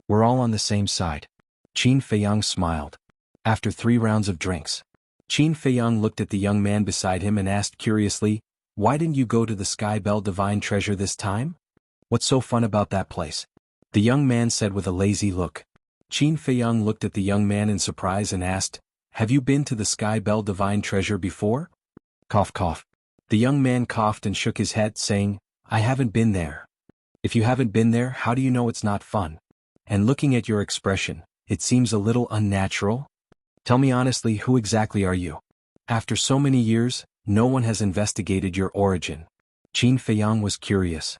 We're all on the same side. Qin Feiyang smiled. After 3 rounds of drinks, Qin Feiyang looked at the young man beside him and asked curiously, why didn't you go to the Sky Bell Divine Treasure this time? What's so fun about that place? The young man said with a lazy look. Qin Feiyang looked at the young man in surprise and asked, have you been to the Sky Bell Divine Treasure before? Cough cough. The young man coughed and shook his head saying, I haven't been there. If you haven't been there, how do you know it's not fun? And looking at your expression, it seems a little unnatural. Tell me honestly, who exactly are you? After so many years, no one has investigated your origin. Qin Feiyang was curious.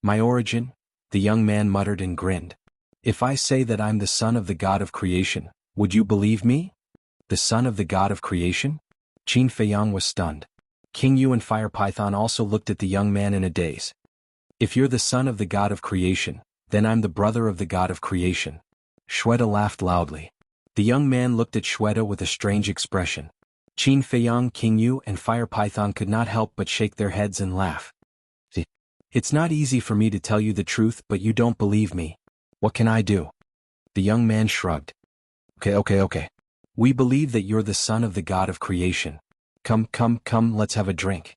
My origin? The young man muttered and grinned. If I say that I'm the son of the god of creation, would you believe me? The son of the god of creation? Qin Feiyang was stunned. King Yu and Fire Python also looked at the young man in a daze. If you're the son of the god of creation, then I'm the brother of the god of creation. Shweta laughed loudly. The young man looked at Shweta with a strange expression. Qin Feiyang, King Yu and Fire Python could not help but shake their heads and laugh. It's not easy for me to tell you the truth, but you don't believe me. What can I do? The young man shrugged. Okay. We believe that you're the son of the god of creation. Come, let's have a drink.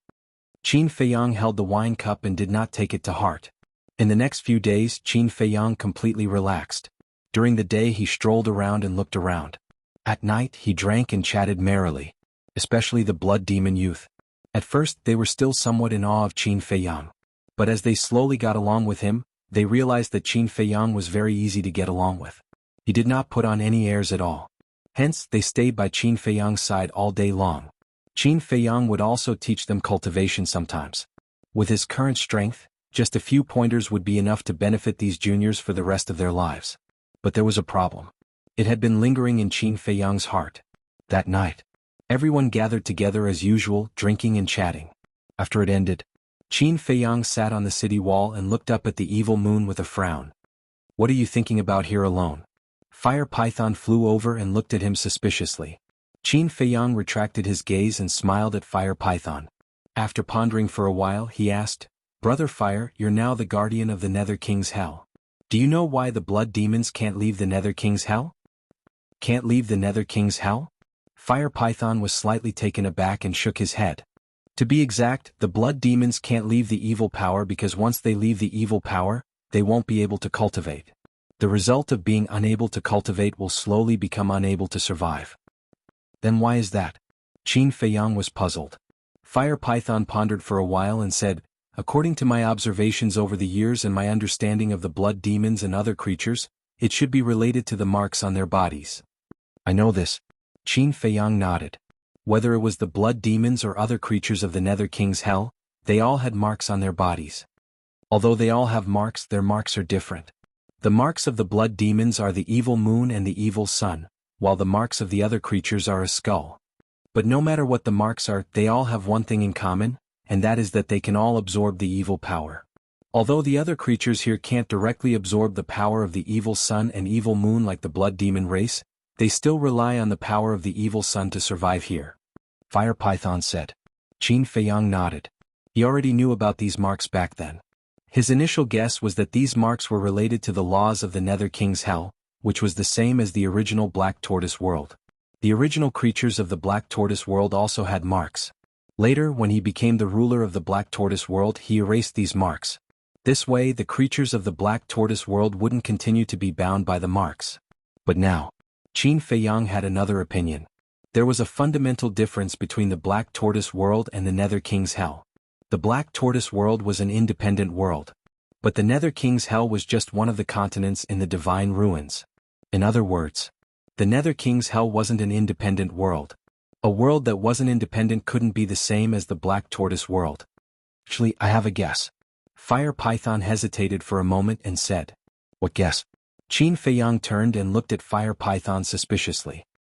Qin Feiyang held the wine cup and did not take it to heart. In the next few days, Qin Feiyang completely relaxed. During the day he strolled around and looked around. At night he drank and chatted merrily, especially the blood demon youth. At first they were still somewhat in awe of Qin Feiyang. But as they slowly got along with him, they realized that Qin Feiyang was very easy to get along with. He did not put on any airs at all. Hence, they stayed by Qin Feiyang's side all day long. Qin Feiyang would also teach them cultivation sometimes. With his current strength, just a few pointers would be enough to benefit these juniors for the rest of their lives. But there was a problem. It had been lingering in Qin Feiyang's heart. That night, everyone gathered together as usual, drinking and chatting. After it ended, Qin Feiyang sat on the city wall and looked up at the evil moon with a frown. What are you thinking about here alone? Fire Python flew over and looked at him suspiciously. Qin Feiyang retracted his gaze and smiled at Fire Python. After pondering for a while, he asked, Brother Fire, you're now the guardian of the Nether King's Hell. Do you know why the blood demons can't leave the Nether King's Hell? Can't leave the Nether King's Hell? Fire Python was slightly taken aback and shook his head. To be exact, the blood demons can't leave the evil power because once they leave the evil power, they won't be able to cultivate. The result of being unable to cultivate will slowly become unable to survive. Then why is that? Qin Feiyang was puzzled. Fire Python pondered for a while and said, according to my observations over the years and my understanding of the blood demons and other creatures, it should be related to the marks on their bodies. I know this. Qin Feiyang nodded. Whether it was the blood demons or other creatures of the Nether King's Hell, they all had marks on their bodies. Although they all have marks, their marks are different. The marks of the blood demons are the evil moon and the evil sun, while the marks of the other creatures are a skull. But no matter what the marks are, they all have one thing in common, and that is that they can all absorb the evil power. Although the other creatures here can't directly absorb the power of the evil sun and evil moon like the blood demon race, they still rely on the power of the evil sun to survive here. Fire Python said. Qin Feiyang nodded. He already knew about these marks back then. His initial guess was that these marks were related to the laws of the Nether King's Hell, which was the same as the original Black Tortoise world. The original creatures of the Black Tortoise world also had marks. Later, when he became the ruler of the Black Tortoise world, he erased these marks. This way, the creatures of the Black Tortoise world wouldn't continue to be bound by the marks. But now, Qin Feiyang had another opinion. There was a fundamental difference between the Black Tortoise world and the Nether King's Hell. The Black Tortoise world was an independent world. But the Nether King's Hell was just one of the continents in the divine ruins. In other words, the Nether King's Hell wasn't an independent world. A world that wasn't independent couldn't be the same as the Black Tortoise world. Actually, I have a guess. Fire Python hesitated for a moment and said, "What guess?" Qin Feiyang turned and looked at Fire Python suspiciously.